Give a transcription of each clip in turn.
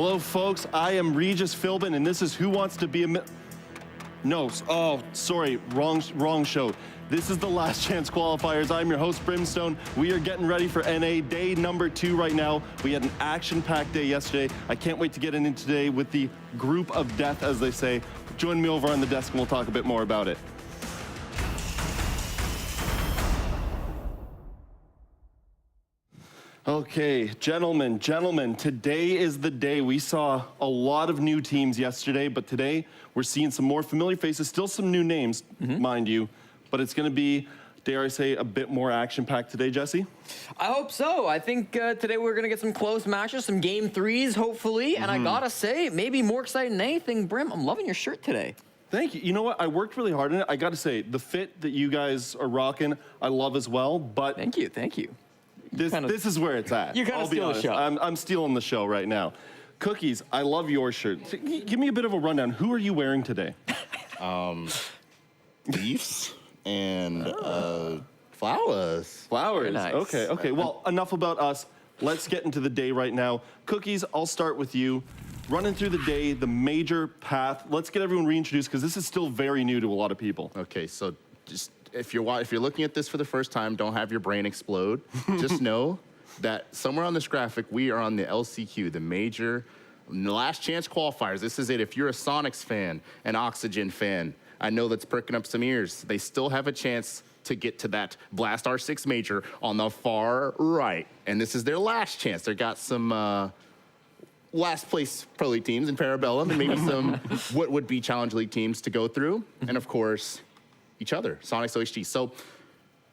Hello, folks. I am Regis Philbin, and this is Who Wants to Be a No, oh, sorry, wrong show. This is the Last Chance Qualifiers. I'm your host, Brimstone. We are getting ready for NA day number 2 right now. We had an action-packed day yesterday. I can't wait to get into today with the group of death, as they say. Join me over on the desk, and we'll talk a bit more about it. Okay, gentlemen, today is the day. We saw a lot of new teams yesterday, but today we're seeing some more familiar faces, still some new names, mind you, but it's gonna be, dare I say, a bit more action-packed today, Jesse? I hope so. I think today we're gonna get some close matches, some game 3s, hopefully, and I gotta say, maybe more exciting than anything, Brim, I'm loving your shirt today. Thank you. You know what? I worked really hard on it. I gotta say, the fit that you guys are rocking, I love as well, but... Thank you. This is where it's at. You're kind of stealing the show. I'm stealing the show right now. Cookies, I love your shirt. Give me a bit of a rundown. Who are you wearing today? Leaves and flowers. Flowers. Nice. Okay. Well, enough about us. Let's get into the day right now. Cookies, I'll start with you. Running through the day, the major path. Let's get everyone reintroduced because this is still very new to a lot of people. Okay, so just if you're looking at this for the first time, don't have your brain explode. Just know that somewhere on this graphic, we are on the LCQ, the major Last Chance Qualifiers. This is it. If you're a Soniqs fan, an Oxygen fan, I know that's perking up some ears. They still have a chance to get to that Blast R6 major on the far right. And this is their last chance. They've got some last place Pro League teams in Parabellum and maybe some what would be Challenge League teams to go through. And of course, each other, Soniqs OHG. So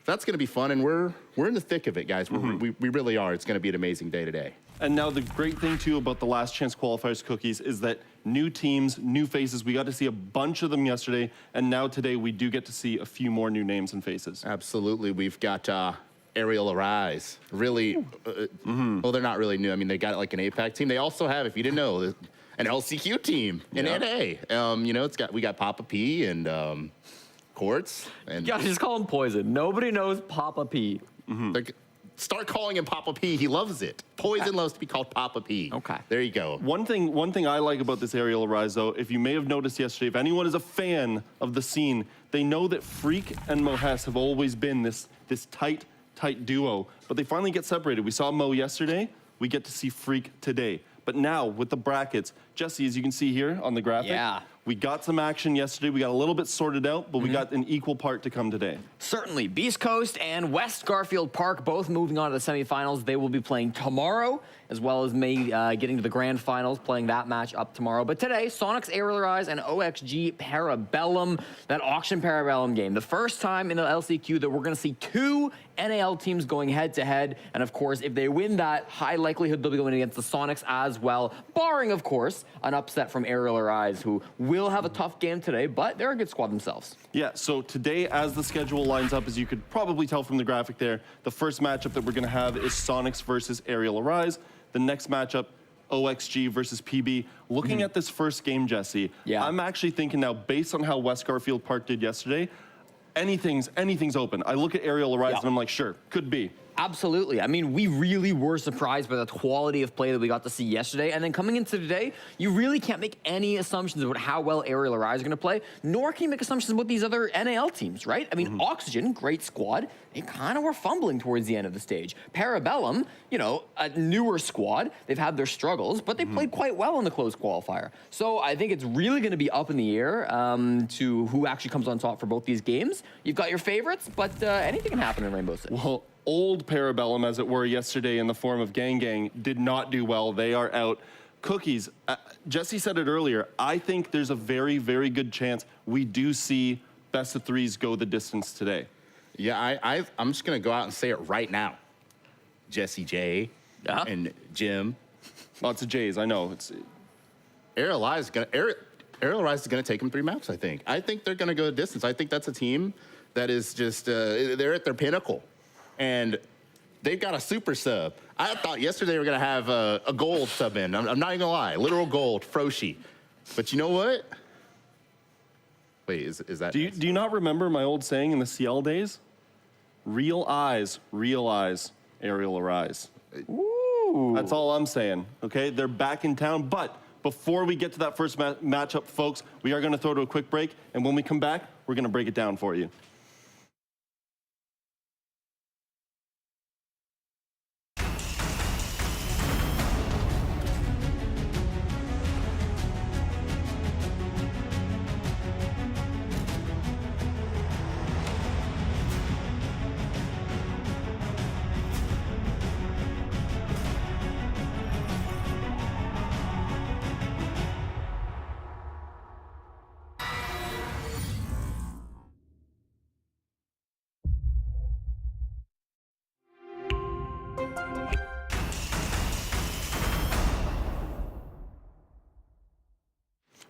that's gonna be fun, and we're in the thick of it, guys. We really are. It's gonna be an amazing day today. And now the great thing too about the Last Chance Qualifiers, Cookies, is that new teams, new faces. We got to see a bunch of them yesterday, and now today we do get to see a few more new names and faces. Absolutely. We've got Arial Arise. Really, well, they're not really new. I mean, they got like an APAC team. They also have, if you didn't know, an LCQ team in NA. You know, we got Papa P and Quartz. And Yeah, just call him Poison. Nobody knows Papa P. like, start calling him Papa P. He loves it. Poison loves to be called Papa P. Okay. There you go. One thing I like about this Arial Arise, though, if you may have noticed yesterday, if anyone is a fan of the scene, they know that Freak and Mohes have always been this tight duo, but they finally get separated. We saw Mo yesterday. We get to see Freak today. But now, with the brackets, Jesse, as you can see here on the graphic, we got some action yesterday. We got a little bit sorted out, but we got an equal part to come today. Certainly. Beast Coast and West Garfield Park both moving on to the semifinals. They will be playing tomorrow, as well as getting to the grand finals, playing that match up tomorrow. But today, Soniqs Arial Arise and OXG Parabellum, that auction Parabellum game. The first time in the LCQ that we're going to see 2 NAL teams going head-to-head. And of course, if they win that, high likelihood they'll be going against the Soniqs as well, barring, of course, an upset from Arial Arise, who will have a tough game today, but they're a good squad themselves. Yeah, so today, as the schedule lines up, as you could probably tell from the graphic there, the first matchup that we're going to have is Soniqs versus Arial Arise. The next matchup, OXG versus PB. Looking at this first game, Jesse, I'm actually thinking now, based on how West Garfield Park did yesterday, anything's open. I look at Arial Arise and I'm like, sure, could be. Absolutely. I mean, we really were surprised by the quality of play that we got to see yesterday. And then coming into today, you really can't make any assumptions about how well Arial Arise are going to play, nor can you make assumptions about these other NAL teams, right? I mean, Oxygen, great squad. They kind of were fumbling towards the end of the stage. Parabellum, you know, a newer squad. They've had their struggles, but they played quite well in the closed qualifier. So I think it's really going to be up in the air to who actually comes on top for both these games. You've got your favorites, but anything can happen in Rainbow Six. Well, old Parabellum, as it were, yesterday in the form of Gang Gang, did not do well. They are out. Cookies, Jesse said it earlier, I think there's a very, very good chance we do see best of threes go the distance today. Yeah, I'm just going to go out and say it right now. Jesse J and Jim. Lots of J's, I know. Arial Arise is going to take them 3 maps, I think. I think they're going to go the distance. I think that's a team that is just, they're at their pinnacle. And they've got a super sub. I thought yesterday we were going to have a gold sub in. I'm not even going to lie. Literal gold, Froshi. But you know what? Wait, is that... Do you not remember my old saying in the CL days? Real eyes, Arial Arise. Ooh. That's all I'm saying, okay? They're back in town, but before we get to that first matchup, folks, we are going to throw to a quick break, and when we come back, we're going to break it down for you.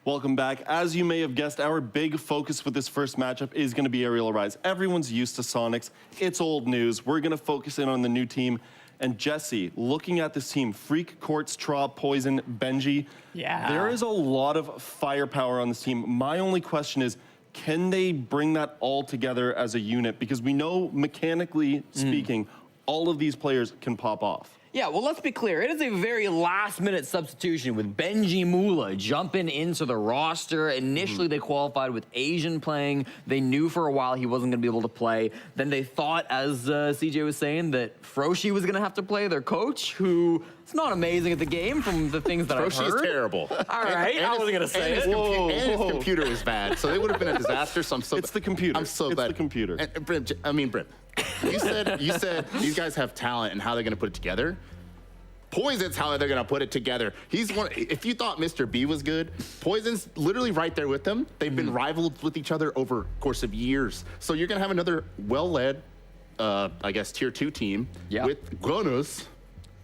Welcome back. As you may have guessed, our big focus with this first matchup is going to be Arial Rise. Everyone's used to Soniqs. It's old news. We're going to focus in on the new team. And Jesse, looking at this team, Freak, Quartz, Tra, Poison, Benji. Yeah. There is a lot of firepower on this team. My only question is, can they bring that all together as a unit? Because we know, mechanically speaking, all of these players can pop off. Yeah, well, let's be clear. It is a very last-minute substitution with Benji Mula jumping into the roster. Initially, they qualified with Asian playing. They knew for a while he wasn't going to be able to play. Then they thought, as CJ was saying, that Froshi was going to have to play, their coach, who is not amazing at the game from the things that I've heard. Froshi is terrible. All right, I wasn't going to say it. And his computer was bad, so it would have been a disaster. So I'm so It's the computer. I'm so it's glad. the computer. And Brent, Brent, you said these guys have talent and how they're going to put it together. Poison's how they're going to put it together. He's one. If you thought Mr. B was good, Poison's literally right there with them. They've been rivals with each other over the course of years. So you're going to have another well-led, I guess, tier 2 team with Gunners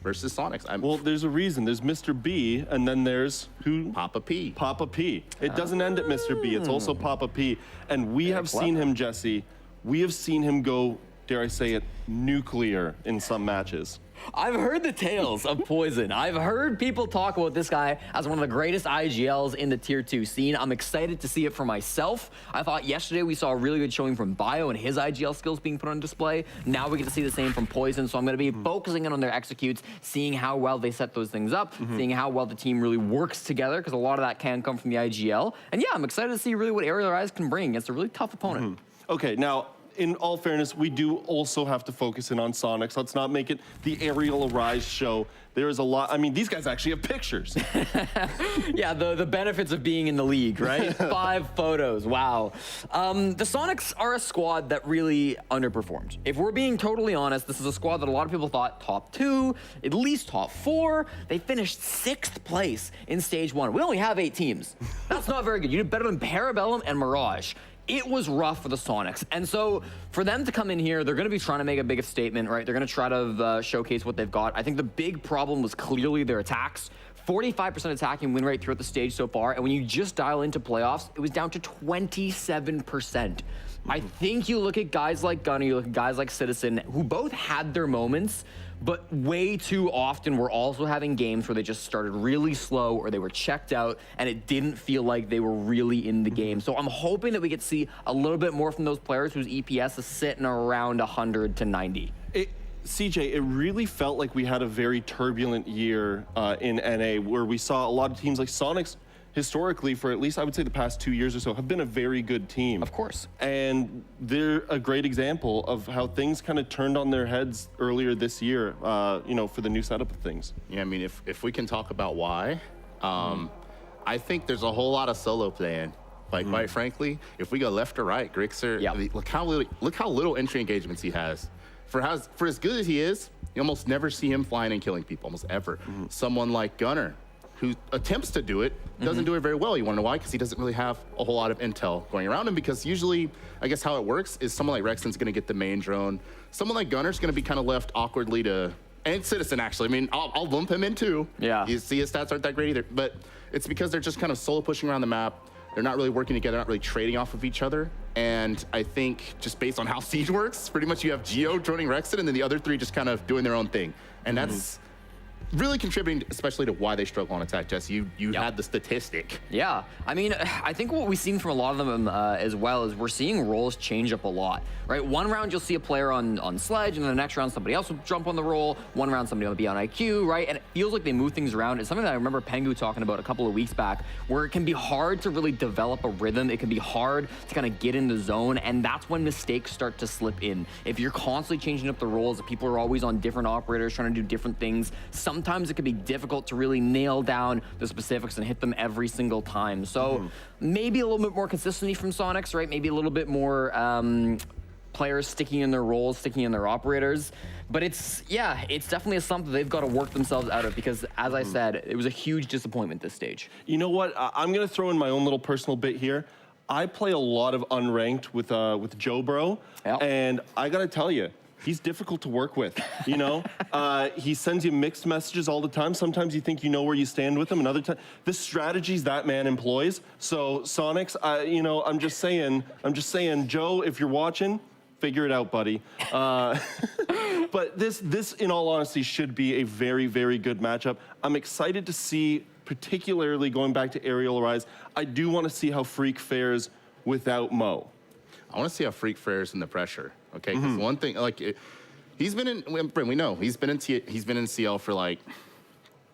versus Soniqs. Well, there's a reason. There's Mr. B, and then there's who? Papa P. Papa P. It doesn't end at Mr. B. It's also Papa P. And we have seen him, Jesse. We have seen him go, dare I say it, nuclear in some matches. I've heard the tales of Poison. I've heard people talk about this guy as one of the greatest IGLs in the tier 2 scene. I'm excited to see it for myself. I thought yesterday we saw a really good showing from Bio and his IGL skills being put on display. Now we get to see the same from Poison, so I'm going to be focusing in on their executes, seeing how well they set those things up, seeing how well the team really works together, because a lot of that can come from the IGL. And yeah, I'm excited to see really what Arial Rise can bring against a really tough opponent. Okay, now, in all fairness, we do also have to focus in on Soniqs. Let's not make it the Arial Rise show. There is a lot. I mean, these guys actually have pictures. Yeah, the benefits of being in the league, right? 5 photos, wow. The Soniqs are a squad that really underperformed. If we're being totally honest, this is a squad that a lot of people thought top 2, at least top 4. They finished 6th place in stage 1. We only have 8 teams. That's not very good. You did better than Parabellum and Mirage. It was rough for the Soniqs. And so for them to come in here, they're going to be trying to make a big statement, right? They're going to try to showcase what they've got. I think the big problem was clearly their attacks. 45% attacking win rate throughout the stage so far. And when you just dial into playoffs, it was down to 27%. I think you look at guys like Gunner, you look at guys like Citizen, who both had their moments, but way too often we're also having games where they just started really slow or they were checked out and it didn't feel like they were really in the game. So I'm hoping that we get to see a little bit more from those players whose EPS is sitting around 100 to 90. CJ, it really felt like we had a very turbulent year in NA where we saw a lot of teams like Soniqs historically, for at least I would say the past 2 years or so, have been a very good team. Of course. And they're a great example of how things kind of turned on their heads earlier this year, you know, for the new setup of things. Yeah, I mean, if we can talk about why, I think there's a whole lot of solo playing. Like, quite frankly, if we go left or right, Grixer, look how little entry engagements he has. For as good as he is, you almost never see him flying and killing people, almost ever. Someone like Gunner, who attempts to do it, doesn't do it very well. You want to know why? Because he doesn't really have a whole lot of intel going around him, because usually, I guess how it works is someone like Rexton's going to get the main drone. Someone like Gunner's going to be kind of left awkwardly to, and Citizen actually, I mean, I'll lump him in too. Yeah. You see his stats aren't that great either, but it's because they're just kind of solo pushing around the map. They're not really working together, not really trading off of each other. And I think just based on how Siege works, pretty much you have Geo droning Rexton and then the other 3 just kind of doing their own thing. And really contributing, especially to why they struggle on attack. Jess, you had the statistic. Yeah, I mean, I think what we've seen from a lot of them as well is we're seeing roles change up a lot, right? One round you'll see a player on Sledge, and then the next round somebody else will jump on the role. One round somebody will be on IQ, right? And it feels like they move things around. It's something that I remember Pengu talking about a couple of weeks back, where it can be hard to really develop a rhythm. It can be hard to kind of get in the zone, and that's when mistakes start to slip in. If you're constantly changing up the roles, if people are always on different operators trying to do different things, sometimes it can be difficult to really nail down the specifics and hit them every single time. So maybe a little bit more consistency from Soniqs, right? Maybe a little bit more players sticking in their roles, sticking in their operators. But it's definitely something they've got to work themselves out of, because as I said, it was a huge disappointment this stage. You know what? I'm going to throw in my own little personal bit here. I play a lot of unranked with Joe Bro, and I got to tell you, he's difficult to work with, you know? He sends you mixed messages all the time. Sometimes you think you know where you stand with him, and other times, the strategies that man employs. So Soniqs, you know, I'm just saying, Joe, if you're watching, figure it out, buddy. But this, in all honesty, should be a very, very good matchup. I'm excited to see, particularly going back to Arial Rise, I do want to see how Freak fares without Mo. I want to see how Freak fares in the pressure. Okay, because one thing, like, he's been in. We know he's been in CL for like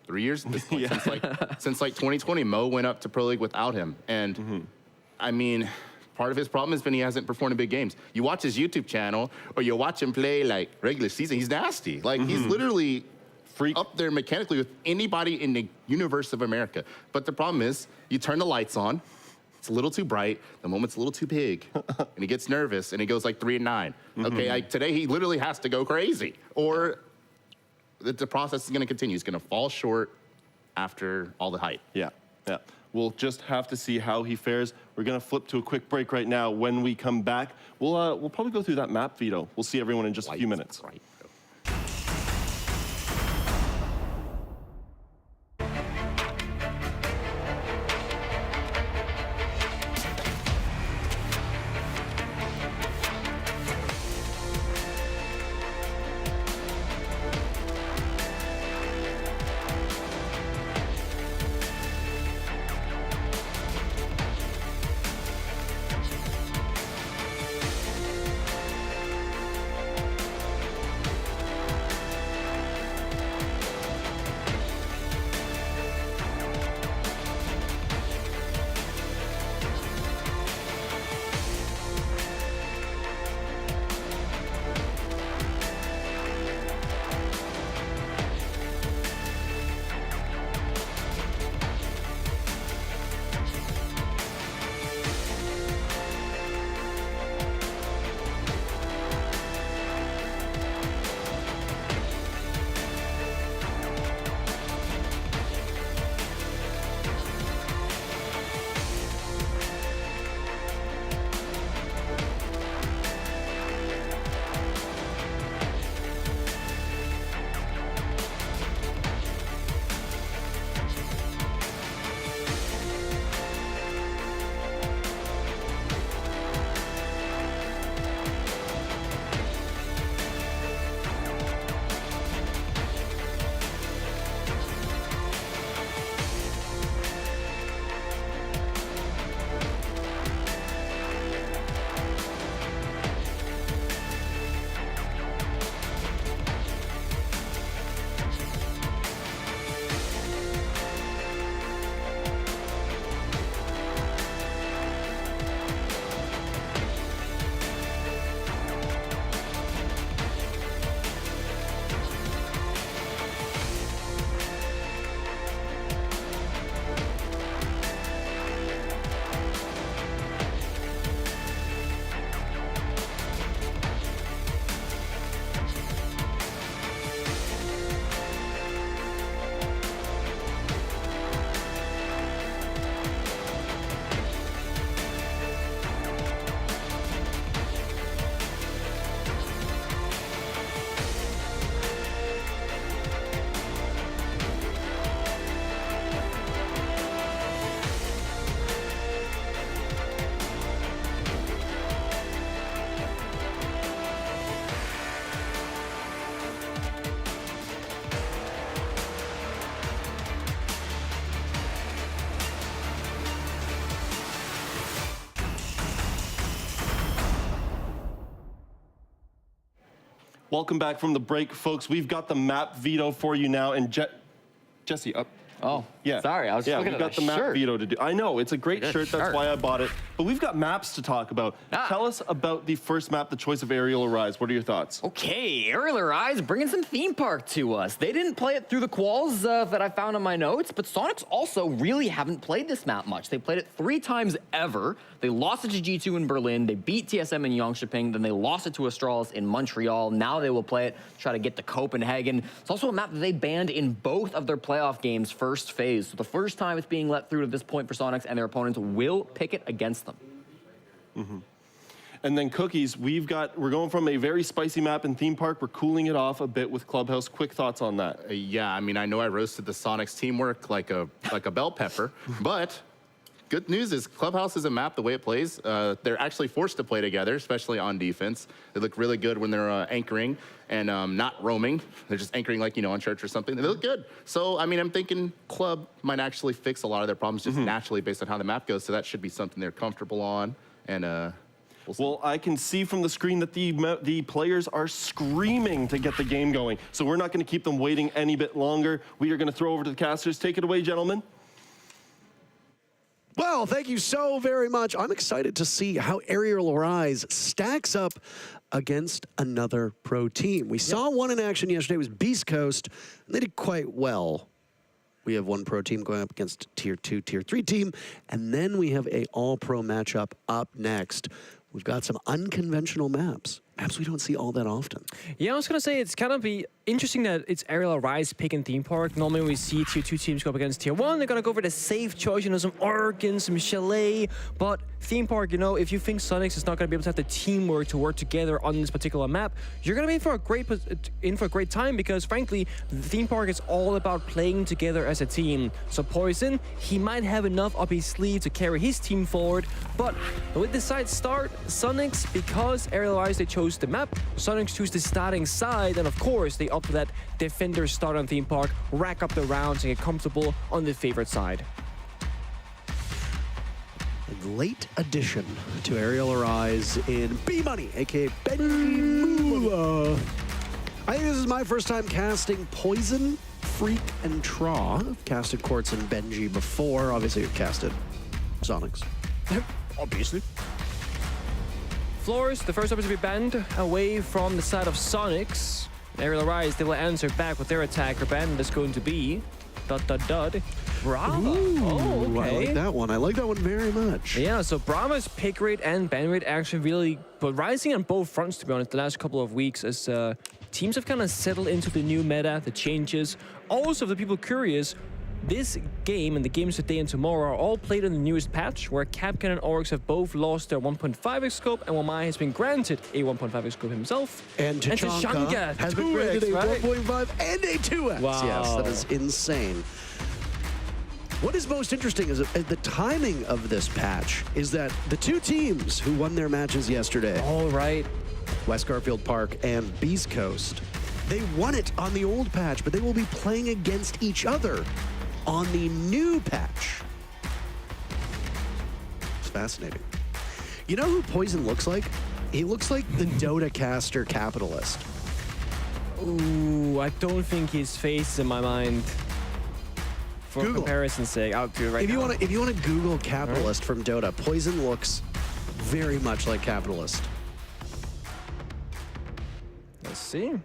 3 years at this point. Since like 2020, Mo went up to Pro League without him, and I mean, part of his problem has been he hasn't performed in big games. You watch his YouTube channel, or you watch him play like regular season. He's nasty. Like he's literally Freak up there mechanically with anybody in the universe of America. But the problem is, you turn the lights on. It's a little too bright, the moment's a little too big, and he gets nervous, and he goes like 3 and 9. Okay, today he literally has to go crazy, or the process is going to continue. He's going to fall short after all the hype. Yeah. We'll just have to see how he fares. We're going to flip to a quick break right now. When we come back, we'll probably go through that map, Vito. We'll see everyone in just a few minutes. Right. Welcome back from the break, folks. We've got the map veto for you now, and Jesse, up. Oh, Yeah. sorry. I was just looking we've at got the map shirt. veto to do. I know, it's a great Good shirt. That's shirt. why I bought it. But we've got maps to talk about. Tell us about the first map, the choice of Arial Arise. What are your thoughts? Okay, Arial Arise bringing some theme park to us. They didn't play it through the quals that I found in my notes, but Soniqs also really haven't played this map much. They played it 3 times ever. They lost it to G2 in Berlin. They beat TSM in Jönköping. Then they lost it to Astralis in Montreal. Now they will play it, try to get to Copenhagen. It's also a map that they banned in both of their playoff games first phase. So the first time it's being let through to this point for Soniqs, and their opponents will pick it against them. And then Cookies, we're going from a very spicy map in theme park. We're cooling it off a bit with Clubhouse. Quick thoughts on that? Yeah, I mean, I know I roasted the Soniqs teamwork like a bell pepper, but good news is Clubhouse is a map, the way it plays. They're actually forced to play together, especially on defense. They look really good when they're anchoring and not roaming. They're just anchoring like, on church or something. They look good. So, I mean, I'm thinking Club might actually fix a lot of their problems just naturally based on how the map goes. So that should be something they're comfortable on. And we'll see. Well, I can see from the screen that the players are screaming to get the game going. So we're not going to keep them waiting any bit longer. We are going to throw over to the casters. Take it away, gentlemen. Well, thank you so very much. I'm excited to see how Arial Arise stacks up against another pro team. We saw one in action yesterday. It was Beast Coast, and they did quite well. We have one pro team going up against Tier 2, Tier 3 team, and then we have a all-pro matchup up next. We've got some unconventional maps we don't see all that often. Yeah, I was gonna say it's kind of interesting that it's Arial Arise picking theme park. Normally we see Tier 2 teams go up against Tier 1. They're gonna go for the safe choice, some Oregon, some Chalet. But theme park, if you think Soniqs is not gonna be able to have the teamwork to work together on this particular map, you're gonna be in for a great time because frankly, the theme park is all about playing together as a team. So Poison, he might have enough up his sleeve to carry his team forward, but with the side start, Soniqs, because Arial Arise they chose the map, Soniqs choose the starting side, and of course they opt for that defender start on theme park, rack up the rounds and get comfortable on the favorite side. A late addition to Arial Arise in B-Money, aka Benji. I think this is my first time casting Poison, Freak, and Traw. I've casted Quartz and Benji before. Obviously, you've casted Soniqs. Obviously. Floors, the first up is to be banned away from the side of Soniqs. Arial Arise, they will answer back with their attacker ban. That's going to be ... Brava. Ooh, Oh, okay. I like that one. I like that one very much. Yeah, so Brava's pick rate and ban rate actually really, but rising on both fronts, to be honest, the last couple of weeks as teams have kind of settled into the new meta, the changes. Also, for the people curious, this game and the games today and tomorrow are all played in the newest patch, where Capcan and Oryx have both lost their 1.5x scope, and Wamai has been granted a 1.5x scope himself. And Tachanka has been granted a 1.5 and a 2x. Wow. Yes, that is insane. What is most interesting is the timing of this patch is that the two teams who won their matches yesterday, All right. West Garfield Park and Beast Coast, they won it on the old patch, but they will be playing against each other on the new patch. It's fascinating. You know who Poison looks like? He looks like the Dota caster Capitalist. Ooh, I don't think his face is in my mind. For Google. comparison's sake, I'll do it right now. If you want to Google Capitalist from Dota, Poison looks very much like Capitalist. Let's see. Let's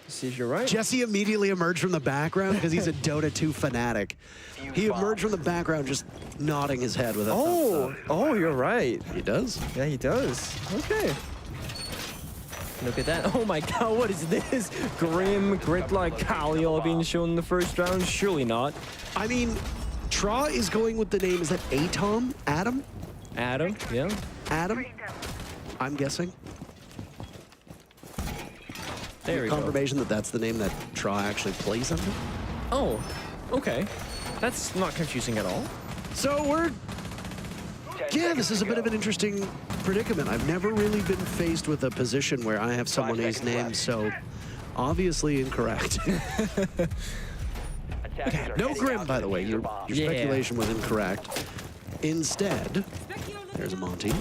see if you're right. Jesse immediately emerged from the background because he's a Dota 2 fanatic. He emerged from the background just nodding his head with a thumbs up. Oh, you're right. He does. Yeah, he does. Okay. Look at that. Oh my god, what is this? Grim, Gridlock, Kaliel being shown in the first round? Surely not. I mean, Tra is going with the name, is that Atom? Adam? Adam, yeah. Adam? I'm guessing. There we go. Confirmation that that's the name that Tra actually plays under. Oh, okay. That's not confusing at all. So yeah, this is a bit of an interesting predicament. I've never really been faced with a position where I have someone whose name so obviously incorrect. Okay, no Grim, by the way. Your speculation was incorrect. Instead, there's a Monty.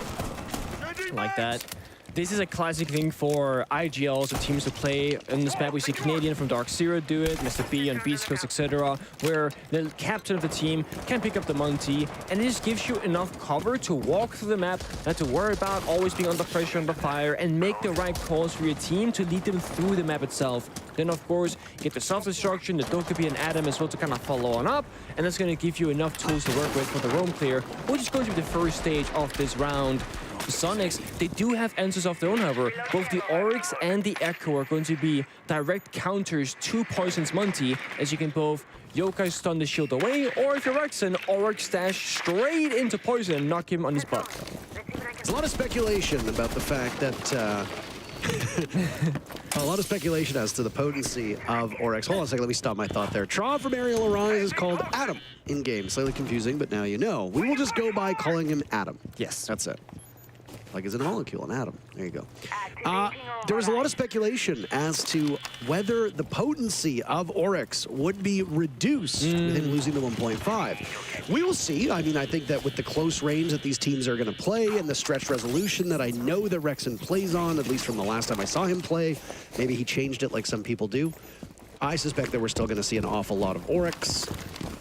Like that. This is a classic thing for IGLs or teams to play. In this map, we see Canadian from Dark Zero do it, Mr. B on Beast Coast, etc., where the captain of the team can pick up the Monty, and it just gives you enough cover to walk through the map, not to worry about always being under pressure, under fire, and make the right calls for your team to lead them through the map itself. Then, of course, you get the self-destruction, the Dokkaebi and Adam as well to kind of follow on up, and that's going to give you enough tools to work with for the roam clear, which is going to be the first stage of this round. The Soniqs, they do have answers of their own, however. Both the Oryx and the Echo are going to be direct counters to Poison's Monty, as you can both Yokai stun the shield away, or if you're Rexen, Oryx dash straight into Poison and knock him on his butt. There's a lot of speculation about the fact that... a lot of speculation as to the potency of Oryx. Hold on a second, let me stop my thought there. Trav from Arial Arise is called Adam in-game. Slightly confusing, but now you know. We will just go by calling him Adam. Yes. That's it. Like as in a molecule, an atom. There you go. There was a lot of speculation as to whether the potency of Oryx would be reduced with him losing to 1.5. We will see. I mean, I think that with the close range that these teams are going to play and the stretch resolution that I know that Rexen plays on, at least from the last time I saw him play, maybe he changed it like some people do. I suspect that we're still going to see an awful lot of Oryx,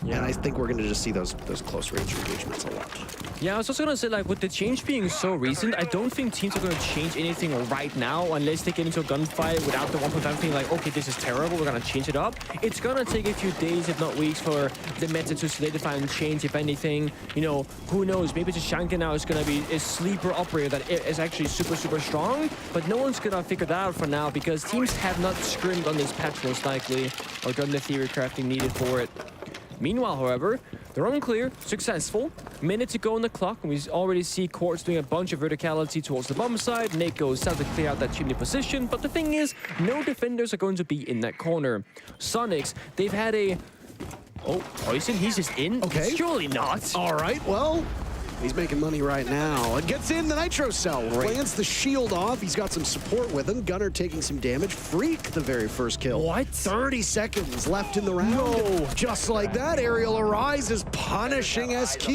and I think we're going to just see those close range engagements a lot. Yeah, I was also going to say, like, with the change being so recent, I don't think teams are going to change anything right now unless they get into a gunfight without the 1.5 thing like, okay, this is terrible, we're going to change it up. It's going to take a few days, if not weeks, for the meta to solidify and change, if anything. You know, who knows, maybe Tashanka now is going to be a sleeper operator that is actually super, super strong, but no one's going to figure that out for now because teams have not scrimmed on this patch most likely or done the theory crafting needed for it. Meanwhile, however, the run clear, successful. Minute to go on the clock, and we already see Quartz doing a bunch of verticality towards the bomb side. Nate goes south to clear out that chimney position, but the thing is, no defenders are going to be in that corner. Soniqs, they've had a... Oh, Poison, he's just in? Okay. Surely not. All right, well, he's making money right now. And gets in the Nitro Cell. Plants the shield off. He's got some support with him. Gunner taking some damage. Freak the very first kill. What? 30 seconds left in the round. No. Just like that, Arial Arise is punishing SQ.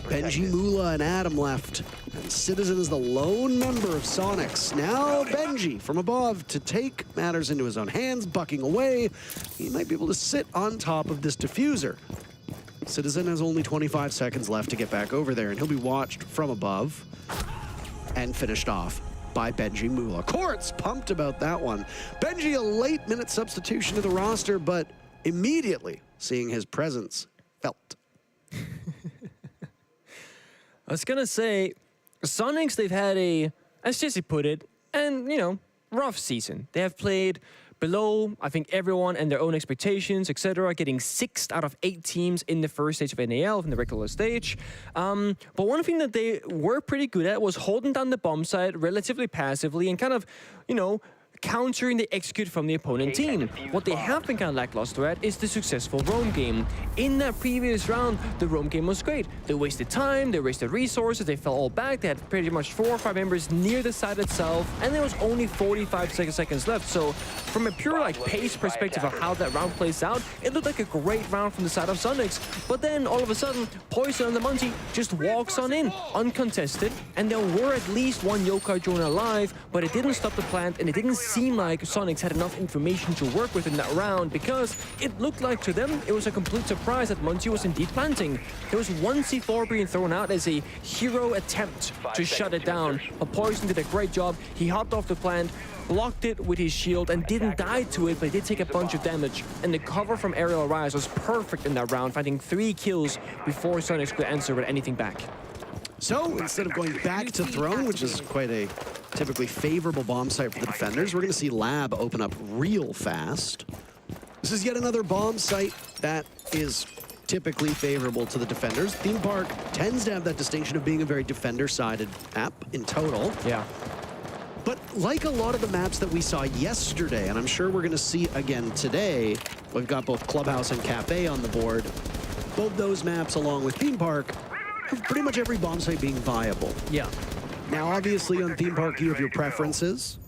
Benji, Mula, and Adam left. And Citizen is the lone member of Soniqs. Now Benji from above to take matters into his own hands, bucking away. He might be able to sit on top of this diffuser. Citizen has only 25 seconds left to get back over there, and he'll be watched from above and finished off by Benji Mula. Quartz pumped about that one. Benji, a late-minute substitution to the roster, but immediately seeing his presence felt. I was going to say, Soniqs, they've had a, as Jesse put it, and, you know, rough season. They have played below, I think, everyone and their own expectations, etc., getting 6th out of 8 teams in the first stage of NAL, in the regular stage. But one thing that they were pretty good at was holding down the bomb side relatively passively and kind of, you know, countering the execute from the opponent team. What they have been kind of lackluster at is the successful roam game. In that previous round, the roam game was great. They wasted time, they wasted resources, they fell all back, they had pretty much 4 or 5 members near the site itself, and there was only 45 seconds left. So from a pure like pace perspective of how that round plays out, it looked like a great round from the side of Soniqs. But then all of a sudden, Poison and the Monty just walks on in, uncontested, and there were at least 1 Yokai drone alive, but it didn't stop the plant, and it didn't seem like Soniqs had enough information to work with in that round because it looked like to them it was a complete surprise that Monty was indeed planting. There was 1 C4 being thrown out as a hero attempt to shut it down, but Poison did a great job. He hopped off the plant, blocked it with his shield and didn't die to it, but he did take a bunch of damage. And the cover from Arial Rise was perfect in that round, finding 3 kills before Soniqs could answer with anything back. So instead of going back to Throne, which is quite a typically favorable bomb site for the defenders, we're going to see Lab open up real fast. This is yet another bomb site that is typically favorable to the defenders. Theme Park tends to have that distinction of being a very defender-sided map in total. Yeah. But like a lot of the maps that we saw yesterday, and I'm sure we're going to see again today, we've got both Clubhouse and Cafe on the board. Both those maps, along with Theme Park, have pretty much every bomb site being viable. Yeah. Now, obviously, on Theme Park, you have your preferences.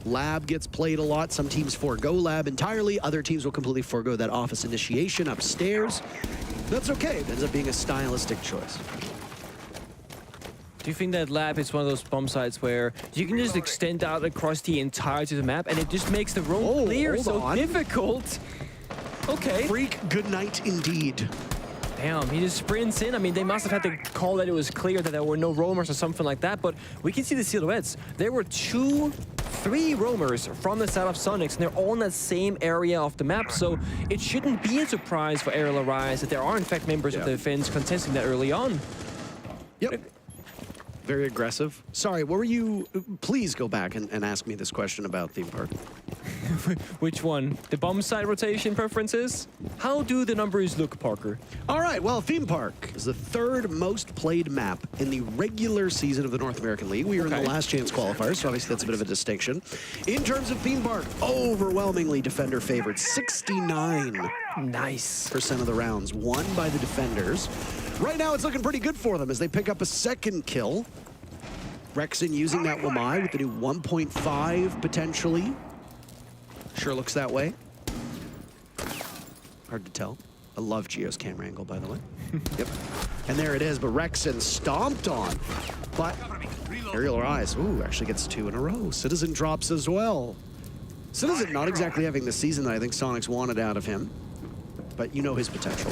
Lab gets played a lot. Some teams forego Lab entirely. Other teams will completely forego that office initiation upstairs. That's okay. It ends up being a stylistic choice. Do you think that lab is one of those bomb sites where you can just extend out across the entirety of the map and it just makes the roam clear hold so on. difficult? Okay. Freak, good night indeed. Damn, he just sprints in. I mean, they must have had to call that it was clear that there were no roamers or something like that, but we can see the silhouettes. There were 3 roamers from the side of Soniqs, and they're all in that same area of the map, so it shouldn't be a surprise for Arial Arise that there are, in fact, members of the defense contesting that early on. Yep. Very aggressive. Sorry, what were you... Please go back and ask me this question about Theme Park. Which one? The bomb site rotation preferences? How do the numbers look, Parker? All right, well, Theme Park is the 3rd most played map in the regular season of the North American League. We are in the last chance qualifiers, so obviously that's a bit of a distinction. In terms of Theme Park, overwhelmingly defender favored. 69% Nice. of the rounds won by the defenders. Right now, it's looking pretty good for them as they pick up a 2nd kill. Rexon using that Wamai with the new 1.5 potentially. Sure looks that way. Hard to tell. I love Geo's camera angle, by the way. Yep. And there it is, but Rexon stomped on. But Arial Rise, actually gets 2 in a row. Citizen drops as well. Citizen not exactly having the season that I think Soniqs wanted out of him, but you know his potential.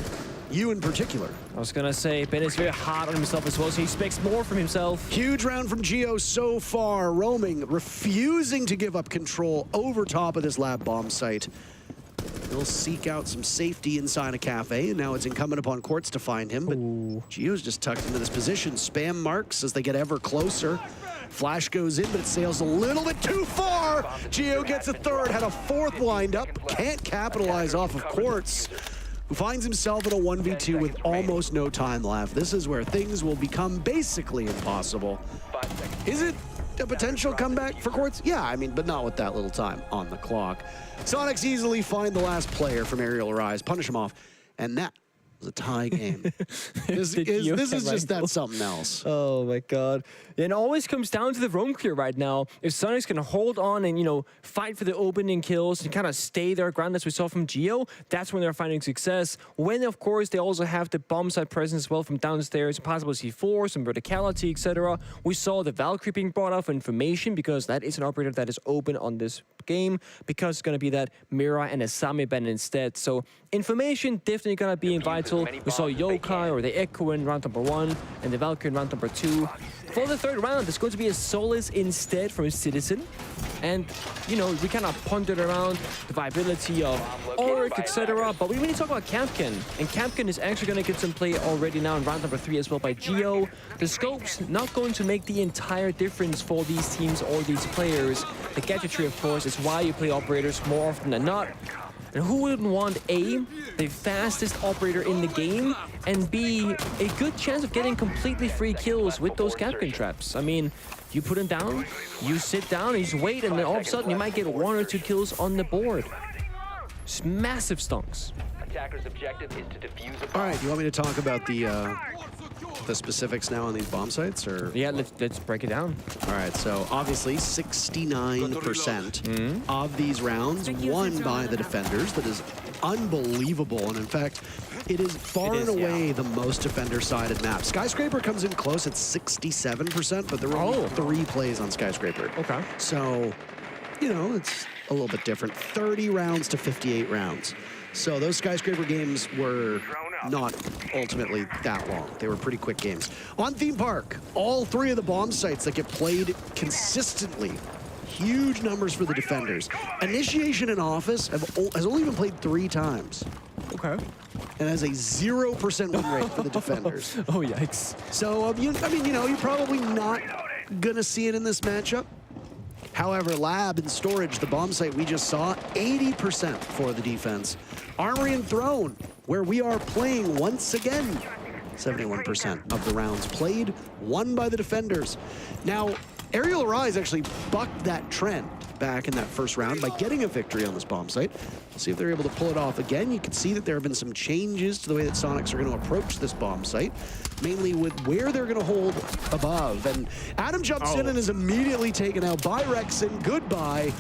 You in particular. I was gonna say, Ben is very hard on himself as well, so he expects more from himself. Huge round from Geo so far. Roaming, refusing to give up control over top of this lab bomb site. He'll seek out some safety inside a cafe, and now it's incumbent upon Quartz to find him, but Geo's just tucked into this position. Spam marks as they get ever closer. Flash goes in, but it sails a little bit too far. Geo gets a 3rd, had a 4th windup. Can't capitalize off of Quartz, who finds himself in a 1v2 with almost no time left. This is where things will become basically impossible. Is it a potential comeback for Quartz? Yeah, I mean, but not with that little time on the clock. Soniqs easily find the last player from Arial Arise, punish him off, and that was a tie game. This is just that something else. Oh my god. It always comes down to the roam clear right now. If Soniqs can hold on and, you know, fight for the opening kills and kind of stay their ground as we saw from Geo, that's when they're finding success. When, of course, they also have the bomb site presence as well from downstairs, possible C4, some verticality, etc. We saw the Valkyrie being brought out for information because that is an operator that is open on this game because it's going to be that Mira and a Sami ban instead. So information definitely going to be vital. We saw Yokai or the Echo in round number 1 and the Valkyrie in round number 2. For the 3rd round, there's going to be a Solace instead from a Citizen. And, you know, we kind of pondered around the viability of Orc, etc. But we really talk about Campkin. And Campkin is actually going to get some play already now in round number 3 as well by Geo. The scope's not going to make the entire difference for these teams or these players. The gadgetry, of course, is why you play operators more often than not. And who wouldn't want A, the fastest operator in the game, and B, a good chance of getting completely free kills with those Capcan traps? I mean, you put them down, you sit down, and you just wait, and then all of a sudden you might get 1 or 2 kills on the board. It's massive stonks. Attacker's objective is to defuse a bomb. All right, you want me to talk about the specifics now on these bomb sites, or? Yeah, let's break it down. All right, so obviously 69% of these rounds won by the defenders. That is unbelievable, and in fact, it is far and away the most defender-sided map. Skyscraper comes in close at 67%, but there were only 3 plays on Skyscraper. Okay. So, you know, it's a little bit different. 30 rounds to 58 rounds. So those Skyscraper games were not ultimately that long. They were pretty quick games. On Theme Park, all 3 of the bomb sites that get played consistently, huge numbers for the defenders. Initiation and Office has only been played 3 times. Okay. And has a 0% win rate for the defenders. Oh, yikes. So, you're probably not going to see it in this matchup. However, Lab and Storage, the bomb site we just saw, 80% for the defense. Armory and Throne, where we are playing once again, 71% of the rounds played, won by the defenders. Now, Arial Arise actually bucked that trend back in that first round by getting a victory on this bomb site. We'll see if they're able to pull it off again. You can see that there have been some changes to the way that Soniqs are going to approach this bomb site, mainly with where they're going to hold above. And Adam jumps in and is immediately taken out by Rexon. Goodbye.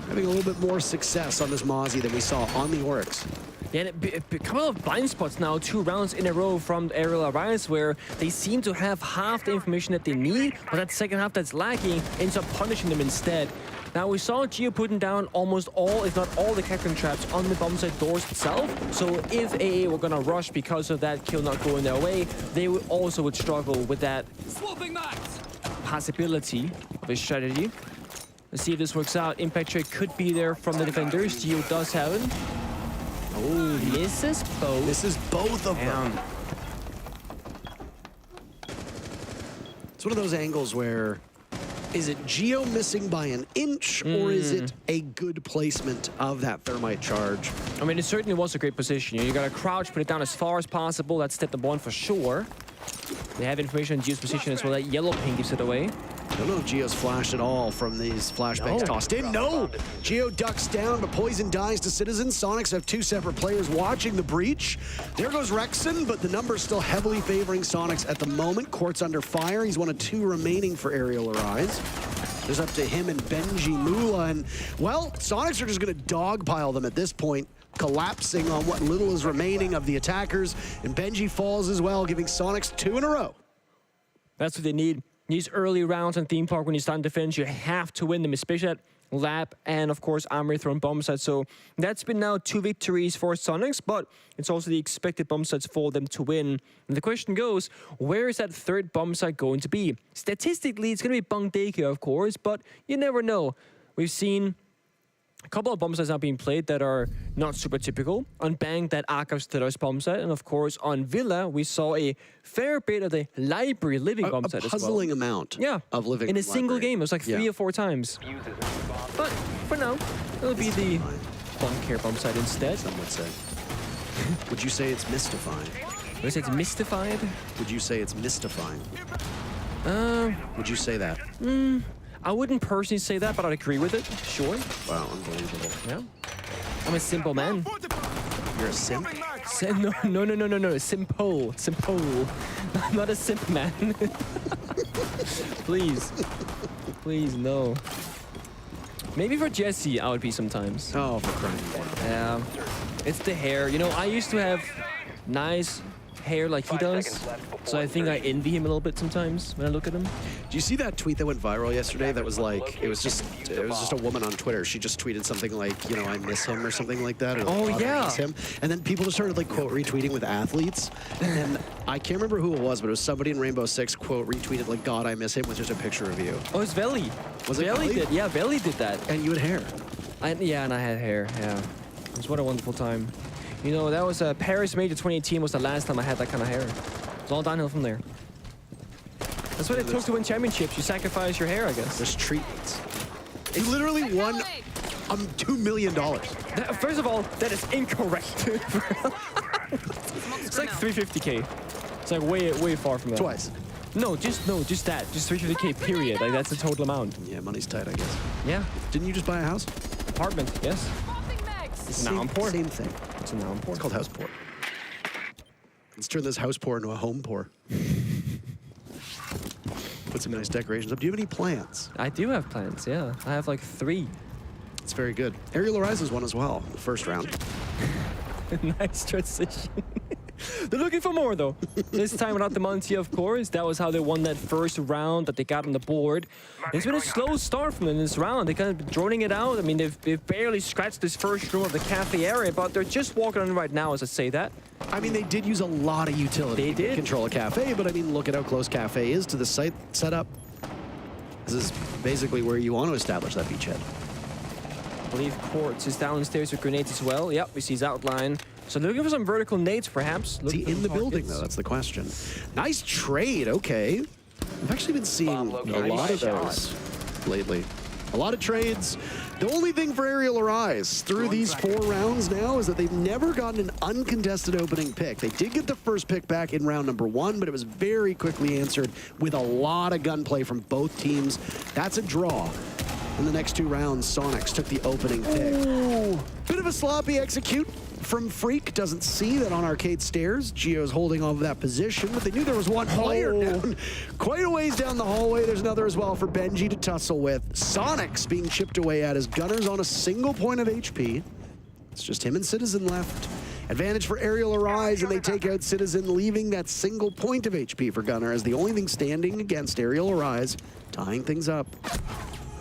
Having a little bit more success on this Mozzie than we saw on the Oryx. Yeah, and a couple of blind spots now, 2 rounds in a row from Arial Arise, where they seem to have half the information that they need, but that second half that's lacking ends up punishing them instead. Now, we saw Geo putting down almost all, if not all, the Cactus traps on the bomb site doors itself. So if AA were gonna rush because of that kill not going their way, they would struggle with that possibility of a strategy. Let's see if this works out. Impact trade could be there from the defenders. Geo does have it. Oh, misses both. This is both of them. It's one of those angles where, is it Geo missing by an inch, or is it a good placement of that thermite charge? I mean, it certainly was a great position. You gotta crouch, put it down as far as possible. That's step number 1 for sure. They have information on Geo's position as well. That yellow ping gives it away. I don't know if Geo's flashed at all from these flashbangs tossed in. No! Geo ducks down, but Poison dies to Citizen. Soniqs have 2 separate players watching the breach. There goes Rexon, but the number's still heavily favoring Soniqs at the moment. Court's under fire. He's one of 2 remaining for Arial Arise. There's up to him and Benji Mula, and, well, Soniqs are just going to dogpile them at this point, collapsing on what little is remaining of the attackers, and Benji falls as well, giving Soniqs 2 in a row. That's what they need. These early rounds on Theme Park, when you start defense, you have to win them, especially at Lab and, of course, Armory thrown bomb sets. So that's been now 2 victories for Soniqs, but it's also the expected bomb sets for them to win. And the question goes, where is that 3rd bomb site going to be? Statistically, it's going to be Bang Deke, of course, but you never know. We've seen a couple of bomb sites now being played that are not super typical. On Bang, that archives Terror's bomb set, and of course on Villa, we saw a fair bit of the library living bomb set as well. A puzzling amount of living in a single game. It was like 3 or 4 times. But for now, it'll be the Bunker bomb site instead. Some would say. Would you say it's mystifying? Would I say it's mystified? Would you say it's mystifying? Would you say that? I wouldn't personally say that, but I'd agree with it. Sure. Wow, unbelievable. Yeah. I'm a simple man. You're a simp? No. Simple. Simple. Not a simp man. Please. Please, no. Maybe for Jesse, I would be sometimes. Oh, for crying out loud. Yeah. It's the hair. You know, I used to have nice hair like he does, so I think I envy him a little bit sometimes when I look at him. Do you see that tweet that went viral yesterday? That was like, it was just a woman on Twitter. She just tweeted something like, you know, I miss him or something like that. Or Oh, like, yeah. I miss him. And then people just started like quote retweeting with athletes. And I can't remember who it was, but it was somebody in Rainbow Six quote retweeted like, God, I miss him, with just a picture of you. Oh, it's Veli. Was it Veli? Veli? Did. Yeah, Veli did that. And you had hair. Yeah, and I had hair. Yeah. It was what a wonderful time. You know, that was Paris Major 2018 was the last time I had that kind of hair. It's all downhill from there. That's what it took to win championships. You sacrifice your hair, I guess. There's treatments. He literally won $2 million. First of all, that is incorrect. It's like 350K. It's like way far from that. Twice. No, just that. Just 350K period. Like that's the total amount. Yeah, money's tight, I guess. Yeah. Didn't you just buy a house? Apartment, yes. It's now import. Same thing. It's a now import. It's called house pour. Let's turn this house pour into a home pour. Put some nice decorations up. Do you have any plans? I do have plans, yeah. I have like 3. It's very good. Arial Arise is one as well, the first round. Nice transition. They're looking for more, though. This time without the Monty, of course. That was how they won that first round that they got on the board. It's been a slow start from them in this round. They kind of been droning it out. I mean, they've barely scratched this first room of the cafe area, but they're just walking on right now as I say that. I mean, they did use a lot of utility They did. to control a cafe, but I mean, look at how close cafe is to the site setup. This is basically where you want to establish that beachhead. I believe Quartz is downstairs with grenades as well. Yep, we see his outline. So looking for some vertical nades, perhaps. Is he in the building, though? That's the question. Nice trade, okay. I've actually been seeing a lot of those lately. A lot of trades. The only thing for Arial Arise through these 4 rounds now is that they've never gotten an uncontested opening pick. They did get the first pick back in round number 1, but it was very quickly answered with a lot of gunplay from both teams. That's a draw. In the next 2 rounds, Soniqs took the opening pick. Ooh. Bit of a sloppy execute from Freak. Doesn't see that on arcade stairs. Geo's holding on to that position, but they knew there was one player down. Quite a ways down the hallway. There's another as well for Benji to tussle with. Soniqs being chipped away at as Gunners on a single point of HP. It's just him and Citizen left. Advantage for Arial Arise, and they take out Citizen, leaving that single point of HP for Gunnar as the only thing standing against Arial Arise, tying things up.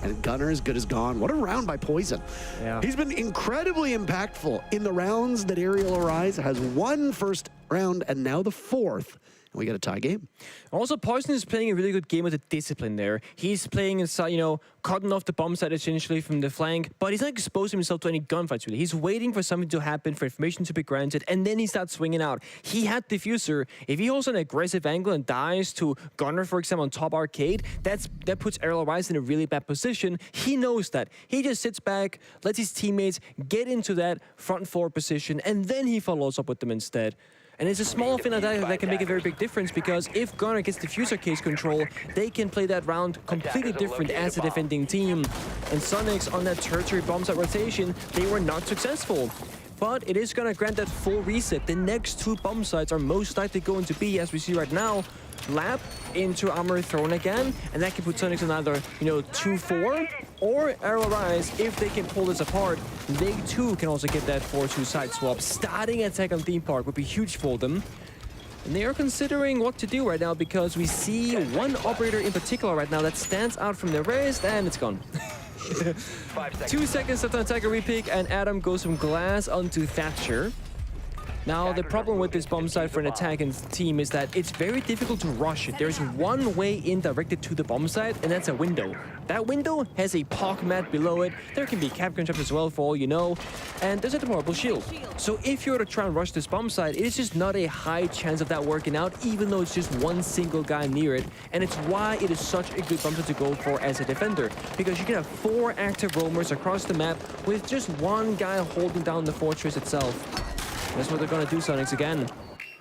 And Gunnar is good as gone. What a round by Poison. Yeah. He's been incredibly impactful in the rounds that Arial Arise has won first round and now the fourth. And we got a tie game. Also, Poison is playing a really good game with the discipline there. He's playing inside, you know, cutting off the bomb site essentially from the flank, but he's not exposing himself to any gunfights really. He's waiting for something to happen, for information to be granted, and then he starts swinging out. He had Diffuser. If he holds an aggressive angle and dies to Gunnar, for example, on top arcade, that puts Arial Arise in a really bad position. He knows that. He just sits back, lets his teammates get into that front four position, and then he follows up with them instead. And it's a small thing like that that can make a very big difference, because if Gunnar gets diffuser case control, they can play that round completely different as a defending team. And Soniqs on that tertiary bomb site rotation, they were not successful. But it is going to grant that full reset. The next two bomb sites are most likely going to be, as we see right now, Lab into Armor Throne again, and that can put Soniqs on either, you know, 2-4 or Arial Rise. If they can pull this apart, they too can also get that 4-2 side swap. Starting attack on Theme Park would be huge for them. And they are considering what to do right now, because we see one operator in particular right now that stands out from the rest, and it's gone. 2 seconds left on attacker repick, and Adam goes from Glass onto Thatcher. Now, the problem with this bomb site for an attacking team is that it's very difficult to rush it. There's one way in directed to the bomb site, and that's a window. That window has a POC mat below it. There can be Capcom traps as well, for all you know. And there's a deplorable shield. So if you were to try and rush this bomb site, it is just not a high chance of that working out, even though it's just one single guy near it. And it's why it is such a good bomb site to go for as a defender, because you can have 4 active roamers across the map with just one guy holding down the fortress itself. That's what they're gonna do, Soniqs, again.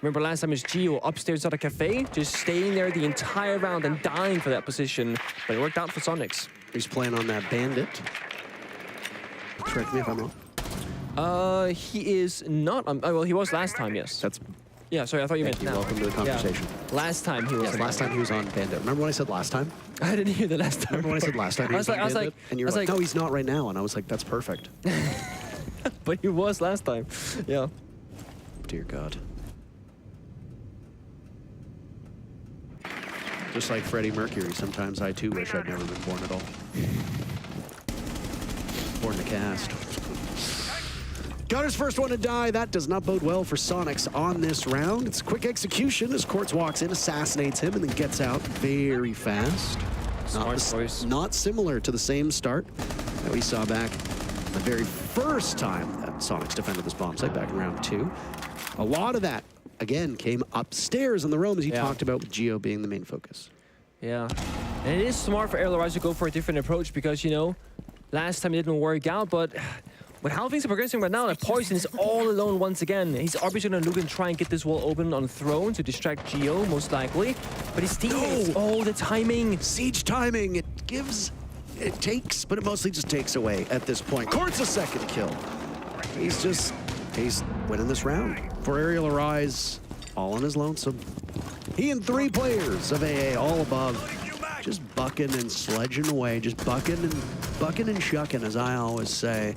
Remember last time is Geo upstairs at a cafe, just staying there the entire round and dying for that position. But it worked out for Soniqs. He's playing on that Bandit. Correct me if I'm wrong. He is not. Well, he was last time, yes. That's Yeah, sorry, I thought you meant now. welcome to the conversation. Yeah. Last time he was. Yes, last time he was on Bandit. Remember when I said last time? I didn't hear the last time. Remember when I said last time he was on Bandit? And you were like, no, he's not right now. And I was like, that's perfect. But he was last time. Yeah. Dear God. Just like Freddie Mercury, sometimes I too wish I'd never been born at all. Born to cast. Gunner's first one to die. That does not bode well for Soniqs on this round. It's quick execution as Quartz walks in, assassinates him, and then gets out very fast. Not similar to the same start that we saw back the very first time that Soniqs defended this bomb site back in round 2. A lot of that, again, came upstairs in the roam, as you talked about, with Geo being the main focus. Yeah. And it is smart for Arial Rise to go for a different approach, because, you know, last time it didn't work out, but with how things are progressing right now, that Poison is all alone once again. He's obviously going to look and try and get this wall open on Throne to distract Geo, most likely. But his teammates, the timing. Siege timing, it takes, but it mostly just takes away at this point. Quartz a second kill. He's winning this round. For Arial Arise, all on his lonesome. He and 3 players of AA all above, just bucking and sledging away, just bucking and shucking, as I always say.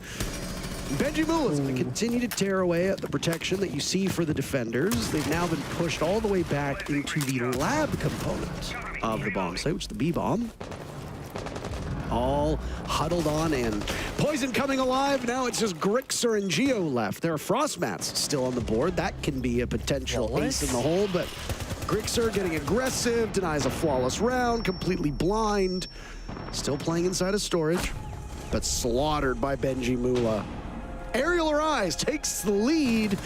Benji Mula's going to continue to tear away at the protection that you see for the defenders. They've now been pushed all the way back into the lab component of the bomb site, which is the B-bomb. All huddled on, and Poison coming alive. Now it's just Grixer and Geo left. There are Frost Mats still on the board. That can be a potential ace in the hole, but Grixer getting aggressive, denies a flawless round, completely blind. Still playing inside of storage, but slaughtered by Benji Mula. Arial Arise takes the lead.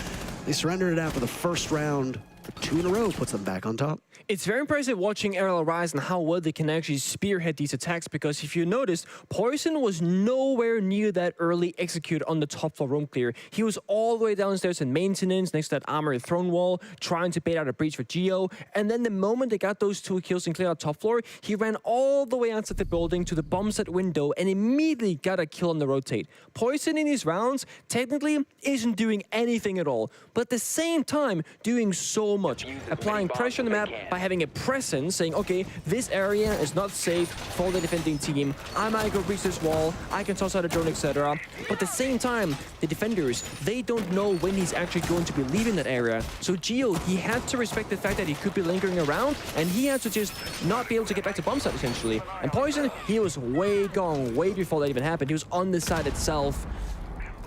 They surrendered it after the first round. 2 in a row puts them back on top. It's very impressive watching Arial Rise and how well they can actually spearhead these attacks, because if you noticed, Poison was nowhere near that early execute on the top floor room clear. He was all the way downstairs in maintenance next to that armored throne wall, trying to bait out a breach for Geo. And then the moment they got those 2 kills and cleared out top floor, he ran all the way outside the building to the bomb set window and immediately got a kill on the rotate. Poison in his rounds technically isn't doing anything at all, but at the same time doing so so much. Applying pressure on the map by having a presence, saying, okay, this area is not safe for the defending team. I might go breach this wall, I can toss out a drone, etc. But at the same time, the defenders, they don't know when he's actually going to be leaving that area. So Gio, he had to respect the fact that he could be lingering around, and he had to just not be able to get back to bomb site, essentially. And Poison, he was way gone, way before that even happened. He was on the side itself.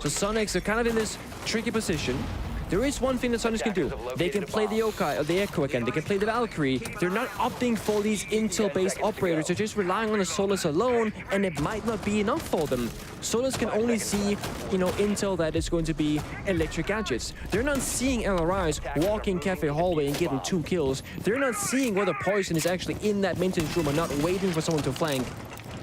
So Soniqs are kind of in this tricky position. There is one thing that Soniqs can do. They can play the Yokai, or the Echo again. They can play the Valkyrie. They're not opting for these intel-based operators. They're just relying on the Solus alone, and it might not be enough for them. Solus can only see, you know, intel that is going to be electric gadgets. They're not seeing LRIs walking cafe hallway and getting 2 kills. They're not seeing whether Poison is actually in that maintenance room or not, waiting for someone to flank.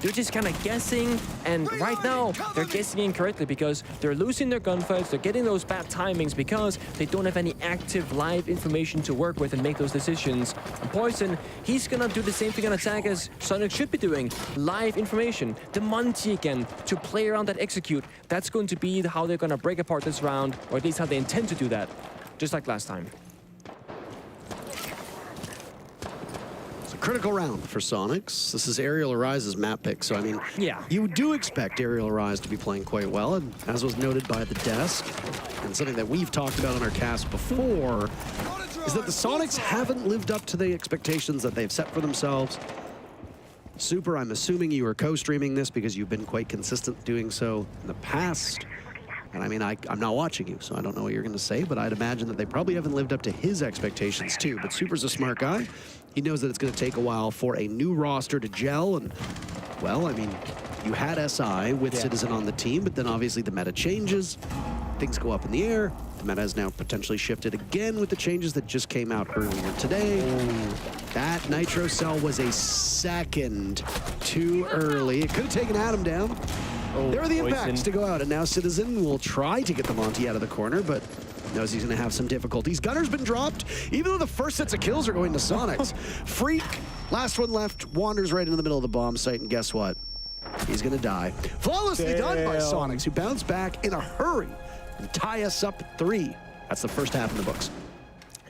They're just kind of guessing, and right now, they're guessing incorrectly because they're losing their gunfights, they're getting those bad timings because they don't have any active live information to work with and make those decisions. And Poison, he's gonna do the same thing on attack as Sonic should be doing. Live information. The Monty again, to play around that execute. That's going to be how they're gonna break apart this round, or at least how they intend to do that, just like last time. Critical round for Soniqs. This is Arial Arise's map pick, so I mean, yeah, you do expect Arial Arise to be playing quite well, and as was noted by the desk, and something that we've talked about on our cast before, is that the Soniqs haven't lived up to the expectations that they've set for themselves. Super, I'm assuming you are co-streaming this because you've been quite consistent doing so in the past. And I mean, I'm not watching you, so I don't know what you're going to say, but I'd imagine that they probably haven't lived up to his expectations too. But Super's a smart guy. He knows that it's going to take a while for a new roster to gel. And, well, I mean, you had SI with Citizen on the team, but then obviously the meta changes. Things go up in the air. The meta has now potentially shifted again with the changes that just came out earlier today. That Nitro Cell was a second too early. It could have taken Adam down. There are the impacts to go out, and now Citizen will try to get the Monty out of the corner, but knows he's going to have some difficulties. Gunner's been dropped, even though the first sets of kills are going to Soniqs. Freak, last one left, wanders right into the middle of the bomb site, and guess what? He's going to die. Flawlessly done by Soniqs, who bounce back in a hurry and tie us up at 3. That's the first half in the books.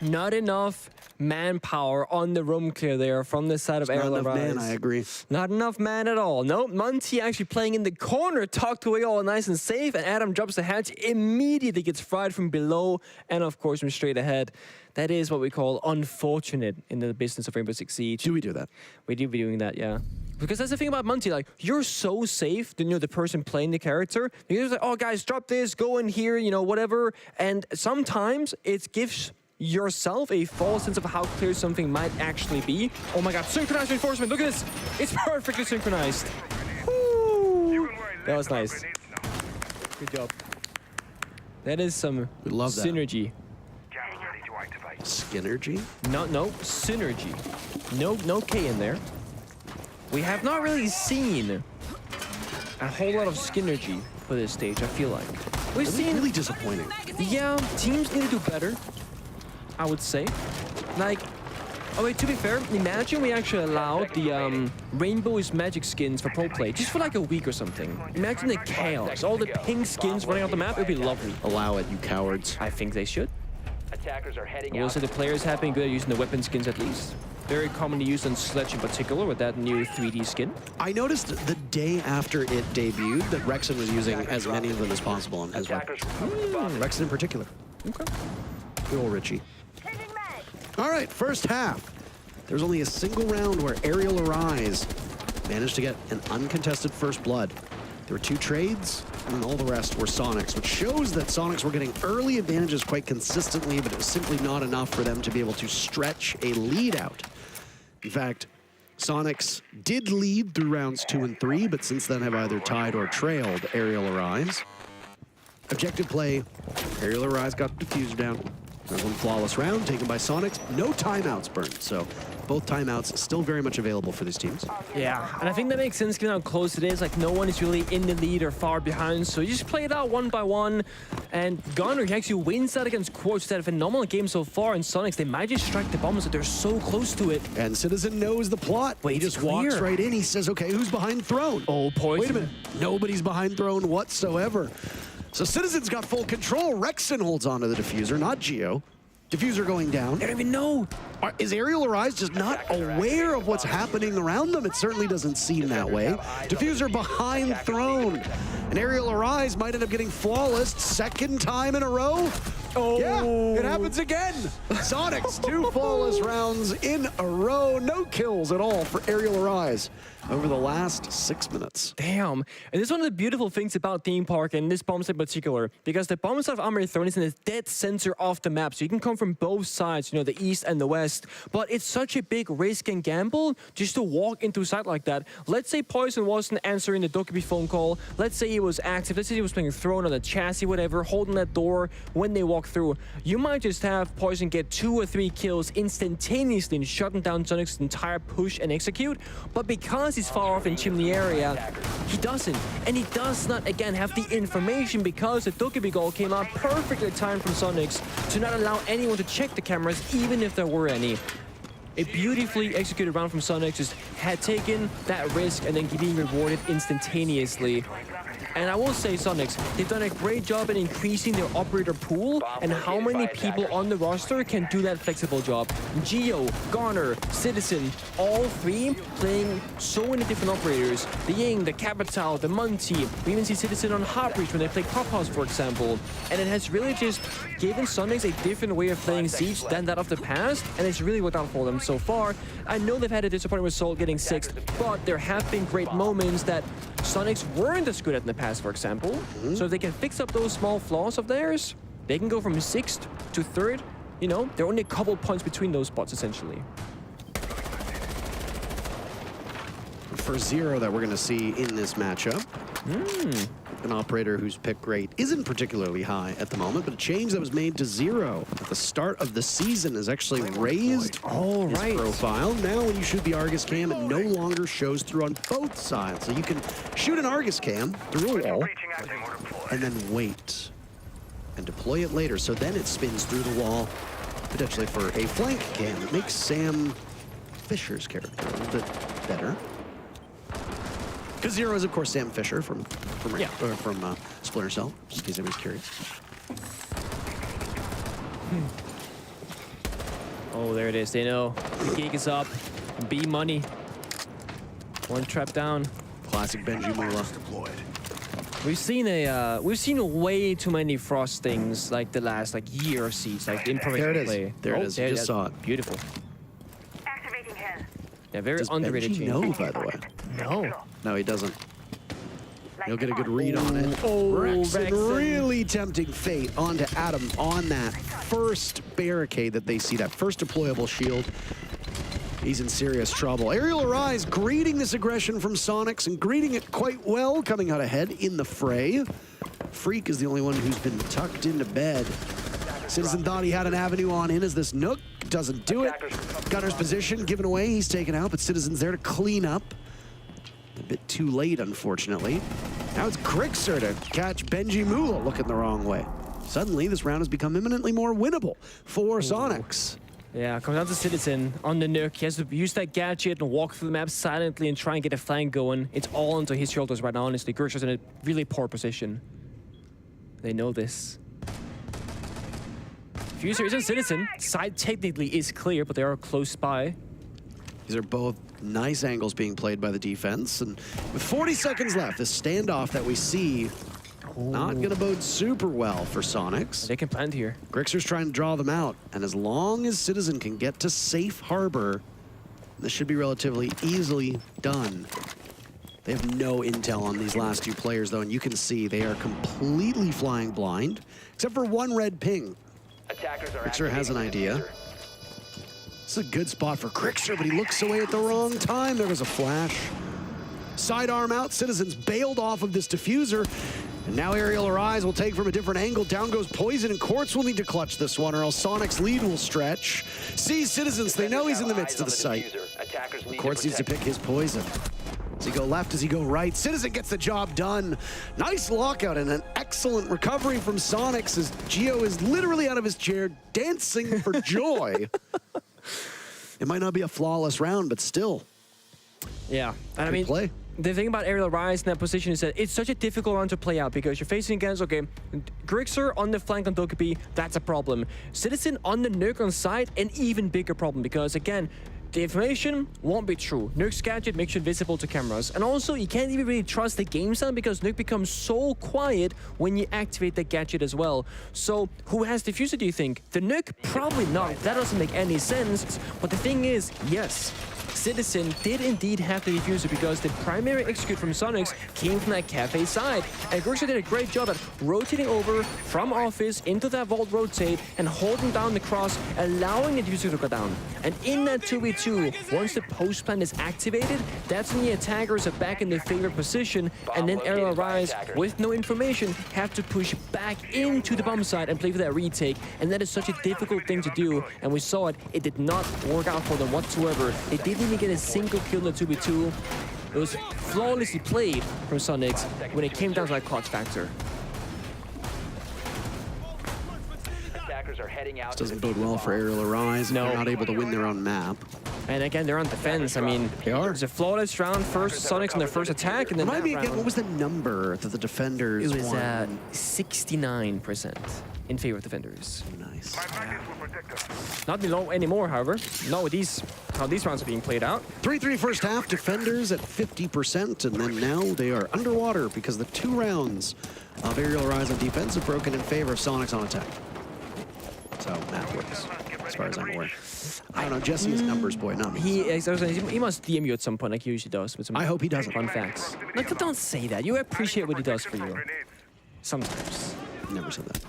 Not enough manpower on the room clear there from the side of Arial. Not enough man, I agree. Not enough man at all. Nope, Monty actually playing in the corner, tucked away all nice and safe, and Adam drops the hatch, immediately gets fried from below, and of course from straight ahead. That is what we call unfortunate in the business of Rainbow Six Siege. Do we do that? We do be doing that, yeah. Because that's the thing about Monty, like, you're so safe than, you know, the person playing the character. You're just like, oh, guys, drop this, go in here, you know, whatever. And sometimes it gives yourself a false sense of how clear something might actually be. Oh my god, synchronized reinforcement, look at this! It's perfectly synchronized. Woo. That was nice. Good job. That is some we love that. Synergy. Skinnergy? No, synergy. No K in there. We have not really seen a whole lot of Skinnergy for this stage, I feel like. We've seen really disappointing. Yeah, teams need to do better, I would say. Like, oh wait, to be fair, imagine we actually allowed the Rainbow's Magic skins for pro play, just for like a week or something. Imagine the chaos, all the pink skins running out the map, it would be lovely. Allow it, you cowards. I think they should. Attackers are heading I will out. say the players have been good at using the weapon skins at least. Very commonly used on Sledge in particular with that new 3D skin. I noticed the day after it debuted that Rexon was using as many of them as possible on his weapon. Rexon in particular. Okay. Good old Richie. All right, first half. There's only a single round where Arial Arise managed to get an uncontested first blood. There were 2 trades, and then all the rest were Soniqs, which shows that Soniqs were getting early advantages quite consistently, but it was simply not enough for them to be able to stretch a lead out. In fact, Soniqs did lead through rounds 2 and 3, but since then have either tied or trailed Arial Arise. Objective play, Arial Arise got the diffuser down. There's one flawless round taken by Soniqs. No timeouts burned, so both timeouts still very much available for these teams. Yeah, and I think that makes sense given how close it is. Like, no one is really in the lead or far behind, so you just play it out one by one. And Gunner, he actually wins that against Quartz. That a phenomenal game so far, and Soniqs, they might just strike the bombs, but they're so close to it. And Citizen knows the plot. Wait, he just walks right in. He says, okay, who's behind Throne? Oh, Poison. Wait a minute. Nobody's behind Throne whatsoever. So Citizen's got full control. Rexon holds onto the diffuser, not Geo. Diffuser going down. I don't even know. Is Arial Arise just not aware of what's happening around them? It certainly doesn't seem that way. Diffuser behind Throne. And Arial Arise might end up getting flawless second time in a row. Oh. Yeah, it happens again. Soniqs, 2 flawless rounds in a row. No kills at all for Arial Arise over the last 6 minutes. Damn. And this is one of the beautiful things about Theme Park and this bomb site in particular, because the bomb site of Amarithrone is in the dead center of the map. So you can come from both sides, you know, the east and the west. But it's such a big risk and gamble just to walk into a site like that. Let's say Poison wasn't answering the Dokkaebi phone call. Let's say he was active. Let's say he was playing Throne on the chassis, whatever, holding that door when they walk through. You might just have Poison get 2 or 3 kills instantaneously and shutting down Soniqs' entire push and execute. But because he's far off in Chimney area, he doesn't. And he does not, again, have the information because the Dokkaebi goal came out perfectly timed from Soniqs to not allow anyone to check the cameras, even if there were any. A beautifully executed round from Soniqs just had taken that risk and then being rewarded instantaneously. And I will say, Soniqs, they've done a great job at increasing their operator pool and how many people on the roster can do that flexible job. Geo, Garner, Citizen, all 3 playing so many different operators. The Ying, the Capital, the Monty. We even see Citizen on Heartbreach when they play Clubhouse, for example. And it has really just given Soniqs a different way of playing Siege than that of the past, and it's really worked out for them so far. I know they've had a disappointing result getting 6th, but there have been great moments that Soniqs weren't as good at in the past, for example. So if they can fix up those small flaws of theirs, they can go from 6th to 3rd. You know, they're only a couple points between those spots, essentially. For 0 that we're going to see in this matchup. An operator whose pick rate isn't particularly high at the moment, but a change that was made to 0 at the start of the season has actually raised his profile. Now when you shoot the Argus cam, it no longer shows through on both sides. So you can shoot an Argus cam through a wall and then wait and deploy it later. So then it spins through the wall, potentially for a flank cam. It makes Sam Fisher's character a little bit better. Because 0 is, of course, Sam Fisher from Splinter Cell, just in case anybody's curious. Oh, there it is. They know the gig is up. B money. 1 trap down. Classic Benji Mula. We've seen way too many Frost things like the last year of Siege, like in perfect There it is. play. There it is. You just saw it. Beautiful. Activating head. Yeah, very Does underrated Benji change. know, by the way? No. No, he doesn't. He'll get a good read on it. Rexon really tempting fate onto Adam on that first barricade that they see, that first deployable shield. He's in serious trouble. Arial Arise greeting this aggression from Soniqs and greeting it quite well, coming out ahead in the fray. Freak is the only one who's been tucked into bed. Citizen thought he had an avenue on in as this Nook doesn't do it. Gunner's position given away, he's taken out, but Citizen's there to clean up. A bit too late, unfortunately. Now it's Grixer to catch Benji Mula looking the wrong way. Suddenly, this round has become imminently more winnable for Soniqs. Yeah, comes down to Citizen on the Nook. He has to use that gadget and walk through the map silently and try and get a flank going. It's all onto his shoulders right now, honestly. Grixer's in a really poor position. They know this. Fuser isn't Citizen. Side technically is clear, but they are close by. These are both nice angles being played by the defense. And with 40 seconds left, this standoff that we see, not going to bode super well for Soniqs. They can plant here. Grixer's trying to draw them out. And as long as Citizen can get to safe harbor, this should be relatively easily done. They have no intel on these last 2 players, though, and you can see they are completely flying blind, except for 1 red ping. Grixer has an idea. This is a good spot for Grixer, but he looks away at the wrong time. There was a flash. Sidearm out. Citizens bailed off of this diffuser. And now Arial Arise will take from a different angle. Down goes Poison, and Quartz will need to clutch this one, or else Soniqs' lead will stretch. Sees Citizens. They know he's in the midst of the site. Quartz needs to pick his poison. Does he go left? Does he go right? Citizen gets the job done. Nice lockout and an excellent recovery from Soniqs as Geo is literally out of his chair dancing for joy. It might not be a flawless round, but still. Yeah, and I mean, play. the thing about Arial Rise in that position is that it's such a difficult round to play out because you're facing against, okay, Grixer on the flank on Dokkaebi, that's a problem. Citizen on the Nuke on side, an even bigger problem because, again, the information won't be true. Nuke's gadget makes you invisible to cameras. And also, you can't even really trust the game sound because Nuke becomes so quiet when you activate the gadget as well. So, who has Diffuser, do you think? The Nuke? Probably not. That doesn't make any sense. But the thing is, yes, Citizen did indeed have the Diffuser because the primary execute from Soniqs came from that cafe side. And Grixer did a great job at rotating over from office into that vault rotate and holding down the cross, allowing the Diffuser to go down. And in that 2v2, once the post plant is activated, that's when the attackers are back in their favorite position, and then Arial Rise, with no information, have to push back into the bomb side and play for that retake. And that is such a difficult thing to do, and we saw it. It did not work out for them whatsoever. They didn't even get a single kill in the 2v2. It was flawlessly played from Soniqs when it came down to that clutch factor. Attackers are heading out. Doesn't bode well for Arial Rise if No. they're not able to win their own map. And again, they're on defense. I mean, They are. it's a flawless round. First Soniqs on their first attack, and then Remind that me again, round, what was the number that the defenders it was won? 69% in favor of defenders. Nice. Not low anymore, however. Not with these, how these rounds are being played out. 3-3 first half, defenders at 50%, and then now they are underwater because the 2 rounds of Arial Rise on defense have broken in favor of Soniqs on attack. So math works, as far as I'm aware. I don't know, Jesse is numbers boy, not me. He must DM you at some point, like he usually does, with some I hope he doesn't. fun facts. Like, don't say that. You appreciate what he does for you. Sometimes. Never said that.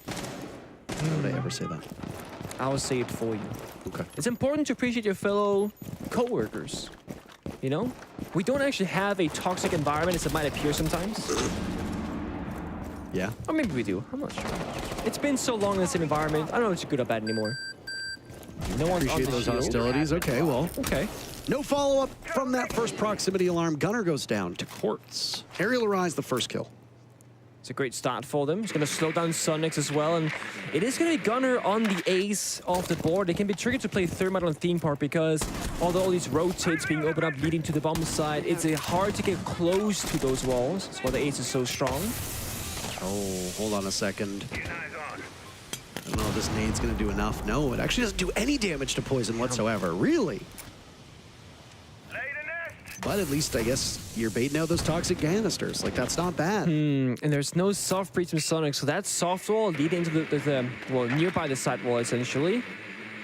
Why would I ever say that? I will say it for you. Okay. It's important to appreciate your fellow co-workers. You know? We don't actually have a toxic environment as it might appear sometimes. Yeah. Or maybe we do. I'm not sure. It's been so long in the same environment. I don't know if it's good or bad anymore. No one's on Appreciate the those shield. hostilities. Okay, well. Okay. No follow-up from that first proximity alarm. Gunner goes down to Quartz. Arial Rise the first kill. It's a great start for them. It's going to slow down Soniqs as well. And it is going to be Gunner on the ace of the board. It can be tricky to play Thermite on Theme Park because although all these rotates being opened up leading to the bomb side, it's hard to get close to those walls. That's why the ace is so strong. Oh, hold on a second. I don't know if this nade's going to do enough. No, it actually doesn't do any damage to poison whatsoever. Really? But at least, I guess, you're baiting out those toxic canisters. Like, that's not bad. And there's no soft breach from Sonic, so that soft wall leading into the well, nearby the side wall, essentially,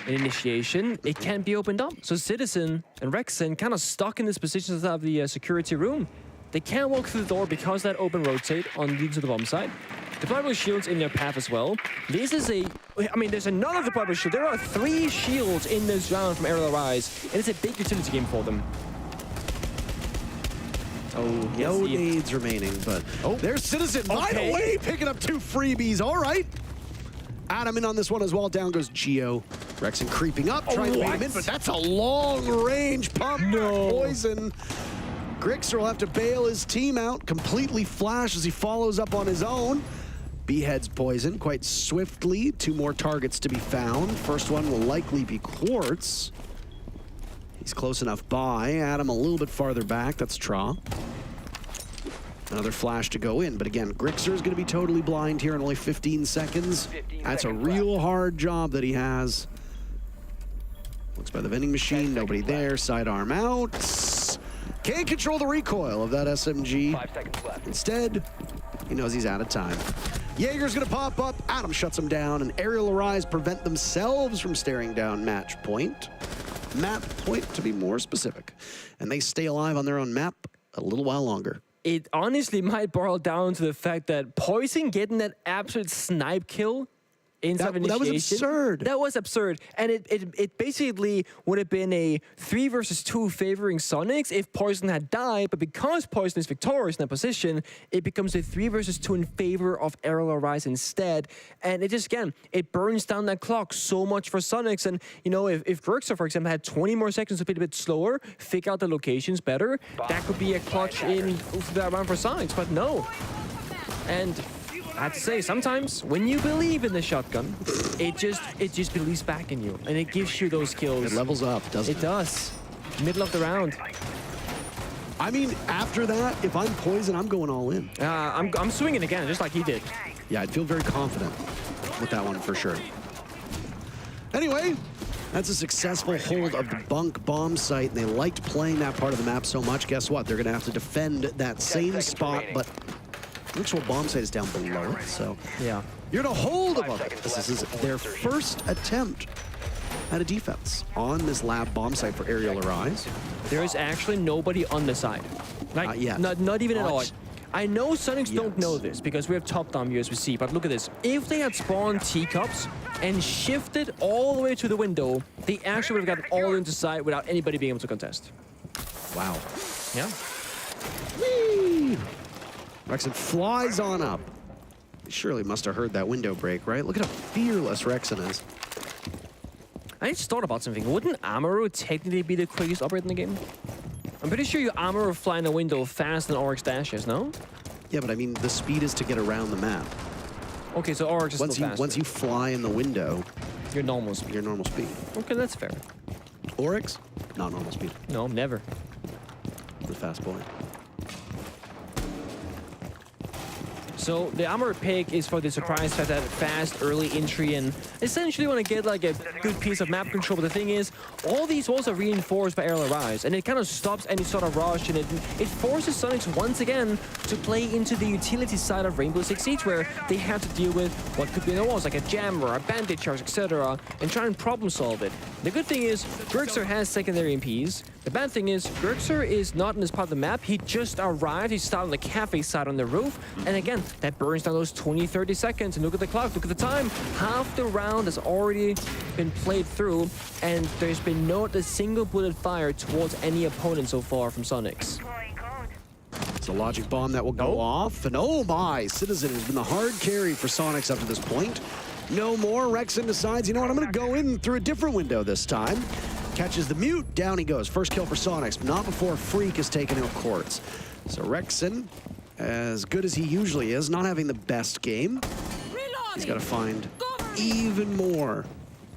an initiation, it can't be opened up. So Citizen and Rexen kind of stuck in this position of the security room. They can't walk through the door because that open rotate on leading to the bomb side. Deployable shields in their path as well. This is I mean, there's another deployable shield. There are 3 shields in this round from Arial Rise, and it's a big utility game for them. Oh, No nades remaining, but there's Citizen. By the way, picking up 2 freebies. All right. Adam in on this one as well. Down goes Geo. Rexen creeping up, trying to bait him in, but that's a long-range pump. No. Poison. Grixer will have to bail his team out. Completely flash as he follows up on his own. Beheads Poison quite swiftly. 2 more targets to be found. First one will likely be Quartz. He's close enough by. Adam a little bit farther back. That's Tra. Another flash to go in. But again, Grixer is going to be totally blind here in only 15 seconds. That's a real hard job that he has. Looks by the vending machine. Nobody there. Sidearm out. Can't control the recoil of that SMG. 5 seconds left. Instead, he knows he's out of time. Jaeger's going to pop up. Adam shuts him down. And Arial Rise prevent themselves from staring down match point. Map point, to be more specific. And they stay alive on their own map a little while longer. It honestly might boil down to the fact that Poison getting that absolute snipe kill inside initiation. That was absurd. That was absurd. And it basically would have been a 3 versus 2 favoring Soniqs if Poison had died, but because Poison is victorious in that position, it becomes a 3 versus 2 in favor of Arial Rise instead. And it just, again, it burns down that clock so much for Soniqs. And, you know, if Grixer, for example, had 20 more seconds to play a bit slower, figure out the locations better, that could be a clutch in that round for Soniqs, but no. And I have to say, sometimes when you believe in the shotgun, it just believes back in you, and it gives you those kills. It levels up, doesn't it? It does. Middle of the round. I mean, after that, if I'm Poison, I'm going all in. I'm swinging again, just like he did. Yeah, I'd feel very confident with that one for sure. Anyway, that's a successful hold of the bunk bomb site. They liked playing that part of the map so much. Guess what? They're going to have to defend that same spot, but the actual bomb site is down below it, so Yeah. you're to hold above it. This is their first attempt at a defense on this lab bomb site for Arial Arise. There is actually nobody on the side. Like, Not yet. Not even at all. Not I know Soniqs don't yet. know this because we have top-down view as we see, but look at this. If they had spawned teacups and shifted all the way to the window, they actually would have gotten all into sight without anybody being able to contest. Wow. Yeah. Whee! Rexen flies on up. He surely must have heard that window break, right? Look at how fearless Rexen is. I just thought about something. Wouldn't Amaru technically be the quickest operator in the game? I'm pretty sure you Amaru fly in a window faster than Oryx dashes, no? Yeah, but I mean, the speed is to get around the map. Okay, so Oryx is still faster. Once you fly in the window, Your normal speed. your normal speed. Okay, that's fair. Oryx, not normal speed. No, never. The fast boy. So the Amaru pick is for the surprise fact that fast early entry and essentially want to get like a good piece of map control. But the thing is, all these walls are reinforced by Arial Arise, and it kind of stops any sort of rush, and it forces Soniqs once again to play into the utility side of Rainbow Six Siege, where they have to deal with what could be in the walls, like a jammer, a bandit charge, etc., and try and problem solve it. The good thing is, Gerxer has secondary MPs. The bad thing is, Gerxer is not in this part of the map. He just arrived. He started on the cafe side on the roof. And again, that burns down those 20, 30 seconds. And look at the clock, look at the time. Half the round has already been played through. And there's been not a single bullet fired towards any opponent so far from Soniqs. It's a logic bomb that will go off. And oh my, Citizen has been the hard carry for Soniqs up to this point. No more. Rexen decides, you know what, I'm going to go in through a different window this time. Catches the mute, down he goes. First kill for Soniqs, not before Freak is taken out courts. So Rexen, as good as he usually is, not having the best game. He's got to find even more.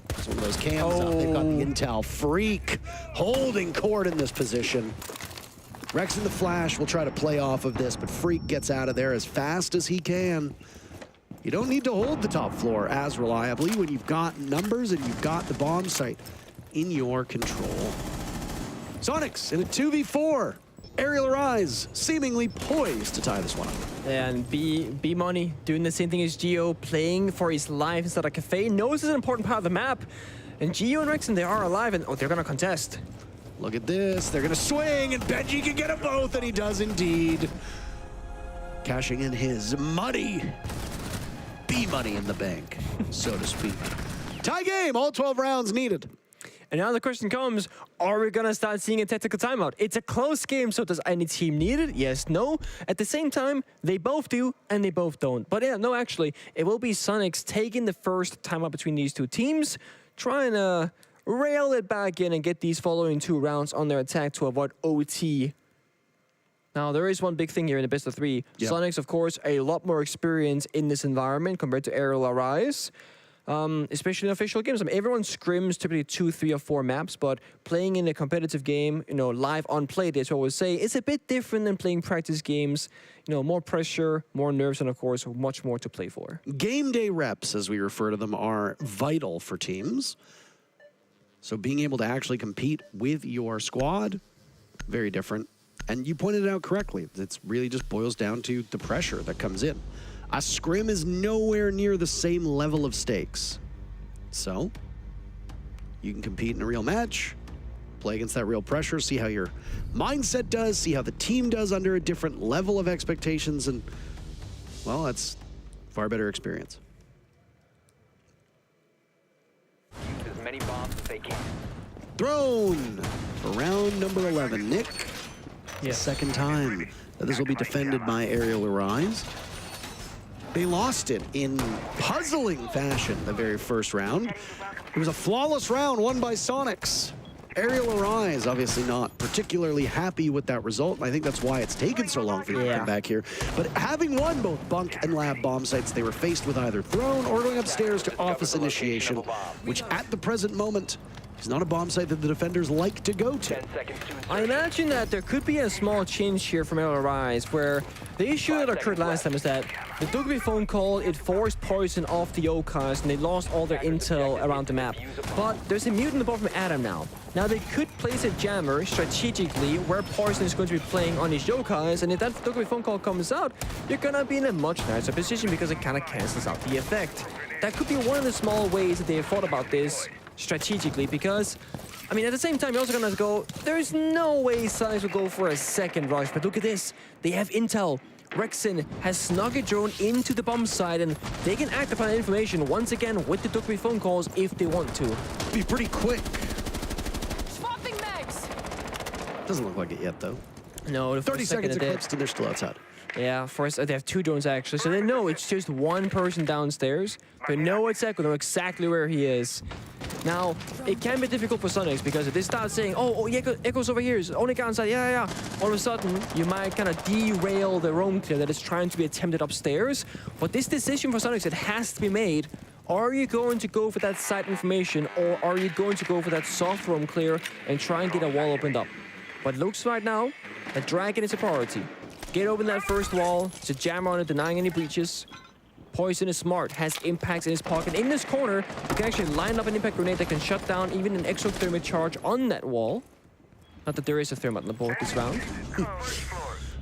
It's one of those cams up. They've got the intel. Freak holding court in this position. Rexen the Flash will try to play off of this, but Freak gets out of there as fast as he can. You don't need to hold the top floor as reliably when you've got numbers and you've got the bomb site in your control. Soniqs in a 2v4. Arial Arise seemingly poised to tie this one up. And B Money doing the same thing as Geo, playing for his life instead of Cafe. Knows it's an important part of the map. And Geo and Rexen, they are alive, and they're gonna contest. Look at this. They're gonna swing, and Benji can get them both, and he does indeed. Cashing in his money. B-money in the bank, so to speak. Tie game, all 12 rounds needed. And now the question comes, are we gonna start seeing a tactical timeout? It's a close game, so does any team need it? Yes, no. At the same time, they both do, and they both don't. But yeah, no, actually, it will be Soniqs taking the first timeout between these two teams, trying to rail it back in and get these following 2 rounds on their attack to avoid OT. Now, there is one big thing here in the best of 3. Yep. Soniqs, of course, a lot more experience in this environment compared to Arial Arise. Especially in official games. I mean, everyone scrims typically 2, 3, or 4 maps, but playing in a competitive game, you know, live on play days, I always say, it's a bit different than playing practice games. You know, more pressure, more nerves, and of course, much more to play for. Game day reps, as we refer to them, are vital for teams. So being able to actually compete with your squad, very different. And you pointed it out correctly. It really just boils down to the pressure that comes in. A scrim is nowhere near the same level of stakes. So, you can compete in a real match, play against that real pressure, see how your mindset does, see how the team does under a different level of expectations, and, well, that's far better experience. Use as many bombs as they can. Thrown for round number 11. Nick, Yes. second time that this will be defended by Arial Arise. They lost it in puzzling fashion the very first round. It was a flawless round won by Soniqs. Arial Arise obviously not particularly happy with that result, and I think that's why it's taken so long for you to come back here. But having won both bunk and lab bomb sites, they were faced with either throne or going upstairs to office initiation, which at the present moment He's not a bomb site that the defenders like to go to. 10 seconds to insertion. I imagine that there could be a small change here from Arial Rise, where the issue that occurred last time is that the Dugby phone call, it forced Poison off the Okas, and they lost all their intel around the map. But there's a mutant above from Adam now. Now they could place a jammer strategically where Poison is going to be playing on his Yokai, and if that Dugby phone call comes out, you're gonna be in a much nicer position because it kind of cancels out the effect. That could be one of the small ways that they have thought about this strategically, because I mean, at the same time, you're also gonna go, there's no way Soniqs will go for a second rush, but look at this. They have intel. Rexon has snuck a drone into the bomb site, and they can act upon that information once again with the Dugby phone calls if they want to. Be pretty quick. Swapping mags. Doesn't look like it yet, though. No, the 30 first second seconds it did. eclipsed, and they're still outside. Yeah, first they have 2 drones actually, so they know it's just one person downstairs. They know exactly where he is. Now, it can be difficult for Soniqs because if they start saying, oh, Echo's over here, it's only guy inside, yeah. All of a sudden, you might kind of derail the roam clear that is trying to be attempted upstairs. But this decision for Soniqs, it has to be made. Are you going to go for that site information, or are you going to go for that soft roam clear and try and get a wall opened up? But it looks right now, the Dragon is a priority. Get open that first wall, it's a jammer on it, denying any breaches. Poison is smart, has impacts in his pocket. In this corner, you can actually line up an impact grenade that can shut down even an exothermic charge on that wall. Not that there is a thermite on the board this round.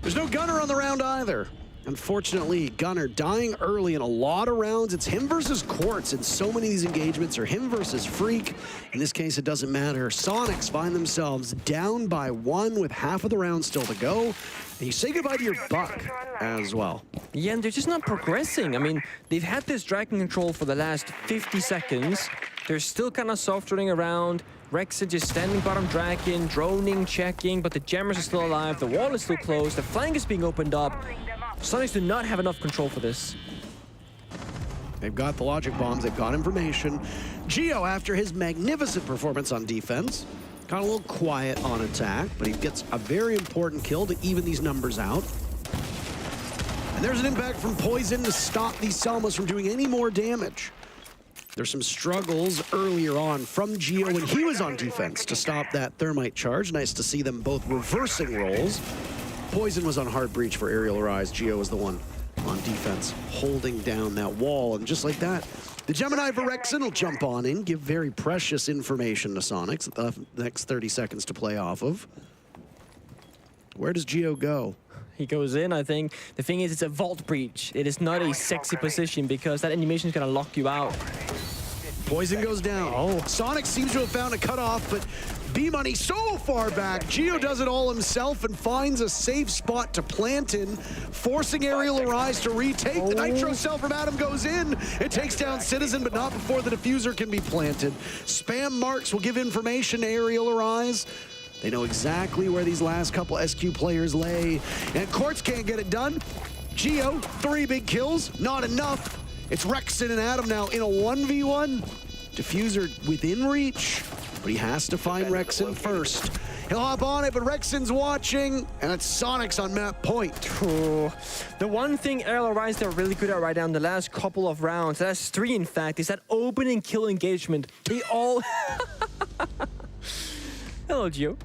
There's no gunner on the round either. Unfortunately, Gunner dying early in a lot of rounds. It's him versus Quartz in so many of these engagements, or him versus Freak. In this case, it doesn't matter. Soniqs find themselves down by 1 with half of the round still to go. And you say goodbye to your buck as well. Yeah, and they're just not progressing. I mean, they've had this Dragon control for the last 50 seconds. They're still kind of soft running around. Rex is just standing bottom Dragon, droning, checking, but the jammers are still alive. The wall is still closed. The flank is being opened up. Soniqs do not have enough control for this. They've got the logic bombs, they've got information. Geo, after his magnificent performance on defense, got a little quiet on attack, but he gets a very important kill to even these numbers out. And there's an impact from Poison to stop these Selmas from doing any more damage. There's some struggles earlier on from Geo when he was on defense to stop that thermite charge. Nice to see them both reversing roles. Poison was on hard breach for Arial Rise. Geo was the one on defense holding down that wall. And just like that, the Gemini for Rexon will jump on in, give very precious information to Soniqs. The next 30 seconds to play off of. Where does Geo go? He goes in, I think. The thing is, it's a vault breach. It is not a sexy position because that animation is going to lock you out. Poison goes down. Oh, Soniqs seems to have found a cutoff, but B-Money so far back. Geo does it all himself and finds a safe spot to plant in, forcing Arial Rise to retake. The Nitro cell from Adam goes in. It takes down Citizen, but not before the diffuser can be planted. Spam marks will give information to Arial Rise. They know exactly where these last couple SQ players lay. And Quartz can't get it done. Geo, 3 big kills, not enough. It's Rexon and Adam now in a 1v1. Diffuser within reach, but he has to find Rexon first. He'll hop on it, but Rexon's watching, and it's Soniqs on map point. Ooh. The one thing Arial Rise they're really good at right now in the last couple of rounds, that's 3 in fact, is that opening kill engagement. They all... Hello, Geo.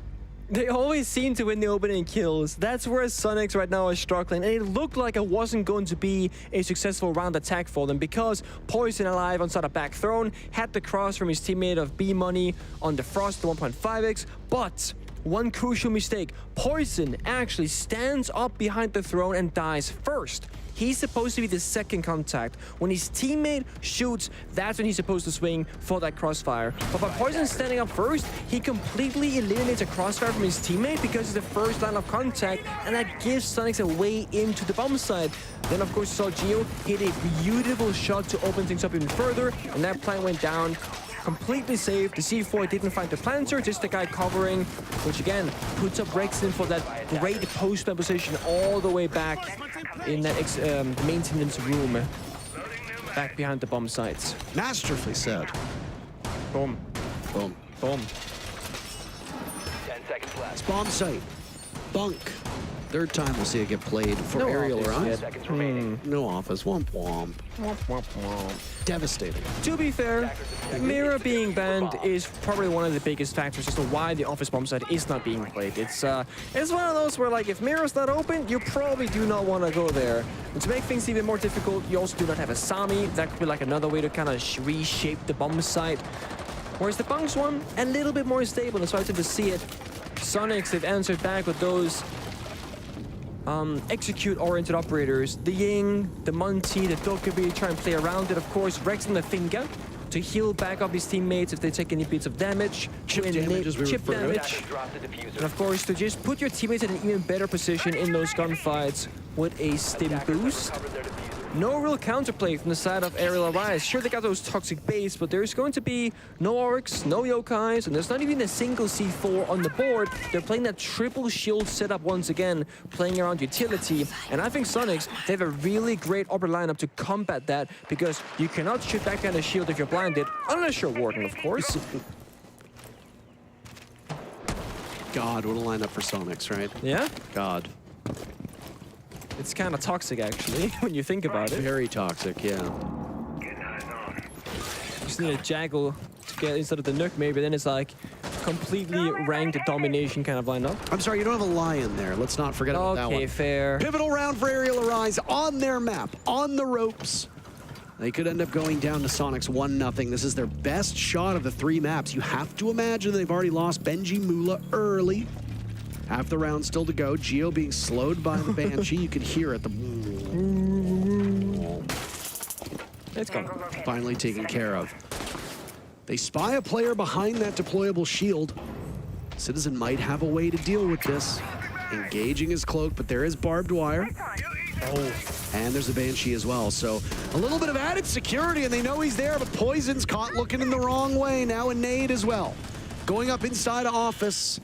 They always seem to win the opening kills. That's where Soniqs right now is struggling. And it looked like it wasn't going to be a successful round attack for them because Poison alive onside a back throne, had the cross from his teammate of B-Money on the Frost, the 1.5x, but one crucial mistake. Poison actually stands up behind the throne and dies first. He's supposed to be the second contact. When his teammate shoots, that's when he's supposed to swing for that crossfire. But by Poison standing up first, he completely eliminates a crossfire from his teammate because it's the first line of contact, and that gives Soniqs a way into the bomb side. Then, of course, saw Geo hit a beautiful shot to open things up even further, and that plan went down. Completely safe. The C4 didn't find the planter, just the guy covering, which again puts up Rexon for that great post-man position all the way back in that maintenance room, back behind the bomb sites. Masterfully said. Boom. Boom. Boom. 10 seconds left. It's bomb site. Bunk. Third time we'll see it get played for No Arial office Rise. yet. Seconds remaining. No office. Womp womp. Devastating. To be fair, Mirror being banned is probably one of the biggest factors as to why the office bomb site is not being played. It's one of those where, like, if Mirror's not open, you probably do not want to go there. And to make things even more difficult, you also do not have a Sami. That could be like another way to kind of reshape the bomb site. Whereas the Bunks one, a little bit more stable. That's why I tend to see it. Soniqs, they've answered back with those execute-oriented operators. The Ying, the Monty, the Dokkaebi try and play around it. Of course, Rex and the Finger to heal back up his teammates if they take any bits of damage. Chip damage, as we chip refer to it. damage. Drop the diffuser. And of course, to just put your teammates in an even better position in those gunfights with a stim boost. Cover their diffuser. No real counterplay from the side of Arial Rise. Sure, they got those toxic baits, but there's going to be no orcs, no yokais, and there's not even a single C4 on the board. They're playing that triple shield setup once again, playing around utility. And I think Soniqs, they have a really great upper lineup to combat that, because you cannot shoot back down a shield if you're blinded, unless you're Warden, of course. God, what a lineup for Soniqs, right? Yeah? God. It's kind of toxic, actually, when you think about it. Very toxic, yeah. Just need a Jaggle to get instead of the Nook, maybe. Then it's like completely ranked domination kind of lineup. I'm sorry, you don't have a lion there. Let's not forget about that one. Okay, fair. Pivotal round for Arial Rise on their map, on the ropes. They could end up going down to Soniqs 1-0. This is their best shot of the 3 maps. You have to imagine they've already lost Benji Mula early. Half the round still to go. Geo being slowed by the Banshee. You can hear it. It's gone. Finally taken care of. They spy a player behind that deployable shield. Citizen might have a way to deal with this. Engaging his cloak, but there is barbed wire. And there's a Banshee as well. So a little bit of added security, and they know he's there, but Poison's caught looking in the wrong way. Now a nade as well. Going up inside of office.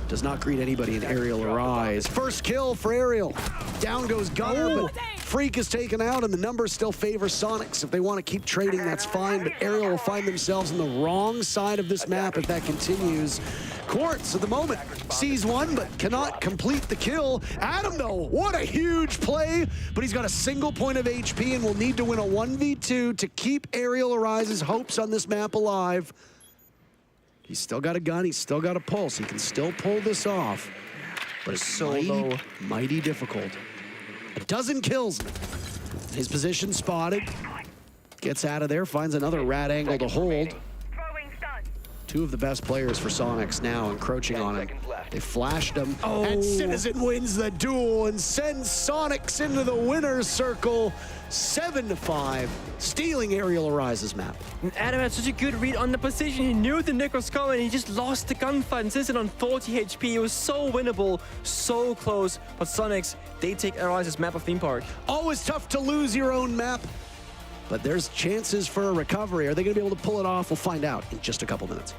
Does not greet anybody in Arial Rise. First kill for Arial. Down goes Gunner, but Freak is taken out, and the numbers still favor Soniqs. If they want to keep trading, that's fine, but Arial will find themselves on the wrong side of this map if that continues. Quartz, at the moment, sees one, but cannot complete the kill. Adam, though, what a huge play, but he's got a single point of HP and will need to win a 1v2 to keep Arial Rise's hopes on this map alive. He's still got a gun, he's still got a pulse. He can still pull this off, but it's So mighty, low. mighty difficult. A dozen kills. His position spotted. Gets out of there, finds another rat angle to hold. Throwing stun. 2 of the best players for Soniqs now encroaching on him. They flashed him, Oh. and Citizen wins the duel and sends Soniqs into the winner's circle. 7-5, stealing Arial Rise's map. And Adam had such a good read on the position. He knew the Nick was coming. He just lost the gunfight and Citizen on 40 HP. It was so winnable, so close. But Soniqs, they take Arial's map of theme park. Always tough to lose your own map, but there's chances for a recovery. Are they going to be able to pull it off? We'll find out in just a couple minutes.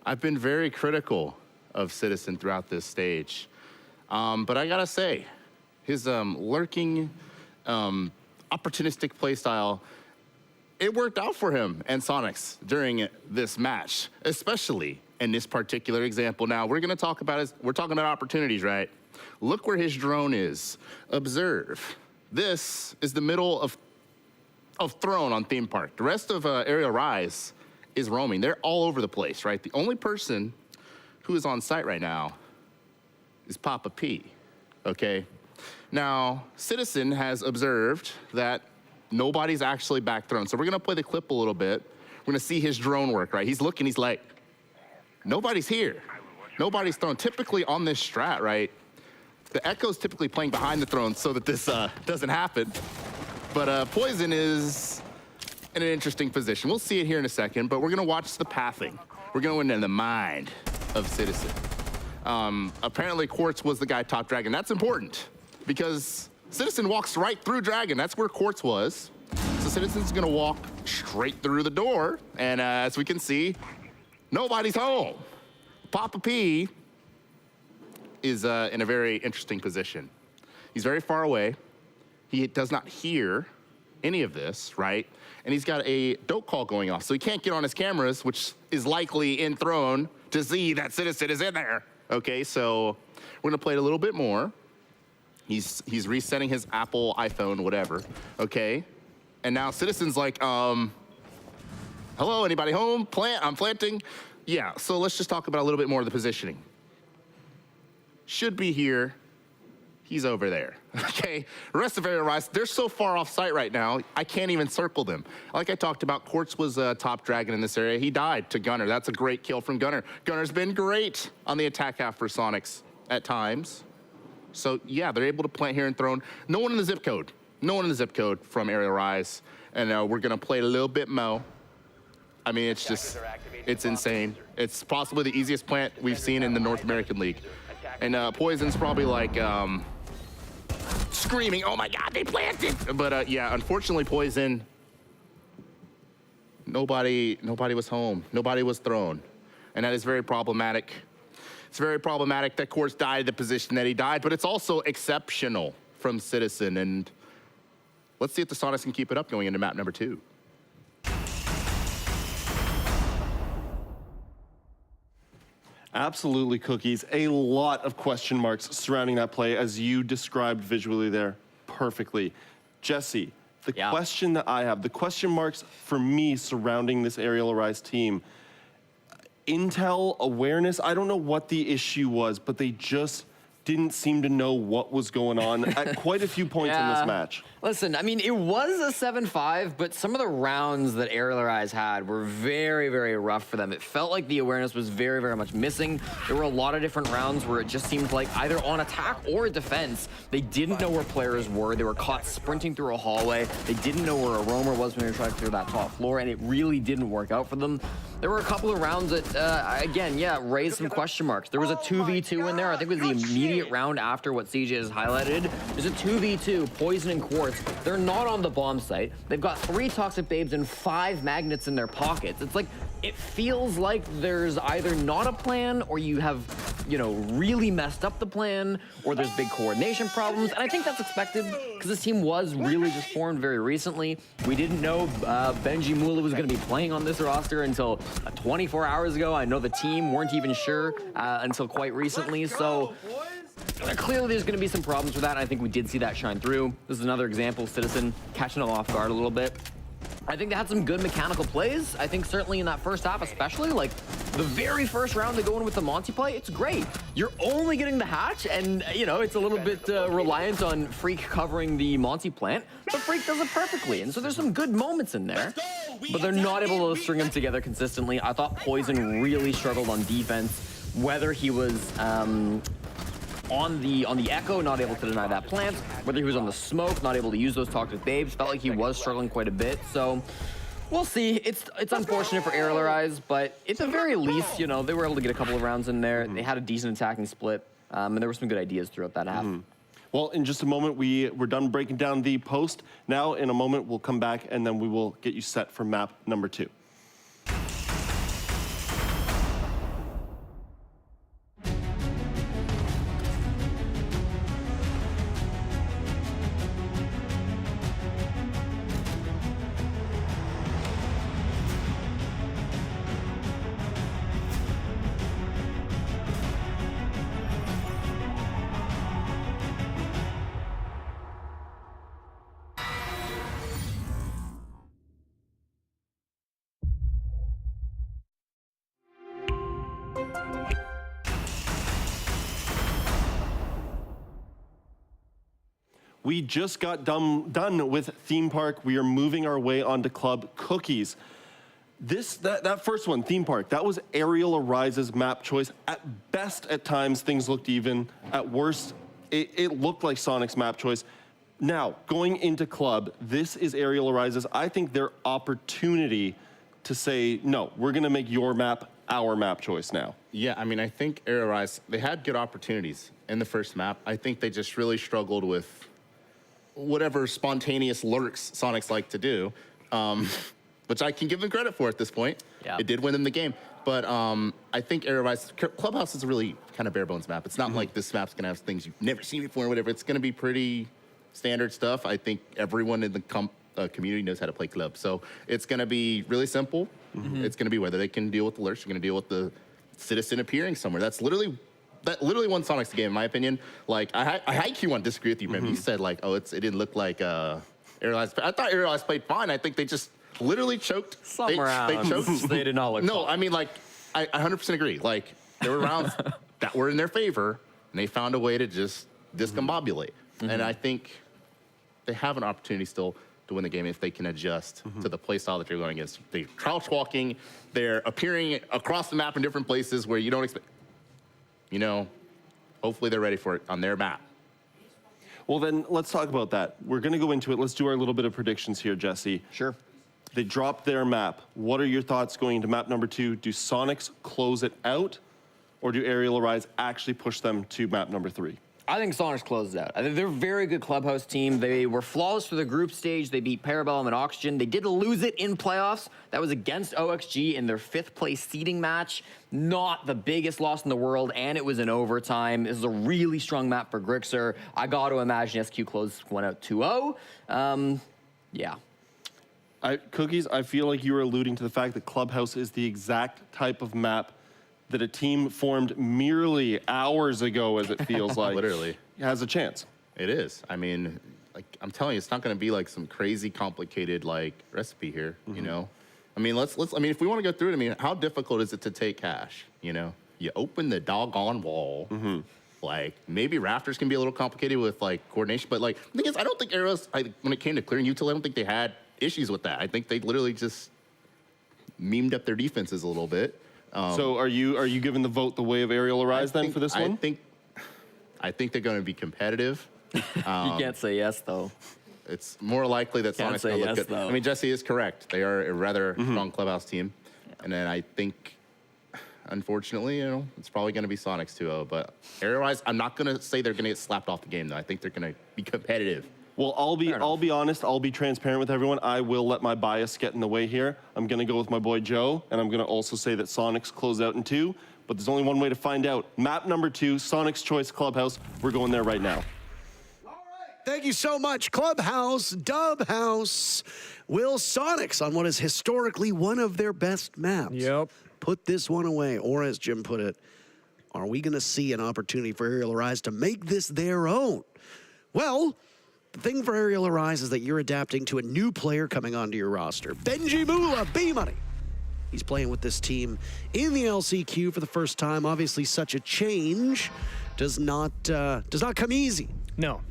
I've been very critical of Citizen throughout this stage. But I gotta say, his lurking, opportunistic playstyle, it worked out for him and Soniqs during this match, especially in this particular example. Now, we're talking about opportunities, right? Look where his drone is. Observe. This is the middle of Throne on Theme Park. The rest of Arial Rise is roaming. They're all over the place, right? The only person who is on site right now is Papa P, okay? Now, Citizen has observed that nobody's actually back Throne. So we're gonna play the clip a little bit. We're gonna see his drone work, right? He's looking, he's like, nobody's here. Nobody's Throne. Typically on this strat, right? The Echo's typically playing behind the Throne so that this doesn't happen. But Poison is in an interesting position. We'll see it here in a second, but we're gonna watch the pathing. We're going into the mind of Citizen. Apparently Quartz was the guy top Dragon. That's important because Citizen walks right through Dragon. That's where Quartz was. So Citizen's gonna walk straight through the door. And as we can see, nobody's home. Papa P is in a very interesting position. He's very far away. He does not hear any of this, right? And he's got a dope call going off. So he can't get on his cameras, which is likely in Throne, to see that Citizen is in there. Okay, so we're gonna play it a little bit more. He's resetting his Apple, iPhone, whatever, okay? And now Citizen's like, hello, anybody home? I'm planting. Yeah, so let's just talk about a little bit more of the positioning. Should be here. He's over there, okay? The rest of Arial Rise, they're so far off site right now, I can't even circle them. Like I talked about, Quartz was a top Dragon in this area. He died to Gunner. That's a great kill from Gunner. Gunner's been great on the attack half for Soniqs at times. So yeah, they're able to plant here in Throne. No one in the zip code. No one in the zip code from Arial Rise. And we're gonna play it a little bit Mo. I mean, it's just, it's insane. It's possibly the easiest plant we've seen in the North American League. And Poison's probably like, screaming, oh my God, they planted! But yeah, unfortunately Poison, nobody was home. Nobody was Thrown. And that is very problematic. It's very problematic that Quartz died in the position that he died, but it's also exceptional from Citizen. And let's see if the Soniqs can keep it up going into map number 2. Absolutely, Cookies. A lot of question marks surrounding that play, as you described visually there perfectly. Jesse, the question that I have, the question marks for me surrounding this Arial Rise team, intel, awareness, I don't know what the issue was, but they just didn't seem to know what was going on at quite a few points in this match. Listen, I mean, it was a 7-5, but some of the rounds that Arial Rise had were very, very rough for them. It felt like the awareness was very, very much missing. There were a lot of different rounds where it just seemed like either on attack or defense, they didn't know where players were. They were caught sprinting through a hallway. They didn't know where a roamer was when they were trying to clear that top floor, and it really didn't work out for them. There were a couple of rounds that, again, raised some question marks. There was a 2v2 in there. I think it was the immediate round after what CJ has highlighted. There's a 2v2, Poison and Quartz. They're not on the bomb site. They've got 3 toxic babes and 5 magnets in their pockets. It's like, it feels like there's either not a plan, or you have, really messed up the plan, or there's big coordination problems. And I think that's expected, because this team was really just formed very recently. We didn't know Benji Mula was going to be playing on this roster until 24 hours ago. I know the team weren't even sure until quite recently. So clearly there's going to be some problems with that, and I think we did see that shine through. This is another example of Citizen catching them off guard a little bit. I think they had some good mechanical plays. I think certainly in that first half especially, like the very first round they go in with the Monty play, it's great. You're only getting the hatch, and it's a little bit reliant on Freak covering the Monty plant, but Freak does it perfectly, and so there's some good moments in there, but they're not able to string them together consistently. I thought Poison really struggled on defense, whether he was on the Echo, not able to deny that plant, whether he was on the smoke, not able to use those toxic babes. Felt like he was struggling quite a bit, so we'll see. It's unfortunate for Arial Rise, but at the very least, they were able to get a couple of rounds in there. They had a decent attacking split, and there were some good ideas throughout that half. Well, in just a moment, we're done breaking down the post. Now, in a moment, we'll come back, and then we will get you set for map number 2. We just got done with theme park. We are moving our way onto club cookies. That first one, theme park, that was Arial Arise's map choice. At best, at times, things looked even. At worst, it looked like Soniqs' map choice. Now, going into club, this is Arial Arise's, I think, their opportunity to say, no, we're going to make your map our map choice now. Yeah, I mean, I think Arial Arise, they had good opportunities in the first map. I think they just really struggled with whatever spontaneous lurks Soniqs like to do, which I can give them credit for at this point. Yeah. It did win them the game. But I think Arial Arise, Clubhouse is a really kind of bare bones map. It's not like this map's going to have things you've never seen before or whatever. It's going to be pretty standard stuff. I think everyone in the community knows how to play club. So it's going to be really simple. It's going to be whether they can deal with the lurks, they're going to deal with the citizen appearing somewhere. That literally won Soniqs the game, in my opinion. Like, I high-key want to disagree with you, Brim. You said, like, oh, it didn't look like Arial Arise. I thought Arial Arise played fine. I think they just literally choked. Some rounds. They choked. They did not look No, fine. I mean, like, I 100% agree. Like, there were rounds that were in their favor, and they found a way to just discombobulate. And I think they have an opportunity still to win the game if they can adjust to the play style that you're going against. They're crouch walking, they're appearing across the map in different places where you don't expect. You know, hopefully they're ready for it on their map. Well, then let's talk about that. We're going to go into it. Let's do our little bit of predictions here, Jesse. Sure. They dropped their map. What are your thoughts going into map number 2? Do Soniqs close it out, or do Arial Arise actually push them to map number 3? I think Soniqs closes out. I think they're a very good Clubhouse team. They were flawless for the group stage. They beat Parabellum and Oxygen. They did lose it in playoffs. That was against OXG in their 5th place seeding match. Not the biggest loss in the world, and it was in overtime. This is a really strong map for Grixer. I got to imagine SQ closed one out 2-0. Yeah. Cookies, I feel like you were alluding to the fact that Clubhouse is the exact type of map that a team formed merely hours ago, as it feels like, Literally. has a chance. It is. I mean, like, I'm telling you, it's not going to be like some crazy complicated like recipe here. You know, I mean, let's. I mean, if we want to go through it, I mean, how difficult is it to take cash? You know, you open the doggone wall. Like, maybe rafters can be a little complicated with like coordination, but like, the thing is, I don't think Arrows, when it came to clearing util, I don't think they had issues with that. I think they literally just memed up their defenses a little bit. So are you giving the vote the way of Arial Arise then for this one? I think they're going to be competitive. You can't say yes, though. It's more likely that Can't Soniqs say going to yes, look good. though. I mean, Jesse is correct. They are a rather strong Clubhouse team. And then I think, unfortunately, you know, it's probably going to be Soniqs 2-0. But Arial-wise, I'm not going to say they're going to get slapped off the game, though. I think they're going to be competitive. Well, I'll be honest. I'll be transparent with everyone. I will let my bias get in the way here. I'm going to go with my boy Joe, and I'm going to also say that Soniqs close out in 2. But there's only one way to find out. Map number 2, Soniqs Choice Clubhouse. We're going there right now. Thank you so much, Clubhouse, Dub House. Will Soniqs, on what is historically one of their best maps, Yep. put this one away? Or as Jim put it, are we going to see an opportunity for Arial Arise to make this their own? Well, the thing for Arial Arise is that you're adapting to a new player coming onto your roster. Benji Mula, B-Money. He's playing with this team in the LCQ for the first time. Obviously, such a change does not come easy. No,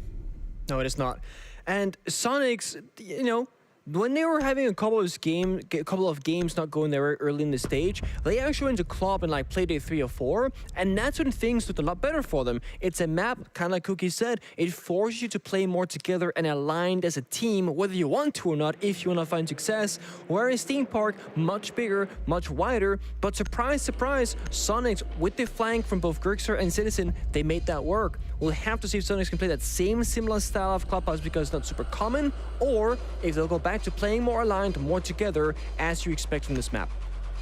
it is not. And Soniqs, you know, when they were having a couple of games not going there early in the stage, they actually went to club and like played a 3 or 4, and that's when things looked a lot better for them. It's a map, kind of like Cookie said, it forces you to play more together and aligned as a team, whether you want to or not, if you want to find success. Whereas Theme Park, much bigger, much wider, but surprise, surprise, Soniqs, with the flank from both Grixer and Citizen, they made that work. We'll have to see if Soniqs can play that same similar style of Clubhouse because it's not super common, or if they'll go back to playing more aligned, more together, as you expect from this map.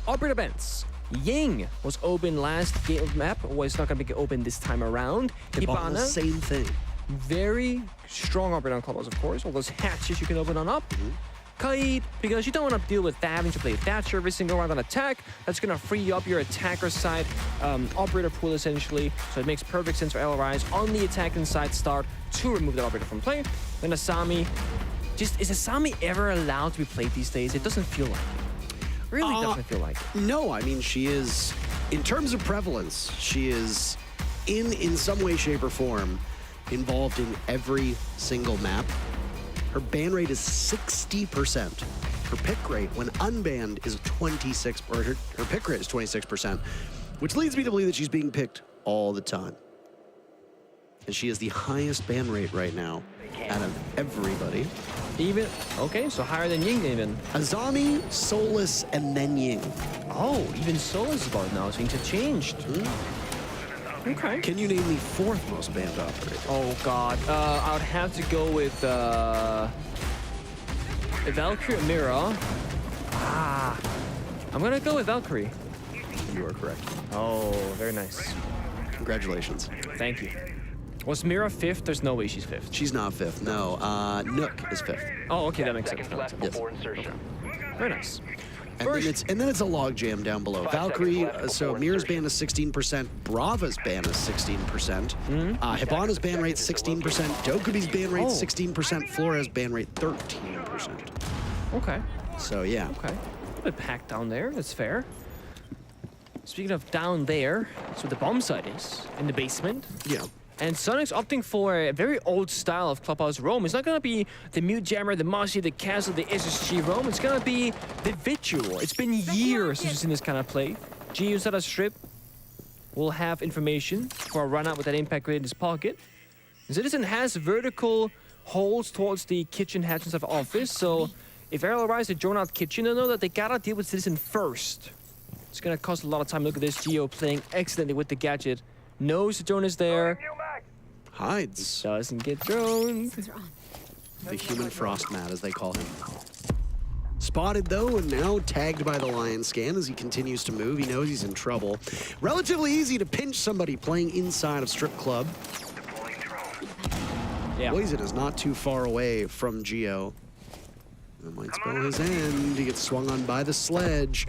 Operator events. Ying was open last game of map, was not going to be open this time around. Hibana, same thing. Very strong operator on Clubhouse, of course. All those hatches you can open on up. Kaid, because you don't want to deal with that, having to play Thatcher every single round on attack. That's going to free up your attacker side operator pool, essentially. So it makes perfect sense for LRIs on the attacking side start to remove that operator from play. Then Asami. Just, is Asami ever allowed to be played these days? It doesn't feel like it. Really doesn't feel like it. No, I mean, she is, in terms of prevalence, she is in some way, shape, or form, involved in every single map. Her ban rate is 60%. Her pick rate when unbanned is 26, or her pick rate is 26%, which leads me to believe that she's being picked all the time. And she has the highest ban rate right now out of everybody. Even, okay, so higher than Ying even. Azami, Solus, and then Ying. Oh, even Solus is about now. Things have changed. Okay. Can you name the fourth most banned operator? Oh, God. I would have to go with Valkyrie or Mira. I'm going to go with Valkyrie. You are correct. Oh, very nice. Congratulations. Thank you. Was Mira 5th? There's no way she's 5th. She's not 5th, no. Nook is 5th. Oh, okay, that makes sense. Seconds left before insertion. Very nice. And then it's a log jam down below. 5 Valkyrie, seconds left so before Mira's insertion. ban is 16%, Brava's ban is 16%, Hibana's ban rate 16%, Dokubi's ban rate 16%, Flores ban rate 13%. Okay. So yeah. Okay. A bit packed down there. That's fair. Speaking of down there, that's where the bomb site is, in the basement. Yeah. And Soniqs opting for a very old style of Clubhouse roam. It's not going to be the Mute Jammer, the Mossy, the Castle, the SSG roam. It's going to be the Vigil. It's been years since we've seen this kind of play. G inside a strip will have information for a run out with that impact grenade in his pocket. Citizen has vertical holes towards the kitchen hatch inside of office. So if Arial arrives at drone out kitchen, they'll know that they got to deal with Citizen first. It's going to cost a lot of time. Look at this Geo playing excellently with the gadget. Knows the drone is there. Hides. Doesn't get droned. The human frost mat, as they call him. Spotted, though, and now tagged by the lion scan as he continues to move. He knows he's in trouble. Relatively easy to pinch somebody playing inside of Strip Club. Yeah. Poison is not too far away from Geo. That might spell his end. He gets swung on by the sledge.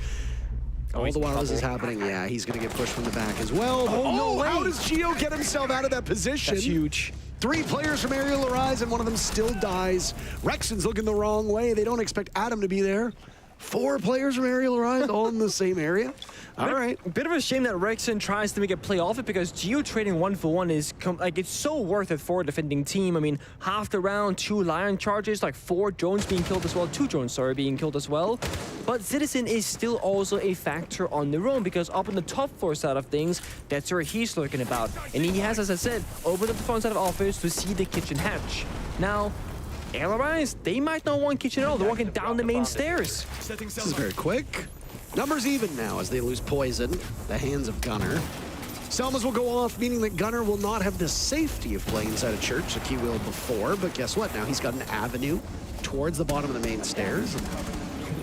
All the while this is happening, yeah, he's going to get pushed from the back as well. Oh, no way. How does Geo get himself out of that position? That's huge. 3 players from Arial Arise, and one of them still dies. Rexon's looking the wrong way. They don't expect Adam to be there. 4 players from Arial Arise, all in the same area. All right. A bit of a shame that Rexon tries to make a play off it because Geo trading 1-for-1 is it's so worth it for a defending team. I mean, half the round, 2 Lion charges, like 4 drones being killed as well, 2 drones, sorry, being killed as well. But Citizen is still also a factor on the roam because up in the top floor side of things, that's where he's lurking about. And he has, as I said, opened up the front side of office to see the kitchen hatch. Now, Arial Arise, they might not want kitchen at all. They're walking down the main stairs. This is very quick. Numbers even now as they lose Poison, the hands of Gunner. Selmas will go off, meaning that Gunner will not have the safety of playing inside a church like he will before. But guess what? Now he's got an avenue towards the bottom of the main stairs.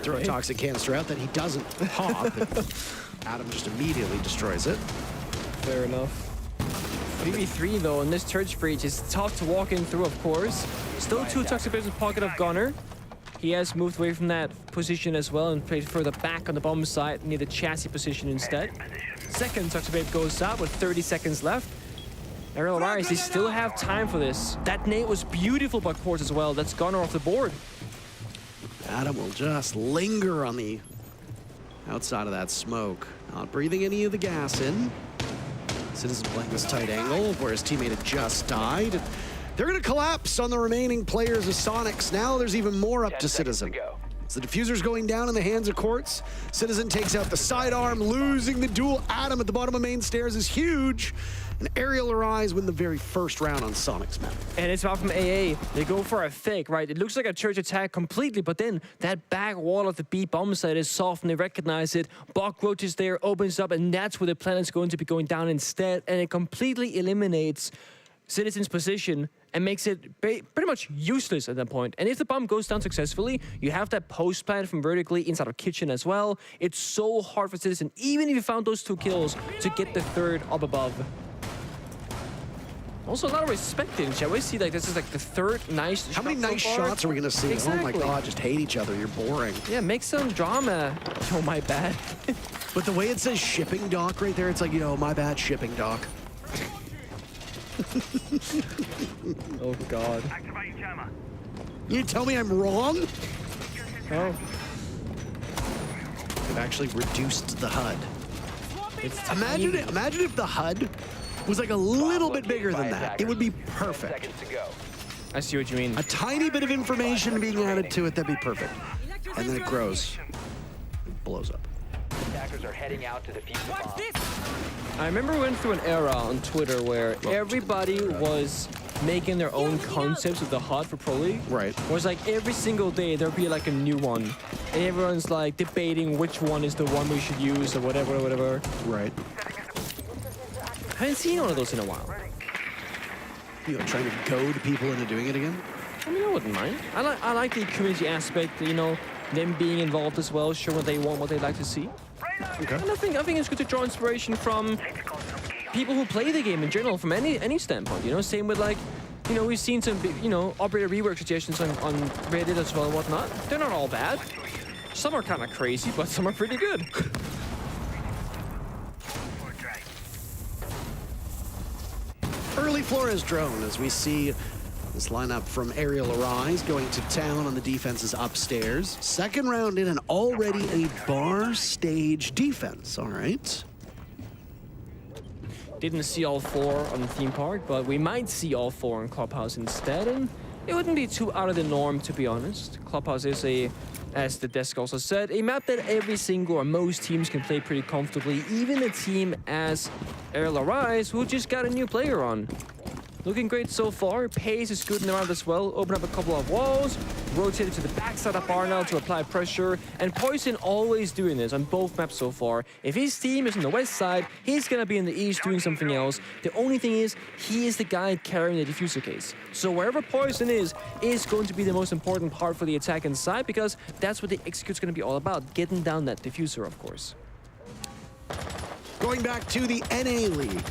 Throw a toxic canister out that he doesn't pop. Adam just immediately destroys it. Fair enough. 3v3 though, and this church breach is tough to walk in through, of course. Still 2 toxic babes in the pocket of Gunner. He has moved away from that position as well and played further back on the bomb site near the chassis position instead. Second toxic babe goes out with 30 seconds left. Arial Arise, they still have time for this. That nade was beautiful by Quartz as well. That's Gunner off the board. Adam will just linger on the outside of that smoke. Not breathing any of the gas in. Citizen playing this tight angle where his teammate had just died. They're going to collapse on the remaining players of Soniqs. Now there's even more up to Citizen. As the diffuser's going down in the hands of Quartz, Citizen takes out the sidearm, losing the duel. Adam at the bottom of main stairs is huge. And Arial Arise win the very first round on Soniqs map. And it's out from AA. They go for a fake, right? It looks like a church attack completely, but then that back wall of the B bomb site is soft and they recognize it. Bok Roach is there, opens up, and that's where the planet's going to be going down instead. And it completely eliminates Citizen's position and makes it pretty much useless at that point. And if the bomb goes down successfully, you have that post plant from vertically inside of kitchen as well. It's so hard for Citizen, even if you found those 2 kills, to get the 3rd up above. Also, a lot of respect in chat. We see like this is like the 3rd nice How many nice so far. shots are we going to see? Exactly. Oh my God, just hate each other. You're boring. Yeah, make some drama. Oh, my bad. But the way it says shipping dock right there, it's like, my bad, shipping dock. Oh, God. Activating jammer. You tell me I'm wrong? Oh. They've actually reduced the HUD. It's Imagine if the HUD was like a little bit bigger than that, it would be 10 perfect. seconds to go. I see what you mean. A tiny bit of information being added to it, that'd be perfect. And then it grows. It blows up. Attackers are heading out to defuse the bomb. I remember we went through an era on Twitter where everybody was making their own concepts of the HUD for Pro League. Right. It was like every single day there'd be like a new one. And everyone's like debating which one is the one we should use or whatever. Right. I haven't seen one of those in a while. You know, trying to goad people into doing it again? I mean, I wouldn't mind. I like the community aspect, you know, them being involved as well, showing what they want, what they'd like to see. Okay. And I think it's good to draw inspiration from people who play the game in general, from any standpoint. You know, same with like, you know, we've seen some, you know, operator rework suggestions on Reddit as well and whatnot. They're not all bad. Some are kind of crazy, but some are pretty good. Early Flores drone as we see this lineup from Arial Arise going to town on the defenses upstairs. Second round in and already a bar stage defense. All right. Didn't see all four on the theme park, but we might see all four in Clubhouse instead, and it wouldn't be too out of the norm, to be honest. Clubhouse is as the desk also said, a map that every single or most teams can play pretty comfortably, even a team as Arial Arise, who just got a new player on. Looking great so far. Pace is good in the round as well. Open up a couple of walls, rotated to the backside of Arial to apply pressure, and Poison always doing this on both maps so far. If his team is on the west side, he's gonna be in the east doing something else. The only thing is, he is the guy carrying the diffuser case. So wherever Poison is going to be the most important part for the attack inside, because that's what the execute's gonna be all about, getting down that diffuser, of course. Going back to the NA League.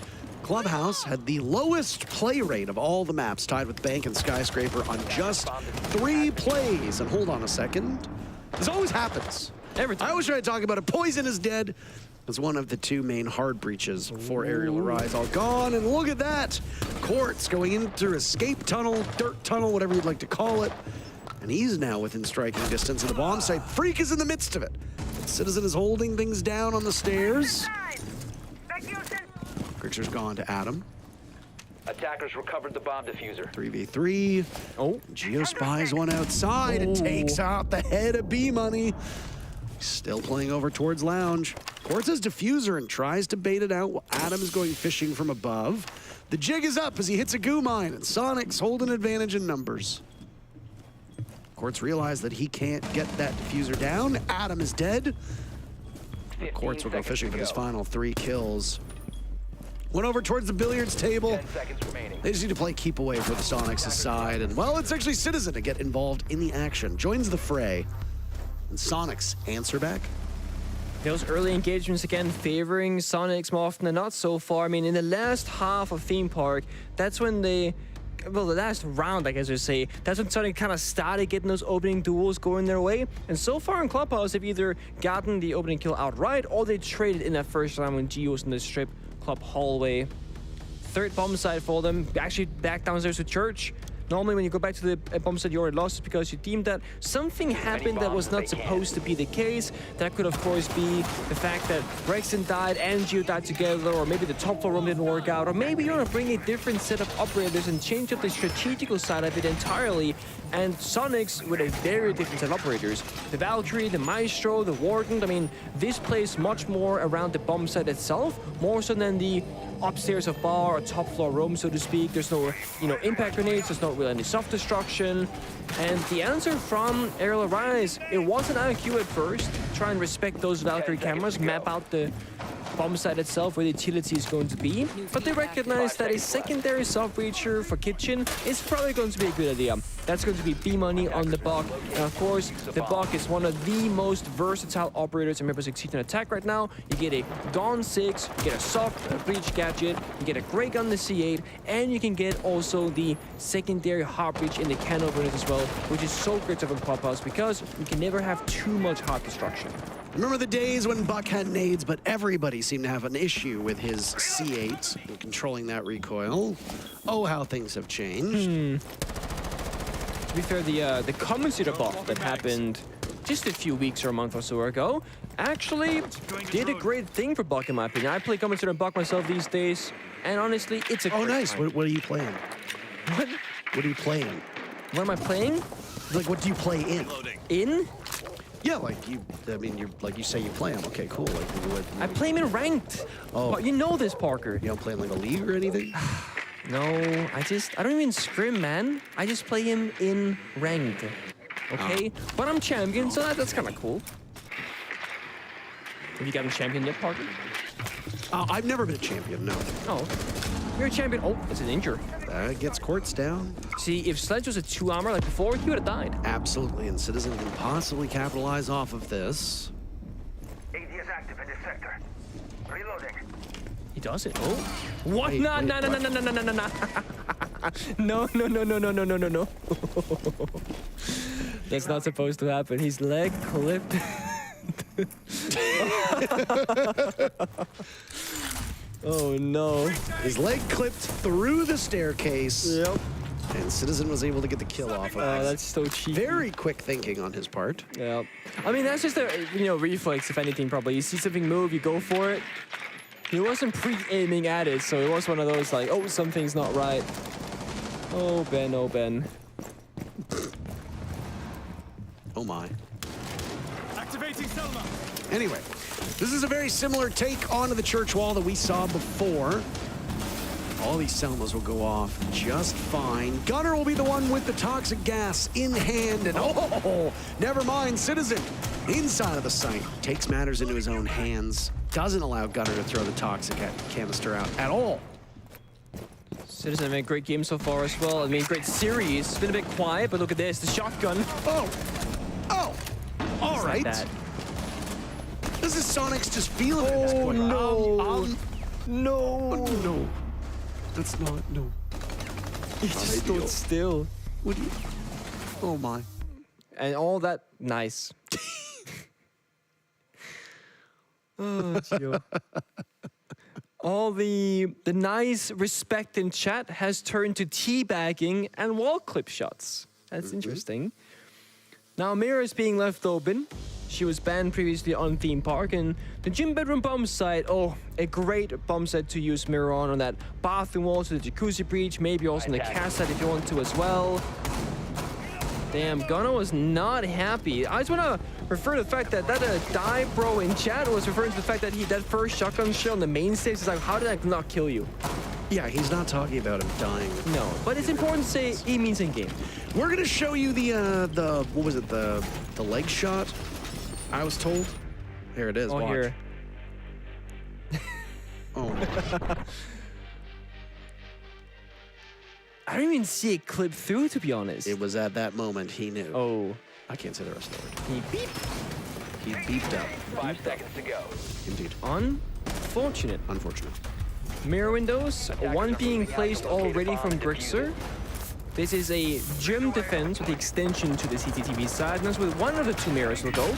Clubhouse had the lowest play rate of all the maps, tied with Bank and Skyscraper on just 3 plays. And hold on a second. This always happens. Every time. I always try to talk about it. Poison is dead as one of the 2 main hard breaches for Arial Arise. All gone, and look at that. Quartz going into escape tunnel, dirt tunnel, whatever you'd like to call it. And he's now within striking distance of the bomb site. Freak is in the midst of it. Citizen is holding things down on the stairs. Grixer's gone to Adam. Attackers recovered the bomb diffuser. 3v3. Oh. Geo spies one outside and takes out the head of B-Money. Still playing over towards Lounge. Quartz has diffuser and tries to bait it out while Adam is going fishing from above. The jig is up as he hits a goo mine, and Soniqs hold an advantage in numbers. Quartz realized that he can't get that diffuser down. Adam is dead. Quartz will go fishing for his final 3 kills. Went over towards the billiards table. 10 seconds remaining. They just need to play keep away for the Soniqs' side. And, well, it's actually Citizen to get involved in the action. Joins the fray. And Soniqs answer back. Those early engagements again favoring Soniqs more often than not so far. I mean, in the last half of Theme Park, that's when the last round, I guess you'd say, that's when Sonic kind of started getting those opening duels going their way. And so far in Clubhouse, they've either gotten the opening kill outright or they traded in that first round when Gio was in the strip club hallway. Third bomb site for them, actually back downstairs to Church. Normally when you go back to the bomb site you already lost because you deemed that something happened that was not supposed to be the case. That could of course be the fact that Rexon died and Gio died together, or maybe the top floor room didn't work out, or maybe you want to bring a different set of operators and change up the strategical side of it entirely. And Soniqs with a very different set of operators. The Valkyrie, the Maestro, the Warden. I mean, this plays much more around the bomb site itself, more so than the upstairs of bar or top floor room, so to speak. There's no, impact grenades. There's not really any soft destruction. And the answer from Arial Arise, it wasn't IQ at first. Try and respect those Valkyrie cameras, map out the bomb site itself where the utility is going to be, but they recognize that a secondary soft breacher for kitchen is probably going to be a good idea. That's going to be B-Money on the Buck, and of course the Buck is one of the most versatile operators in Rainbow Six Siege attack right now. You get a Dawn 6, you get a soft breach gadget, you get a Grey Gun the C8, and you can get also the secondary hard breach in the Cano unit as well, which is so great to have in Clubhouse because you can never have too much hard destruction. Remember the days when Buck had nades, but everybody seemed to have an issue with his C8 and controlling that recoil. Oh, how things have changed. To be fair, the commentator buff that happened just a few weeks or a month or so ago actually did a great thing for Buck, in my opinion. I play commentator and Buck myself these days. And honestly, it's a Oh, great nice. time. What are you playing? What? What are you playing? What am I playing? Like, what do you play in? In? Yeah, like you. I mean, you like you say you play them. Okay, cool. Like, what, I play him in ranked. Oh. But you know this, Parker. you don't play in like a league or anything? No, I don't even scrim, man. I just play him in ranked. Okay? But I'm champion, so that's kind of cool. Have you gotten champion yet, Parker? I've never been a champion. No. Oh. You're a champion. Oh, it's an injure. That gets courts down. See, if Sledge was a 2 armor like before, he would have died. Absolutely, and Citizen can possibly capitalize off of this. AD is active in this sector. Reloading. He does it. Oh. What? Wait, No. wait, what? No. No. That's not supposed to happen. He's leg clipped. Oh no. His leg clipped through the staircase. Yep. And Citizen was able to get the kill off of that. That's so cheap. Very quick thinking on his part. Yeah. I mean, that's just a reflex, if anything, probably. You see something move, you go for it. He wasn't pre-aiming at it, so it was one of those like, oh, something's not right. Oh, Ben, oh, Ben. Oh my. Activating Selma. Anyway, this is a very similar take onto the church wall that we saw before. All these Selmas will go off just fine. Gunner will be the one with the toxic gas in hand, and oh, never mind, Citizen inside of the site takes matters into his own hands. Doesn't allow Gunner to throw the toxic canister out at all. Citizen made a great game so far as well. I mean, great series. It's been a bit quiet, but look at this, the shotgun. Oh, all right. Like that. This is Soniqs just feeling it at this point. No. No. No. That's not, no. He just stood still. What do you? Oh my. And all that, nice. Oh, Gio. All the nice respect in chat has turned to teabagging and wall clip shots. That's interesting. Now Mira is being left open. She was banned previously on Theme Park, and the gym bedroom bomb site, oh, a great bomb set to use Mira on that bathroom wall to the jacuzzi breach, maybe also on the cast site if you want to as well. Damn, Gunnar was not happy. I just want to refer to the fact that dive bro in chat was referring to the fact that that first shotgun shell on the main stage is like, how did I not kill you? Yeah, he's not talking about him dying. No, but it's important to say he means in game. We're gonna show you the what was it, the leg shot? I was told. Here it is. Oh, watch. here. Oh no. I don't even see it clip through, to be honest. It was at that moment he knew. Oh. I can't say the rest of it. He beep. He beeped up. 5 seconds to go. Indeed. Unfortunate. Unfortunate. Mirror windows, one being placed already from Grixer. This is a gym defense with the extension to the CCTV side, and that's with one of the two mirrors will go.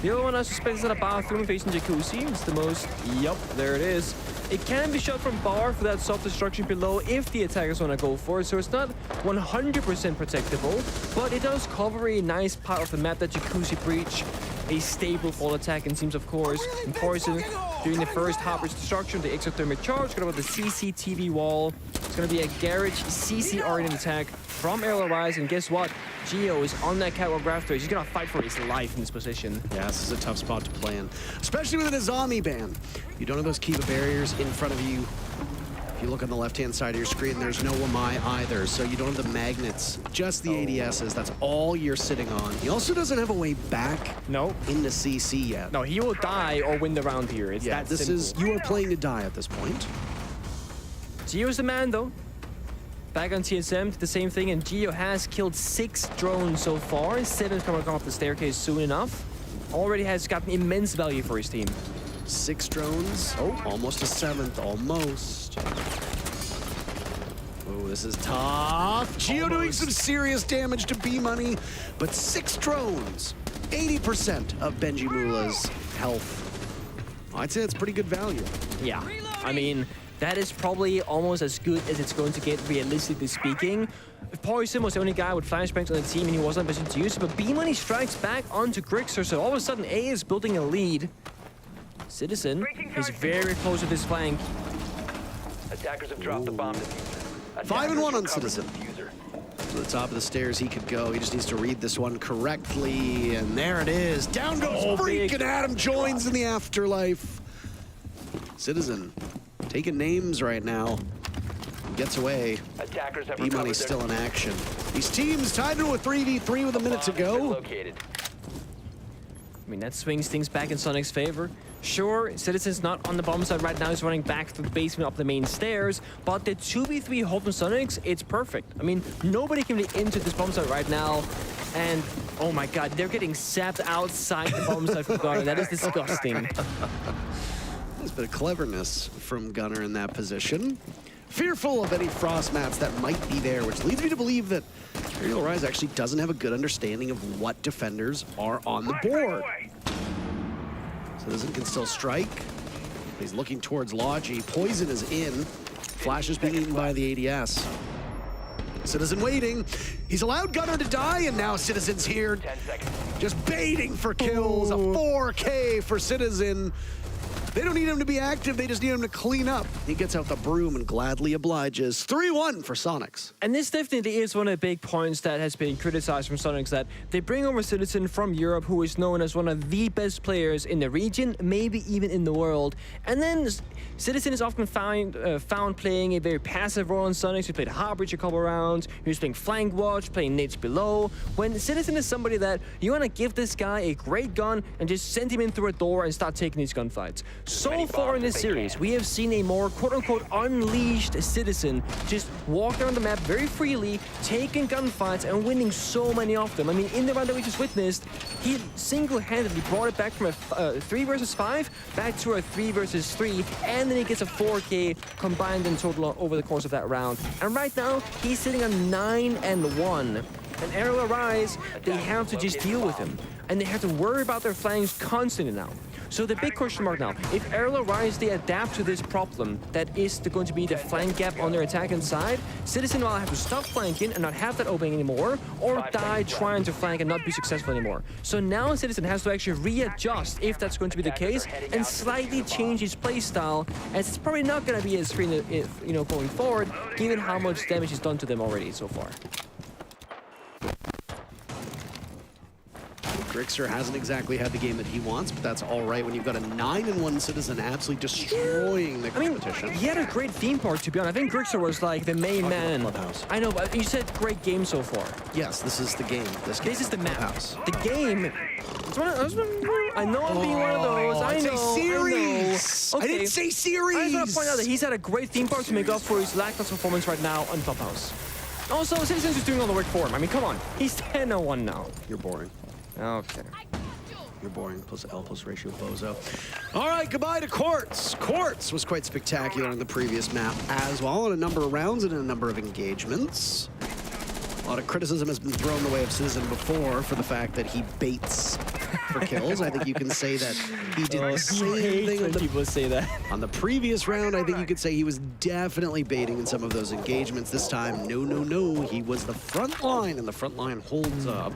The other one I suspect is at a bathroom facing jacuzzi. It's the most, yup, there it is. It can be shot from bar for that self-destruction below if the attackers want to go for it, so it's not 100% protectable, but it does cover a nice part of the map, that jacuzzi breach, a stable fall attack, and seems, of course, in Poison during the first Hopper's destruction, the exothermic charge, got about the CCTV wall. It's going to be a garage CC-oriented attack from Arial Rise, and guess what? Gio is on that catwalk rafter. He's going to fight for his life in this position. Yeah, this is a tough spot to play in, especially with a zombie ban. You don't have those Kiva barriers in front of you. If you look on the left-hand side of your screen, there's no Wamai either, so you don't have the magnets, just the ADSs. That's all you're sitting on. He also doesn't have a way back into CC yet. No, he will die or win the round here. It's Yeah, that this simple. is, you are playing to die at this point. Gio's the man, though. Back on TSM, did the same thing, and Gio has killed 6 drones so far. 7's coming off the staircase soon enough. Already has gotten immense value for his team. 6 drones. Oh, almost a 7th, almost. Oh, this is tough. Gio doing some serious damage to B-Money, but 6 drones. 80% of Benji Moolah's health. I'd say that's pretty good value. Yeah, I mean, that is probably almost as good as it's going to get, realistically speaking. Poison was the only guy with flashbangs on the team, and he wasn't positioned to use it, but B-Money strikes back onto Grixer, so all of a sudden A is building a lead. Citizen is very close to this flank. Attackers have dropped the bomb diffuser. 5 and 1 on Attackers recovered Citizen. the diffuser. To the top of the stairs he could go. He just needs to read this one correctly. And there it is. Down goes Freak, and Adam joins in the afterlife. Citizen taking names right now. Gets away. Attackers have B-Money recovered still their in action. These teams tied into a 3v3 with a minute to bomb has been go. located. I mean, that swings things back in Soniqs' favor. Sure, Citizen's not on the bomb side right now. He's running back to the basement up the main stairs. But the 2v3 hold from Soniqs, it's perfect. I mean, nobody can be into this bomb side right now. And, oh my god, they're getting sapped outside the bomb side from Gunner. That is disgusting. There's a bit of cleverness from Gunner in that position. Fearful of any frost mats that might be there, which leads me to believe that Arial Rise actually doesn't have a good understanding of what defenders are on the board. Citizen can still strike. He's looking towards Logi. Poison is in. Flash is being eaten by the ADS. Citizen waiting. He's allowed Gunner to die, and now Citizen's here. 10 seconds. Just baiting for kills. A 4K for Citizen. They don't need him to be active, they just need him to clean up. He gets out the broom and gladly obliges. 3-1 for Soniqs. And this definitely is one of the big points that has been criticized from Soniqs, that they bring over Citizen from Europe, who is known as one of the best players in the region, maybe even in the world. And then Citizen is often found playing a very passive role in Soniqs. He played Harbridge a couple rounds, he was playing Flank Watch, playing Nades Below. When Citizen is somebody that you want to give this guy a great gun and just send him in through a door and start taking these gunfights. So far in this series, we have seen a more quote-unquote unleashed Citizen just walk around the map very freely, taking gunfights and winning so many of them. I mean, in the round that we just witnessed, he single-handedly brought it back from a 3 versus 5 back to a 3 versus 3, and then he gets a 4K combined in total over the course of that round. And right now, he's sitting on 9 and 1. And Arial Rise, they have to just deal with him. And they have to worry about their flanks constantly now. So the big question mark now, if Arial Rise, they adapt to this problem that is going to be the flank gap on their attacking side, Citizen will have to stop flanking and not have that opening anymore, or die trying to flank and not be successful anymore. So now Citizen has to actually readjust, if that's going to be the case, and slightly change his playstyle, as it's probably not going to be as free, you know, going forward, given how much damage he's done to them already so far. Grixer hasn't exactly had the game that he wants, but that's all right when you've got a 9-1 Citizen absolutely destroying the competition. He had a great theme park, to be honest. I think Grixer was like the main man. Clubhouse. I know, but you said great game so far. Yes, this is the game. This This is the map. Clubhouse. The game. It's one of those, I know I'm being one of those. I I'd know. say series. I know. I didn't say series. I just want to point out that he's had a great theme park to make up for his lackluster performance right now on Clubhouse. Also, Citizen's just doing all the work for him. I mean, come on. He's 10-1 now. You're boring. Okay. You're boring. Plus L plus ratio bozo. All right, goodbye to Quartz. Quartz was quite spectacular on the previous map as well, in a number of rounds and in a number of engagements. A lot of criticism has been thrown the way of Citizen before for the fact that he baits for kills. I think you can say that he did the same thing When people say that. on the previous round. I think you could say he was definitely baiting in some of those engagements. This time, no. He was the front line, and the front line holds up.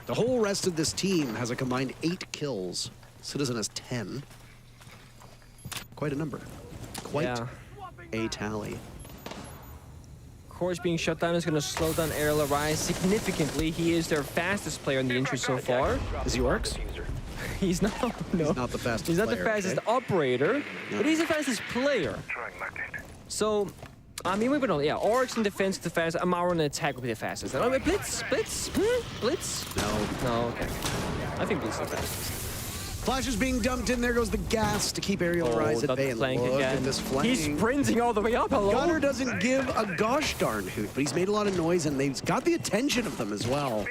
The whole rest of this team has a combined 8 kills. Citizen has 10. Quite a number. Quite a tally. Course being shut down is going to slow down Arial Rise significantly. He is their fastest player in the entry so far. Is he Orcs? He's not. No. He's not the fastest He's not player, the fastest okay? operator, No. but he's the fastest player. So, I mean, we would know. Yeah, Oryx in defense is the fastest. Amaro in attack would be the fastest. I mean, Blitz. No. No, okay. I think Blitz is the fastest. Flash is being dumped in. There goes the gas to keep Arial Rise at that bay. And flank look again. at this flank. He's sprinting all the way up. Hello. Gunner doesn't give a gosh darn hoot, but he's made a lot of noise and they've got the attention of them as well.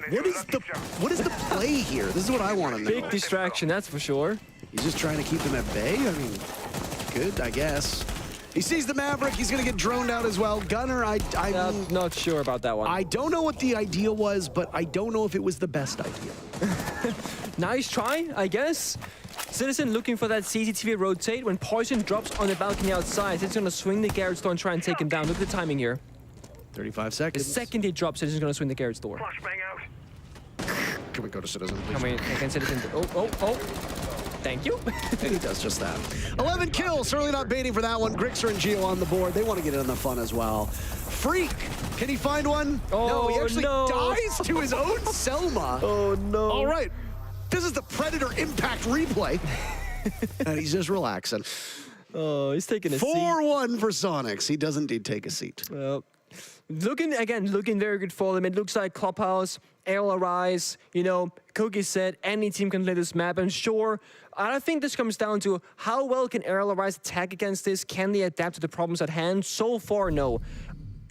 What is the play here? This is what I want to know. Big distraction, that's for sure. He's just trying to keep them at bay. I mean, good, I guess. He sees the Maverick. He's going to get droned out as well. Gunner, I'm Not sure about that one. I don't know what the idea was, but I don't know if it was the best idea. Nice try, I guess. Citizen looking for that CCTV rotate. When Poison drops on the balcony outside, it's going to swing the Garrett's door and try and take him down. Look at the timing here. 35 The seconds. second he drops, Citizen's going to swing the Garrett's door. Can we go to Citizen, please? Can Citizen... Oh. Thank you. And he does just that. 11 kills, certainly not baiting for that one. Grixer and Geo on the board. They want to get in on the fun as well. Freak, can he find one? No, he actually dies to his own Selma. Oh, no. All right, this is the Predator Impact replay. And he's just relaxing. Oh, he's taking a seat. 4-1 for Soniqs. He does indeed take a seat. Well, looking very good for them. It looks like Clubhouse, Arial Rise, you know, Cookie said any team can play this map, and sure, I think this comes down to how well can Arial Rise attack against this? Can they adapt to the problems at hand? So far, no.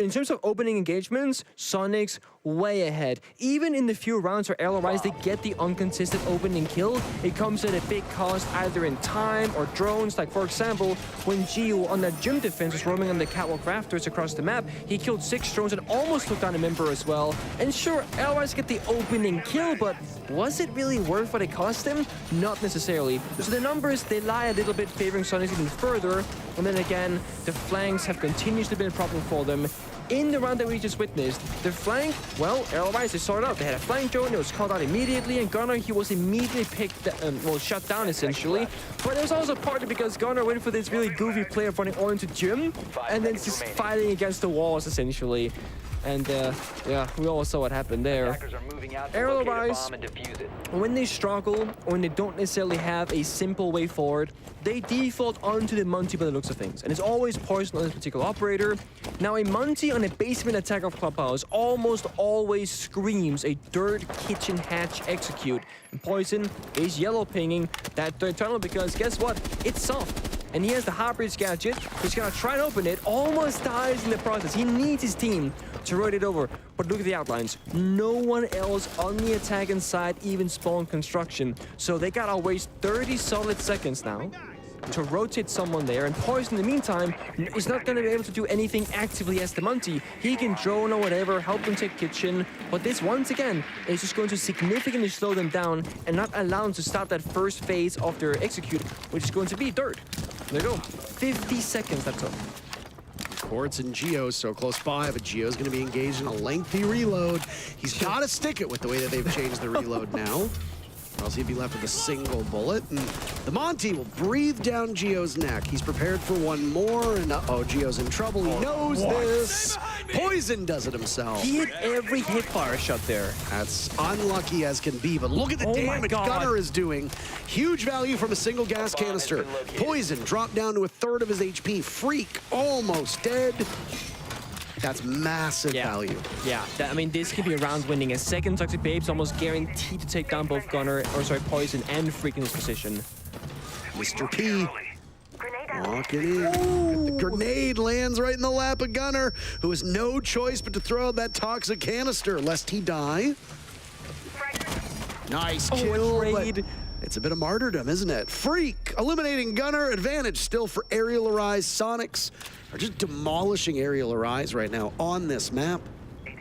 In terms of opening engagements, Soniqs way ahead. Even in the few rounds where Arial Rise, they get the inconsistent opening kill, it comes at a big cost either in time or drones. Like, for example, when Gio on that gym defense was roaming on the catwalk rafters across the map, he killed 6 drones and almost took down a member as well. And sure, Arial Rise get the opening kill, but was it really worth what it cost him? Not necessarily. So the numbers, they lie a little bit favoring Soniqs even further. And then again, the flanks have continuously been a problem for them. In the round that we just witnessed, the flank, well, Arial Rise, they started out. They had a flank drone, it was called out immediately, and Gunnar, he was immediately shut down essentially. But it was also partly because Gunnar went for this really goofy play of running all into gym, and then just fighting against the walls essentially. And yeah, we all saw what happened there. Arial Rise, when they struggle, when they don't necessarily have a simple way forward, they default onto the Monty by the looks of things. And it's always Poison on this particular operator. Now, a Monty on a basement attack of Clubhouse almost always screams a dirt kitchen hatch execute. And Poison is yellow pinging that third tunnel because guess what? It's soft. And he has the Heartbreach gadget. He's gonna try and open it. Almost dies in the process. He needs his team to rotate it over. But look at the outlines. No one else on the attacking side even spawned construction. So they gotta waste 30 solid seconds now to rotate someone there. And Poison, in the meantime, is not gonna be able to do anything actively as the Monty. He can drone or whatever, help them take kitchen. But this, once again, is just going to significantly slow them down and not allow them to start that first phase of their execute, which is going to be dirt. There you go. 50 seconds that took. Quartz and Geo so close by, but Geo's going to be engaged in a lengthy reload. He's got to stick it with the way that they've changed the reload now. Or else he'd be left with a single bullet. And the Monty will breathe down Geo's neck. He's prepared for one more, and uh-oh, Geo's in trouble. He knows this. Poison does it himself. He hit every hipfire shot there. That's unlucky as can be, but look at the damage Gunnar is doing. Huge value from a single gas canister. Poison dropped down to a third of his HP. Freak almost dead. That's massive value. Yeah, I mean, this could be a round winning. A second Toxic Babe's almost guaranteed to take down both Poison and Freak in this position. Mr. P walking in. The grenade lands right in the lap of Gunnar, who has no choice but to throw out that toxic canister lest he die. Nice kill. It's a bit of martyrdom, isn't it? Freak eliminating Gunnar. Advantage still for Arial Rise. Soniqs are just demolishing Arial Rise right now on this map.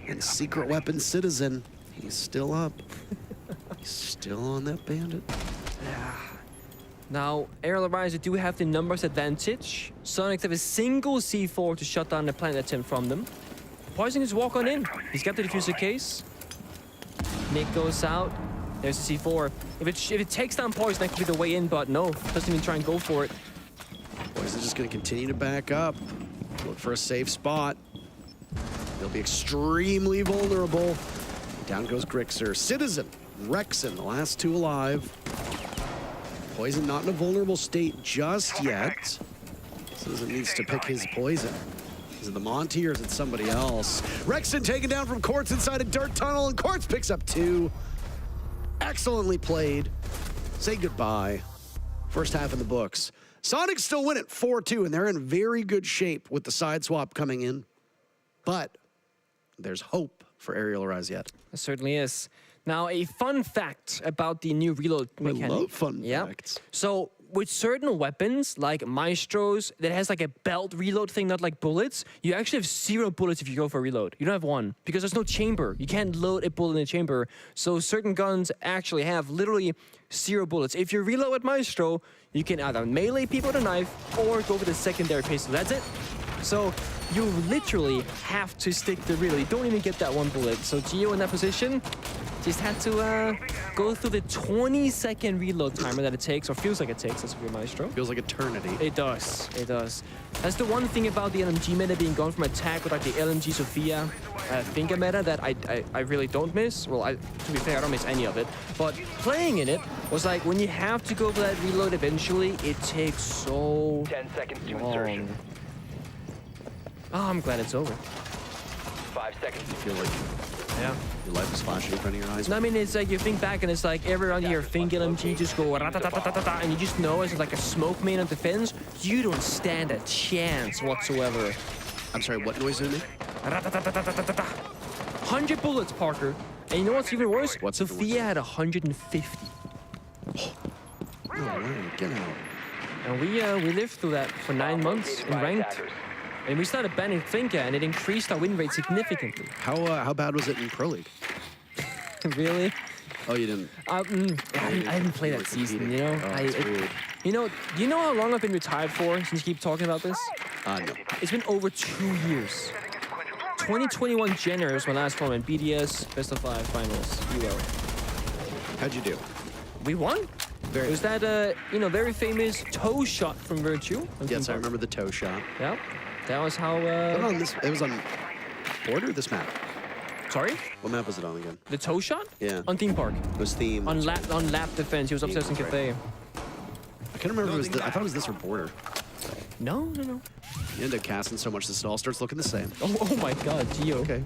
And Secret Weapon Citizen, he's still up. He's still on that bandit. Yeah. Now, Arial Rise do have the numbers advantage. Soniqs have a single C4 to shut down the planet attempt from them. Poison is walk on in. He's got the diffuser case. Nick goes out. There's the C4. If it takes down Poison, that could be the way in, but no, doesn't even try and go for it. Poison's just going to continue to back up. Look for a safe spot. They'll be extremely vulnerable. Down goes Grixer. Citizen, Rexon, the last two alive. Poison not in a vulnerable state just yet. Citizen needs to pick his poison. Is it the Monty or is it somebody else? Rexon taken down from Quartz inside a dirt tunnel, and Quartz picks up 2. Excellently played. Say goodbye. First half in the books. Soniqs still win it 4-2, and they're in very good shape with the side swap coming in. But there's hope for Arial Rise yet. It certainly is. Now, a fun fact about the new reload mechanic. I love fun facts. So, with certain weapons, like Maestros, that has like a belt reload thing, not like bullets, you actually have 0 bullets if you go for a reload. You don't have 1, because there's no chamber. You can't load a bullet in a chamber. So certain guns actually have literally 0 bullets. If you reload with Maestro, you can either melee people with a knife or go for the secondary pistol. That's it. So you literally have to stick the reload. You don't even get that 1 bullet. So Geo in that position, Just had to go through the 20-second reload timer that it takes, or feels like it takes, as a Maestro. Feels like eternity. It does. It does. That's the one thing about the LMG meta being gone from attack with like the LMG Sophia Finger meta that I really don't miss. Well, to be fair, I don't miss any of it. But playing in it was like when you have to go for that reload eventually, it takes so 10 seconds to long. insertion. Oh, I'm glad it's over. 5 seconds. I feel like Yeah. your life is flashing in front of your eyes. No, I mean, it's like you think back and it's like every round you hear Fink LMG just go ra-ta-ta-ta-ta-ta, and you just know as like a smoke main on defense, you don't stand a chance whatsoever. I'm sorry, what noise did it make? Ra-ta-ta-ta-ta-ta-ta. 100 bullets, Parker. And you know what's even worse? What's even Sophia had 150. No way, get out. And we lived through that for 9 months in ranked. And we started banning Finka, and it increased our win rate significantly. How bad was it in Pro League? Really? Oh, you didn't. I didn't play that season, you know? Oh, that's weird. Do you know how long I've been retired for since you keep talking about this? No. It's been over 2 years. 2021 January was my last tournament. BDS, best of 5 finals. Euro. How'd you do? We won. It was that, very famous toe shot from Virtue. Yes, I remember the toe shot. Yeah. That was how, It was on Border, this map. Sorry? What map was it on again? The toe shot? Yeah. On Theme Park. It was Theme. On lap defense. He was upstairs in Cathay. I can't remember if it was I thought it was this or Border. No. You end up casting so much this it all starts looking the same. Oh my god, Gio. Okay.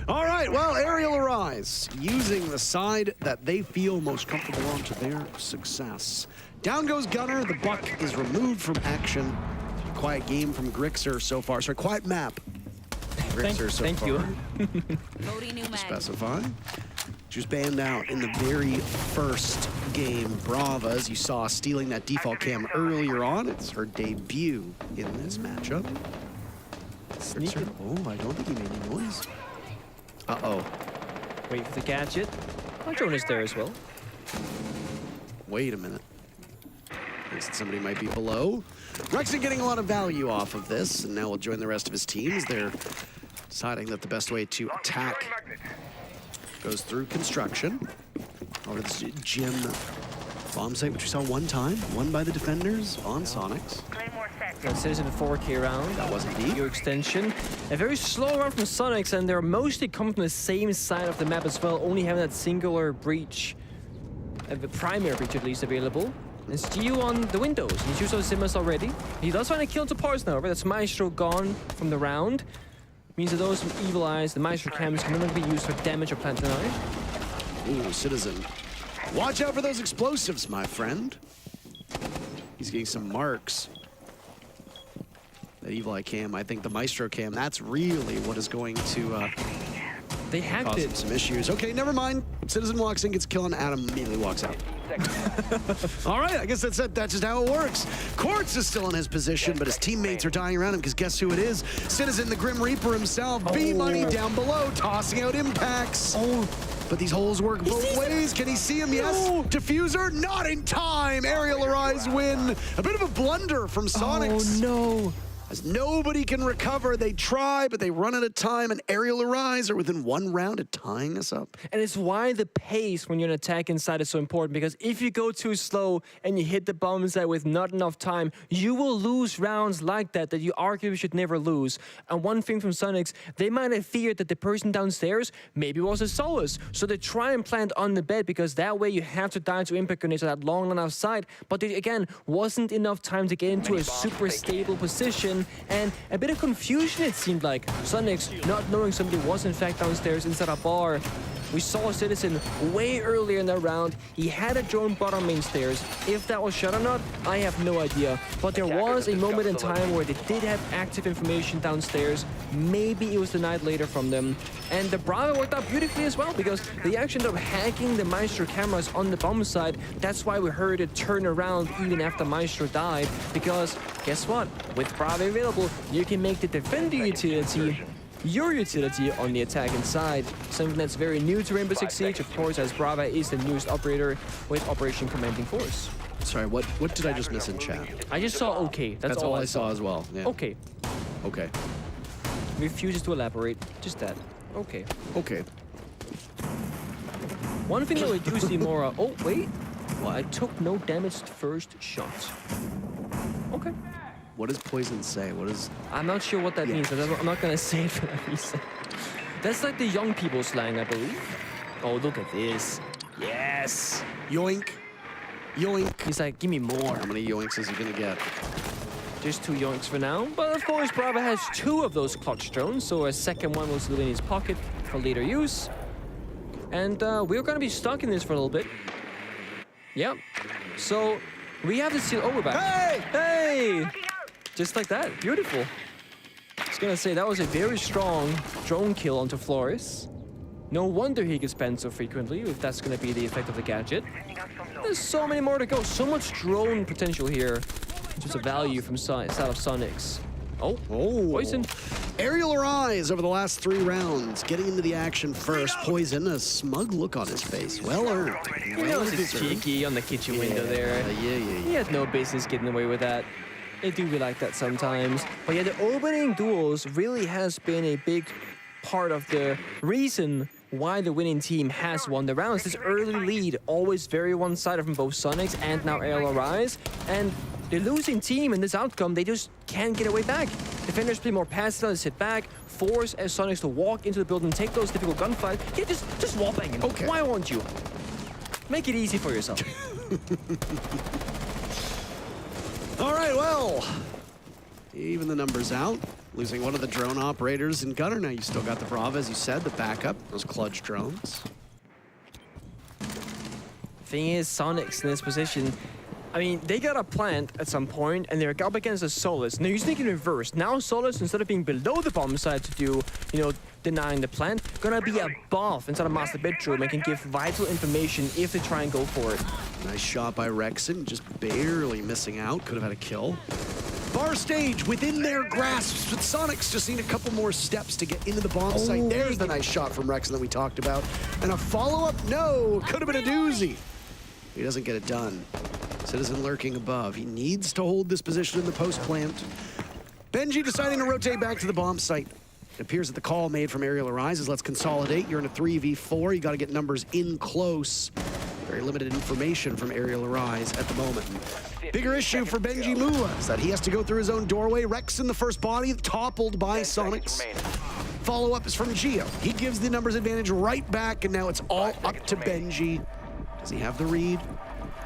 All right, well, Arial Arise, using the side that they feel most comfortable on to their success. Down goes Gunner, the buck is removed from action. Quiet game from Grixer so far. Sorry, quiet map. Grixer so thank far. you. Loading new mag. Specify. She was banned out in the very first game. Brava, as you saw, stealing that default cam earlier on. It's her debut in this matchup. Grixer, oh, I don't think he made any noise. Uh-oh. Wait for the gadget. Our drone is there as well. Wait a minute. Thinks that somebody might be below. Rexy getting a lot of value off of this, and now will join the rest of his team as they're deciding that the best way to attack goes through construction. Over this gym bomb site, which we saw one time, won by the defenders on Soniqs. Got Citizen 4K round. That wasn't deep. Your extension. A very slow round from Soniqs, and they're mostly coming from the same side of the map as well, only having that singular breach, the primary breach at least, available. It's Gio on the windows. He's used those Simmers already. He does find a kill to Pars now, but that's Maestro gone from the round. Means that those from Evil Eyes, the Maestro cams can no longer be used for damage or plant deny. Ooh, Citizen. Watch out for those explosives, my friend. He's getting some marks. That Evil Eye cam, I think the Maestro cam, that's really what is going to They hacked cause him it. some issues. Okay, never mind. Citizen walks in, gets killed, and Adam immediately walks out. All right, I guess that's it. That's just how it works. Quartz is still in his position, but his teammates are dying around him because guess who it is? Citizen, the Grim Reaper himself. B-Money down below, tossing out impacts. But these holes work both ways. Can he see him? Yes. Diffuser, not in time. Arial Arise win. A bit of a blunder from Soniqs. Oh no. As nobody can recover, they try, but they run out of time, and Arial Arise are within one round of tying us up. And it's why the pace when you're an attack inside is so important, because if you go too slow and you hit the bomb site with not enough time, you will lose rounds like that you arguably should never lose. And one thing from Soniqs, they might have feared that the person downstairs maybe was a Solus, so they try and plant on the bed, because that way you have to die to impact grenades at that long line of sight. But there, again, wasn't enough time to get into a super stable position, and a bit of confusion it seemed like. Soniqs not knowing somebody was in fact downstairs inside a bar. We saw Citizen way earlier in the round. He had a drone bottom main stairs. If that was shot or not, I have no idea. But there was a moment in time where they did have active information downstairs. Maybe it was denied later from them. And the Bravo worked out beautifully as well, because they actually ended up hacking the Maestro cameras on the bomb side. That's why we heard it turn around even after Maestro died. Because guess what? With Bravo available, you can make the defender utility your utility on the attack inside. Something that's very new to Rainbow Six Siege, of course, as Brava is the newest operator with Operation Commanding Force. Sorry, what did I just miss in chat? I just saw okay. That's all I saw as well. Yeah. Okay. Okay. Refuses to elaborate. Just that. Okay. Okay. One thing that we do see more of... Oh, wait. Well, I took no damage first shot. Okay. What does Poison say? What is... I'm not sure what that means, but I'm not going to say it for that reason. That's like the young people slang, I believe. Oh, look at this. Yes. Yoink. Yoink. He's like, give me more. How many yoinks is he going to get? Just 2 yoinks for now. But of course, Bravo has 2 of those clutch drones, so a second one will still be in his pocket for later use. And we're going to be stuck in this for a little bit. Yep. So we have to seal over back. Hey! Hey! Just like that. Beautiful. I was going to say, that was a very strong drone kill onto Flores. No wonder he gets banned so frequently, if that's going to be the effect of the gadget. There's so many more to go. So much drone potential here. Just a value from side of Soniqs. Oh, Poison. Arial Arise over the last 3 rounds, getting into the action first. Poison, a smug look on his face. Well earned. He knows it's cheeky on the kitchen window there. He had no business getting away with that. They do be like that sometimes. But yeah, the opening duels really has been a big part of the reason why the winning team has won the rounds. This early lead, always very one-sided from both Soniqs and now Arial Arise. And the losing team in this outcome, they just can't get away back. Defenders play more passive, they sit back, force as Soniqs to walk into the building, take those difficult gunfights. Yeah, just wall bang him. Okay. Why won't you? Make it easy for yourself. All right, well, even the numbers out. Losing one of the drone operators in Gunner. Now you still got the Brava, as you said, the backup, those clutch drones. Thing is, Soniqs in this position, I mean, they got a plant at some point, and they're up against a Solus. Now, you're thinking reverse. Now, Solus, instead of being below the bomb side to do, you know, denying the plant, gonna be above inside of master bedroom and can give vital information if they try and go for it. Nice shot by Rexon, just barely missing out. Could have had a kill. Bar stage within their grasp, but Soniqs just need a couple more steps to get into the bomb site. There's the nice shot from Rexon that we talked about. And a follow-up, no, could have been a doozy. He doesn't get it done. Citizen lurking above. He needs to hold this position in the post plant. Benji deciding to rotate back to the bomb site. It appears that the call made from Arial Arise is let's consolidate. You're in a 3v4. You got to get numbers in close. Very limited information from Arial Arise at the moment. Bigger issue for Benji Mula is that he has to go through his own doorway. Rex in the first body, toppled by Soniqs. Follow-up is from Geo. He gives the numbers advantage right back, and now it's all up to Benji. Does he have the read?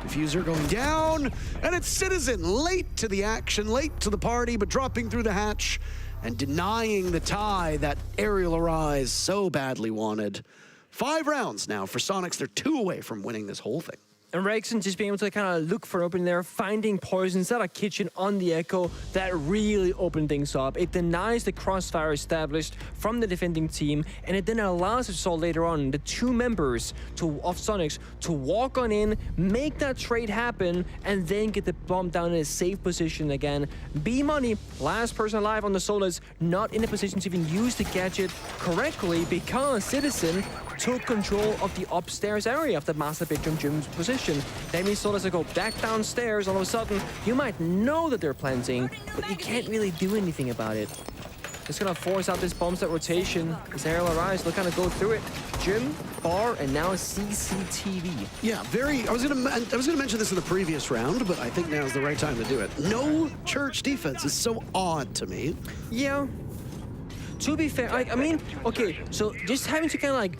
Diffuser going down, and it's Citizen late to the action, late to the party, but dropping through the hatch and denying the tie that Arial Arise so badly wanted. 5 rounds now for Soniqs. They're 2 away from winning this whole thing. And Rexon just being able to kind of look for an opening there, finding Poison inside a kitchen on the Echo, that really opened things up. It denies the crossfire established from the defending team, and it then allows, as we saw later on, the 2 members of Soniqs to walk on in, make that trade happen, and then get the bomb down in a safe position again. B-Money, last person alive on the Solus, not in a position to even use the gadget correctly because Citizen took control of the upstairs area of the master bedroom gym's position. That means Solus will go back downstairs. All of a sudden, you might know that they're planting, but you can't really do anything about it. It's gonna force out this bomb set rotation. As Arial Arise, they'll kind of go through it. Gym, bar, and now CCTV. Yeah, I was gonna mention this in the previous round, but I think now is the right time to do it. No church defense is so odd to me. Yeah. To be fair, I mean, okay, so just having to kind of like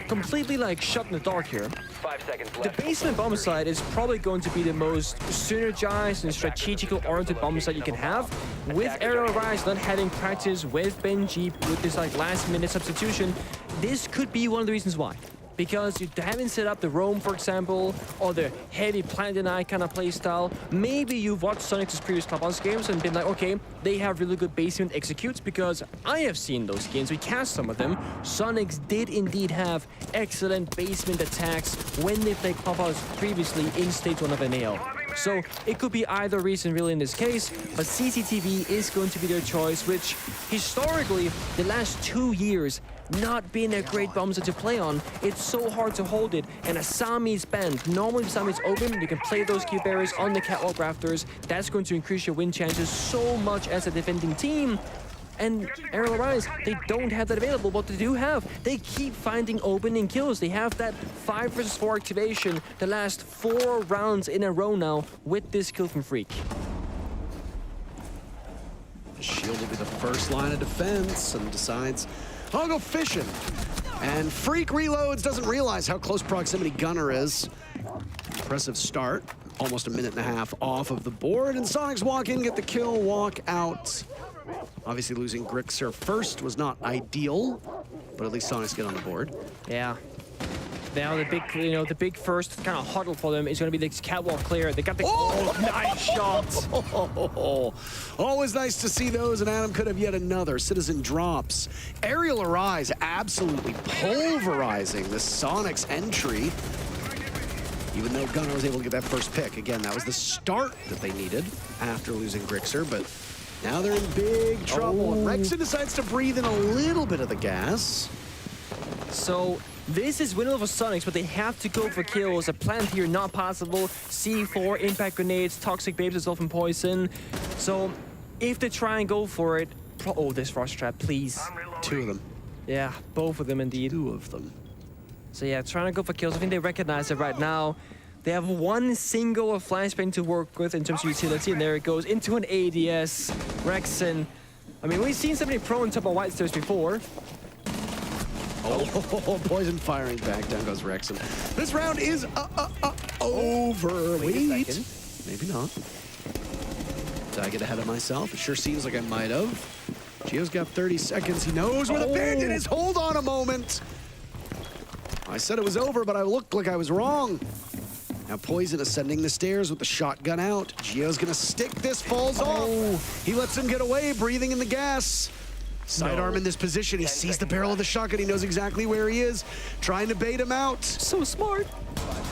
completely like shut in the dark here. 5 seconds The left. basement bomb site is probably going to be the most synergized and strategically oriented bomb site you can have. With Arial Arise not having practice with Benji with this like last minute substitution, this could be one of the reasons why. Because you haven't set up the roam, for example, or the heavy plant deny kind of playstyle. Maybe you've watched Soniqs' previous Clubhouse games and been like, okay, they have really good basement executes, because I have seen those games. We cast some of them. Soniqs did indeed have excellent basement attacks when they played Clubhouse previously in Stage 1 of NAL. So it could be either reason really in this case, but CCTV is going to be their choice, which historically, the last 2 years, not been a great bomb set to play on. It's so hard to hold it, and Asami's banned. Normally, if Asami's open, you can play those key barriers on the catwalk rafters. That's going to increase your win chances so much as a defending team. And Arial Arise, they don't have that available. What they do have, they keep finding opening kills. They have that 5 versus 4 activation the last 4 rounds in a row now with this kill from Freak. Shield will be the first line of defense and decides, I'll go fishing. And Freak reloads, doesn't realize how close proximity Gunner is. Impressive start. Almost a minute and a half off of the board, and Soniqs walk in, get the kill, walk out. Obviously losing Grixer first was not ideal, but at least Soniqs get on the board. Yeah. Now the big, the big first kind of huddle for them is going to be this catwalk clear. They got the nice shot. Always nice to see those, and Adam could have yet another. Citizen drops. Arial Arise absolutely pulverizing the Soniqs entry. Even though Gunner was able to get that first pick. Again, that was the start that they needed after losing Grixer, but now they're in big trouble. And Rexon decides to breathe in a little bit of the gas. So this is winnable for Soniqs, but they have to go for kills. A plant here not possible. C4, impact grenades, toxic babes is often poison. So if they try and go for it, oh, this frost trap, please. 2 of them. Yeah, both of them indeed. 2 of them. So yeah, trying to go for kills. I think they recognize it right now. They have one single flashbang to work with in terms of utility, and there it goes into an ADS. Rexon. I mean, we've seen somebody pro on top of white stairs before. Oh, poison firing back. Down goes Rexon. This round is over. Wait. Maybe not. Did I get ahead of myself? It sure seems like I might have. Gio's got 30 seconds. He knows where the bandit is. Hold on a moment. I said it was over, but I looked like I was wrong. Now Poison ascending the stairs with the shotgun out. Gio's gonna stick this, falls off. He lets him get away, breathing in the gas. Sidearm in this position. He sees the barrel of the shotgun. He knows exactly where he is. Trying to bait him out. So smart.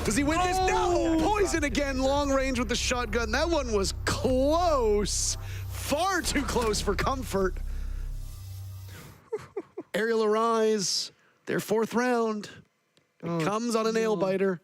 Does he win this? No! Poison again, long range with the shotgun. That one was close. Far too close for comfort. Arial Arise, their 4th round. It comes on a nail biter.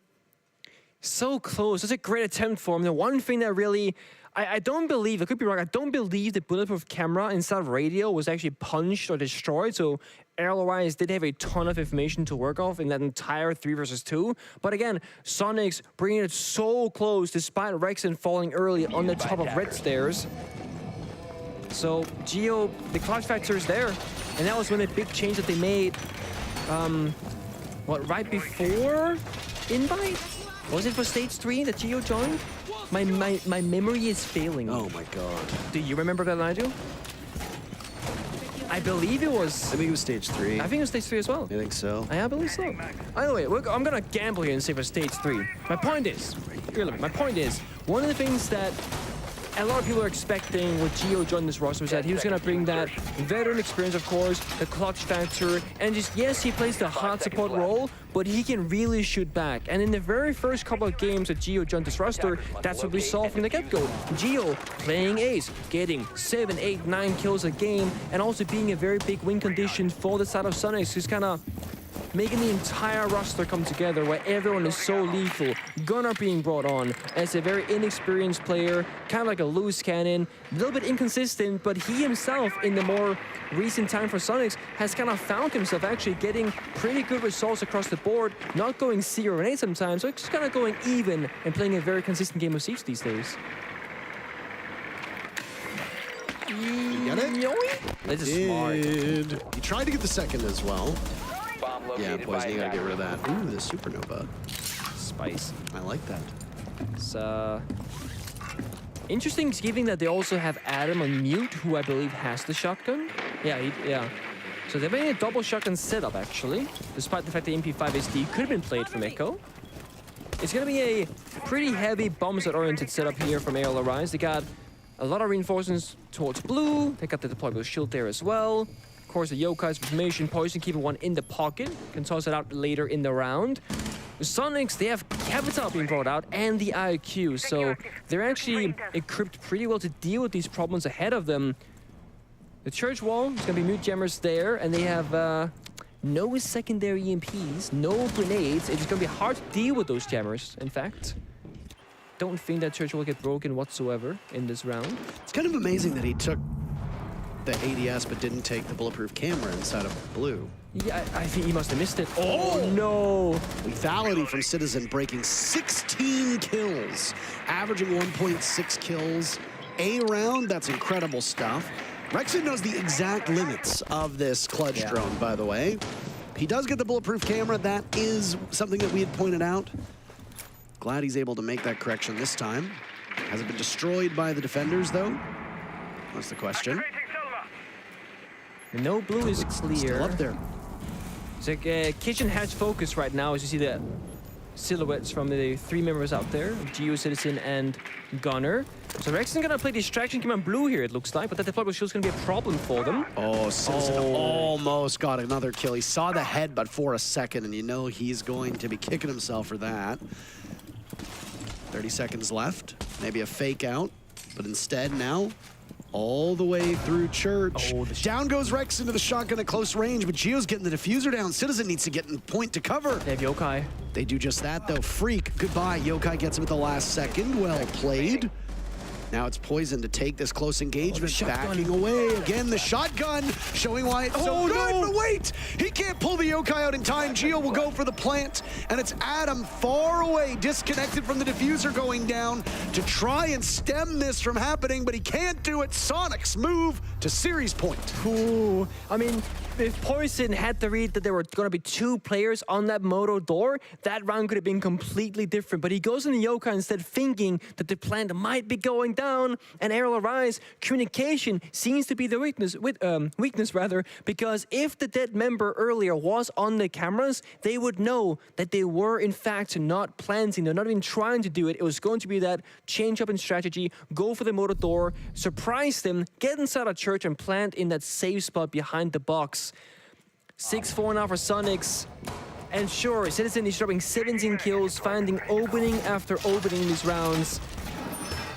So close. It's a great attempt for him. The one thing that really, I don't believe, I could be wrong, I don't believe the bulletproof camera inside of radio was actually punched or destroyed. So Arial Arise did have a ton of information to work off in that entire 3 versus 2. But again, Soniqs bringing it so close despite Rexon falling early on the top of red stairs. So Gio, the clutch factor is there. And that was one of the big change that they made. What, right before invite? Was it for stage 3 that Gio joined? My memory is failing. Oh my god. Do you remember that, Nigel? I believe it was. I think it was stage 3. I think it was stage 3 as well. I think so. I believe so. Anyway, I'm gonna gamble here and say for stage 3. My point is, one of the things that a lot of people are expecting when Gio joined this roster was that he was going to bring that veteran experience, of course, the clutch factor, and just, yes, he plays the hard support role, but he can really shoot back. And in the very first couple of games that Gio joined this roster, that's what we saw from the get-go. Gio playing ace, getting 7, 8, 9 kills a game, and also being a very big win condition for the side of Soniqs, who's kind of making the entire roster come together where everyone is so lethal. Gunnar being brought on as a very inexperienced player, kind of like a loose cannon, a little bit inconsistent, but he himself in the more recent time for Soniqs has kind of found himself actually getting pretty good results across the board, not going 0 and 8 sometimes, so just kind of going even and playing a very consistent game of Siege these days. You got it? This is smart. He tried to get the second as well. Bomb Yeah, located Poison, by you gotta get rid of attacker. that. Ooh, the supernova. Spice. I like that. It's interesting, given that they also have Adam on mute, who I believe has the shotgun. Yeah. So they're making a double shotgun setup, actually, despite the fact the MP5 SD could have been played from Echo. It's going to be a pretty heavy bomb-set-oriented setup here from Arial Arise. They got a lot of reinforcements towards blue. They got the deployable shield there as well. Of course, the Yokai's information, Poison keeping one in the pocket. Can toss it out later in the round. The Soniqs, they have Capital being brought out and the IQ, so they're actually equipped pretty well to deal with these problems ahead of them. The church wall is going to be mute jammers there, and they have no secondary EMPs, no grenades. It's going to be hard to deal with those jammers, in fact. Don't think that church will get broken whatsoever in this round. It's kind of amazing that he took the ADS, but didn't take the bulletproof camera inside of blue. Yeah, I think he must have missed it. Oh, no. Lethality from Citizen, breaking 16 kills, averaging 1.6 kills a round. That's incredible stuff. Rexon knows the exact limits of this clutch drone, by the way. He does get the bulletproof camera. That is something that we had pointed out. Glad he's able to make that correction this time. Hasn't been destroyed by the defenders, though. That's the question. No blue is clear. Still up there. It's like kitchen hatch focus right now, as you see the silhouettes from the 3 members out there, Geo, Citizen, and Gunner. So Rexon's gonna play distraction game on blue here, it looks like, but that deployable shield's gonna be a problem for them. Oh, Citizen almost got another kill. He saw the head, but for a second, and you know he's going to be kicking himself for that. 30 seconds left. Maybe a fake out, but instead now, all the way through Church. Down goes Rex into the shotgun at close range, but Geo's getting the diffuser down. Citizen needs to get in point to cover. They have Yokai. They do just that, though. Freak, goodbye. Yokai gets him at the last second. Well played. Now it's Poison to take this close engagement, backing away. Again, the shotgun, showing why it's so good, but wait! He can't pull the Yokai out in time. Geo will go for the plant, and it's Adam far away, disconnected from the diffuser going down to try and stem this from happening, but he can't do it. Soniqs move to series point. Ooh, I mean, if Poison had to read that there were going to be 2 players on that moto door, that round could have been completely different. But he goes in the Yokai instead, thinking that the plant might be going down. And Arial Arise, communication seems to be the weakness, because if the dead member earlier was on the cameras, they would know that they were in fact not planting. They're not even trying to do it. It was going to be that change up in strategy, go for the moto door, surprise them, get inside a Church and plant in that safe spot behind the box. 6-4 now for Soniqs. And sure, Citizen is dropping 17 kills, finding opening after opening in these rounds.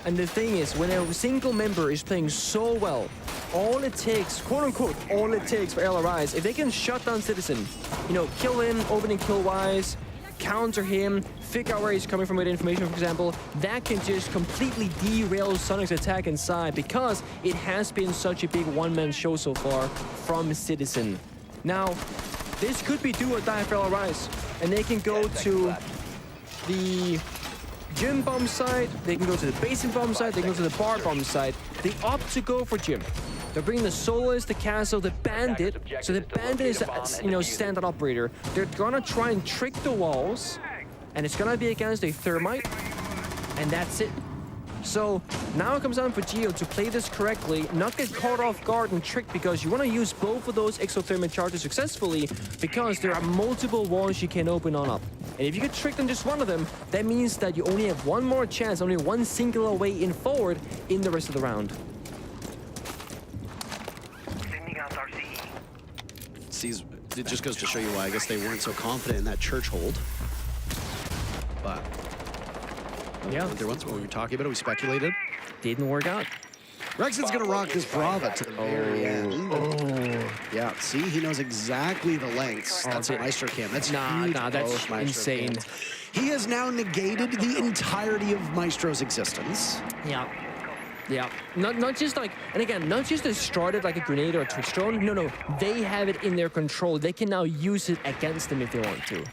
And the thing is, when a single member is playing so well, all it takes, quote unquote, all it takes for Arial Arise, if they can shut down Citizen, you know, kill him, opening kill wise, counter him, figure out where he's coming from with information, for example, that can just completely derail Soniqs' attack inside, because it has been such a big one-man show so far from Citizen. Now, this could be do or die for Arial Arise, and they can go to the gym bomb side, they can go to the basin bomb side, they can go to the bar bomb side. They opt to go for gym. They're bringing the Soloist, the Castle, the Bandit. So the Bandit is a, you know, standard operator. They're gonna try and trick the walls, and it's gonna be against a Thermite, and that's it. So now it comes down for Geo to play this correctly, not get caught off guard and tricked, because you want to use both of those exothermic charges successfully, because there are multiple walls you can open on up. And if you get tricked on just one of them, that means that you only have one more chance, only one singular way in forward in the rest of the round. Sees, it just goes to show you why I guess they weren't so confident in that Church hold. But yeah, there once what we were talking about it, we speculated. Didn't work out. Rexon's gonna rock this Brava to the very end. Yeah, see, he knows exactly the lengths. That's a Maestro cam. That's huge. Nah, that's insane. Cams. He has now negated the entirety of Maestro's existence. Yeah. Yeah, not just like, and again, not just destroyed it like a grenade or a Twitch drone. No, they have it in their control. They can now use it against them if they want to.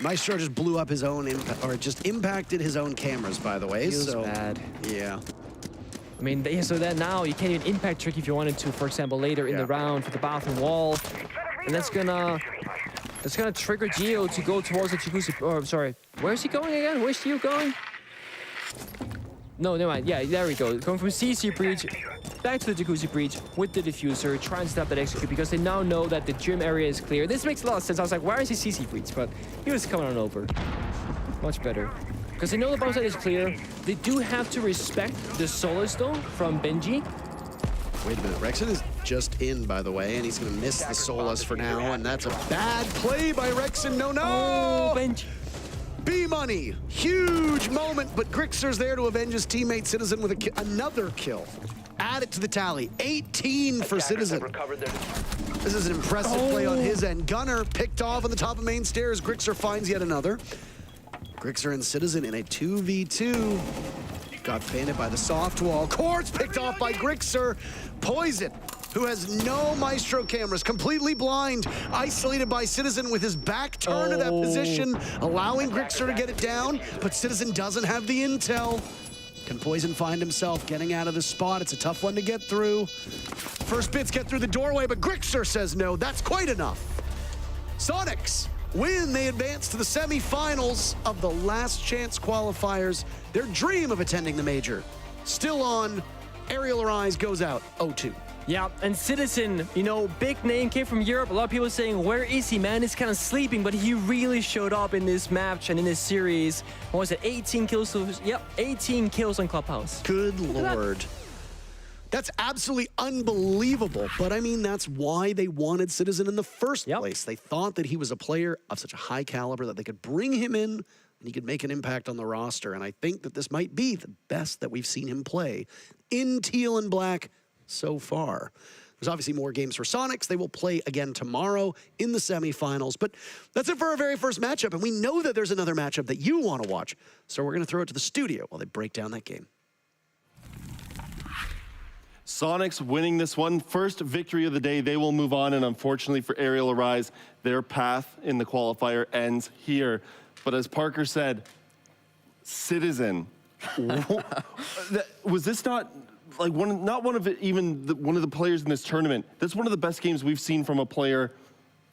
Maestro just blew up his own, or just impacted his own cameras, by the way. Feels so bad. Yeah. I mean, so that now you can't even impact trick if you wanted to, for example, later in the round for the bathroom wall. And that's gonna trigger Geo to go towards the jacuzzi. Oh, sorry. Where's he going again? Where's Geo going? No, never mind. Yeah, there we go. Going from CC breach back to the jacuzzi breach with the diffuser, trying to stop that execute, because they now know that the gym area is clear. This makes a lot of sense. I was like, why is he CC breach? But he was coming on over. Much better. Because they know the bomb side is clear. They do have to respect the Solace, though, from Benji. Wait a minute. Rexon is just in, by the way, and he's going to miss the Solace for now, and that's a bad play by Rexon. No! Oh, Benji. B-Money, huge moment, but Grixer's there to avenge his teammate Citizen with another kill. Add it to the tally, 18 for Citizen. This is an impressive play on his end. Gunner picked off on the top of main stairs. Grixer finds yet another. Grixer and Citizen in a 2v2. got painted by the soft wall. Quartz picked off by Grixer. Poison, who has no Maestro cameras, completely blind, isolated by Citizen with his back turned to that position, allowing Grixer to get it down, but Citizen doesn't have the intel. Can Poison find himself getting out of the spot? It's a tough one to get through. First bits get through the doorway, but Grixer says no. That's quite enough. Soniqs win. They advance to the semifinals of the last chance qualifiers. Their dream of attending the major still on. Arial Rise goes out 0-2. Yeah, and Citizen, you know, big name, came from Europe. A lot of people saying, where is he, man? He's kind of sleeping, but he really showed up in this match and in this series. What was it, 18 kills? Yep, 18 kills on Clubhouse. Good Lord. That's absolutely unbelievable. But I mean, that's why they wanted Citizen in the first place. They thought that he was a player of such a high caliber that they could bring him in and he could make an impact on the roster. And I think that this might be the best that we've seen him play in teal and black so far. There's obviously more games for Soniqs. They will play again tomorrow in the semifinals. But that's it for our very first matchup. And we know that there's another matchup that you want to watch. So we're going to throw it to the studio while they break down that game. Soniqs winning this one. First victory of the day. They will move on. And unfortunately for Arial Rise, their path in the qualifier ends here. But as Parker said, Citizen. Was this not like one of the players in this tournament? That's one of the best games we've seen from a player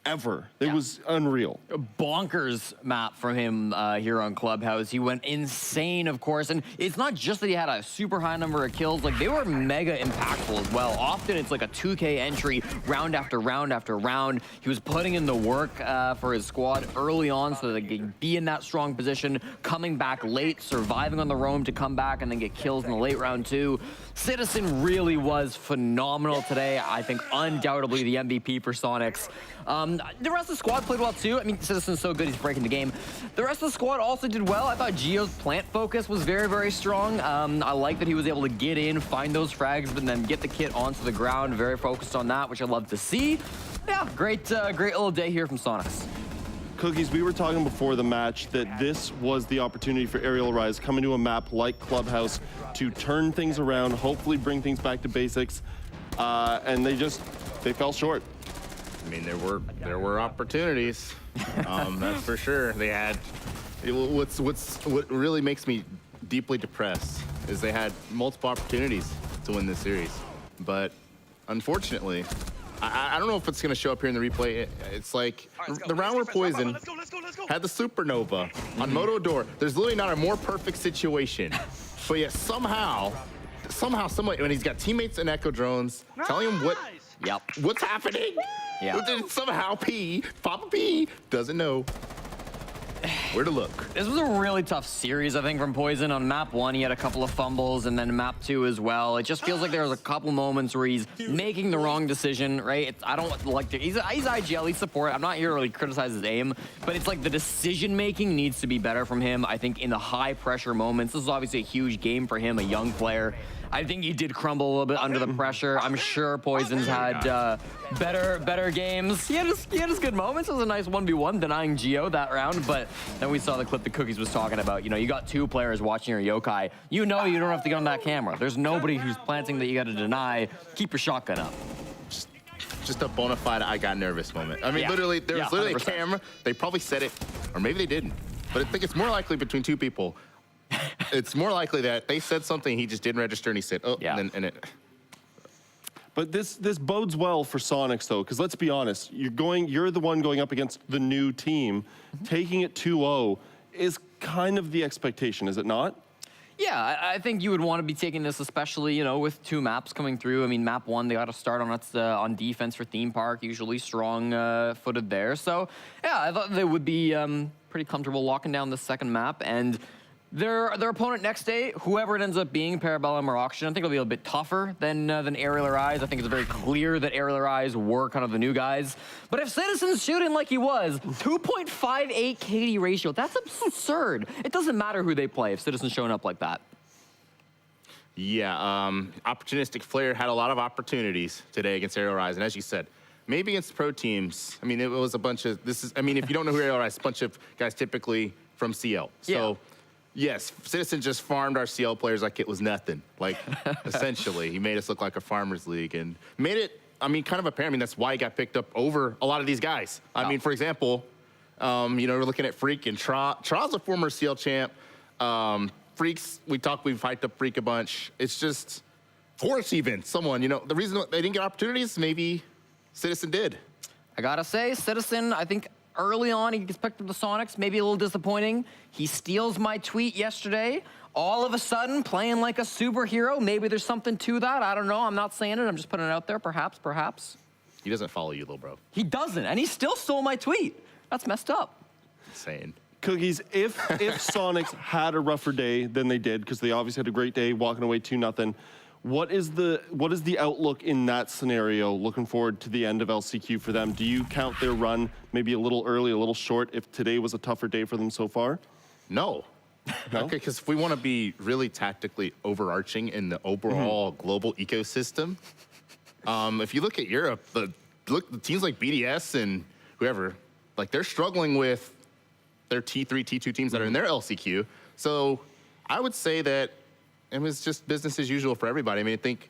ever. It was unreal. A bonkers map from him here on Clubhouse. He went insane, of course. And it's not just that he had a super high number of kills. Like, they were mega impactful as well. Often it's like a 2K entry round after round after round. He was putting in the work for his squad early on so that they could be in that strong position, coming back late, surviving on the roam to come back and then get kills in the late round too. Citizen really was phenomenal today. I think undoubtedly the MVP for Soniqs. The rest of the squad played well too. I mean, Citizen's so good, he's breaking the game. The rest of the squad also did well. I thought Gio's plant focus was very, very strong. I like that he was able to get in, find those frags, but then get the kit onto the ground. Very focused on that, which I love to see. Yeah, great little day here from Soniqs. Cookies, we were talking before the match that this was the opportunity for Arial Rise coming to a map like Clubhouse to turn things around, hopefully bring things back to basics, and they fell short. I mean, there were opportunities, that's for sure. They had, what really makes me deeply depressed is they had multiple opportunities to win this series. But unfortunately, I don't know if it's going to show up here in the replay. It's like the round where Poison had the supernova on Moto Door. There's literally not a more perfect situation. But yet somehow, when he's got teammates and Echo drones telling him what's happening, somehow Papa P doesn't know where to look. This was a really tough series, I think, from Poison. On map 1, he had a couple of fumbles, and then map 2 as well. It just feels like there was a couple moments where he's making the wrong decision, right? I don't like to, he's IGL, he's support. I'm not here to really criticize his aim, but it's like the decision-making needs to be better from him, I think, in the high-pressure moments. This is obviously a huge game for him, a young player. I think he did crumble a little bit under the pressure. I'm sure Poison's had better games. He had his good moments. It was a nice 1v1 denying Gio that round, but then we saw the clip that Cookies was talking about. You know, you got 2 players watching your yokai. You know you don't have to get on that camera. There's nobody who's planting that you got to deny. Keep your shotgun up. Just a bona fide I got nervous moment. I mean, literally, there was literally 100%. A camera. They probably said it, or maybe they didn't. But I think it's more likely between 2 people. It's more likely that they said something, he just didn't register, and he said, But this bodes well for Soniqs, though, because let's be honest, you're the one going up against the new team. Taking it 2-0 is kind of the expectation, is it not? Yeah, I think you would want to be taking this, especially, you know, with 2 maps coming through. I mean, map 1, they got to start on defense for Theme Park, usually strong footed there. So, yeah, I thought they would be pretty comfortable locking down the second map. And their opponent next day, whoever it ends up being, Parabellum or Auction, I think it'll be a bit tougher than Arial Rise. I think it's very clear that Arial Rise were kind of the new guys. But if Citizen's shooting like he was, 2.58 KD ratio, that's absurd. It doesn't matter who they play if Citizen's showing up like that. Yeah, opportunistic Flare had a lot of opportunities today against Arial Rise, and as you said, maybe against pro teams. I mean, it was a bunch of, if you don't know who Arial Rise, it's a bunch of guys typically from CL. So Yes, Citizen just farmed our CL players like it was nothing. Like, essentially, he made us look like a farmers league and made it, I mean, kind of apparent. I mean, that's why he got picked up over a lot of these guys. I mean, for example, you know, we're looking at Freak and Tra's a former CL champ. Freaks, we've hyped up Freak a bunch. It's just, Force even, someone, you know, the reason they didn't get opportunities, maybe Citizen did. I gotta say, Citizen, I think early on he expected the Soniqs, maybe a little disappointing. He steals my tweet yesterday. All of a sudden, playing like a superhero. Maybe there's something to that. I don't know. I'm not saying it. I'm just putting it out there. Perhaps. He doesn't follow you, little bro. He doesn't, and he still stole my tweet. That's messed up. Insane. Cookies, if Soniqs had a rougher day than they did, because they obviously had a great day walking away 2-0, what is the outlook in that scenario looking forward to the end of LCQ for them? Do you count their run maybe a little early, a little short, if today was a tougher day for them so far? No. No? Okay, because if we want to be really tactically overarching in the overall global ecosystem, if you look at Europe, the teams like BDS and whoever, like they're struggling with their T3, T2 teams that are in their LCQ. So I would say that it was just business as usual for everybody. I mean, I think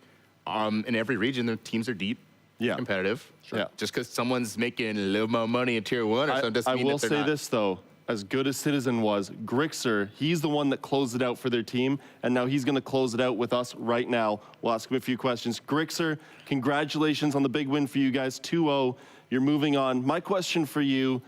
in every region, the teams are deep, competitive. Sure. Yeah. Just because someone's making a little more money in Tier 1 or something doesn't mean that they're not. I will say this, though. As good as Citizen was, Grixer, he's the one that closed it out for their team, and now he's going to close it out with us right now. We'll ask him a few questions. Grixer, congratulations on the big win for you guys, 2-0. You're moving on. My question for you,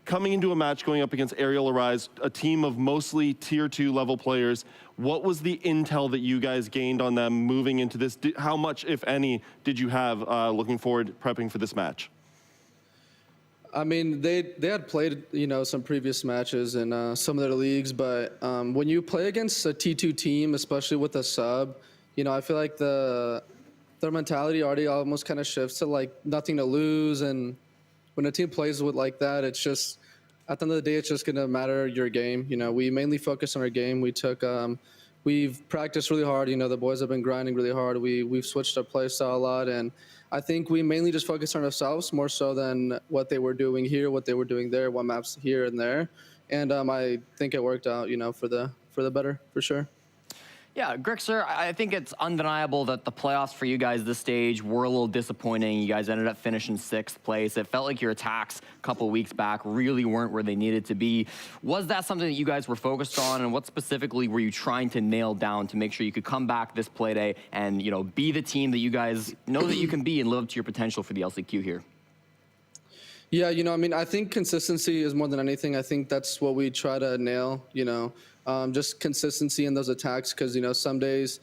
coming into a match going up against Arial Arise, a team of mostly Tier 2 level players, what was the intel that you guys gained on them moving into this? How much, if any, did you have looking forward prepping for this match? I mean, they had played, you know, some previous matches in some of their leagues, but when you play against a T2 team, especially with a sub, you know, I feel like their mentality already almost kind of shifts to like nothing to lose, and when a team plays with like that, it's just at the end of the day, it's just gonna matter your game. You know, we mainly focus on our game. We've practiced really hard. You know, the boys have been grinding really hard. We've switched our play style a lot, and I think we mainly just focus on ourselves more so than what they were doing here, what they were doing there, what maps here and there. And I think it worked out, you know, for the better, for sure. Yeah, Grixer, I think it's undeniable that the playoffs for you guys this stage were a little disappointing. You guys ended up finishing 6th place. It felt like your attacks a couple weeks back really weren't where they needed to be. Was that something that you guys were focused on, and what specifically were you trying to nail down to make sure you could come back this play day and, you know, be the team that you guys know that you can be and live up to your potential for the LCQ here? Yeah, you know, I mean, I think consistency is more than anything. I think that's what we try to nail, you know. Just consistency in those attacks, because, you know, some days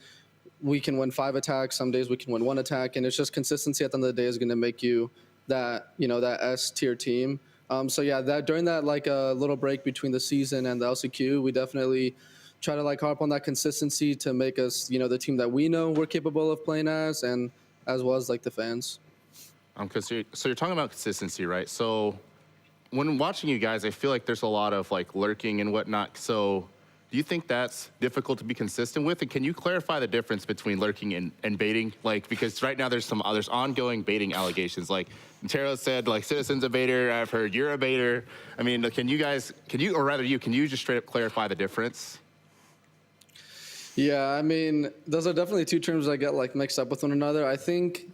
we can win 5 attacks, some days we can win 1 attack, and it's just consistency at the end of the day is going to make you that, you know, that S tier team. So yeah, that during that like a little break between the season and the LCQ, we definitely try to like harp on that consistency to make us, you know, the team that we know we're capable of playing as, and as well as like the fans. So you're talking about consistency, right? So when watching you guys, I feel like there's a lot of like lurking and whatnot. So do you think that's difficult to be consistent with? And can you clarify the difference between lurking and baiting? Like, because right now there's ongoing baiting allegations. Like Taro said, like Citizen's a baiter. I've heard you're a baiter. I mean, can you just straight up clarify the difference? Yeah, I mean, those are definitely two terms I get like mixed up with one another. I think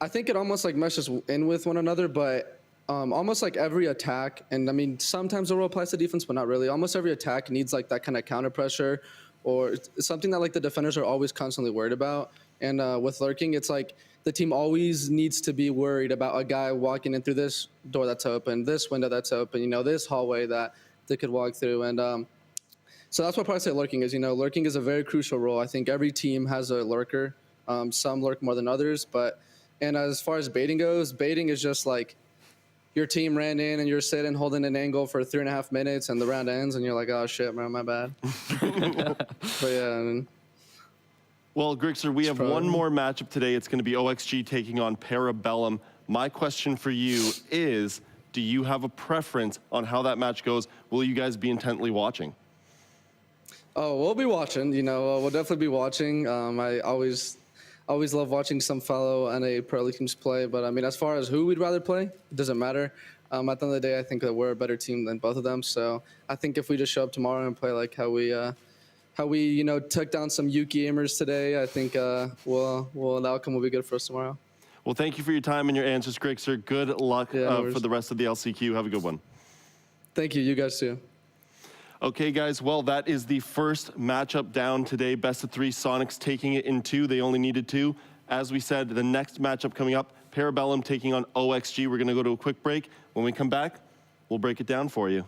it almost like meshes in with one another, but almost like every attack, and I mean, sometimes the role applies to defense, but not really. Almost every attack needs like that kind of counter pressure, or it's something that like the defenders are always constantly worried about. And with lurking, it's like the team always needs to be worried about a guy walking in through this door that's open, this window that's open, you know, this hallway that they could walk through. And so that's what part I say lurking is. You know, lurking is a very crucial role. I think every team has a lurker. Some lurk more than others, and as far as baiting goes, baiting is just like, your team ran in and you're sitting holding an angle for 3.5 minutes and the round ends and you're like, oh shit, man, my bad. But yeah, I mean, well, Grixer, we have one more matchup today. It's going to be OXG taking on Parabellum. My question for you is, do you have a preference on how that match goes? Will you guys be intently watching? Oh, we'll be watching, you know, we'll definitely be watching. I always love watching some fellow NA Pro League teams play, but I mean, as far as who we'd rather play, it doesn't matter. At the end of the day, I think that we're a better team than both of them. So I think if we just show up tomorrow and play like how we took down some Yuki aimers today, I think the outcome will be good for us tomorrow. Well, thank you for your time and your answers, Grixer. Good luck no worries. for the rest of the LCQ. Have a good one. Thank you. You guys too. Okay, guys, well, that is the first matchup down today. Best of 3, Soniqs taking it in 2. They only needed 2. As we said, the next matchup coming up, Parabellum taking on OXG. We're going to go to a quick break. When we come back, we'll break it down for you.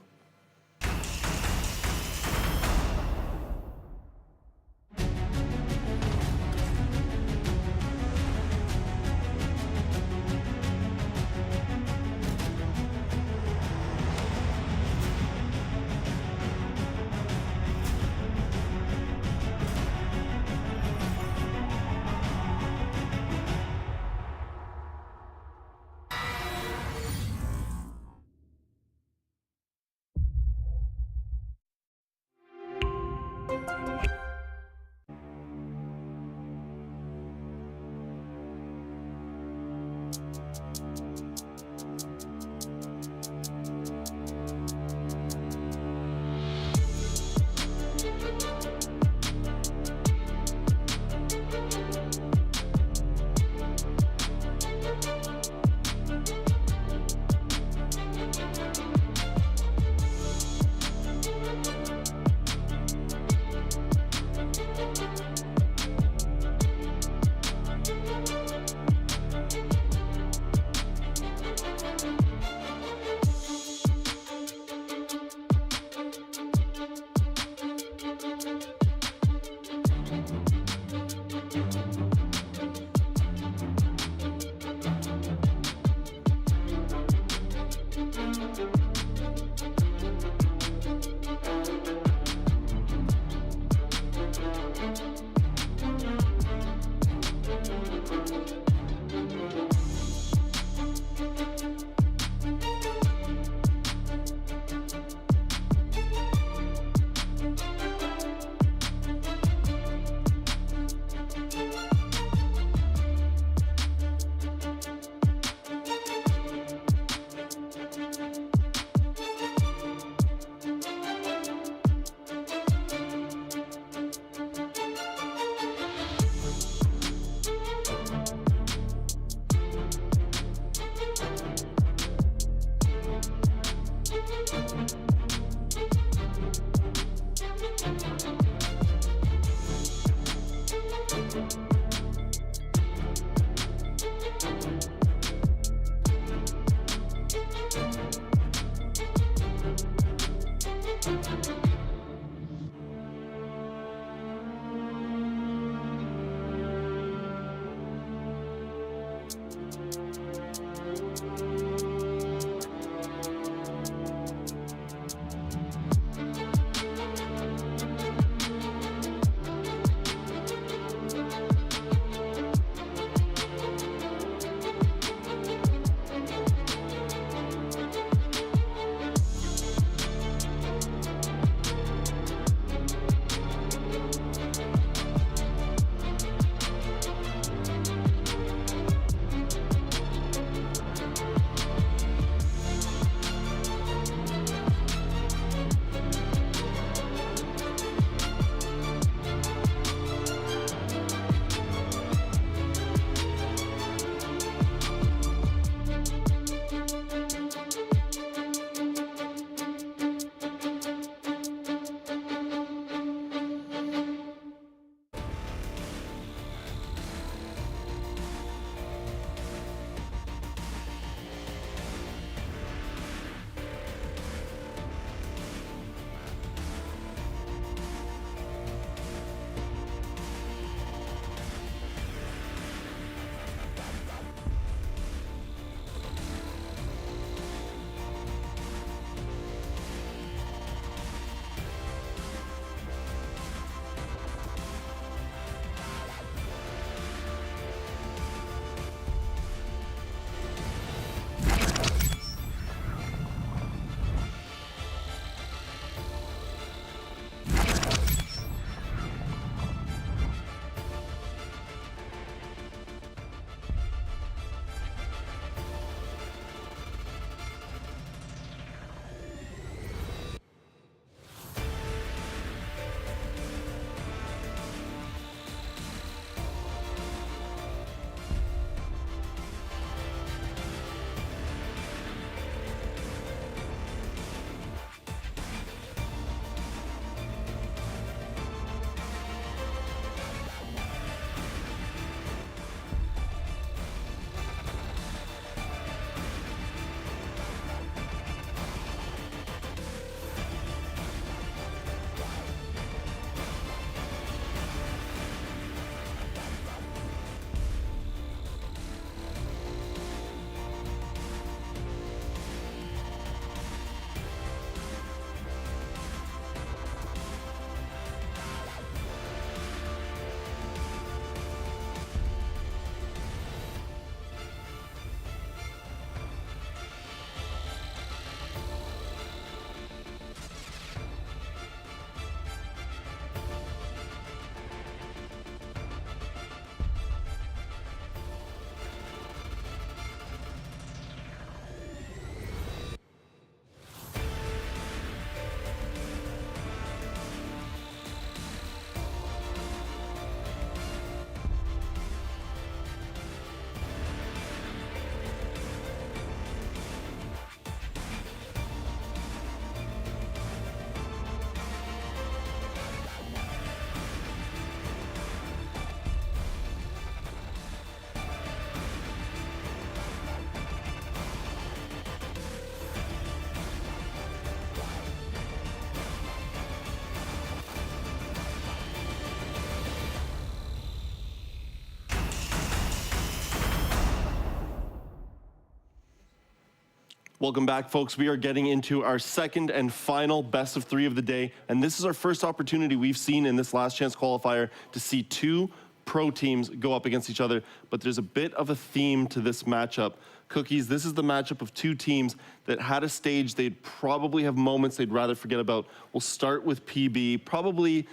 Welcome back, folks. We are getting into our second and final best of 3 of the day, and this is our first opportunity we've seen in this last chance qualifier to see 2 pro teams go up against each other, but there's a bit of a theme to this matchup. Cookies, this is the matchup of 2 teams that had a stage they'd probably have moments they'd rather forget about. We'll start with PB, probably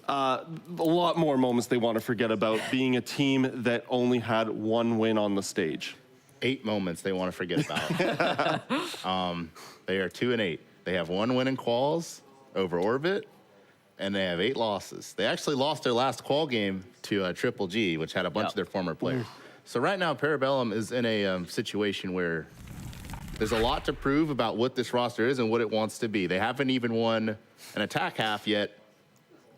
a lot more moments they want to forget about, being a team that only had 1 win on the stage. 8 moments they want to forget about. They are 2-8. They have 1 win in quals over Orbit, and they have 8 losses. They actually lost their last qual game to Triple G, which had a bunch of their former players. So right now, Parabellum is in a situation where there's a lot to prove about what this roster is and what it wants to be. They haven't even won an attack half yet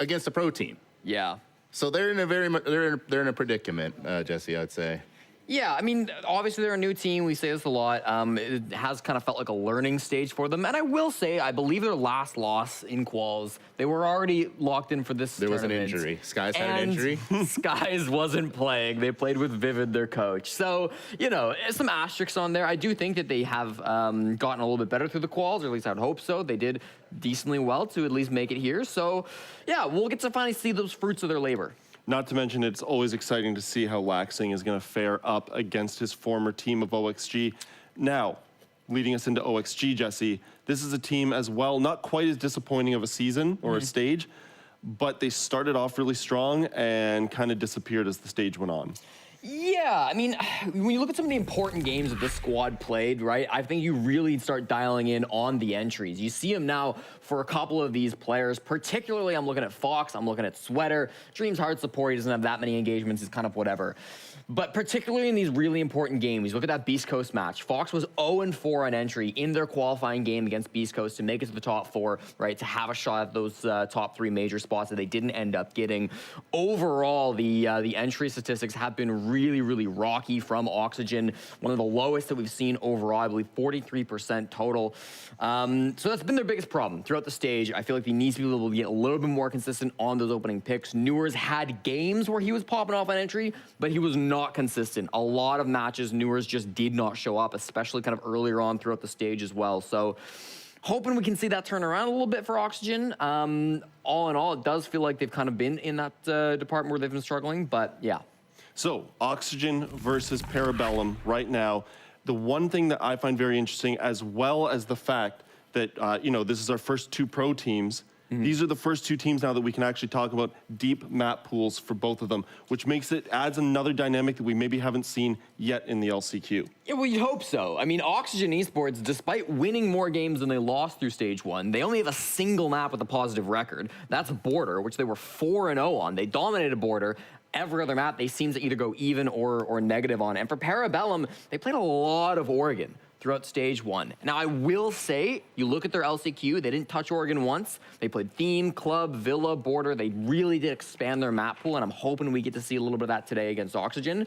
against a pro team. Yeah. So they're in a they're in a predicament, Jesse, I'd say. Yeah, I mean, obviously they're a new team. We say this a lot. It has kind of felt like a learning stage for them. And I will say, I believe their last loss in quals, they were already locked in for this tournament. There was an injury. Skies had an injury. Skies wasn't playing. They played with Vivid, their coach. So, you know, some asterisks on there. I do think that they have gotten a little bit better through the quals, or at least I'd hope so. They did decently well to at least make it here. So, yeah, we'll get to finally see those fruits of their labor. Not to mention, it's always exciting to see how Laxing is going to fare up against his former team of OXG. Now, leading us into OXG, Jesse, this is a team as well, not quite as disappointing of a season or a stage, but they started off really strong and kind of disappeared as the stage went on. Yeah, I mean, when you look at some of the important games that this squad played, right, I think you really start dialing in on the entries. You see them now for a couple of these players, particularly I'm looking at Fox, I'm looking at Sweater. Dream's hard support, he doesn't have that many engagements, it's kind of whatever. But particularly in these really important games, look at that Beast Coast match. Fox was 0-4 on entry in their qualifying game against Beast Coast to make it to the top 4, right, to have a shot at those top 3 major spots that they didn't end up getting. Overall, the entry statistics have been really, really rocky from Oxygen, one of the lowest that we've seen overall, I believe 43% total. So that's been their biggest problem throughout the stage. I feel like he needs to be able to get a little bit more consistent on those opening picks. Newers had games where he was popping off on entry, but he was not consistent. A lot of matches, Newers just did not show up, especially kind of earlier on throughout the stage as well. So hoping we can see that turn around a little bit for Oxygen. All in all, it does feel like they've kind of been in that department where they've been struggling, but yeah. So, Oxygen versus Parabellum right now. The one thing that I find very interesting, as well as the fact that, you know, this is our first 2 pro teams. These are the first 2 teams now that we can actually talk about deep map pools for both of them, which adds another dynamic that we maybe haven't seen yet in the LCQ. Yeah, well, you'd hope so. I mean, Oxygen Esports, despite winning more games than they lost through stage 1, they only have a single map with a positive record. That's Border, which they were 4-0 on. They dominated Border. Every other map, they seem to either go even or negative on. And for Parabellum, they played a lot of Oregon throughout stage 1. Now, I will say, you look at their LCQ, they didn't touch Oregon once. They played Theme, Club, Villa, Border. They really did expand their map pool, and I'm hoping we get to see a little bit of that today against Oxygen.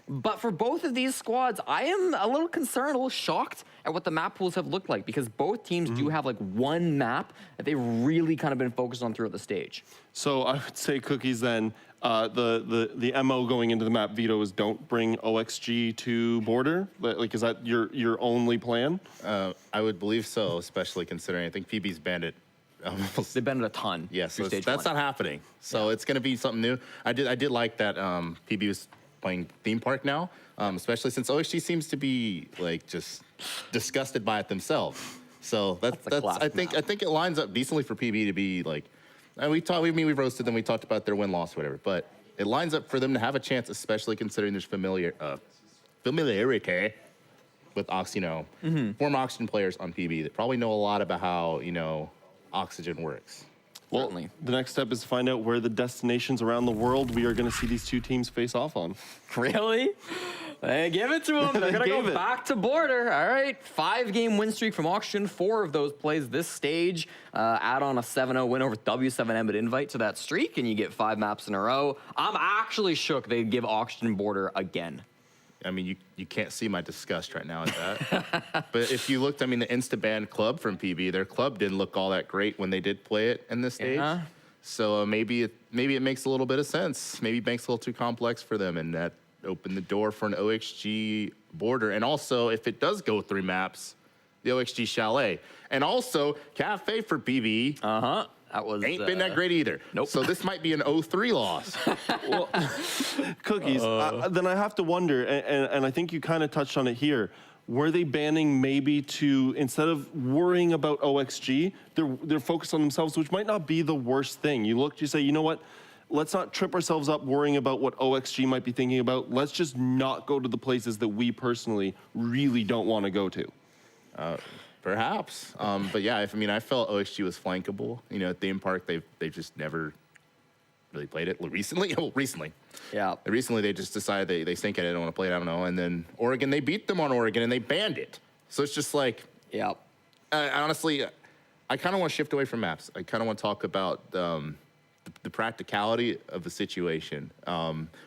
But for both of these squads, I am a little concerned, a little shocked at what the map pools have looked like, because both teams do have like one map that they've really kind of been focused on throughout the stage. So I would say, Cookies, then, the MO going into the map veto is don't bring OXG to Border? Like, is that your only plan? I would believe so, especially considering I think PB's banned it. They've banned it a ton. Yeah, so through stage that's 1. not happening. So it's going to be something new. I did like that PB was playing Theme Park now, especially since OXG seems to be like just disgusted by it themselves. So that's I think it lines up decently for PB to be like. And we've roasted them. We talked about their win-loss, whatever. But it lines up for them to have a chance, especially considering there's familiarity with former Oxygen players on PB that probably know a lot about how Oxygen works. Well, Certainly. the next step is to find out where the destinations around the world we are going to see these 2 teams face off on. Really? Hey, give it to them. They're going to go back to Border. All right. 5-game win streak from Oxygen. 4 of those plays this stage. Add on a 7-0 win over W7M at Invite to that streak, and you get 5 maps in a row. I'm actually shook they'd give Oxygen Border again. I mean, you can't see my disgust right now at that. But if you looked, I mean, the Insta-ban club from PB, their club didn't look all that great when they did play it in this stage. Yeah. So maybe it makes a little bit of sense. Maybe Bank's a little too complex for them, and that opened the door for an OXG Border. And also, if it does go 3 maps, the OXG Chalet. And also, Cafe for BB That was ain't been that great either. Nope. So this might be an 0-3 loss. Cookies. Then I have to wonder, and I think you kind of touched on it here. Were they banning maybe to, instead of worrying about OXG, they're focused on themselves, which might not be the worst thing. You say, you know what? Let's not trip ourselves up worrying about what OXG might be thinking about. Let's just not go to the places that we personally really don't want to go to. Perhaps. But yeah, I felt OXG was flankable. At theme park, they've just never really played it recently. Oh, recently. Yeah. Recently, they just decided they think they don't want to play it. I don't know. And then Oregon, they beat them on Oregon and they banned it. So it's just like, Yeah. honestly, I kind of want to shift away from maps. I kind of want to talk about the practicality of the situation.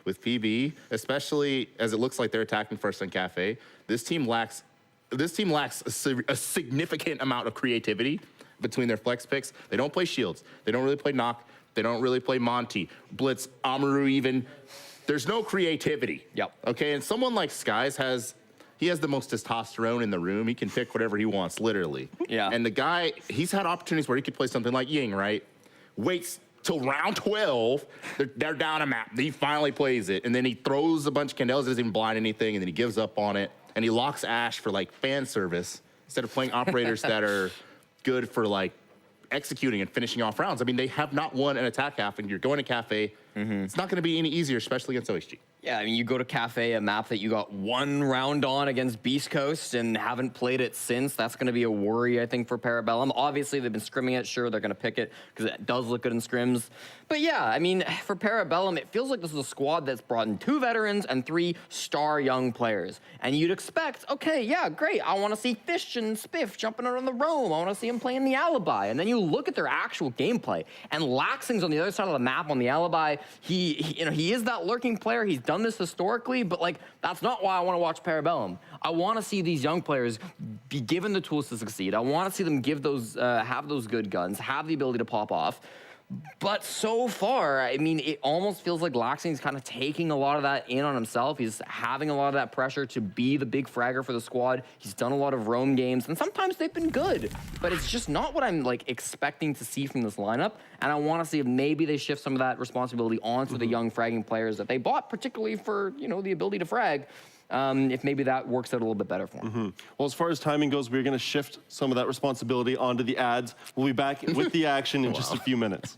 With PB, especially as it looks like they're attacking first on Cafe, this team lacks a significant amount of creativity between their flex picks. They don't play shields. They don't really play knock. They don't really play Monty, Blitz, Amaru even. There's no creativity. Yep. Okay, and someone like Skies has the most testosterone in the room. He can pick whatever he wants, literally. Yeah. And the guy, he's had opportunities where he could play something like Ying, right? Waits till round 12, they're down a map. He finally plays it, and then he throws a bunch of candles, doesn't even blind anything, and then he gives up on it, and he locks Ash for like fan service instead of playing operators that are good for like executing and finishing off rounds. They have not won an attack half, and you're going to Cafe. It's not going to be any easier, especially against OXG. Yeah, you go to Cafe, a map that you got one round on against Beast Coast and haven't played it since. That's going to be a worry, I think, for Parabellum. Obviously, they've been scrimming it. Sure, they're going to pick it because it does look good in scrims. But yeah, for Parabellum, it feels like this is a squad that's brought in 2 veterans and 3 star young players. And you'd expect, okay, yeah, great. I want to see Fish and Spiff jumping out on the roam. I want to see him playing the Alibi. And then you look at their actual gameplay, and Laxing's on the other side of the map on the Alibi. He is that lurking player. He's done this historically, but that's not why I want to watch Parabellum. I want to see these young players be given the tools to succeed. I want to see them have those good guns, have the ability to pop off. But so far, it almost feels like Laxing's kind of taking a lot of that in on himself. He's having a lot of that pressure to be the big fragger for the squad. He's done a lot of roam games, and sometimes they've been good. But it's just not what I'm expecting to see from this lineup. And I want to see if maybe they shift some of that responsibility onto the young fragging players that they bought, particularly for the ability to frag. If maybe that works out a little bit better for him. Well, as far as timing goes, we're going to shift some of that responsibility onto the ads. We'll be back with the action in just a few minutes.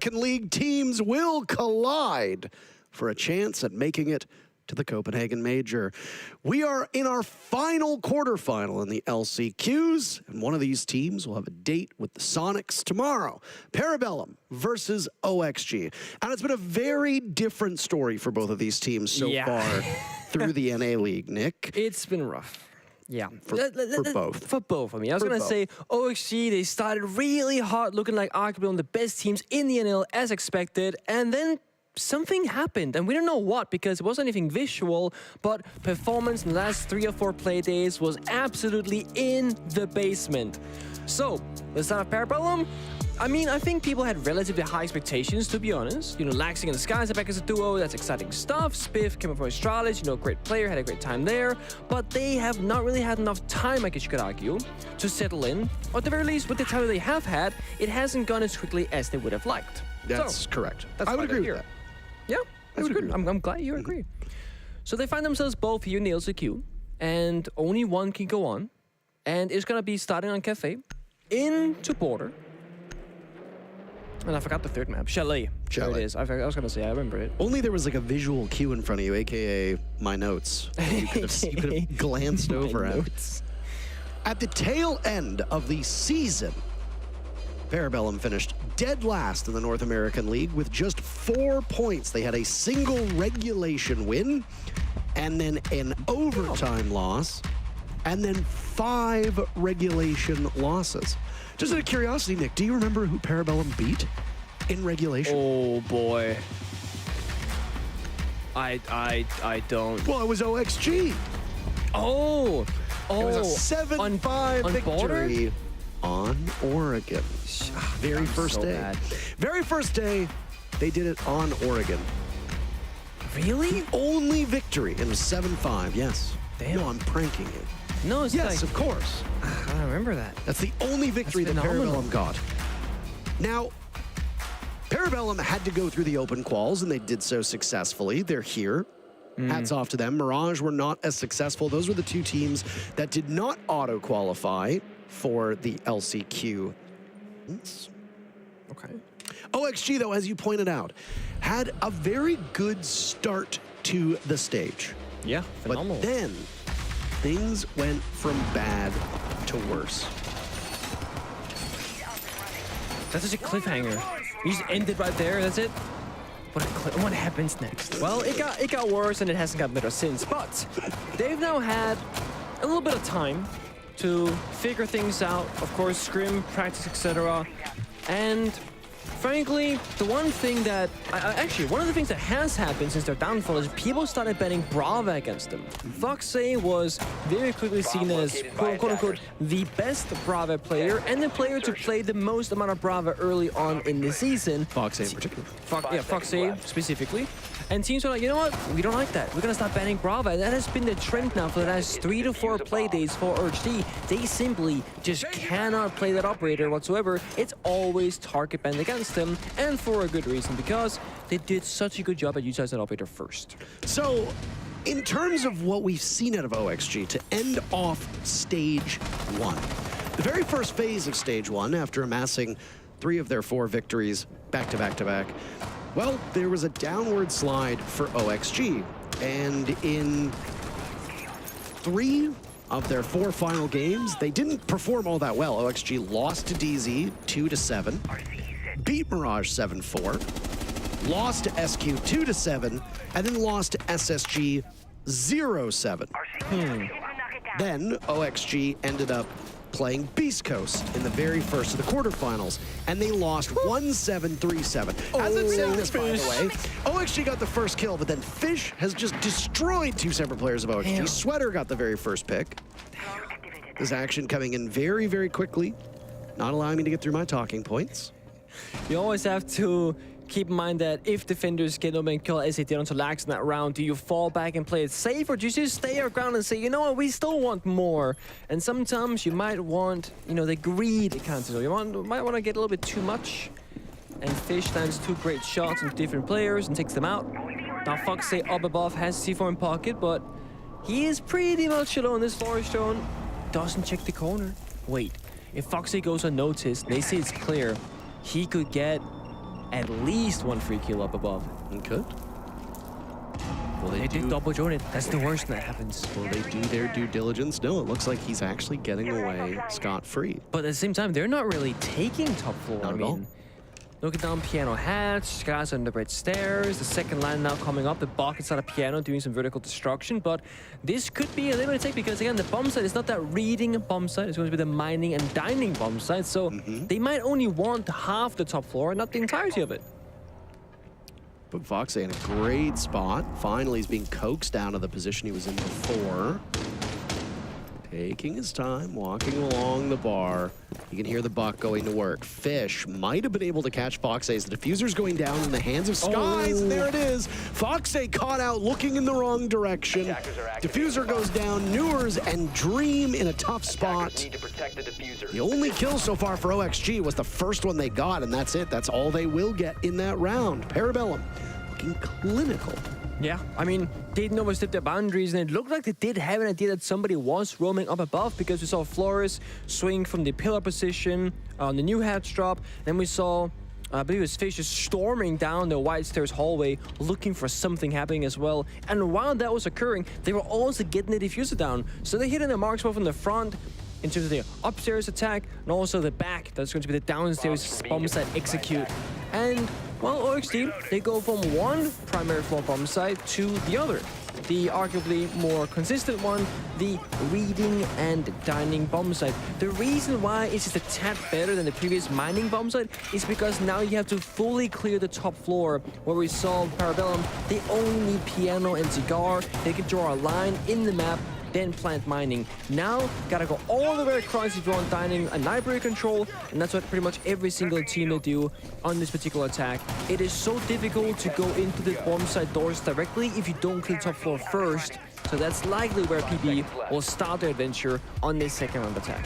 American League teams will collide for a chance at making it to the Copenhagen Major. We are in our final quarterfinal in the LCQs, and one of these teams will have a date with the Soniqs tomorrow. Parabellum versus OXG. And it's been a very different story for both of these teams so far through the NA League, Nick. It's been rough. Yeah, For both. For both. I mean, I was going to say OXG, they started really hot, looking like arguably one of the best teams in the NL as expected, and then something happened, and we don't know what because it wasn't anything visual, but performance in the last 3 or 4 play days was absolutely in the basement. So, let's start with Parabellum. I mean, I think people had relatively high expectations, to be honest. You know, Laxing and Skies are back as a duo, that's exciting stuff. Spiff came up from Astralis, you know, great player, had a great time there. But they have not really had enough time, I guess you could argue, to settle in. Or at the very least, with the time they have had, it hasn't gone as quickly as they would have liked. That's correct. That's I would agree with that. Yeah, that's good. I'm glad you agree. So they find themselves both here in the LCQ, and only one can go on. And it's going to be starting on Cafe, into Border. And I forgot the third map. Chalet. There it is. I was going to say, I remember it. Only there was like a visual cue in front of you, a.k.a. my notes. You could have glanced over at. At the tail end of the season, Parabellum finished dead last in the North American League with just 4 points. They had a single regulation win, and then an overtime loss, and then 5 regulation losses. Just out of curiosity, Nick, do you remember who Parabellum beat in regulation? Oh, boy. I don't. Well, it was OXG. Oh! It was a 7-5 victory Border? on Oregon. Very first day. Very first day, they did it on Oregon. Really? The only victory, and it was 7-5, yes. Damn. No, I'm pranking you. No, it's Yes, like, of course. I don't remember that. That's the only victory that phenomenal. Parabellum got. Now, Parabellum had to go through the open quals, and they did so successfully. They're here. Hats off to them. Mirage were not as successful. Those were the 2 teams that did not auto-qualify for the LCQ. Okay. OXG, though, as you pointed out, had a very good start to the stage. Yeah, phenomenal. But then, things went from bad to worse. That's such a cliffhanger. You just end it right there, that's it? What happens next? Well, it got worse and it hasn't gotten better since, but they've now had a little bit of time to figure things out, of course, scrim, practice, etc. And frankly, the one thing that, actually, one of the things that has happened since their downfall is people started betting Brava against them. Foxy was very quickly seen as, quote unquote, the best Brava player and the player to play the most amount of Brava early on in the season. Foxy in particular. Foxy specifically. And teams are like, you know what? We don't like that. We're going to start banning Brava. And that has been the trend now for the last 3 to 4 play days for OXG. They simply just cannot play that operator whatsoever. It's always target banned against them, and for a good reason, because they did such a good job at utilizing that operator first. So, in terms of what we've seen out of OXG to end off Stage 1, the very first phase of Stage 1, after amassing 3 of their 4 victories back-to-back-to-back, well, there was a downward slide for OXG, and in 3 of their 4 final games, they didn't perform all that well. OXG lost to DZ 2-7, beat Mirage 7-4, lost to SQ 2-7, and then lost to SSG 0-7. Then OXG ended up playing Beast Coast in the very first of the quarterfinals, and they lost 1-7, 3-7. As I'm saying this, by the way, OXG got the first kill, but then Fish has just destroyed 2 separate players of OXG. Damn. Sweater got the very first pick. This action coming in very, very quickly, not allowing me to get through my talking points. You always have to keep in mind that if defenders get open kill as they did onto Lax in that round, do you fall back and play it safe, or do you just stay your ground and say, you know what, we still want more? And sometimes you might want, you know, the greed counter. You might want to get a little bit too much. And Fish lands 2 great shots on different players and takes them out. Now Foxy up above has C4 in pocket, but he is pretty much alone. This Forest Drone doesn't check the corner. Wait, if Foxy goes unnoticed, they see it's clear, he could get at least 1 free kill up above. It could. Will They did double join it. That's the worst when that happens. Will they do their due diligence? No, it looks like he's actually getting away scot-free. But at the same time, they're not really taking top floor. Not I at all. mean, looking down piano hatch, guys on the bridge stairs, the second line now coming up, the block inside of piano doing some vertical destruction, but this could be a limited take because again, the bomb site is not that reading bomb site, it's going to be the mining and dining bomb site, so they might only want half the top floor, not the entirety of it. But Foxy in a great spot. Finally, he's being coaxed out of the position he was in before. Taking his time, walking along the bar. You can hear the buck going to work. Fish might have been able to catch Foxy as the diffuser's going down in the hands of Skies, and there it is. Foxy caught out looking in the wrong direction. Diffuser goes down. Newers and Dream in a tough spot. Need to protect the diffuser. The only kill so far for OXG was the first one they got, and that's it. That's all they will get in that round. Parabellum looking clinical. Yeah, I mean, they didn't overstep their boundaries, and it looked like they did have an idea that somebody was roaming up above because we saw Flores swing from the pillar position on the new hatch drop. Then we saw, I believe it was Fish just storming down the wide stairs hallway looking for something happening as well. And while that was occurring, they were also getting the diffuser down. So they hit in the marks both from the front in terms of the upstairs attack and also the back. That's going to be the downstairs bomb site execute. And well, OXG, they go from one primary floor bomb site to the other. The arguably more consistent one, the reading and dining bomb site. The reason why it's just a tad better than the previous mining bomb site is because now you have to fully clear the top floor. Where we saw Parabellum, they only need piano and cigar. They can draw a line in the map, then plant mining. Now, gotta go all the way across if you want dining and library control, and that's what pretty much every single team will do on this particular attack. It is so difficult to go into the bomb site doors directly if you don't clear the top floor first, so that's likely where PB will start their adventure on this second round attack.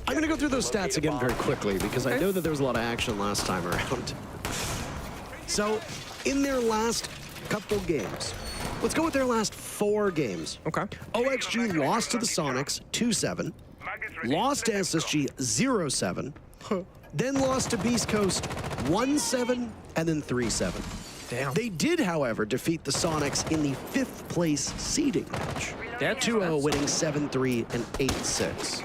I'm gonna go through those stats again very quickly because I know that there was a lot of action last time around. So, in their last couple games, let's go with their last 4 games. Okay. OXG lost to the Soniqs 2-7, lost to SSG 0-7, then lost to Beast Coast 1-7, and then 3-7. Damn. They did, however, defeat the Soniqs in the 5th place seeding match. That 2-0 winning 7-3 and 8-6.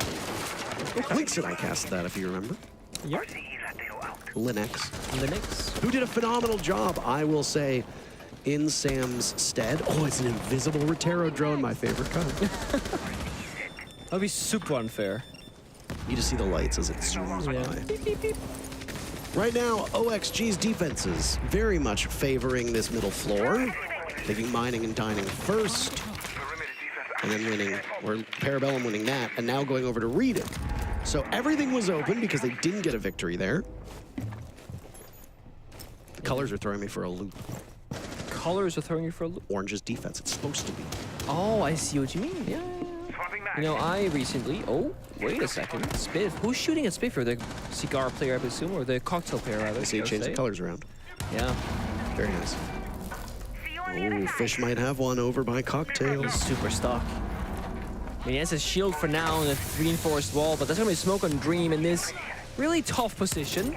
Links and I cast that, if you remember. Yep. Linux, who did a phenomenal job, I will say, in Sam's stead. Oh, it's an invisible Rotero drone, my favorite kind. That'd be super unfair. You just see the lights as it zooms by. Right now, OXG's defenses very much favoring this middle floor. Taking mining and dining first, and then winning, or Parabellum winning that, and now going over to reading. So everything was open because they didn't get a victory there. The colors are throwing me for a loop. Colors are throwing you for a loop. Orange's defense, it's supposed to be. Oh, I see what you mean. Yeah. You know, I recently... Oh, wait a second. Spiff. Who's shooting at Spiff? Or the cigar player, I assume, or the cocktail player, rather? I see it change the colors around. Yeah. Very nice. Oh, Fish might have one over by Cocktail. He's super stuck. I mean, he has a shield for now on the reinforced wall, but there's going to be smoke on Dream in this really tough position.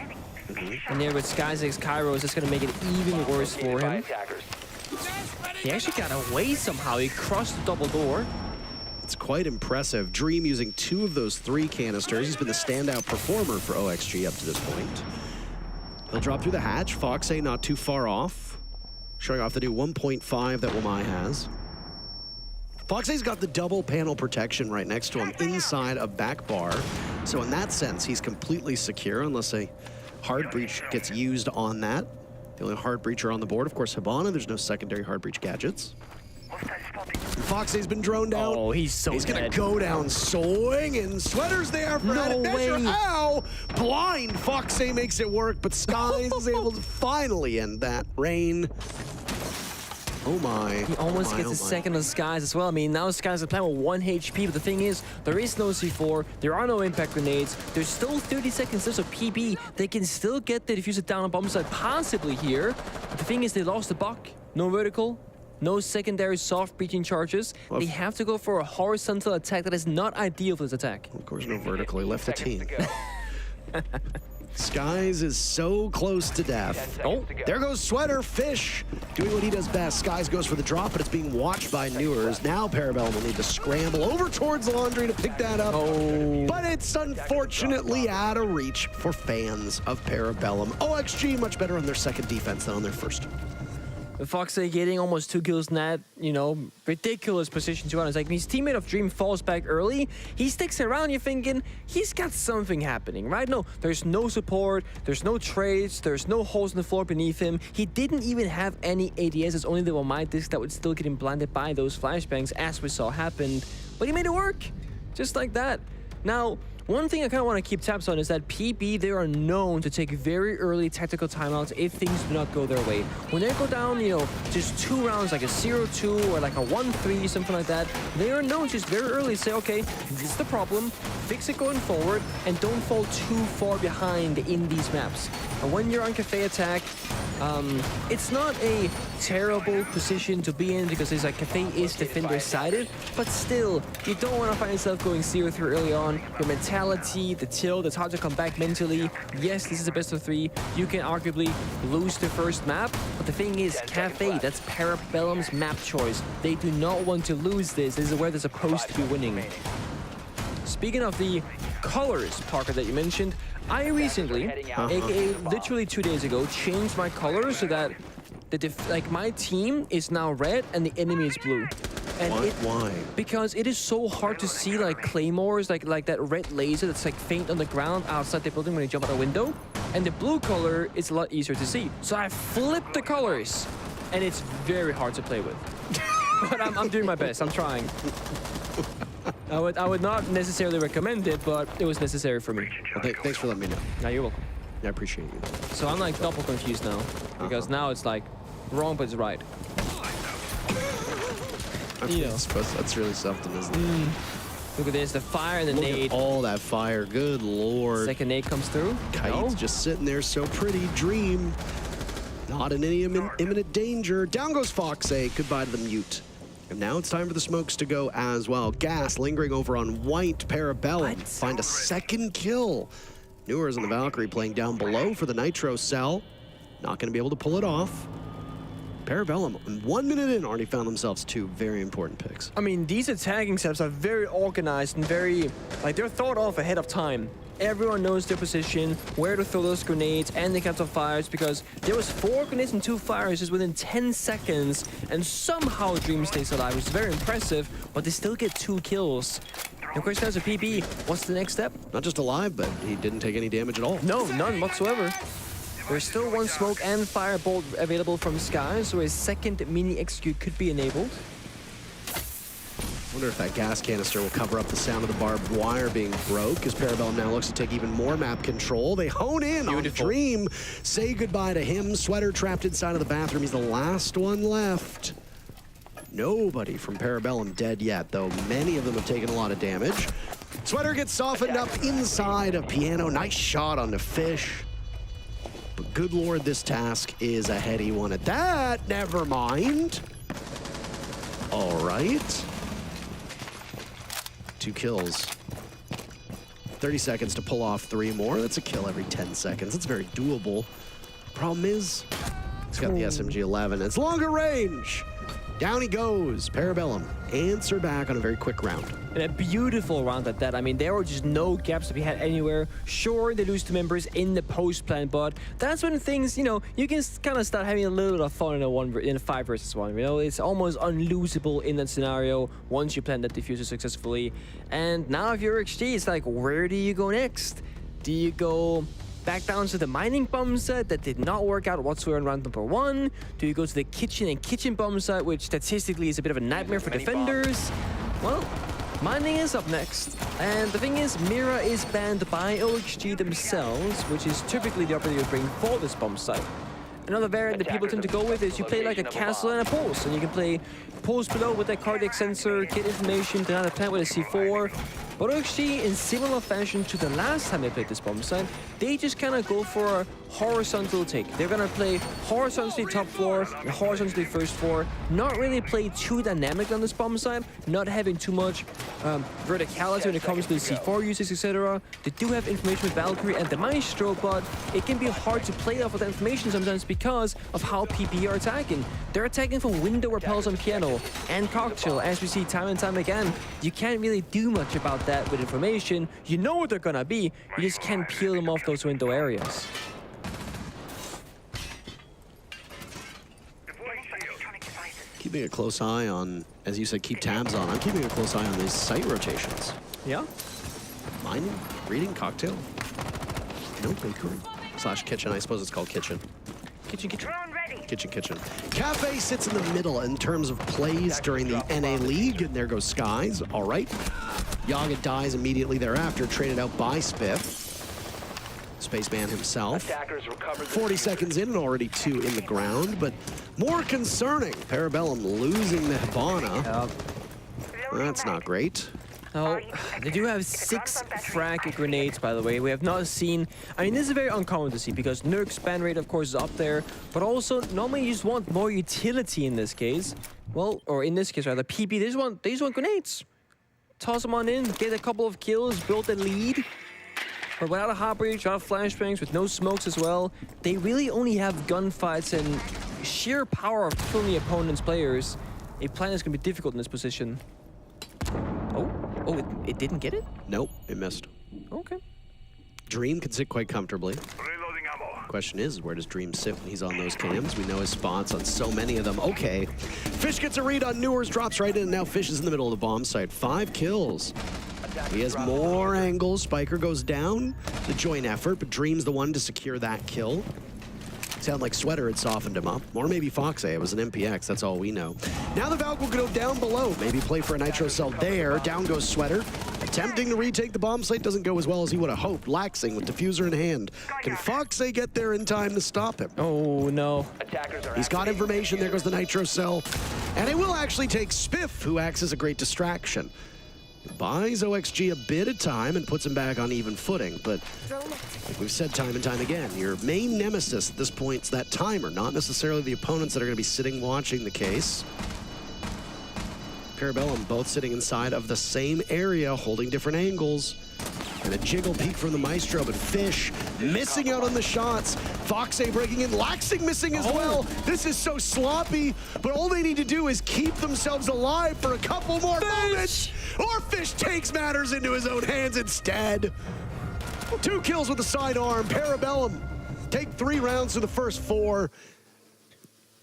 And there with Skyzex Kairos, it's going to make it even worse for him. He actually got away somehow. He crossed the double door. It's quite impressive. Dream using 2 of those 3 canisters. He's been the standout performer for OXG up to this point. He'll drop through the hatch. Foxay not too far off. Showing off the new 1.5 that Wamai has. Foxay's got the double panel protection right next to him inside a back bar. So in that sense, he's completely secure unless a hard breach gets used on that. The only hard breacher on the board, of course, Hibana. There's no secondary hard breach gadgets. Foxay's been droned out. Oh, he's so He's dead. gonna go down swinging. Sweater's there for added measure. way. Ow! Blind Foxay makes it work, but Skies is able to finally end that. Rain. Oh my. He almost gets a second on Skies as well. I mean, now Skies is playing with 1 HP, but the thing is, there is no C4, there are no impact grenades, there's still 30 seconds left of PB. They can still get the diffuser down on bomb side possibly here. But the thing is, they lost the buck. No vertical, no secondary soft breaching charges. Well, they have to go for a horizontal attack that is not ideal for this attack. Of course, no vertical. He left the team. Skies is so close to death. Oh, there goes Sweater. Fish doing what he does best. Skies goes for the drop, but it's being watched by Newers. Now Parabellum will need to scramble over towards Laundry to pick that up. Oh. But it's unfortunately out of reach for fans of Parabellum. OXG much better on their second defense than on their first. Foxy getting almost 2 kills in that, you know, ridiculous position to be honest. Like, his teammate of Dream falls back early. He sticks around, you're thinking, he's got something happening, right? No, there's no support, there's no trades, there's no holes in the floor beneath him. He didn't even have any ADS. It's only the Wamai disc that would still get him blinded by those flashbangs, as we saw happen. But he made it work, just like that. Now, one thing I kind of want to keep tabs on is that PB, they are known to take very early tactical timeouts if things do not go their way. When they go down, you know, just 2 rounds, like a 0-2 or like a 1-3, something like that, they are known just very early to say, okay, this is the problem, fix it going forward, and don't fall too far behind in these maps. And when you're on Cafe Attack, it's not a terrible position to be in because it's like Cafe is defender-sided, but still, you don't want to find yourself going 0-3 early on. Your mentality, the tilt, it's hard to come back mentally. Yes, this is a best of 3. You can arguably lose the first map, but the thing is, Cafe, that's Parabellum's map choice. They do not want to lose this. This is where they're supposed to be winning. Speaking of the colors, Parker, that you mentioned, I recently, aka literally 2 days ago, changed my colors so that my team is now red and the enemy is blue. And Why? Because it is so hard to see like claymores, like that red laser that's like faint on the ground outside the building when you jump out a window. And the blue color is a lot easier to see. So I flipped the colors, and it's very hard to play with. But I'm doing my best. I'm trying. I would not necessarily recommend it, but it was necessary for me. Well, thanks for letting me know. Now you're welcome. I appreciate you. So I'm like double confused now, because now it's like wrong but it's right. You know. That's really something, isn't it? Look at this, the fire and the Look nade. at all that fire. Good lord. Second nade comes through. Kite's just sitting there so pretty. Dream. Not in any imminent danger. Down goes Foxy. Goodbye to the mute. And now it's time for the smokes to go as well. Gas lingering over on white. Parabellum find a second kill. Newers and the Valkyrie playing down below for the Nitro cell. Not going to be able to pull it off. Parabellum, 1 minute in, already found themselves 2 very important picks. I mean, these attacking setups are very organized and very, like, they're thought of ahead of time. Everyone knows their position, where to throw those grenades, and the kinds of fires, because there was 4 grenades and 2 fires just within 10 seconds, and somehow Dream stays alive, which is very impressive, but they still get 2 kills. And of course, there's a PB. What's the next step? Not just alive, but he didn't take any damage at all. No, none whatsoever. There's still 1 smoke and firebolt available from Sky, so his second mini execute could be enabled. Wonder if that gas canister will cover up the sound of the barbed wire being broke, as Parabellum now looks to take even more map control. They hone in on Dream. Say goodbye to him. Sweater trapped inside of the bathroom. He's the last one left. Nobody from Parabellum dead yet, though many of them have taken a lot of damage. Sweater gets softened up inside of Piano. Nice shot on the Fish. But good lord, this task is a heady one at that. Never mind. All right. 2 kills. 30 seconds to pull off 3 more. That's a kill every 10 seconds. It's very doable. Problem is, he's got the SMG-11. It's longer range. Down he goes. Parabellum answer back on a very quick round. And a beautiful round at that. I mean, there were just no gaps to be had anywhere. Sure, they lose 2 members in the post plan, but that's when things, you know, you can kind of start having a little bit of fun in a 5 versus 1. You know, it's almost unlosable in that scenario once you plan that diffuser successfully. And now if you're XG, it's like, where do you go next? Do you go back down to the mining bomb set that did not work out whatsoever in round number 1? Do you go to the kitchen and kitchen bomb set, which statistically is a bit of a nightmare for defenders? Well, mining is up next. And the thing is, Mira is banned by OXG themselves, which is typically the operator you bring for this bomb site. Another variant that people tend to go with is you play like a castle and a pulse, and you can play pulse below with a cardiac sensor, get information to another plant with a C4. But OXG, in similar fashion to the last time they played this bomb site, they just kind of go for horizontal take. They're gonna play horizontally top floor and horizontally first floor. Not really play too dynamic on this bomb side, not having too much verticality when it comes to the C4 usage, etc. They do have information with Valkyrie and the Maestro, but it can be hard to play off of that information sometimes because of how PP are attacking. They're attacking from window repels on piano and cocktail, as we see time and time again. You can't really do much about that with information. You know what they're gonna be, you just can't peel them off those window areas. Keeping a close eye on, as you said, keep tabs on. I'm keeping a close eye on these site rotations. Yeah? Mining, reading, cocktail. No, bakery. Slash kitchen, I suppose it's called kitchen. Kitchen. Kitchen. Cafe sits in the middle in terms of plays during the NA League, and there goes Skies. All right. Yaga dies immediately thereafter, traded out by Spiff. Spaceman himself. 40 seconds in and already 2 in the ground, but more concerning, Parabellum losing the Hibana. That's not great. Oh, they do have 6 frag grenades, by the way. We have not seen... I mean, this is very uncommon to see because Nurk's ban rate, of course, is up there. But also, normally you just want more utility in this case. Well, or in this case, rather, PP, they just want grenades. Toss them on in, get a couple of kills, build a lead. But without a hot breach, without flashbangs, with no smokes as well, they really only have gunfights and sheer power of killing the opponent's players. A plan is going to be difficult in this position. Oh, it didn't get it? Nope, it missed. Okay. Dream can sit quite comfortably. Reloading ammo. Question is, where does Dream sit when he's on those cams? We know his spots on so many of them. Okay. Fish gets a read on Newers, drops right in, and now Fish is in the middle of the bomb site. 5 kills. He has more angles. Spiker goes down. The joint effort, but Dream's the one to secure that kill. Sound like Sweater had softened him up. Or maybe Foxe. It was an MPX. That's all we know. Now the Valk will go down below. Maybe play for a Nitro Cell there. Down goes Sweater. Attempting to retake the bomb site doesn't go as well as he would have hoped. Laxing with diffuser in hand. Can Foxe get there in time to stop him? Oh, no. He's got information. There goes the Nitro Cell. And it will actually take Spiff, who acts as a great distraction. Buys OXG a bit of time and puts him back on even footing, but like we've said time and time again, your main nemesis at this point is that timer, not necessarily the opponents that are going to be sitting watching the case. Parabellum both sitting inside of the same area, holding different angles. And a jiggle peek from the Maestro, but Fish missing out on the shots. Foxe breaking in, Laxing missing as well. This is so sloppy, but all they need to do is keep themselves alive for a couple more moments, or Fish takes matters into his own hands instead. 2 kills with the sidearm. Parabellum take 3 rounds to the first 4.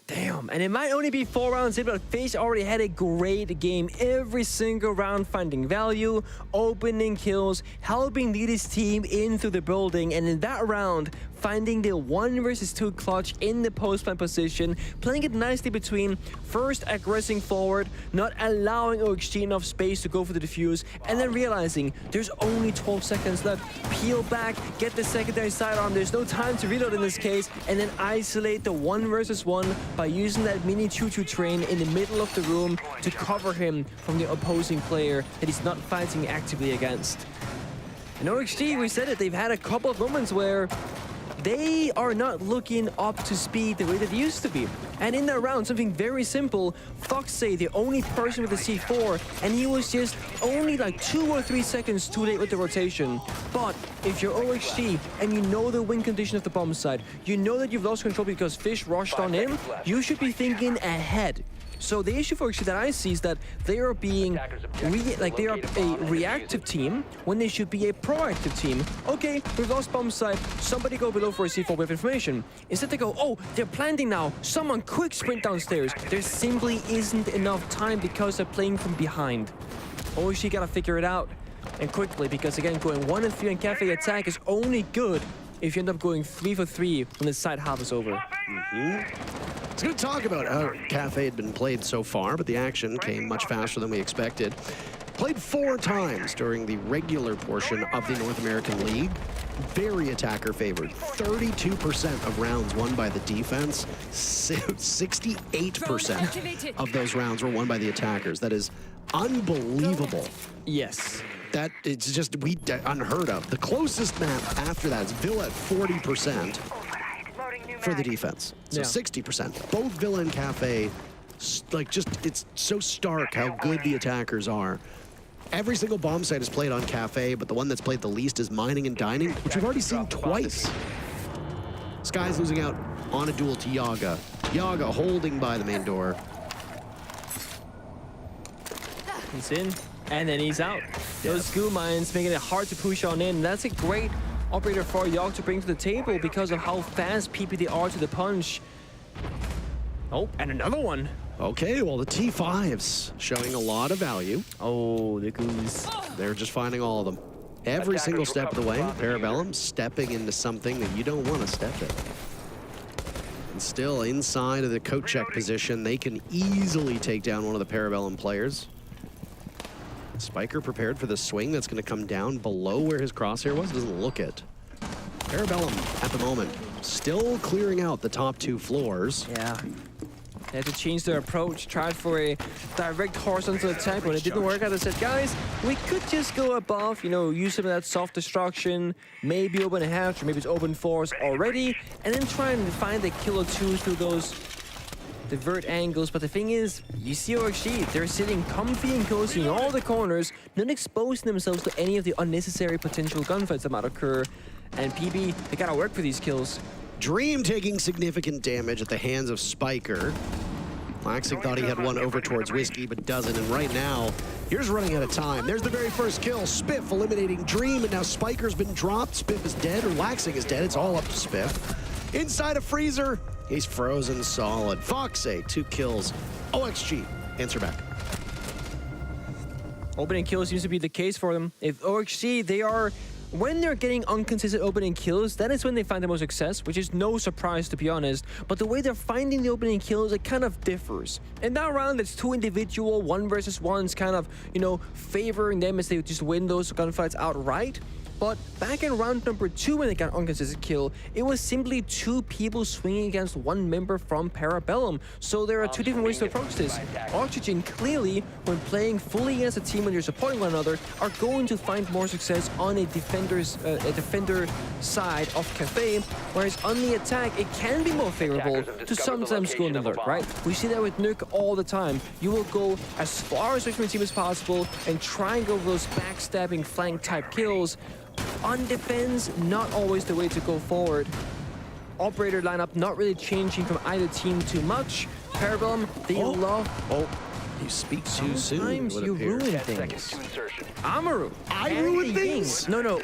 Damn, and it might only be 4 rounds in, but Fish already had a great game. Every single round finding value, opening kills, helping lead his team into the building, and in that round, finding the 1 versus 2 clutch in the post-plant position, playing it nicely between first aggressing forward, not allowing OXG enough space to go for the defuse, and then realizing there's only 12 seconds left. Peel back, get the secondary sidearm, there's no time to reload in this case, and then isolate the 1 versus 1 by using that mini choo-choo train in the middle of the room to cover him from the opposing player that he's not fighting actively against. And OXG, we said it, they've had a couple of moments where they are not looking up to speed the way that they used to be. And in that round, something very simple, Foxe, the only person with the C4, and he was just only like 2 or 3 seconds too late with the rotation. But if you're OXG and you know the win condition of the bomb site, you know that you've lost control because Fish rushed on in, you should be thinking ahead. So the issue for OXG that I see is that they are being they are a reactive team when they should be a proactive team. Okay, we've lost bomb site, somebody go below for a C4 with information. Instead they go, oh, they're planting now, someone quick sprint downstairs. There simply isn't enough time because they're playing from behind. OXG gotta figure it out, and quickly, because again, going 1 and 3 on Cafe attack is only good if you end up going 3 for 3 when the side half is over. It's going to talk about how Cafe had been played so far, but the action came much faster than we expected. Played 4 times during the regular portion of the North American League. Very attacker favored. 32% of rounds won by the defense. 68% of those rounds were won by the attackers. That is unbelievable. Yes. That it's just unheard of. The closest map after that is Villa at 40%. for the defense. So Yeah. 60%. Both Villa and Cafe, like just, it's so stark how good the attackers are. Every single bomb site is played on Cafe, but the one that's played the least is Mining and Dining, which we've already seen twice. Sky's losing out on a duel to Yaga. Yaga holding by the main door. He's in, and then he's out. Those goo mines making it hard to push on in. That's a great operator for Yogg to bring to the table because of how fast PPD are to the punch. Oh, and another one. Okay, well, the T5s showing a lot of value. Oh, the goose. They're just finding all of them. Every single step of the way, Parabellum stepping into something that you don't want to step in. And still inside of the coat check position, they can easily take down one of the Parabellum players. Spiker prepared for the swing that's going to come down below where his crosshair was. Doesn't look it. Parabellum, at the moment, still clearing out the top 2 floors. Yeah. They had to change their approach, tried for a direct horizontal attack. When it didn't work out, they said, guys, we could just go above, you know, use some of that soft destruction, maybe open a hatch, or maybe it's open force already, and then try and find a kill or two through those divert angles. But the thing is, you see OXG, they're sitting comfy and cozy in all the corners, not exposing themselves to any of the unnecessary potential gunfights that might occur. And PB, they gotta work for these kills. Dream taking significant damage at the hands of Spiker. Laxing thought he had one over towards Whiskey, but doesn't. And right now, here's running out of time. There's the very first kill. Spiff eliminating Dream, and now Spiker's been dropped. Spiff is dead, or Laxing is dead. It's all up to Spiff. Inside a freezer, he's frozen solid. Foxay, 2 kills. OXG, answer back. Opening kills seems to be the case for them. If OXG, they are... When they're getting inconsistent opening kills, that is when they find the most success, which is no surprise, to be honest. But the way they're finding the opening kills, it kind of differs. In that round, it's 2 individual, 1 versus 1's kind of, you know, favoring them as they just win those gunfights outright. But back in round number 2, when they got inconsistent kill, it was simply 2 people swinging against 1 member from Parabellum. So there are 2 different ways to approach this. Oxygen clearly, when playing fully against a team when you're supporting one another, are going to find more success on a defender side of Cafe, whereas on the attack, it can be more favorable to sometimes go in the lurk, right? We see that with Nuke all the time. You will go as far away from your team as possible and try and go for those backstabbing flank type kills. On defense, not always the way to go forward. Operator lineup not really changing from either team too much. Parabellum, they love... Oh, you speak too soon. Sometimes you ruin things. Amaru. I ruin things? No,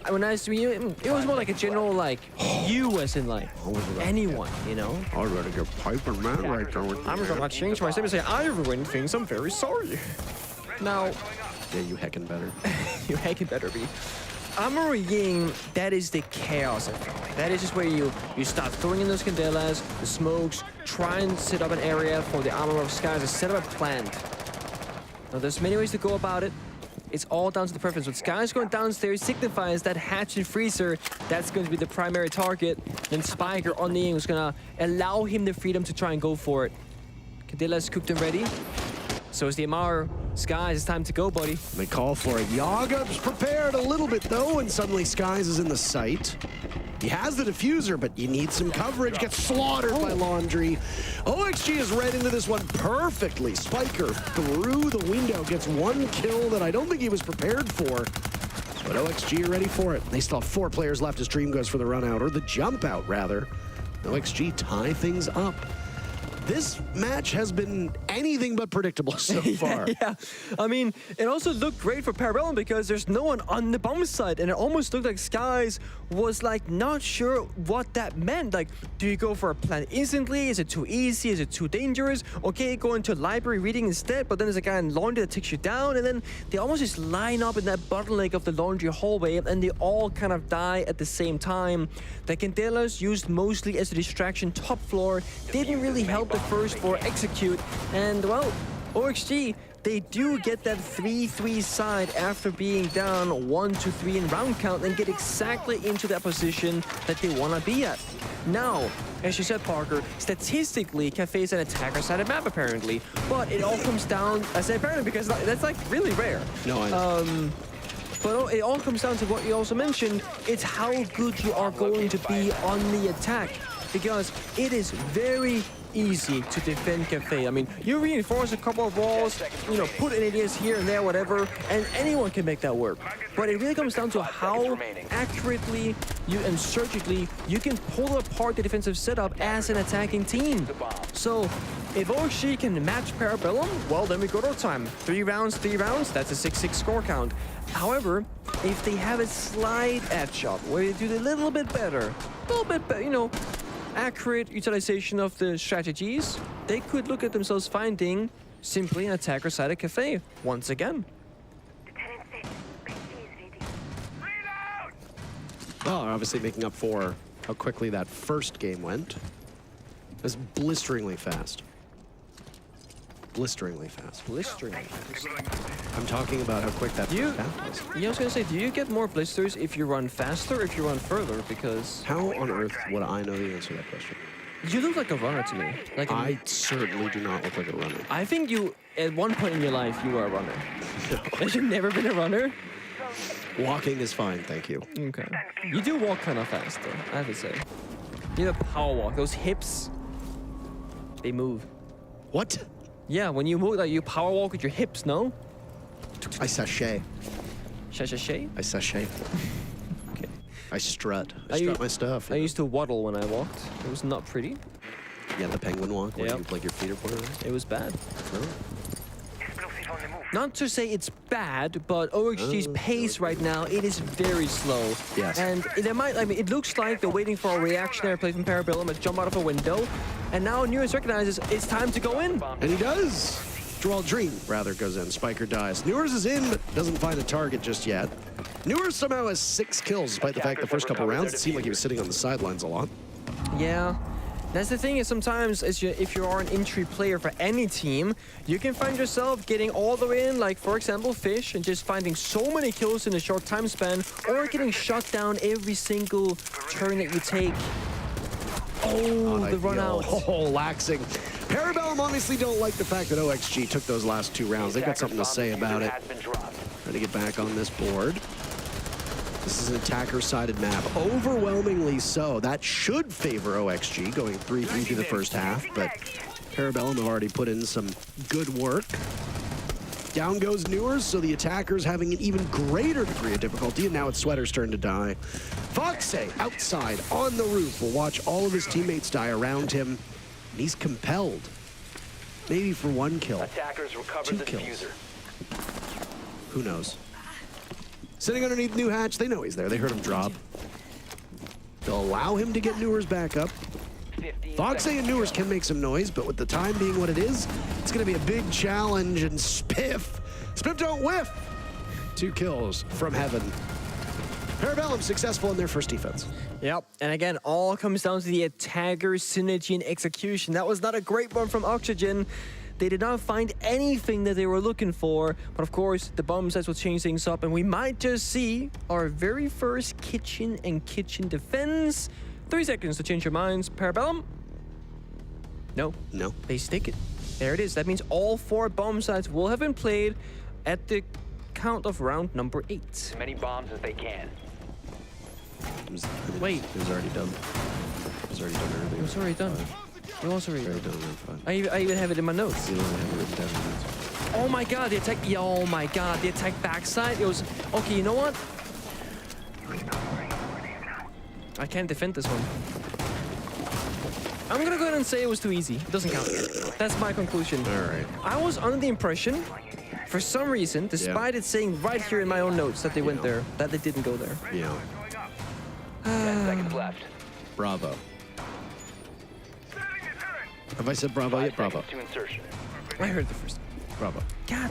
when I was it was more like a general, like, you as in, like, anyone, you know? I gotta get Piper Man right there with I'm gonna change my statement and say, I ruin things, I'm very sorry. Now... Yeah, you heckin' better. You heckin' better be. Amaru Ying, that is the chaos effect. That is just where you start throwing in those candelas, the smokes, try and set up an area for the Armor of Skies to set up a plant. Now, there's many ways to go about it. It's all down to the preference. When Skies going downstairs signifies that hatch and freezer, that's going to be the primary target. Then Spiker on the Ying is going to allow him the freedom to try and go for it. Candela's cooked and ready. So is the Amar. Skies, it's time to go, buddy. They call for it. Yaga's prepared a little bit, though, and suddenly Skies is in the sight. He has the diffuser, but you need some coverage. Gets slaughtered by Laundry. OXG is right into this one perfectly. Spiker through the window gets 1 kill that I don't think he was prepared for. But OXG are ready for it. They still have 4 players left as Dream goes for the run out, or the jump out, rather. OXG tie things up. This match has been anything but predictable so far. Yeah, I mean, it also looked great for Parabellum because there's no one on the bomb side, and it almost looked like Skies was like not sure what that meant. Like, do you go for a plan instantly? Is it too easy? Is it too dangerous? Okay, go into library reading instead, but then there's a guy in Laundry that takes you down, and then they almost just line up in that bottleneck of the Laundry hallway, and they all kind of die at the same time. The Candelas used mostly as a distraction top floor, didn't really help the first 4 execute, and well, OXG, they do get that 3-3 side after being down 1-3 in round count and get exactly into that position that they want to be at. Now, as you said, Parker, statistically, Cafe is an attacker-sided map, apparently, but it all comes down, I say apparently because that's like really rare. No, I know. But it all comes down to what you also mentioned. It's how good you are going to be on the attack. because it is very easy to defend Cafe. I mean, you reinforce a couple of walls, you know, put ideas here and there, whatever, and anyone can make that work. But it really comes down to how accurately and surgically you can pull apart the defensive setup as an attacking team. So if OXG can match Parabellum, well, then we go to time. 3 rounds, that's a 6-6 score count. However, if they have a slight edge up where they do a little bit better, you know, accurate utilization of the strategies, they could look at themselves finding simply an attacker-sided Cafe once again. Well, obviously making up for how quickly that first game went. It was blisteringly fast. Blisteringly fast. Blisteringly fast. I'm talking about how quick that first half was. Yeah, I was gonna say, do you get more blisters if you run faster or if you run further? Because How on earth would I know the answer to that question? you look like a runner to me. Like I certainly do not look like a runner. I think you, at one point in your life, you were a runner. Have you never been a runner? Walking is fine, thank you. Okay. You do walk kind of fast, though, I have to say. You have a power walk. Those hips, they move. What? Yeah, when you move, like you power walk with your hips, no? I sashay. Shay? I sashay. Okay. I strut. I I strut u- my stuff. I used to waddle when I walked. It was not pretty. Yeah, the penguin walk where Yeah. you, like your feet are pointed out. It was bad. Oh. Explosive on the move. Not to say it's bad, but OXG's pace right now, it is very slow. Yes. And it looks like they're waiting for a reactionary play from Parabellum to jump out of a window. And now Newers recognizes it's time to go in. And he does. Gerald Dream, rather, goes in. Spiker dies. Newers is in, but doesn't find a target just yet. Newers somehow has 6 kills, despite the fact the first couple rounds it seemed like he was sitting on the sidelines a lot. Yeah. That's the thing is sometimes if you are an entry player for any team, you can find yourself getting all the way in, like for example Fish, and just finding so many kills in a short time span, or getting shut down every single turn that you take. Oh, the run out. Oh, laxing. Parabellum obviously don't like the fact that OXG took those last 2 rounds. They've got something to say about it. Trying to get back on this board. This is an attacker-sided map, overwhelmingly so. That should favor OXG, going 3-3 through the first half, but Parabellum have already put in some good work. Down goes Newers, so the attackers having an even greater degree of difficulty, and now it's Sweater's turn to die. Foxay, outside, on the roof, will watch all of his teammates die around him, and he's compelled. Maybe for 1 kill. Attackers recovered 2 the kills. diffuser. Who knows? Sitting underneath New Hatch, they know he's there. They heard him drop. They'll allow him to get Newers back up. 15 Foxay and Newers can make some noise, but with the time being what it is, it's going to be a big challenge, and Spiff don't whiff! 2 kills from heaven. Parabellum successful in their first defense. Yep, and again, all comes down to the attacker synergy and execution. That was not a great one from Oxygen. They did not find anything that they were looking for, but of course, the bomb sites will change things up, and we might just see our very first kitchen and kitchen defense. 3 seconds to change your minds. Parabellum? No. No. They stick it. There it is. That means all 4 bomb sites will have been played at the count of round number 8. As many bombs as they can. Wait. It was already done. It was already done earlier. It was already done. It was already Already done. done around 5. I even have it in my notes. You don't have it written down in the notes. Oh my god, the attack. Yeah, oh my god, the attack backside. It was. Okay, you know what? I can't defend this one. I'm gonna go ahead and say it was too easy. It doesn't count. That's my conclusion. All right. I was under the impression, for some reason, despite it saying right here in my own notes that they went there, that they didn't go there. Yeah. 10 seconds left. Bravo. Have I said bravo 5 yet? Bravo. seconds to insertion. I heard the first. Bravo. God.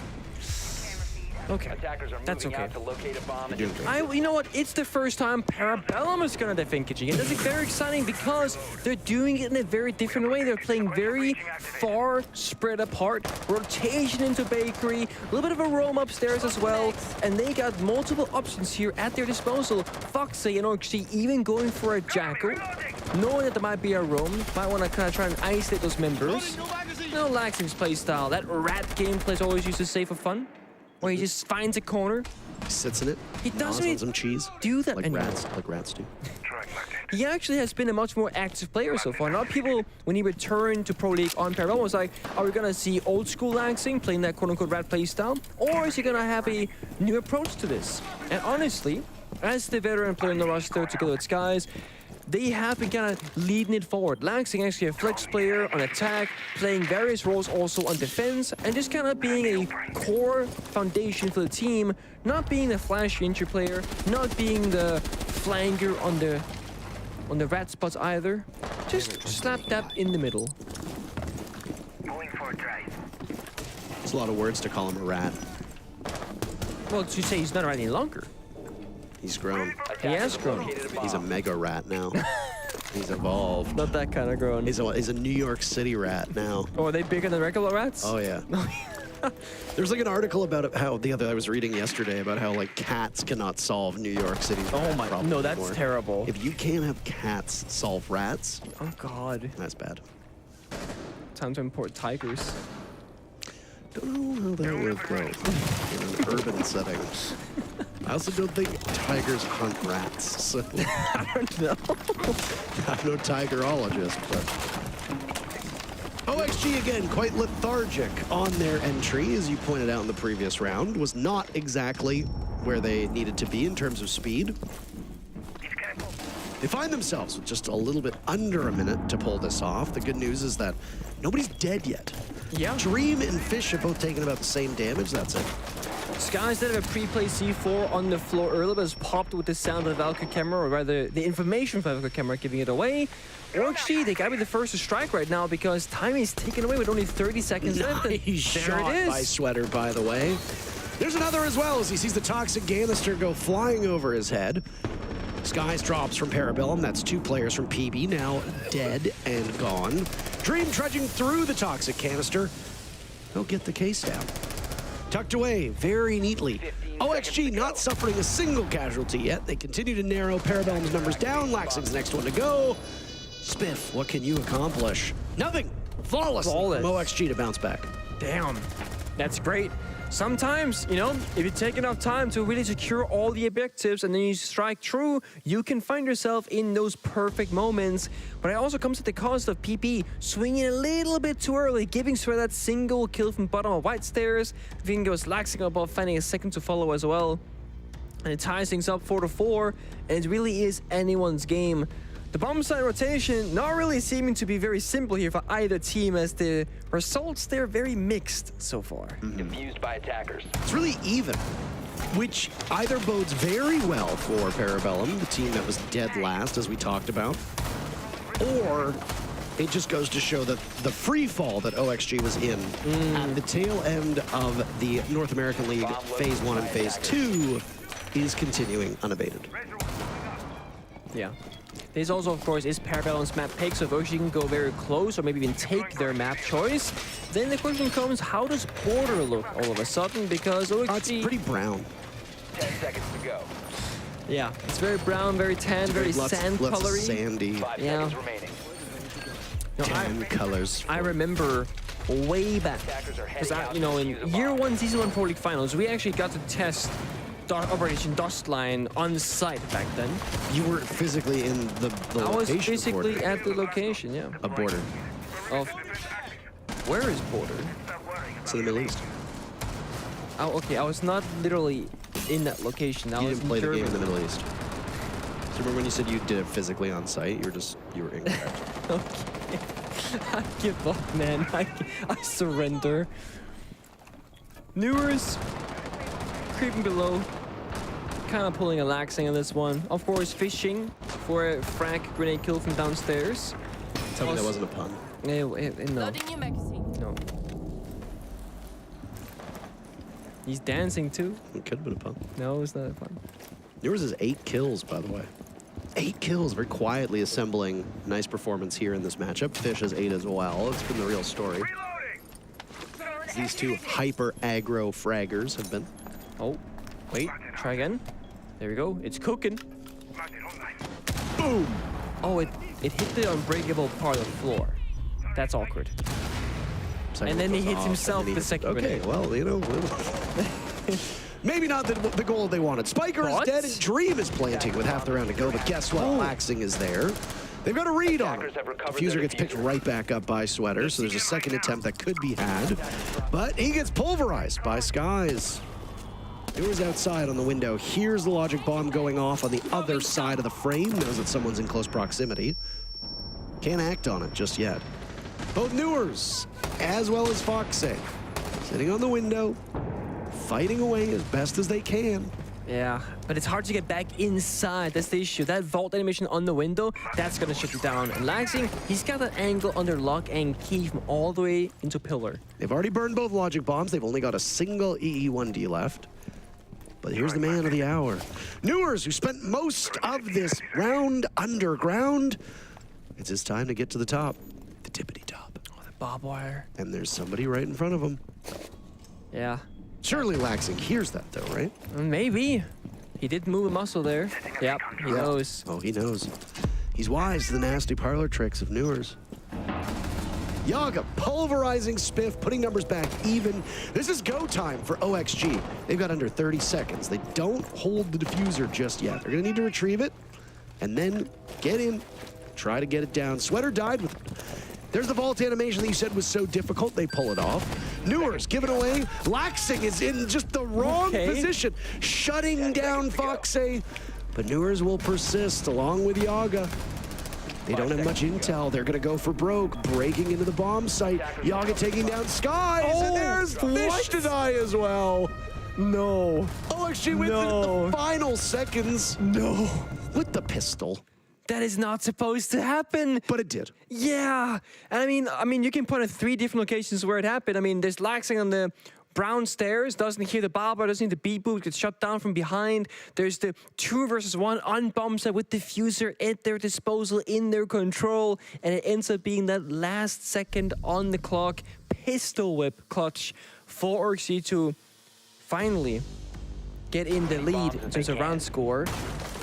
Okay. Attackers are That's moving okay. out to locate a bomb and Doing great. You know what? It's the first time Parabellum is gonna defend kitchen. And that's very exciting because they're doing it in a very different way. They're playing very far spread apart, rotation into bakery, a little bit of a roam upstairs as well, and they got multiple options here at their disposal. Foxy and OXG even going for a jackal, knowing that there might be a roam, might want to kind of try and isolate those members. No Laxing's play style. That rat gameplay is always used to say for fun, where he just finds a corner. Sits in it. He gnaws doesn't on even some cheese. do that like anymore. rats do. Throwing back in. he actually has been a much more active player so far. A lot of people, when he returned to Pro League on Parallel, was like, are we going to see old school Langsing playing that quote-unquote rat playstyle? Or is he going to have a new approach to this? And honestly, as the veteran player in the roster together with Skies, they have been kind of leading it forward. Langsing actually a flex player on attack, playing various roles also on defense, and just kind of being a core foundation for the team, not being the flashy entry player, not being the flanker on the rat spots either. Just slap that in the middle. Going for a drive. It's a lot of words to call him a rat. Well, to say he's not a rat any longer. He's grown. He has grown. He's a mega rat now. He's evolved. Not that kind of grown. He's a New York City rat now. Oh, are they bigger than regular rats? Oh yeah. There's like an article about how I was reading yesterday about how like cats cannot solve New York City's Oh rat my, problem no, that's anymore. terrible. If you can't have cats solve rats, Oh God. that's bad. Time to import tigers. Don't know how that would go in an urban setting. I also don't think tigers hunt rats, so I don't know. I'm no tigerologist, but OXG again, quite lethargic on their entry, as you pointed out in the previous round, was not exactly where they needed to be in terms of speed. They find themselves with just a little bit under a minute to pull this off. The good news is that nobody's dead yet. Yeah. Dream and Fish have both taken about the same damage, that's it. Skies did have a pre-play C4 on the floor earlier, but was popped with the sound of the Valkyrie camera, or rather the information from the Valkyrie camera giving it away. OXG, they gotta be the first to strike right now because time is taken away with only 30 seconds left. And Nice there shot it is. by Sweater, by the way. There's another as well as he sees the toxic canister go flying over his head. Skies drops from Parabellum. That's 2 players from PB now dead and gone. Dream trudging through the toxic canister. He'll get the case down. Tucked away very neatly. OXG not suffering a single casualty yet. They continue to narrow Parabellum's numbers down. Laxing's the next one to go. Spiff, what can you accomplish? Nothing. Flawless. Flawless. From OXG to bounce back. Damn, that's great. Sometimes, you know, if you take enough time to really secure all the objectives and then you strike true, you can find yourself in those perfect moments. But it also comes at the cost of PP swinging a little bit too early, giving Swear that single kill from bottom of white stairs. Vingo is laxing above, finding a second to follow as well. And it ties things up 4-4, and it really is anyone's game. The bomb side rotation not really seeming to be very simple here for either team, as the results, they're very mixed so far. Defused by attackers. It's really even, which either bodes very well for Parabellum, the team that was dead last, as we talked about, or it just goes to show that the free fall that OXG was in at the tail end of the North American League Phase 1 and Phase 2 is continuing unabated. Yeah. This also, of course, is Parabellum's map pick, so if OXG can go very close or maybe even take their map choice, then the question comes, how does Border look all of a sudden? Because OXG... It's pretty brown. 10 seconds to go. Yeah, it's very brown, very tan, very sand lots of colory. sandy 5 Yeah. seconds remaining. No, tan colors. I remember way back, Attackers are because heading out you know, to in defuse the year bomb. 1 Season 1 Pro League Finals, we actually got to test Operation Dustline on site back then. You were physically in the I was location of physically Border. at the location, yeah. A Border. Of where is Border? It's in the Middle East. Oh, okay. I was not literally in that location. I You was didn't play the game in the Germany. Middle East. So remember when you said you did it physically on site? You were incorrect. Okay. I give up, man. I surrender. Newers creeping below. Kind of pulling a laxing on this one. Of course, fishing for a frag grenade kill from downstairs. Tell me that wasn't a pun. No. Loading new magazine. No. He's dancing too. It could have been a pun. No, it's not a fun. Yours is 8 kills, by the way. 8 kills, very quietly assembling. Nice performance here in this matchup. Fish has 8 as well. It's been the real story. These two hyper aggro fraggers have been. Oh, wait. Try again. There we go. It's cooking. Boom! Oh, it hit the unbreakable part of the floor. That's awkward. Second And then one he goes hits off, himself and then the second Okay, grenade. well, you know. Maybe not the goal they wanted. Spiker is What? dead, and Dream is planting with half the round to go, but guess what? Laxing is there. They've got a read on him. Diffuser gets picked right back up by Sweater, so there's a second attempt that could be had, but he gets pulverized by Skies. It was outside on the window. Here's the logic bomb going off on the other side of the frame. Knows that someone's in close proximity. Can't act on it just yet. Both Newers, as well as Foxy, sitting on the window, fighting away as best as they can. Yeah, but it's hard to get back inside. That's the issue. That vault animation on the window, that's gonna shut you down. And Laxing, he's got that angle under lock and key from all the way into pillar. They've already burned both logic bombs. They've only got a single EE1D left. But here's the man of the hour. Newers, who spent most of this round underground. It's his time to get to the top. The tippity top. Oh, the barbed wire. And there's somebody right in front of him. Yeah. Surely Laxing hears that though, right? Maybe. He did move a muscle there. Yep, he knows. Oh, he knows. He's wise to the nasty parlor tricks of Newers. Yaga pulverizing Spiff, putting numbers back even. This is go time for OXG. They've got under 30 seconds. They don't hold the diffuser just yet. They're gonna need to retrieve it and then get in, try to get it down. Sweater died with There's the vault animation that you said was so difficult. They pull it off. Newers give it away. Laxing is in just the wrong position, shutting down Foxy. But Newers will persist along with Yaga. They don't have much intel. They're gonna go for broke, breaking into the bomb site. Yaga taking down Skies, and there's Fish to die as well. No. OXG wins it in the final seconds. No. With the pistol. That is not supposed to happen. But it did. Yeah. And I mean, you can point at 3 different locations where it happened. I mean, there's Laxing on the brown stairs, doesn't hear the barber, doesn't hear the beat boot, gets shut down from behind. There's the 2 versus 1 on bomb site with diffuser at their disposal, in their control, and it ends up being that last second on the clock pistol whip clutch for OXG to finally get in the lead in terms of round score.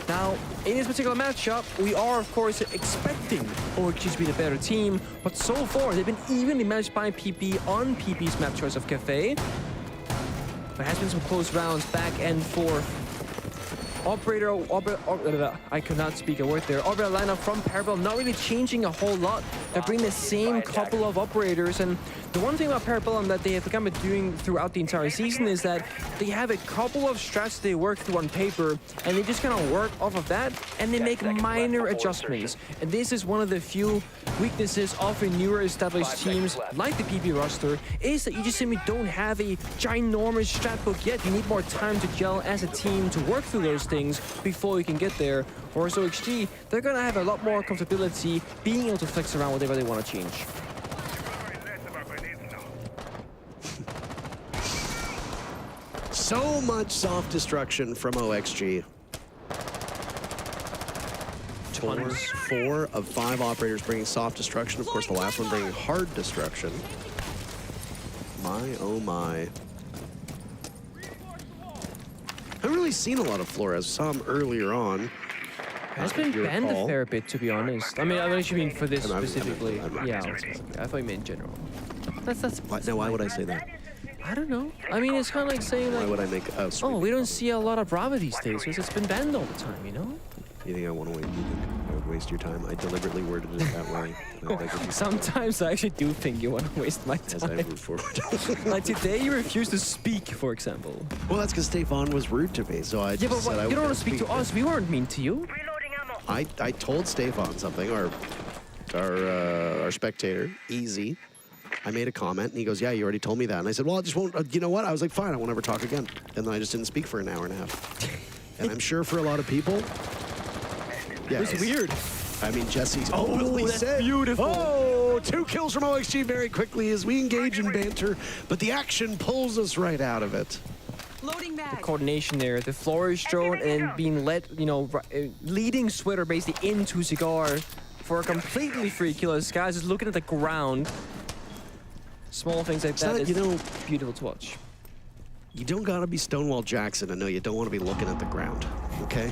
Now, in this particular matchup, we are, of course, expecting OXG to be the better team, but so far, they've been evenly matched by PP on PP's map choice of Cafe. There has been some close rounds back and forth. I could not speak a word there. Operator lineup from Parabel, not really changing a whole lot. They're bringing the same couple of operators, and the one thing about Parabellum that they have kind of been doing throughout the entire season is that they have a couple of strats they work through on paper, and they just kind of work off of that, and they make minor adjustments. And this is one of the few weaknesses of a newer established teams like the PP roster, is that you just simply don't have a ginormous strat book yet. You need more time to gel as a team to work through those things before you can get there. Whereas OXG, they're gonna have a lot more comfortability being able to flex around whatever they want to change. So much soft destruction from OXG. 4 of 5 operators bringing soft destruction. Of course, the last one bringing hard destruction. My, oh my. I haven't really seen a lot of Flores. Saw him earlier on. Has been banned a fair bit, to be honest. I mean, I don't mean for this specifically. Yeah, I thought you meant in general. That's. Now, why would I say that? I don't know. I mean, it's kind of like saying like, why would I make? Oh, we don't see a lot of Brava these days because it's been banned all the time, you know? You think I want to wait? You think I would waste your time? I deliberately worded it that way. Sometimes I actually do think you want to waste my time. As I move forward. Like today, you refused to speak, for example. Well, that's because Stefan was rude to me, so I just said I you don't want to speak to us. We weren't mean to you. I told Stefan something, our spectator, Easy. I made a comment, and he goes, yeah, you already told me that. And I said, well, I just won't, you know what? I was like, fine, I won't ever talk again. And then I just didn't speak for an hour and a half. And I'm sure for a lot of people, yeah, it's weird. I mean, Jesse's openly said, beautiful. Oh, 2 kills from OXG very quickly as we engage in banter, but the action pulls us right out of it. Loading back. The coordination there, the flourish drone, and being led, you know, leading Sweater basically into Cigar for a completely free kill. As guys is looking at the ground. Small things like that is, you know, beautiful to watch. You don't gotta be Stonewall Jackson to know you don't want to be looking at the ground, okay?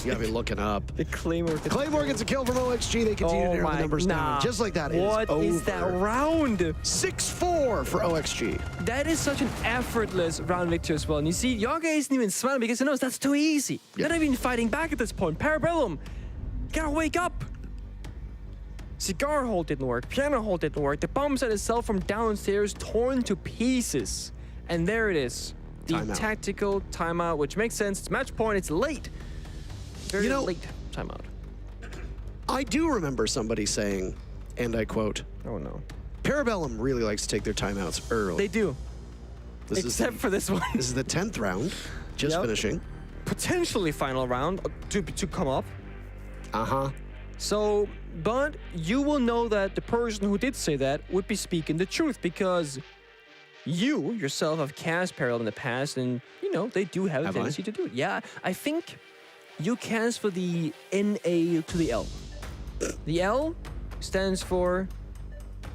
You gotta be looking up. The Claymore. Claymore gets a kill from OXG. They continue to narrow the numbers down. Just like that, What is that round? 6-4 for OXG. That is such an effortless round victory as well. And you see, Yaga isn't even smiling because he knows that's too easy. They're not even fighting back at this point. Parabellum, gotta wake up. Cigar hold didn't work. Piano hold didn't work. The bomb set itself from downstairs torn to pieces. And there it is. The tactical timeout, which makes sense. It's match point. It's late. Very late timeout. I do remember somebody saying, and I quote, "Oh no, Parabellum really likes to take their timeouts early." They do. Except for this one. This is the 10th round, just finishing. Potentially final round to come up. Uh-huh. So, but you will know that the person who did say that would be speaking the truth because you yourself have cast Parallel in the past and, you know, they do have a tendency to do it. Yeah, I think you cast for the NA to the L. The L stands for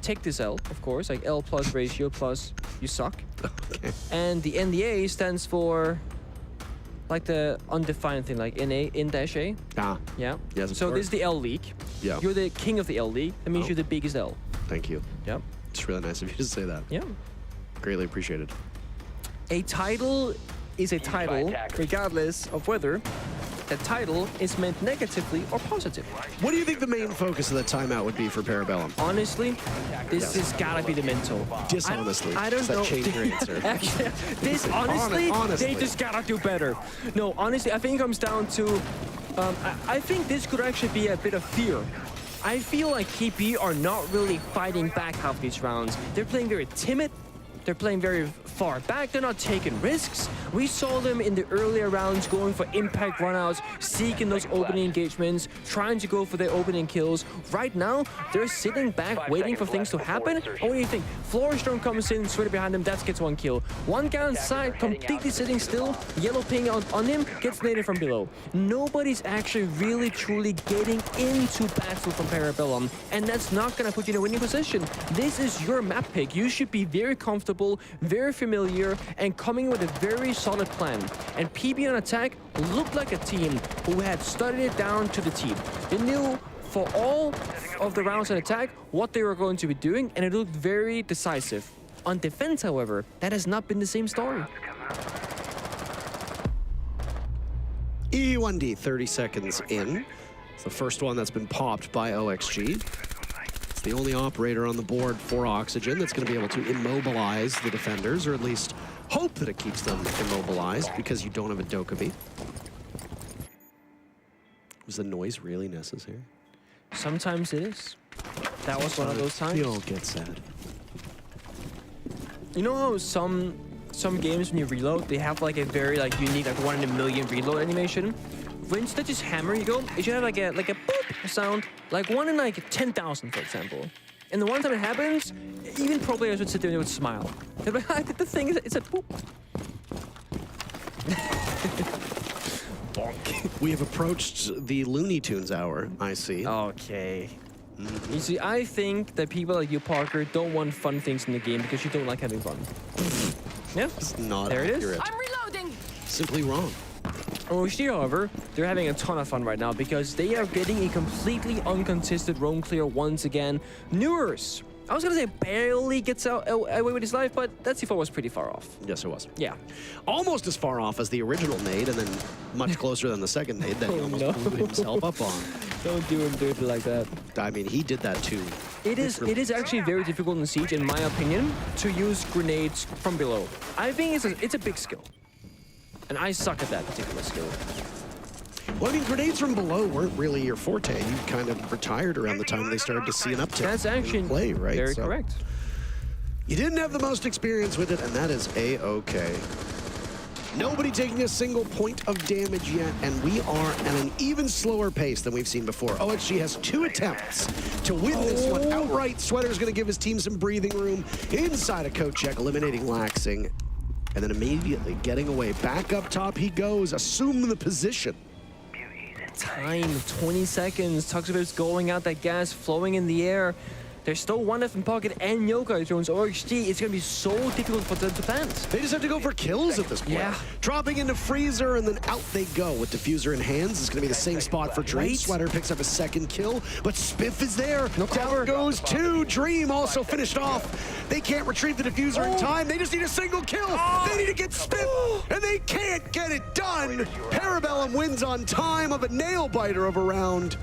take this L, of course, like L plus ratio plus you suck. Okay. And the NDA stands for like the undefined thing, like NA, in-A. Ah. Yeah. Yes, so this is the L League. Yeah. You're the king of the L League. That means you're the biggest L. Thank you. Yep. It's really nice of you to say that. Yeah. Greatly appreciated. A title is a title, regardless of whether the title is meant negatively or positively. What do you think the main focus of the timeout would be for Parabellum? Honestly, this has gotta be the mental. Dishonestly. I don't know. Change your answer. Actually, this honestly, they just gotta do better. No, honestly, I think it comes down to, I think this could actually be a bit of fear. I feel like KP are not really fighting back half these rounds. They're playing very timid. They're playing very far back. They're not taking risks. We saw them in the earlier rounds going for impact runouts, seeking those opening engagements, trying to go for their opening kills. Right now, they're sitting back, waiting for things to happen. And what do you think? Floorstorm comes in, straight behind him, that gets one kill. One guy on side, completely sitting still, yellow ping on him, gets naded from below. Nobody's actually really, truly getting into battle from Parabellum, and that's not gonna put you in a winning position. This is your map pick. You should be very comfortable, very familiar, and coming with a very solid plan. And PB on attack looked like a team who had studied it down to the T. They knew for all of the rounds on attack what they were going to be doing, and it looked very decisive. On defense, however, that has not been the same story. E1D, 30 seconds in. It's the first one that's been popped by OXG. It's the only operator on the board for Oxygen that's going to be able to immobilize the defenders, or at least hope that it keeps them immobilized because you don't have a Dokkaebi. Was the noise really necessary? Sometimes it is. That was one of those times. You don't get sad. You know how some games when you reload, they have like a very like unique like 1 in a million reload animation? When instead just hammer you go, it should have like a boop sound, like 1 in like 10,000, for example. And the one time it happens, even pro players would sit there and they would smile. They'd be like, I did the thing, it's a boop. Bonk. We have approached the Looney Tunes hour, I see. Okay. You see, I think that people like you, Parker, don't want fun things in the game because you don't like having fun. Yeah, it's not there accurate. It is. I'm reloading. Simply wrong. OXG, however, they're having a ton of fun right now because they are getting a completely uncontested roam clear once again. Newers, I was gonna say barely gets away with his life, but that C4 was pretty far off. Yes, it was. Yeah. Almost as far off as the original nade, and then much closer than the second nade that he almost blew himself up on. Don't do him dirty like that. I mean, he did that too. It is actually very difficult in Siege, in my opinion, to use grenades from below. I think it's a big skill. And I suck at that particular skill. Well, I mean, grenades from below weren't really your forte. You kind of retired around the time they started to see an uptick. That's actually play, right? Very correct. You didn't have the most experience with it, and that is A-okay. Nobody taking a single point of damage yet, and we are at an even slower pace than we've seen before. OXG has 2 attempts to win this one outright. Sweater's going to give his team some breathing room inside a coat check, eliminating Laxing, and then immediately getting away. Back up top he goes, assume the position. Time, 20 seconds. Tuxedo's going out, that gas flowing in the air. There's still one left in pocket and yokai drones. OXG, it's going to be so difficult for them to plant. They just have to go for kills at this point. Yeah. Dropping into freezer, and then out they go with diffuser in hands. It's going to be the same spot for Dream. Right. Sweater picks up a second kill, but Spiff is there. No Down cover. goes 2. Dream also finished off. They can't retrieve the diffuser in time. They just need a single kill. They need to get Spiff, and they can't get it done. Parabellum wins on time of a nail biter of a round,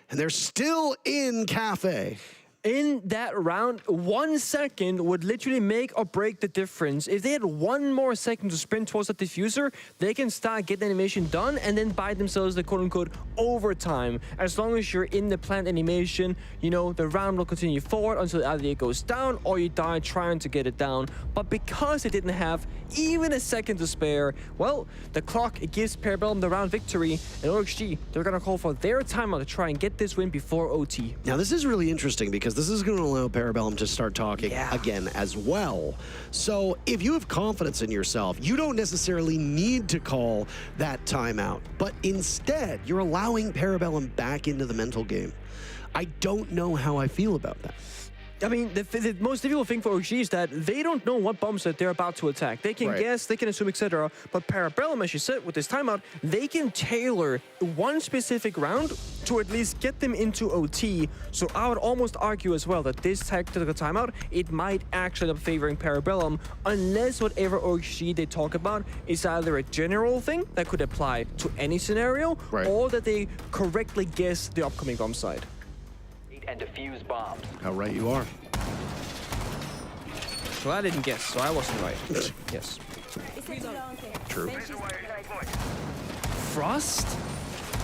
and they're still in Cafe. In that round, 1 second would literally make or break the difference. If they had 1 more second to sprint towards the diffuser, they can start getting animation done and then buy themselves the quote-unquote overtime. As long as you're in the plant animation, you know, the round will continue forward until either it goes down or you die trying to get it down. But because they didn't have even a second to spare, well, the clock gives Parabellum the round victory, and OXG, they're gonna call for their timeout to try and get this win before OT. Now, this is really interesting because this is going to allow Parabellum to start talking again as well. So if you have confidence in yourself, you don't necessarily need to call that timeout, but instead you're allowing Parabellum back into the mental game. I don't know how I feel about that. I mean, the most difficult thing for OG is that they don't know what bombs that they're about to attack. They can guess, they can assume, etc. But Parabellum, as you said, with this timeout, they can tailor one specific round to at least get them into OT. So I would almost argue as well that this tactical timeout, it might actually end up favoring Parabellum, unless whatever OG they talk about is either a general thing that could apply to any scenario, or that they correctly guess the upcoming bomb side. And defuse bombs. How right you are. Well, I didn't guess, so I wasn't right. Yes. True. Frost?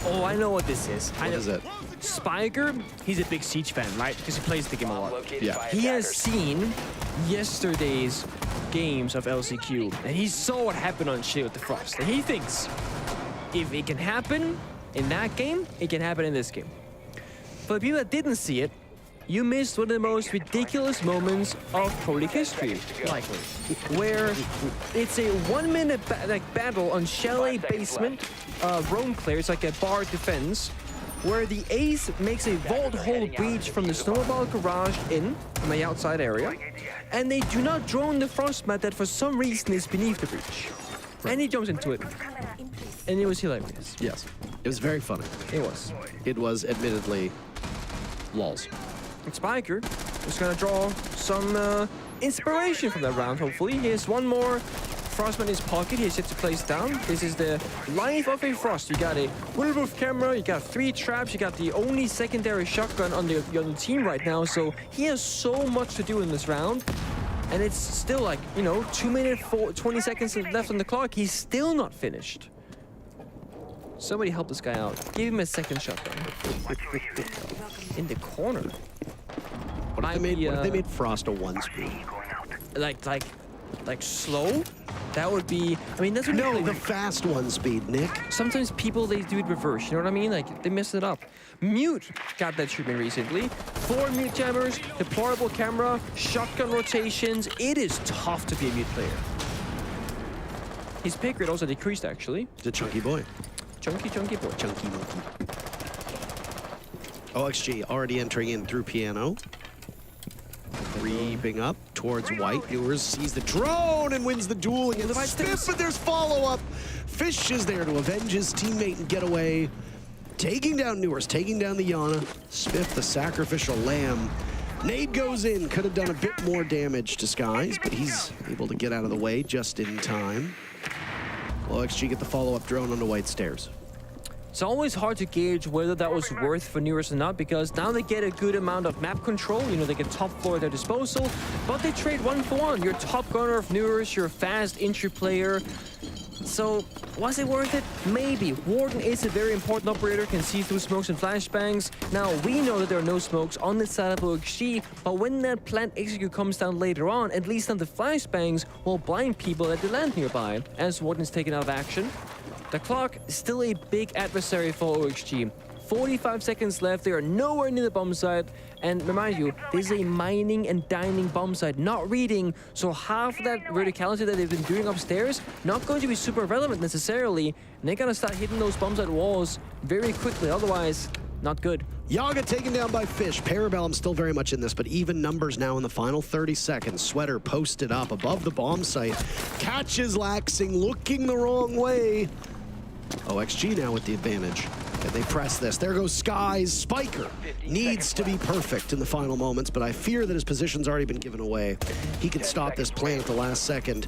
Oh, I know what this is. What is it? Spiker, he's a big Siege fan, right? Because he plays the game a lot. Located by He has attackers. seen yesterday's games of LCQ, and he saw what happened on Shield with the Frost. And he thinks, if it can happen in that game, it can happen in this game. For the people that didn't see it, you missed one of the most ridiculous moments of Pro League history, likely, where it's a 1 minute battle on Chalet Basement, roam clear, it's like a bar defense, where the ace makes a vault hole breach from the snowball garage in, from the outside area, and they do not drone the frost mat that for some reason is beneath the breach. And he jumps into it. And it was hilarious. Yes. It was very funny. It was. It was admittedly lols. And Spiker is going to draw some inspiration from that round, hopefully. He has one more Frostman in his pocket. He has yet to place down. This is the life of a Frost. You got a Wolverine camera, you got 3 traps, you got the only secondary shotgun on the team right now. So he has so much to do in this round. And it's still like, you know, 2 minutes, 20 seconds left on the clock. He's still not finished. Somebody help this guy out. Give him a second shotgun. In the corner. What if they made Frost a 1-speed? Like slow? That would be, I mean, that's what No, the fast 1-speed, Nick. sometimes people, they do it reverse, you know what I mean? Like, they mess it up. Mute got that treatment recently. 4 mute jammers, deplorable camera, shotgun rotations. It is tough to be a mute player. His pick rate also decreased, actually. He's a chunky boy. Chunky boy. Chunky monkey. OXG already entering in through piano. Creeping up towards white. Viewers sees the drone and wins the duel against Spiff, but there's follow-up. Fish is there to avenge his teammate and get away. Taking down Newers, taking down the Yana. Spiff, the sacrificial lamb. Nade goes in, could have done a bit more damage to Skies, but he's able to get out of the way just in time. OXG get the follow-up drone on the white stairs. It's always hard to gauge whether that was worth for Newers or not, because now they get a good amount of map control. You know, they get top floor at their disposal, but they trade 1 for 1. You're top gunner of Newers, you're a fast entry player. So, was it worth it? Maybe. Warden is a very important operator, can see through smokes and flashbangs. Now, we know that there are no smokes on this side of OXG, but when that plant execute comes down later on, at least on the flashbangs will blind people that they land nearby, as Warden is taken out of action. The clock is still a big adversary for OXG. 45 seconds left, they are nowhere near the bomb site. And remind you, this is a mining and dining bomb site, not reading. So half of that verticality that they've been doing upstairs, not going to be super relevant necessarily. And they're gonna start hitting those bomb site walls very quickly, otherwise, not good. Yaga taken down by Fish. Parabellum still very much in this, but even numbers now in the final 30 seconds. Sweater posted up above the bomb site. Catches Laxing, looking the wrong way. OXG now with the advantage. And they press this. There goes Skies. Spiker needs to be perfect in the final moments, but I fear that his position's already been given away. He can stop this plan at the last second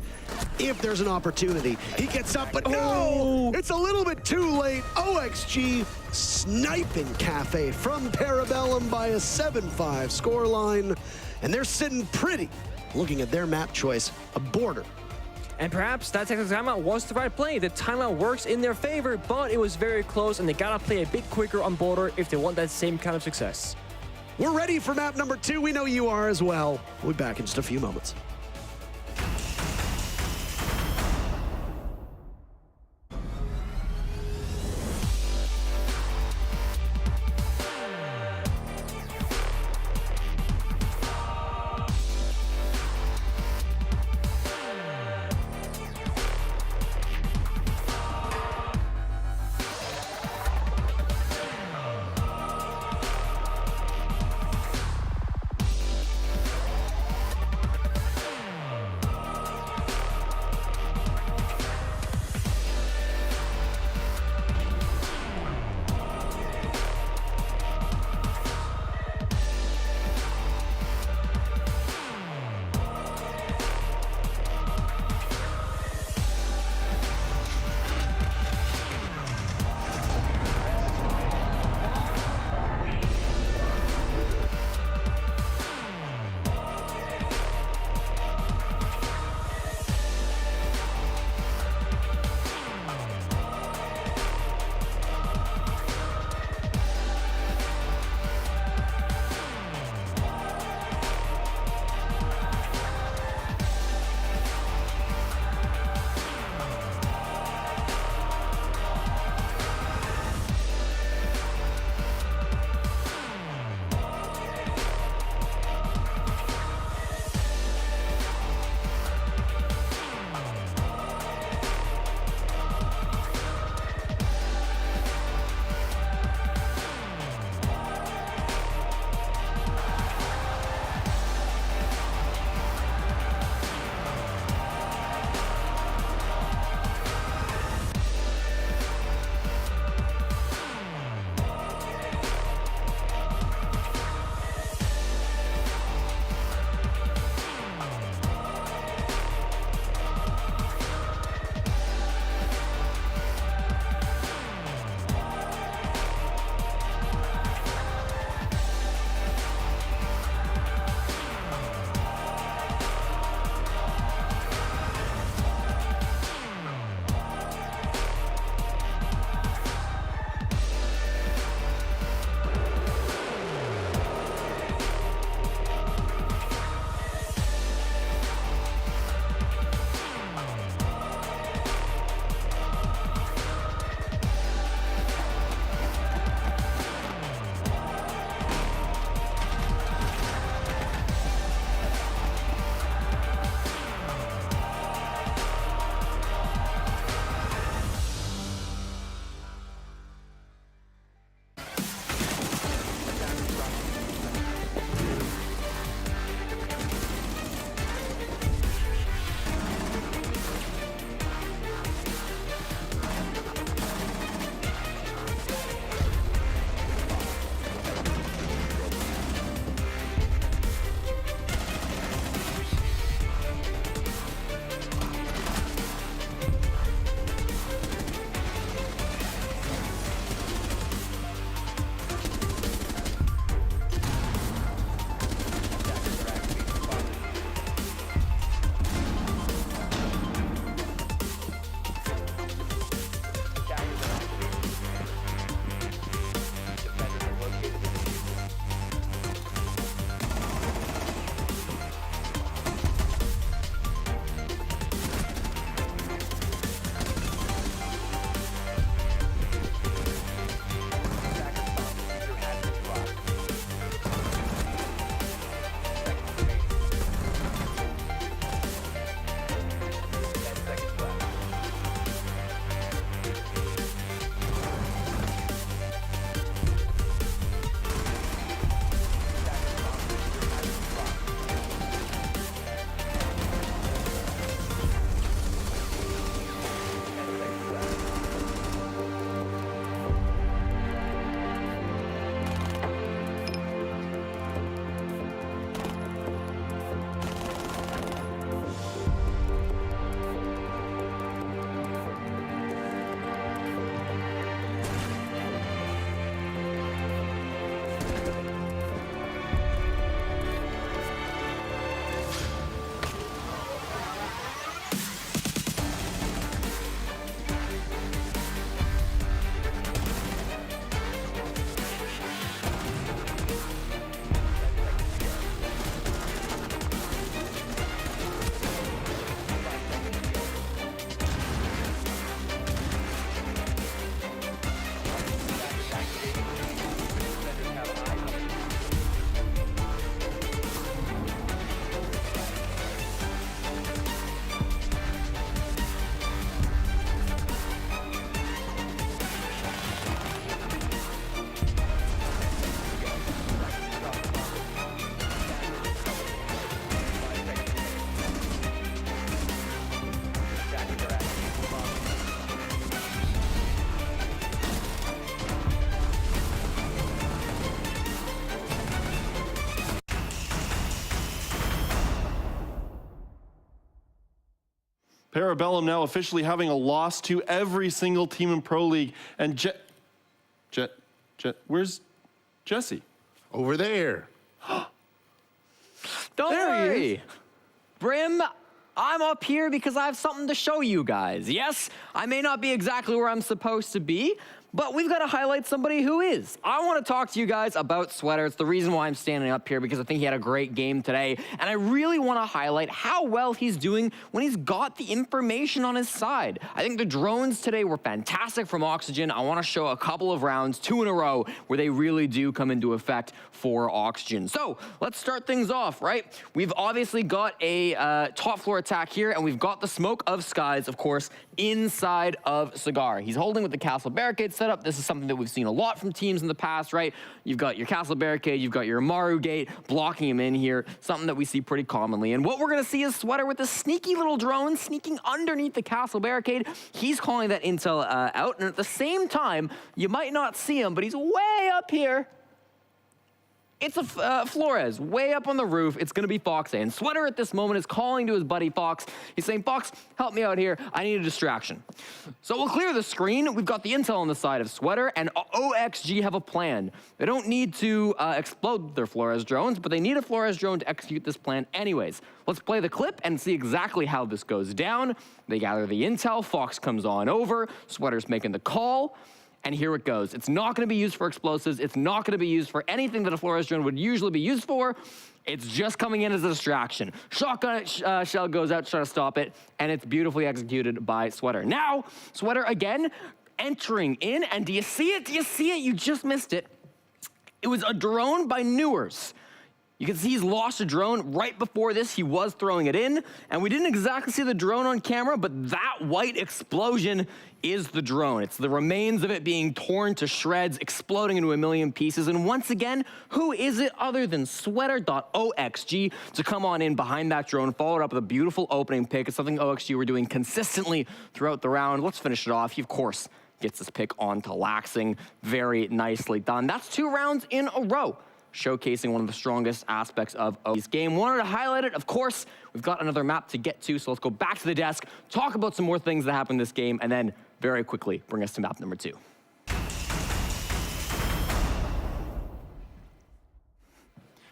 if there's an opportunity. He gets up, but no! It's a little bit too late. OXG sniping Cafe from Parabellum by a 7-5 scoreline. And they're sitting pretty, looking at their map choice, a border. And perhaps that technical timeout was the right play. The timeout works in their favor, but it was very close, and they gotta play a bit quicker on border if they want that same kind of success. We're ready for map number 2. We know you are as well. We'll be back in just a few moments. Parabellum now officially having a loss to every single team in Pro League. And where's Jesse? Over there. Don't worry. Brim, I'm up here because I have something to show you guys. Yes, I may not be exactly where I'm supposed to be, but we've got to highlight somebody who is. I want to talk to you guys about Sweater. It's the reason why I'm standing up here, because I think he had a great game today, and I really want to highlight how well he's doing when he's got the information on his side. I think the drones today were fantastic from Oxygen. I want to show a couple of rounds, 2 in a row, where they really do come into effect for Oxygen. So let's start things off, right? We've obviously got a top floor attack here, and we've got the Smoke of Skies, of course, inside of Cigar. He's holding with the castle barricade setup. This is something that we've seen a lot from teams in the past, right? You've got your castle barricade, you've got your Amaru gate, blocking him in here, something that we see pretty commonly. And what we're gonna see is Sweater with a sneaky little drone sneaking underneath the castle barricade. He's calling that intel out, and at the same time, you might not see him, but he's way up here. It's a Flores, way up on the roof. It's gonna be Fox, and Sweater at this moment is calling to his buddy Fox. He's saying, Fox, help me out here. I need a distraction. So we'll clear the screen. We've got the intel on the side of Sweater, and OXG have a plan. They don't need to explode their Flores drones, but they need a Flores drone to execute this plan anyways. Let's play the clip and see exactly how this goes down. They gather the intel. Fox comes on over. Sweater's making the call. And here it goes. It's not gonna be used for explosives. It's not gonna be used for anything that a Flores drone would usually be used for. It's just coming in as a distraction. Shotgun shell goes out to try to stop it, and it's beautifully executed by Sweater. Now, Sweater again, entering in, and do you see it? Do you see it? You just missed it. It was a drone by Newers. You can see he's lost a drone. Right before this, he was throwing it in, and we didn't exactly see the drone on camera, but that white explosion is the drone. It's the remains of it being torn to shreds, exploding into a million pieces. And once again, who is it other than Sweater.oxg to come on in behind that drone, followed up with a beautiful opening pick. It's something OXG were doing consistently throughout the round. Let's finish it off. He, of course, gets this pick onto Laxing. Very nicely done. That's 2 rounds in a row, showcasing one of the strongest aspects of OXG's game. Wanted to highlight it, of course. We've got another map to get to, so let's go back to the desk, talk about some more things that happened this game, and then very quickly bring us to map number 2.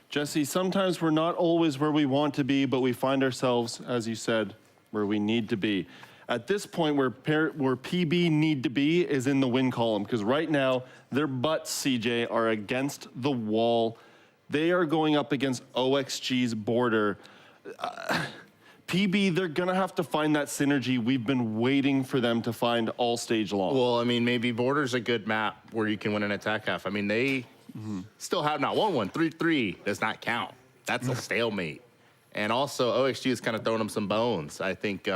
Jesse, sometimes we're not always where we want to be, but we find ourselves, as you said, where we need to be. At this point, where PB need to be is in the win column, because right now, their butts, CJ, are against the wall. They are going up against OXG's border. PB, they're gonna have to find that synergy we've been waiting for them to find all stage long. Well, I mean, maybe Border's a good map where you can win an attack half. I mean, they still have not 1-1, 3-3 does not count. That's a stalemate. And also, OXG has kind of thrown them some bones. I think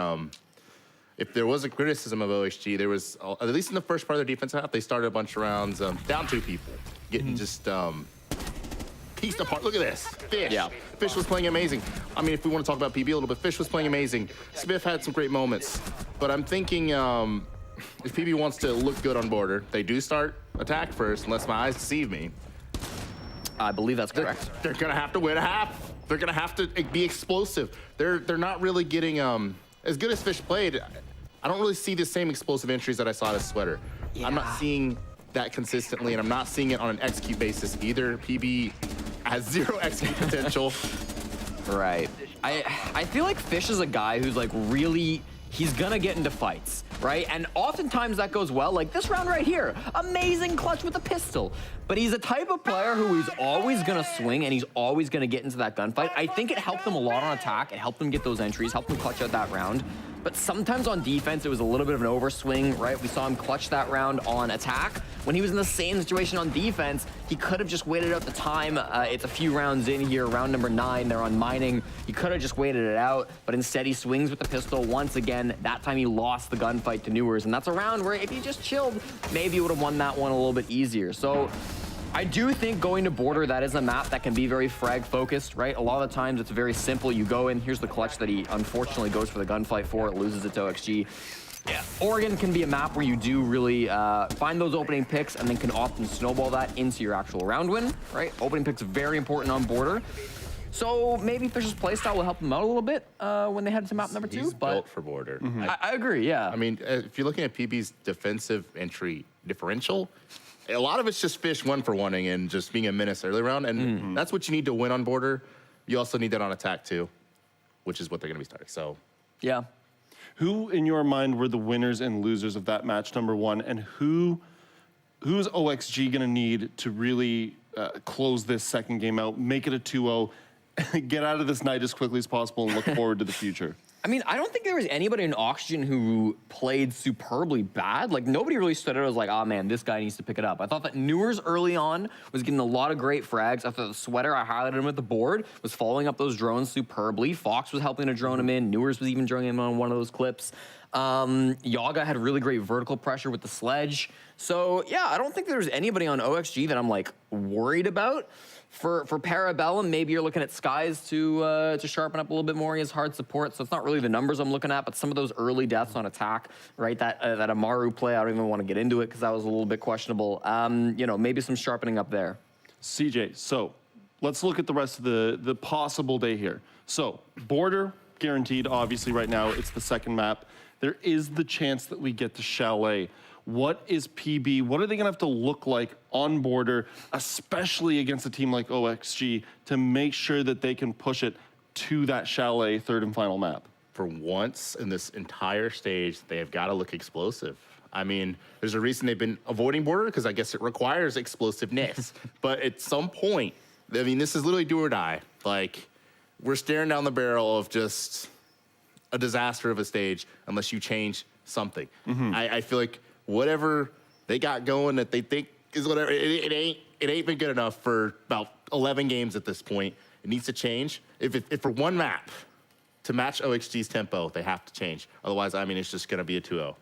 if there was a criticism of OXG, there was, at least in the first part of their defensive half, they started a bunch of rounds down 2 people, getting just pieced apart. Look at this, Fish. Yeah. Fish was playing amazing. I mean, if we want to talk about PB a little bit, Fish was playing amazing. Smith had some great moments, but I'm thinking if PB wants to look good on Border, they do start attack first, unless my eyes deceive me. I believe that's correct. They're gonna have to win a half. They're gonna have to be explosive. They're not really getting as good as Fish played. I don't really see the same explosive entries that I saw at Sweater. Yeah. I'm not seeing that consistently, and I'm not seeing it on an execute basis either. PB has 0 execute potential. Right. I feel like Fish is a guy who's like really, he's gonna get into fights, right? And oftentimes that goes well, like this round right here. Amazing clutch with a pistol. But he's a type of player who is always gonna swing and he's always gonna get into that gunfight. I think it helped him a lot on attack. It helped him get those entries, helped him clutch out that round. But sometimes on defense, it was a little bit of an overswing, right? We saw him clutch that round on attack. When he was in the same situation on defense, he could have just waited out the time. It's a few rounds in here, round number 9, they're on mining. He could have just waited it out, but instead he swings with the pistol once again. That time he lost the gunfight to Newers, and that's a round where if he just chilled, maybe he would have won that one a little bit easier. So I do think going to Border, that is a map that can be very frag focused, right? A lot of the times it's very simple. You go in, here's the clutch that he unfortunately goes for the gunfight for, it loses it to OXG. Yeah, Oregon can be a map where you do really find those opening picks and then can often snowball that into your actual round win, right? Opening picks very important on Border. So maybe Fisher's playstyle will help him out a little bit when they head to map number 2. He's But built for border. I agree, yeah. I mean, if you're looking at PB's defensive entry differential, a lot of it's just Fish 1-for-1ing and just being a menace early round, and that's what you need to win on border. You also need that on attack too, which is what they're going to be starting. So, yeah. Who, in your mind, were the winners and losers of that match number 1, and who's OXG going to need to really close this second game out, make it a 2-0, get out of this night as quickly as possible, and look forward to the future? I mean, I don't think there was anybody in Oxygen who played superbly bad. Like, nobody really stood out as like, oh man, this guy needs to pick it up. I thought that Newers early on was getting a lot of great frags. I thought the Sweater, I highlighted him at the board, was following up those drones superbly. Fox was helping to drone him in. Newers was even droning him on one of those clips. Yaga had really great vertical pressure with the sledge. So yeah, I don't think there's anybody on OXG that I'm like worried about. For Parabellum, maybe you're looking at Skies to sharpen up a little bit more. He has hard support, so it's not really the numbers I'm looking at, but some of those early deaths on attack, right? That Amaru play, I don't even want to get into it because that was a little bit questionable. You know, maybe some sharpening up there. CJ, so let's look at the rest of the possible day here. So border, guaranteed, obviously right now, it's the second map. There is the chance that we get to Chalet. What is PB? What are they gonna have to look like on border, especially against a team like OXG, to make sure that they can push it to that Chalet third and final map? for once in this entire stage, they have got to look explosive. I mean, there's a reason they've been avoiding border because I guess it requires explosiveness. But at some point, I mean, this is literally do or die. Like, we're staring down the barrel of just a disaster of a stage unless you change something. I feel like whatever they got going that they think is whatever, it ain't been good enough for about 11 games at this point. It needs to change. If for one map to match OXG's tempo, they have to change. Otherwise, I mean, it's just going to be a 2-0.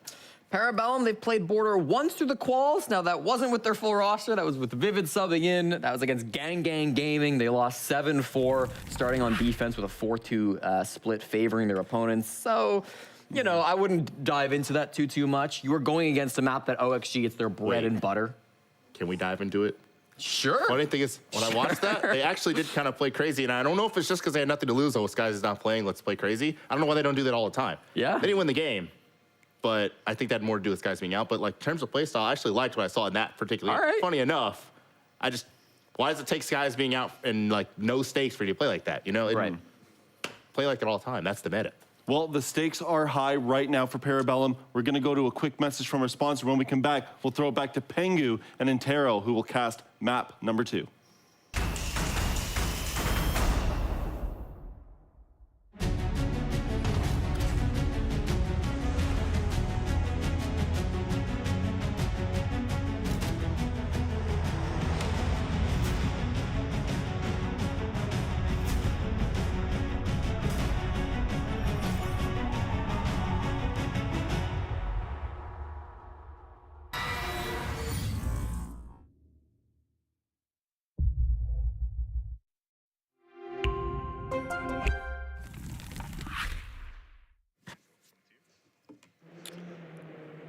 Parabellum, they've played border once through the quals. Now, that wasn't with their full roster. That was with Vivid subbing in. That was against Gang Gang Gaming. They lost 7-4, starting on defense with a 4-2 split favoring their opponents. So, you know, I wouldn't dive into that too much. You are going against a map that OXG, it's their bread and butter. Can we dive into it? Sure. Funny thing is, when I watched that, they actually did kind of play crazy. And I don't know if it's just because they had nothing to lose. Oh, this guy's not playing. Let's play crazy. I don't know why they don't do that all the time. Yeah. They didn't win the game. But I think that had more to do with guys being out. But like in terms of play style, I actually liked what I saw in that particular. All right. Funny enough, why does it take guys being out and like no stakes for you to play like that? You know, Right. Play like that all the time. That's the meta. Well, the stakes are high right now for Parabellum. We're going to go to a quick message from our sponsor. When we come back, we'll throw it back to Pengu and Intero, who will cast map number 2.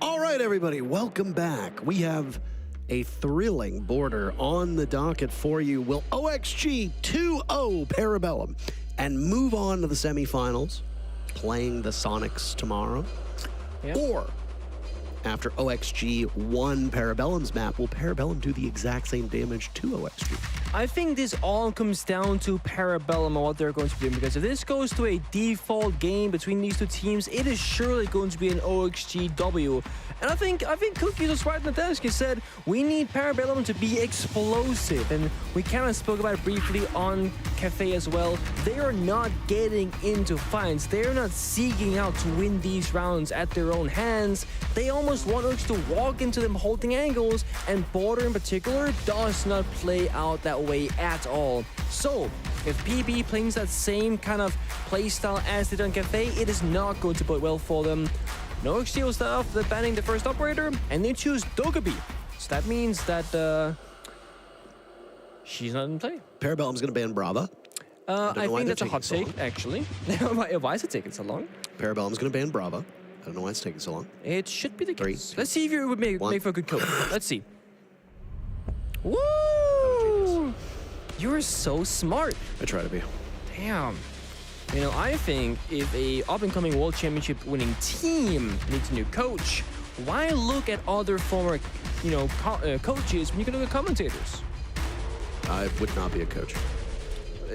All right, everybody, welcome back. We have a thrilling border on the docket for you. Will OXG 2-0 Parabellum and move on to the semifinals, playing the Soniqs tomorrow? Yep. Or after OXG won Parabellum's map, will Parabellum do the exact same damage to OXG? I think this all comes down to Parabellum and what they're going to be doing, because if this goes to a default game between these two teams, it is surely going to be an OXG W. And I think Cookie was right on the desk. He said, we need Parabellum to be explosive. And we kind of spoke about it briefly on Cafe as well. They are not getting into fights. They're not seeking out to win these rounds at their own hands. They almost want us to walk into them holding angles, and Border in particular does not play out that way at all. So, if PB plays that same kind of playstyle as they did on Cafe, it is not going to bode well for them. No OXG will start off with banning the first operator, and they choose Dogaby. So that means that she's not in play. Parabellum's going to ban Brava. I think that's a hot take, actually. Why is it taking so long? Parabellum's going to ban Brava. I don't know why it's taking so long. It should be the case. 3, 2, Let's see if you would make 1. for a good code. Let's see. Woo! You're so smart. I try to be. Damn. You know, I think if a up-and-coming World Championship winning team needs a new coach, why look at other former, coaches when you can look at commentators? I would not be a coach.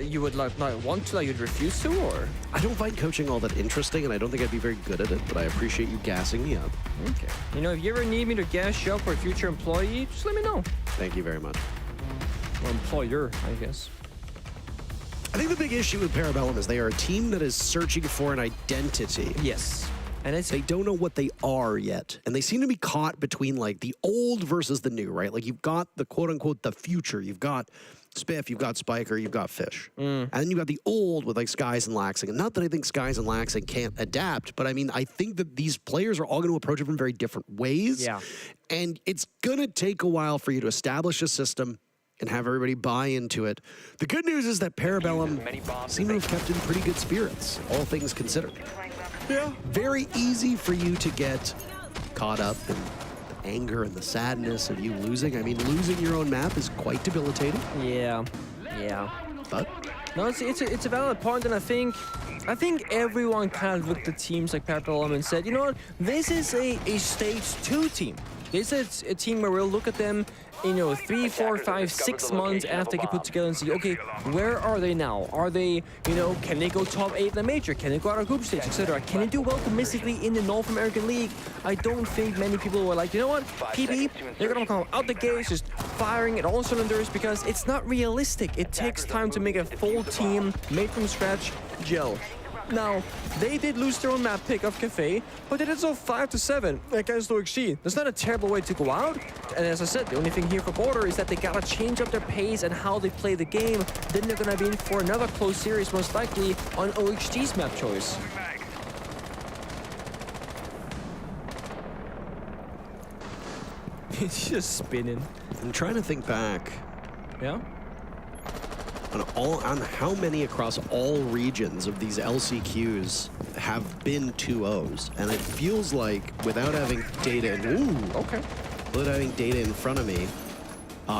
You would not want to, you'd refuse to, or? I don't find coaching all that interesting, and I don't think I'd be very good at it, but I appreciate you gassing me up. Okay. You know, if you ever need me to gas you up for a future employee, just let me know. Thank you very much. Or employer, I guess. I think the big issue with Parabellum is they are a team that is searching for an identity. Yes. And They don't know what they are yet. And they seem to be caught between like the old versus the new, right? Like you've got the quote unquote the future. You've got Spiff, you've got Spiker, you've got Fish. And then you've got the old with like Skies and Laxing. And not that I think Skies and Laxing can't adapt, but I mean, I think that these players are all going to approach it from very different ways. Yeah. And it's going to take a while for you to establish a system and have everybody buy into it. The good news is that Parabellum seem to have kept in pretty good spirits, all things considered. Yeah. Very easy for you to get caught up in the anger and the sadness of you losing. I mean, losing your own map is quite debilitating. Yeah. But No, it's a valid point, and I think everyone kind of looked at teams like Parabellum and said, you know what, this is a stage 2 team. This is a team where we'll look at them, 3, 4, 5, 6 months after they get put together and see, okay, where are they now? Are they, can they go top 8 in the major? Can they go out of group stage, etc.? Can they do well domestically in the North American League? I don't think many people were like, you know what, PB, they're gonna come out the gates just firing at all cylinders because it's not realistic. It takes time to make a full team made from scratch gel. Now, they did lose their own map pick of Cafe, but they did so 5-7 against OXG. That's not a terrible way to go out. And as I said, the only thing here for Border is that they gotta change up their pace and how they play the game. Then they're gonna be in for another close series, most likely on OXG's map choice. It's just spinning. I'm trying to think back Yeah? on how many across all regions of these LCQs have been 2-0s. And it feels like without having data without having data in front of me,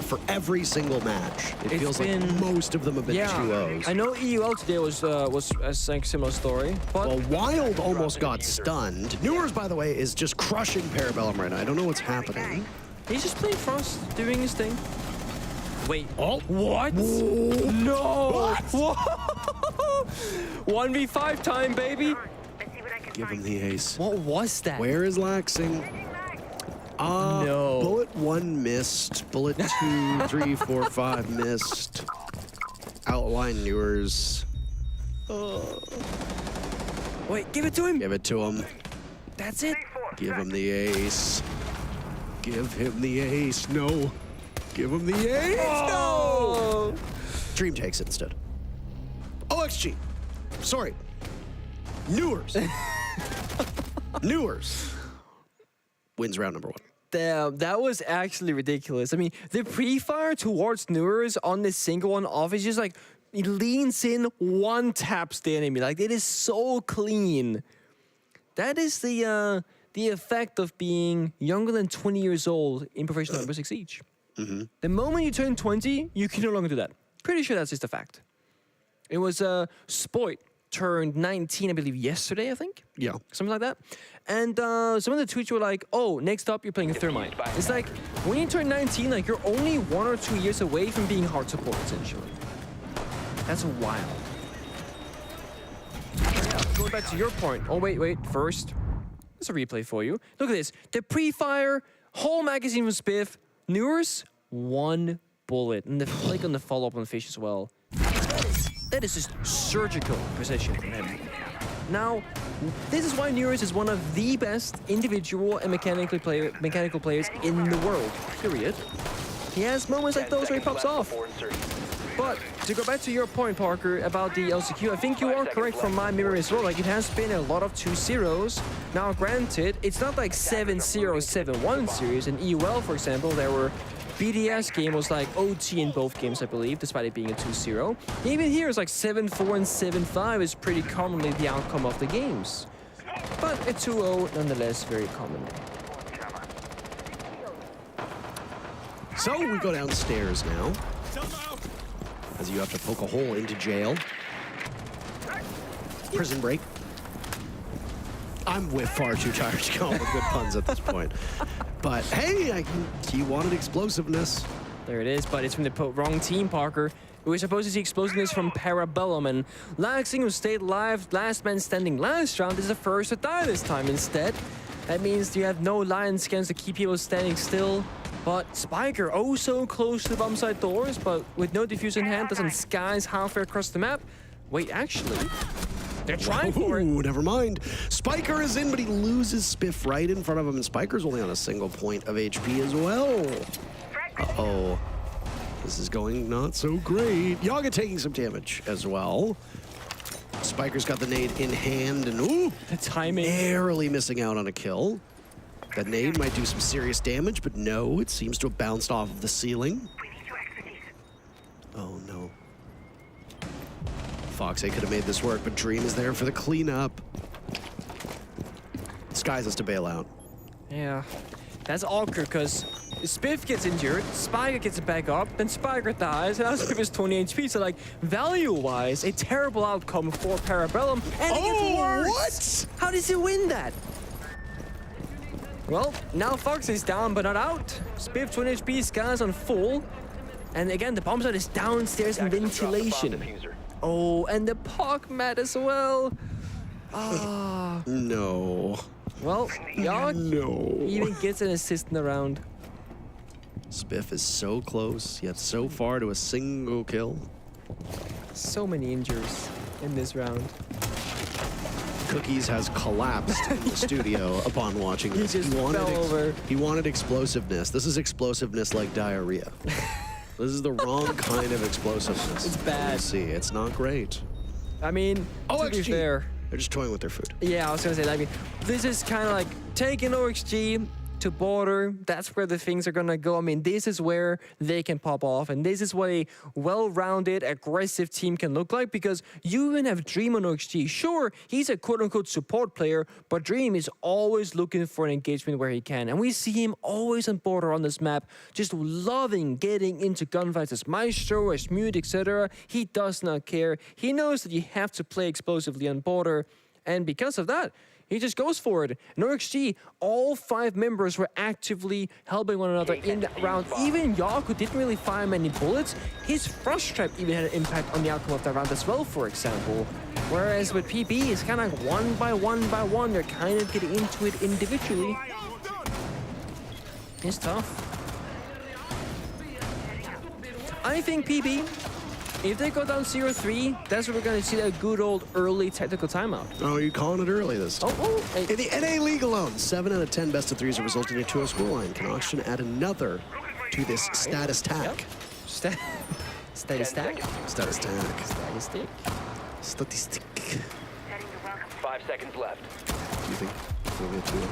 for every single match, it feels like most of them have been 2-0s. I know EUL today was a similar story, but Well, Wild almost got stunned. Newers, by the way, is just crushing Parabellum right now. I don't know what's happening. he's just playing Frost, doing his thing. Wait. Oh, What? Whoa. No! What? 1v5 time, baby! Give him the ace. What was that? Where is Laxing? No. Bullet 1 missed. Bullet 2, 3, 4, 5 missed. Outline Newers. Wait, give it to him! Give it to him. That's it? Give him the ace. Give him the ace. No. Give him the ace. Oh. No. Dream takes it instead. OXG. Sorry. Newers. Newers wins round number 1. Damn, that was actually ridiculous. I mean, the pre-fire towards Newers on this single one off is just like, he leans in, one taps the enemy. Like, it is so clean. That is the effect of being younger than 20 years old in professional Rainbow Six Siege. The moment you turn 20, you can no longer do that. Pretty sure that's just a fact. It was Spoit turned 19, I believe, yesterday, I think? Yeah. Something like that. And some of the tweets were like, oh, next up, you're playing a Thermite. It's like, when you turn 19, like, you're only 1 or 2 years away from being hard support, essentially. That's wild. Going back to your point. Oh, wait. First, there's a replay for you. Look at this. The pre-fire, whole magazine from Spiff, Newers, 1 bullet. And the flick on the follow-up on Fish as well. That is just surgical precision from him. Now, this is why Newers is one of the best individual and mechanical players in the world, period. He has moments like those where he pops off. But to go back to your point, Parker, about the LCQ, I think you are correct from my memory as well. Like, it has been a lot of 2-0s. Now, granted, it's not like 7-0, 7-1 series. In EUL, for example, there were BDS game was like OT in both games, I believe, despite it being a 2-0. Even here, it's like 7-4 and 7-5 is pretty commonly the outcome of the games. But a 2-0, nonetheless, very commonly. So we go downstairs now, as you have to poke a hole into jail. Prison Break. I'm way far too tired to come up with good puns at this point. But hey, he wanted explosiveness. There it is, but it's from the wrong team, Parker. We were supposed to see explosiveness from Parabellum, and Laxing, who stayed alive, last man standing last round, is the first to die this time instead. That means you have no lion scans to keep people standing still. But Spiker, oh so close to the bomb site doors, but with no defuse in hand, doesn't skies halfway across the map. Wait, actually, they're trying for it. Ooh, never mind. Spiker is in, but he loses Spiff right in front of him, and Spiker's only on a single point of HP as well. Uh-oh. This is going not so great. Yaga taking some damage as well. Spiker's got the nade in hand, and ooh, The timing. narrowly missing out on a kill. That nade might do some serious damage, but no, it seems to have bounced off of the ceiling. Oh no. Fox could have made this work, but Dream is there for the cleanup. Skies has to bail out. Yeah, that's awkward because Spiff gets injured, Spiker gets back up, then Spiker dies, and now Spiff is 20 HP. So, like, value-wise, a terrible outcome for Parabellum, and it gets worse. What? How does he win that? Well, now Fox is down but not out. Spiff 20 HP, Skies on full, and again the bomb site is downstairs in ventilation. Oh, and the Pog mat as well. Ah. No. Well, Yogg No. even gets an assist in the round. Spiff is so close, yet so far to a single kill. So many injuries in this round. Cookies has collapsed in the studio upon watching this. just fell over. He wanted explosiveness. This is explosiveness like diarrhea. This is the wrong kind of explosiveness. It's bad. You see, it's not great. I mean, to be OXG. fair, They're just toying with their food. yeah, I was gonna say that. I mean, this is kind of like taking OXG to border. That's where the things are gonna go. I mean, this is where they can pop off, and this is what a well-rounded, aggressive team can look like, because you even have Dream on OXG. Sure, he's a quote-unquote support player, but Dream is always looking for an engagement where he can, and we see him always on border on this map, just loving getting into gunfights as Maestro, as Mute, etc. He does not care. He knows that you have to play explosively on border, and because of that, he just goes for it. In OXG, all 5 members were actively helping one another in that round. Even Yacht, who didn't really fire many bullets, his Frost Trap even had an impact on the outcome of that round as well, for example. Whereas with PB, it's kind of like one by one, they're kind of getting into it individually. It's tough. I think PB, if they go down 0-3, that's where we're going to see that good old early technical timeout. Oh, you're calling it early this time. Hey. In the NA League alone, 7 out of 10 best of 3s have resulted in a 2-0 scoreline. Can Oxygen add another to this status tag? Status tag? Status tag. Statistic? Statistic. 5 seconds left. Do you think it'll be a 2-0?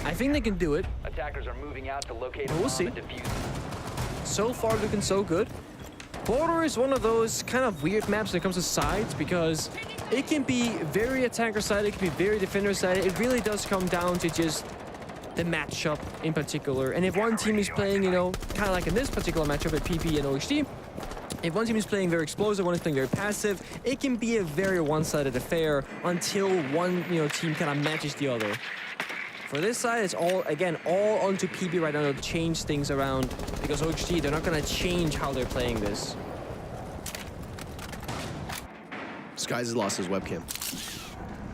I think they can do it. Attackers are moving out to locate a We'll bomb see. and defuse it. So far looking so good. Border is one of those kind of weird maps when it comes to sides, because it can be very attacker-sided, it can be very defender-sided. It really does come down to just the matchup in particular. And if one team is playing, you know, kind of like in this particular matchup with PP and OXG, if one team is playing very explosive, one is playing very passive, it can be a very one-sided affair until one, you know, team kind of matches the other. For this side, it's all, again, all onto PB right now to change things around, because OXG, they're not going to change how they're playing this. Skies has lost his webcam.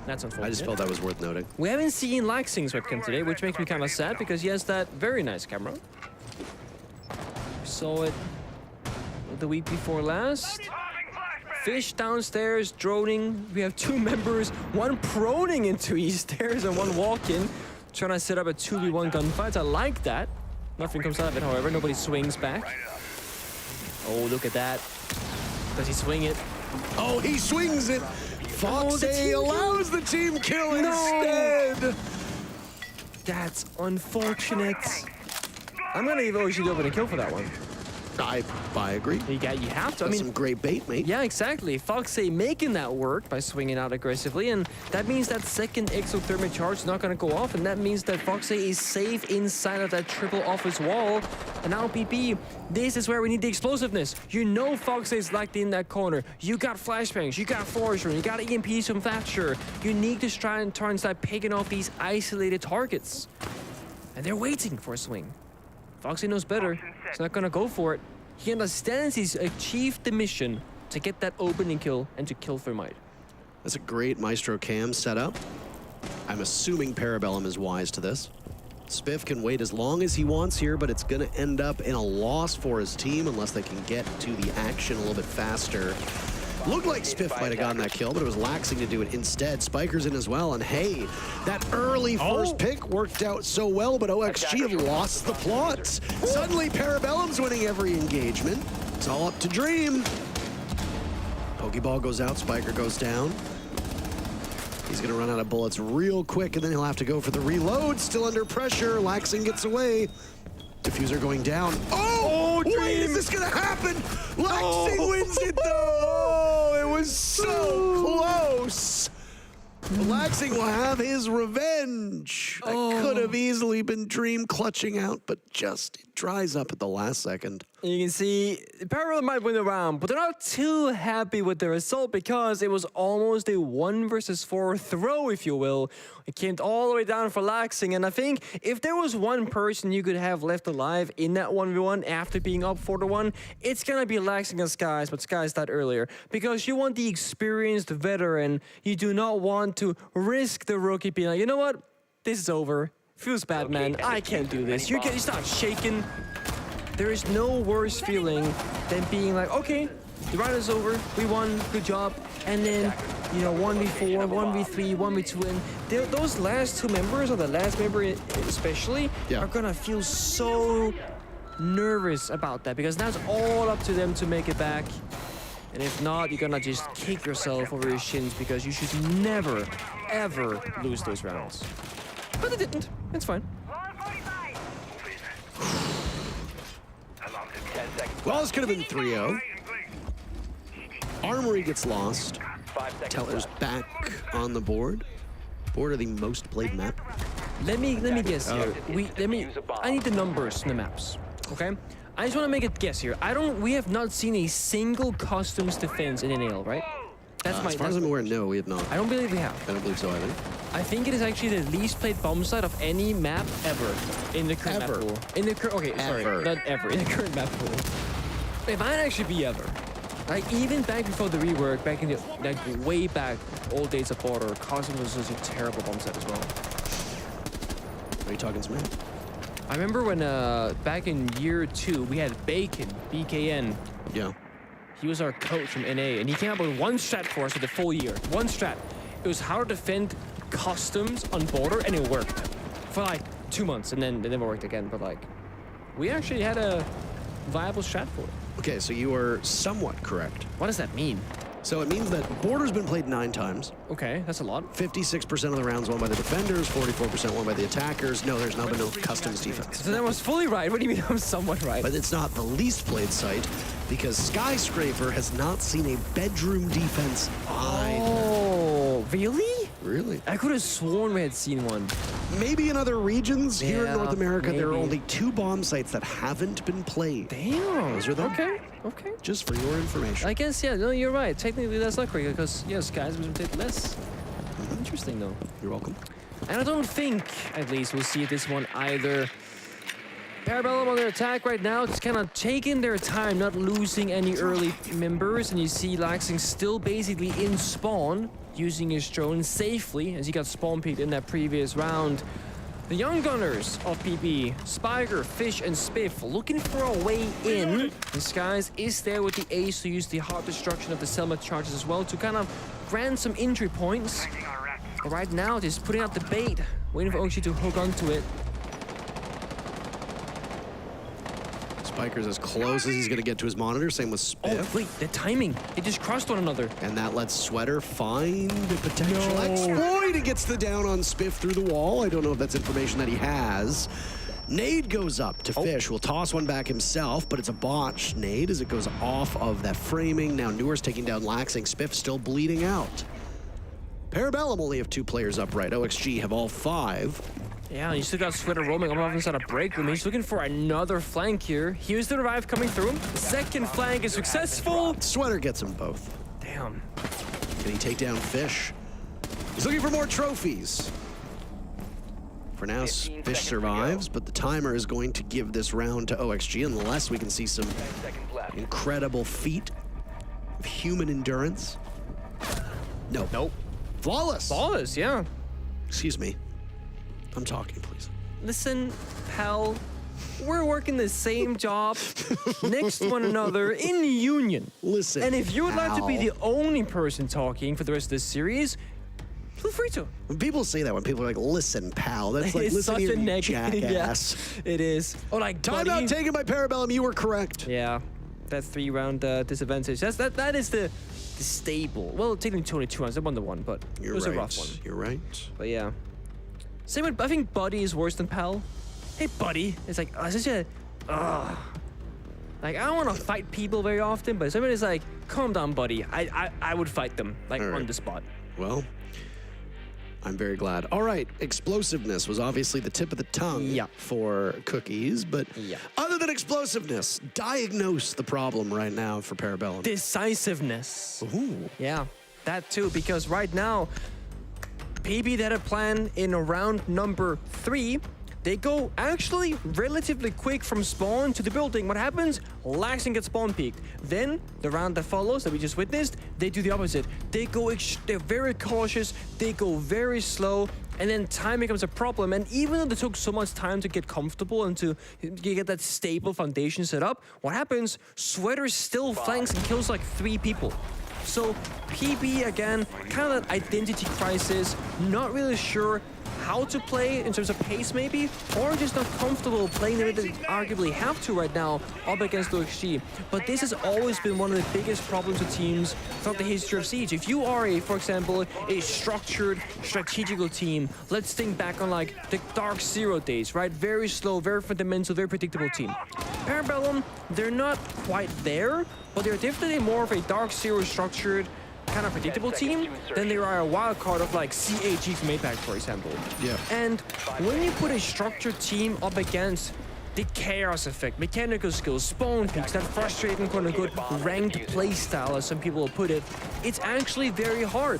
That's unfortunate. I just felt that was worth noting. We haven't seen Laxing's webcam today, which makes me kind of sad, because he has that very nice camera. We saw it the week before last. Fish downstairs, droning. We have 2 members, one proning into East stairs and one walking, trying to set up a 2v1 gunfight. I like that. Nothing comes out of it, however. Nobody swings back. Oh, look at that. Does he swing it? Oh, he swings it! Fox allows the team kill instead! That's unfortunate. I'm gonna give OG open a kill for that one. I agree. You have to. That's some great bait, mate. Yeah, exactly. Foxy making that work by swinging out aggressively, and that means that second exothermic charge is not going to go off, and that means that Foxy is safe inside of that triple office wall. And now PP, this is where we need the explosiveness. You know Foxy is locked in that corner. You got flashbangs, you got Forger, you got EMPs from Thatcher. You need to try and start picking off these isolated targets. And they're waiting for a swing. Foxy knows better. He's not going to go for it. He understands he's achieved the mission to get that opening kill and to kill Thermite. That's a great Maestro Cam setup. I'm assuming Parabellum is wise to this. Spiff can wait as long as he wants here, but it's going to end up in a loss for his team unless they can get to the action a little bit faster. Looked like Spiff might have gotten that kill, but it was Laxing to do it instead. Spiker's in as well, and hey, that early first pick worked out so well, but OXG have lost the plot. Suddenly, Parabellum's winning every engagement. It's all up to Dream. Pokeball goes out, Spiker goes down. He's gonna run out of bullets real quick, and then he'll have to go for the reload. Still under pressure, Laxing gets away. Diffuser going down. Oh, wait, is this gonna happen? Laxing wins it though! Oh, it was so close. Laxing will have his revenge. That could have easily been Dream clutching out, but just it dries up at the last second. You can see Parallel might win the round, but they're not too happy with the result because it was almost a 1 versus 4 throw, if you will. It came all the way down for Laxing, and I think if there was one person you could have left alive in that 1v1 after being up 4-1, it's gonna be Laxing and Skies, but Skies died earlier. Because you want the experienced veteran, you do not want to risk the rookie being like, you know what, this is over. Feels bad, man. I can't do this. You start shaking. There is no worse feeling than being like, okay, the round is over, we won, good job, and then, you know, 1v4, 1v3, 1v2, and those last two members, or the last member especially, are gonna feel so nervous about that, because now it's all up to them to make it back. And if not, you're gonna just kick yourself over your shins, because you should never, ever lose those rounds. But they didn't, it's fine. Well, this could have been 3-0. Armory gets lost. Teller's back on the board. Board of the most played map. Let me guess here. I need the numbers in the maps. Okay? I just want to make a guess here. We have not seen a single customs defense in NAL, right? As far as I'm aware, no, we have not. I don't believe we have. I don't believe so either. I think it is actually the least played bomb site of any map ever in the current map pool. In the sorry, not ever, in the current map pool. It might actually be ever. Like, even back before the rework, back in the, like, way back, old days of Border, Customs was just a terrible bomb set as well. Are you talking smack? I remember when, back in year 2, we had Bacon, BKN. Yeah. He was our coach from NA, and he came up with one strat for us for the full year. One strat. It was how to defend customs on Border, and it worked for like 2 months, and then it never worked again. But like, we actually had a viable strat for it. Okay, so you are somewhat correct. What does that mean? So it means that Border's been played 9 times. Okay, that's a lot. 56% of the rounds won by the defenders, 44% won by the attackers. No, there's not been no customs defense. So that was fully right. What do you mean I'm somewhat right? But it's not the least played site because Skyscraper has not seen a bedroom defense either. Oh, really? Really? I could have sworn we had seen one. Maybe in other regions. Here in Yeah, North America, there are maybe. only 2 bomb sites that haven't been played. Damn. Those are them. Okay, okay. Just for your information. I guess, yeah, no, you're right. Technically, that's not correct because, yes, guys, we've played less. Interesting, though. You're welcome. And I don't think, at least, we'll see this one either. Parabellum on their attack right now, just kind of taking their time, not losing any early members. And you see Laxing still basically in spawn, using his drone safely, as he got spawn peeked in that previous round. The young gunners of PP, Spiker, Fish, and Spiff, looking for a way in. And Skies is there with the ace to use the hard destruction of the Selma charges as well to kind of grant some injury points. But right now, just putting out the bait, waiting for Ochi to hook onto it. Spiker's as close as he's going to get to his monitor. Same with Spiff. Oh, wait, the timing. They just crossed one another. And that lets Sweater find a potential exploit. He gets the down on Spiff through the wall. I don't know if that's information that he has. Nade goes up to Fish. Will toss one back himself, but it's a botch nade as it goes off of that framing. Now Newer's taking down Laxing. Spiff still bleeding out. Parabellum only have 2 players upright. OXG have all 5. Yeah, you still got Sweater roaming up inside a break room. He's looking for another flank here. Here's the revive coming through. Second flank is successful. Sweater gets them both. Damn. Can he take down Fish? He's looking for more trophies. For now, Fish survives, but the timer is going to give this round to OXG unless we can see some incredible feat of human endurance. No. Nope. Flawless. Flawless, yeah. Excuse me. I'm talking, please. Listen, pal, we're working the same job next to one another in union. Listen, and if you would like to be pal. the only person talking for the rest of this series, feel free to. When people say that, when people are like, listen, pal, that's like, It's listen such here, a you negative. jackass. Yeah, it is. Oh, like, Time buddy. out taken by Parabellum, you were correct. Yeah, that 3-round disadvantage. That is the stable. Well, technically 22 rounds. I won the one, but You're it was right. a rough one. You're right. But yeah. Same with, I think Buddy is worse than Pal. Hey, Buddy. It's like, oh, it's such a, like, I don't want to fight people very often, but somebody's like, calm down, Buddy. I would fight them, like, All right. on the spot. Well, I'm very glad. All right, explosiveness was obviously the tip of the tongue Yeah. for Cookies, but Yeah. other than explosiveness, diagnose the problem right now for Parabellum. Decisiveness. Ooh. Yeah, that too, because right now, PB that had a plan in round number 3. They go actually relatively quick from spawn to the building. What happens? Laxing gets spawn peaked. Then the round that follows that we just witnessed, they do the opposite. They go, they're very cautious. They go very slow. And then time becomes a problem. And even though they took so much time to get comfortable and to get that stable foundation set up, what happens? Sweater still flanks and kills like 3 people. So PB again, kind of that identity crisis, not really sure how to play in terms of pace maybe, or just not comfortable playing the way they arguably have to right now up against OXG. But this has always been one of the biggest problems with teams throughout the history of Siege. If you are for example, a structured, strategical team, let's think back on like the Dark Zero days, right? Very slow, very fundamental, very predictable team. Parabellum, they're not quite there, but they're definitely more of a Dark Zero structured, kind of predictable team than they are a wild card of like CAG from APAC, for example. Yeah. And when you put a structured team up against the chaos effect, mechanical skills, spawn peaks, that frustrating quote-unquote ranked playstyle, as some people will put it, it's actually very hard.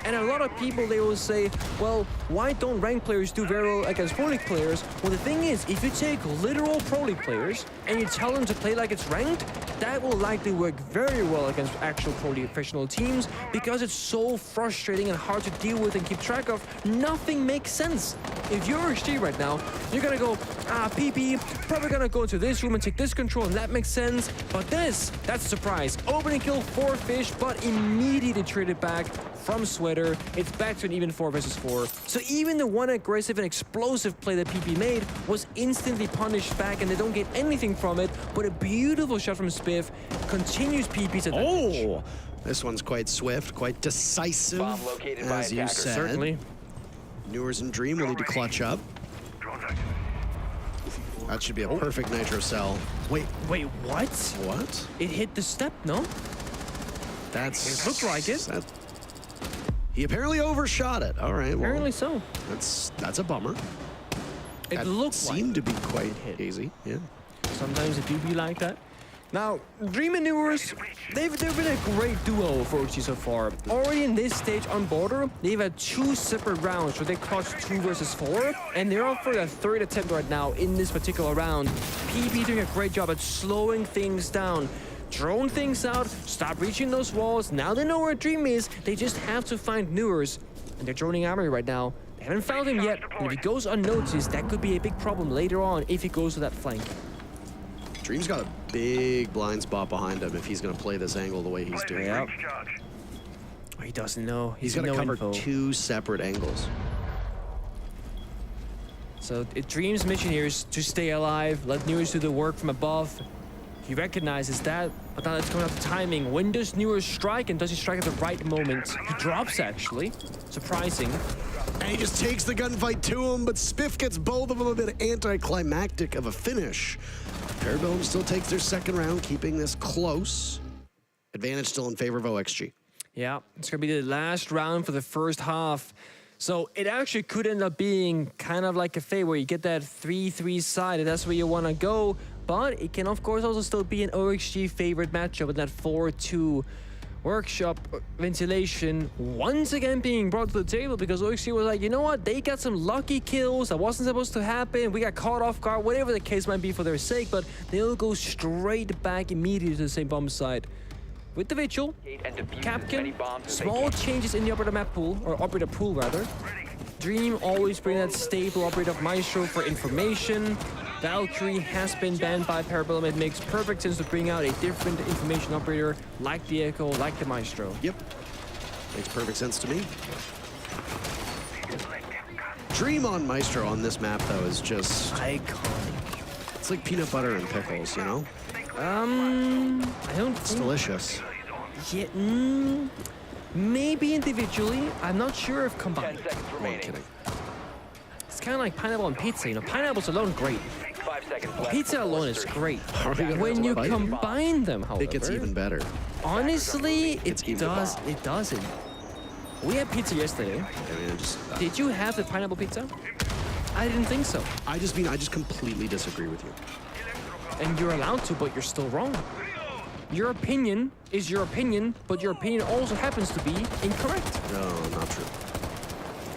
And a lot of people, they will say, well, why don't ranked players do very well against Pro League players? Well, the thing is, if you take literal Pro League players and you tell them to play like it's ranked, that will likely work very well against actual Pro League professional teams because it's so frustrating and hard to deal with and keep track of. Nothing makes sense. If you're XG right now, you're gonna go, PP, probably gonna go into this room and take this control, and that makes sense. But this, that's a surprise. Opening kill for Fish, but immediately traded back from Sweater. It's back to an even 4 versus 4. So even the one aggressive and explosive play that PP made was instantly punished back, and they don't get anything from it. But a beautiful shot from Spiff continues PP's advantage. Oh, this one's quite swift, quite decisive, Bomb located by as you attacker. said. Certainly. Newers and Dream will need to clutch up. That should be a perfect nitro cell. Wait, Wait, what? what? It hit the step, no? That's... It looked like it. He apparently overshot it. All right, well, Apparently so. that's a bummer. It That looked seemed like to be quite hit. easy. Yeah. Sometimes it do be like that. Now, Dream and Newers, they've been a great duo for OG so far. Already in this stage on Border, they've had 2 separate rounds where they clutched 2 versus 4, and they're up for their 3rd attempt right now in this particular round. PB doing a great job at slowing things down, drone things out, stop reaching those walls. Now they know where Dream is, they just have to find Newers, and they're droning Armory right now. They haven't found him yet, and if he goes unnoticed, that could be a big problem later on if he goes to that flank. Dream's got a big blind spot behind him if he's going to play this angle the way he's doing. Yep. He doesn't know. He's going to no cover info. 2 separate angles. So Dream's mission here is to stay alive, let Newers do the work from above. He recognizes that, but now it's coming out to timing. When does Newers strike, and does he strike at the right moment? He drops, actually. Surprising. And he just takes the gunfight to him, but Spiff gets both of them a bit anticlimactic of a finish. Parabellum still takes their second round, keeping this close. Advantage still in favor of OXG. Yeah, it's going to be the last round for the first half. So it actually could end up being kind of like a fade where you get that 3-3 side, and that's where you want to go. But it can, of course, also still be an OXG favorite matchup with that 4-2 workshop ventilation once again being brought to the table because OXG was like, you know what, they got some lucky kills that wasn't supposed to happen, we got caught off guard, whatever the case might be for their sake, but they'll go straight back immediately to the same bomb site. With the Vigil, Capkin, small changes in the operator map pool, or operator pool rather. Dream always bring that stable operator of Maestro for information. Valkyrie has been banned by Parabellum. It makes perfect sense to bring out a different information operator like the Echo, like the Maestro. Yep. Makes perfect sense to me. Dream on Maestro on this map, though, is just iconic. It's like peanut butter and pickles, you know? I don't It's delicious. Yeah, maybe individually. I'm not sure if combined. No, I'm kidding. It's kind of like pineapple on pizza, you know? Pineapples alone, great. 5 seconds left. Pizza alone is great. Are we gonna When you bite? combine them, however, It gets even better. honestly, It's it even does. better. It doesn't. We had pizza yesterday. I mean, Did you have the pineapple pizza? I didn't think so. I just completely disagree with you. And you're allowed to, but you're still wrong. Your opinion is your opinion, but your opinion also happens to be incorrect. No, not true.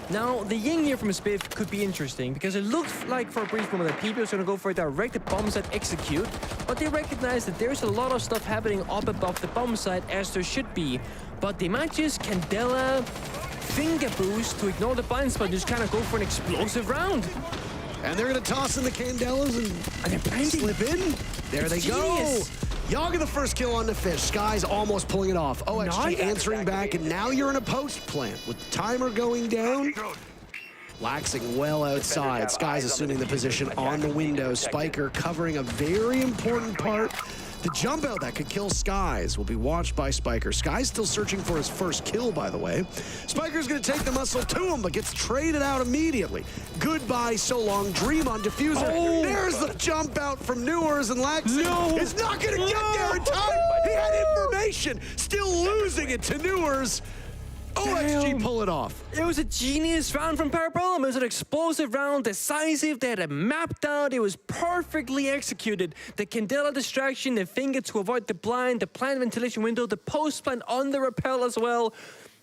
Now, the ying here from Spiff could be interesting because it looked like for a brief moment that people are going to go for a direct bomb site execute, but they recognize that there's a lot of stuff happening up above the bomb site as there should be. But they might just Candela finger boost to ignore the blind spot and just kind of go for an explosive round. And they're going to toss in the Candelas and they're blending. slip in. There It's they genius. go. Yaga the first kill on the fish. Sky's almost pulling it off. OXG Nice. answering back, and now you're in a post plant with the timer going down. Laxing well outside. Sky's assuming the position on the window. Spiker covering a very important part. The jump out that could kill Skies will be watched by Spiker. Sky's still searching for his first kill, by the way. Spiker's going to take the muscle to him, but gets traded out immediately. Goodbye, so long. Dream on Diffuser. Oh. There's the jump out from Newers, and Laxing is not going to get there in time. He had information. Still losing it to Newers. OXG Damn. pull it off. It was a genius round from Parabellum. It was an explosive round, decisive. They had it mapped out. It was perfectly executed. The Candela distraction, the finger to avoid the blind, the plant ventilation window, the post plant on the rappel as well.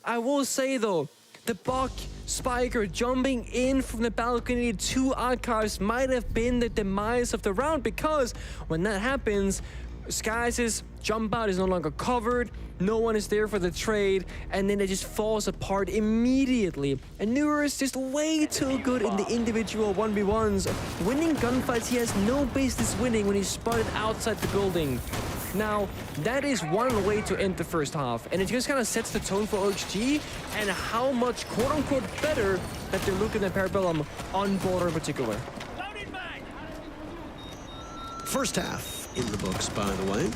I will say though, the Buck Spiker jumping in from the balcony to Archives might have been the demise of the round because when that happens, Skies' jump out is no longer covered, no one is there for the trade, and then it just falls apart immediately. And Newer is just way too good in the individual 1v1s. Winning gunfights he has no business winning when he's spotted outside the building. Now, that is one way to end the first half, and it just kind of sets the tone for OXG and how much quote-unquote better that they're looking at Parabellum on border in particular. First half in the books, by the way.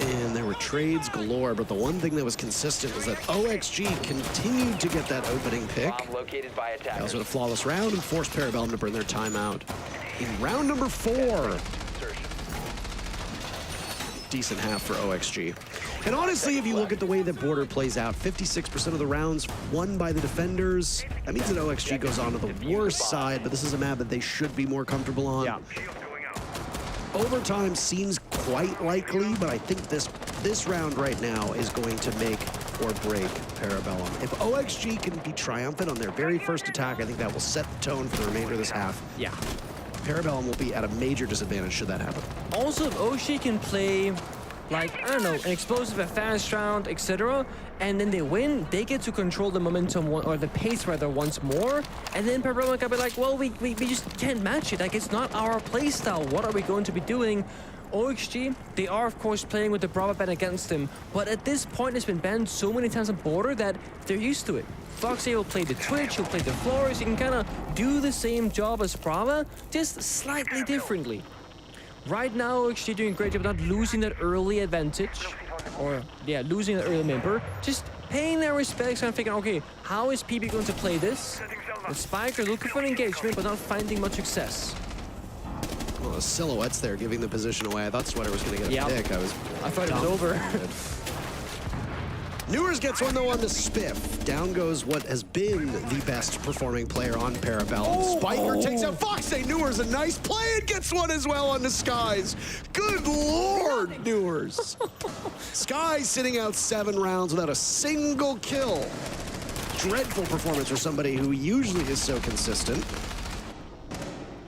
And there were trades galore, but the one thing that was consistent was that OXG continued to get that opening pick. Bomb located by They attackers. also had a flawless round and forced Parabellum to burn their timeout. In round number 4, decent half for OXG. And honestly, if you look at the way that Border plays out, 56% of the rounds won by the defenders. That means that OXG goes on to the worst side, but this is a map that they should be more comfortable on. Yeah. Overtime seems quite likely, but I think this round right now is going to make or break Parabellum. If OXG can be triumphant on their very first attack, I think that will set the tone for the remainder of this half. Yeah. Parabellum will be at a major disadvantage should that happen. Also, if OXG can play, like, I don't know, an explosive, a fast round, etc., and then they win, they get to control the momentum, or the pace rather, once more, and then Parabellum can be like, well, we just can't match it. Like, it's not our playstyle. What are we going to be doing? OXG, they are, of course, playing with the Brava ban against them, but at this point, it's been banned so many times on Border that they're used to it. Foxy will play the Twitch, he'll play the Flores, you can kind of do the same job as Brava, just slightly differently. Right now, OXG doing a great job not losing that early advantage, or yeah, losing that early member, just paying their respects and thinking, okay, how is PB going to play this? The Spiker looking for an engagement, but not finding much success. Well, the silhouettes there giving the position away. I thought Sweater was going to get a pick. I thought it was over. Newers gets one, though, on the spiff. Down goes what has been the best performing player on Parabellum. Spiker takes out Foxy. Newers, a nice play, and gets one as well on the Skies. Good Lord, Newers. Skies sitting out 7 rounds without a single kill. Dreadful performance for somebody who usually is so consistent.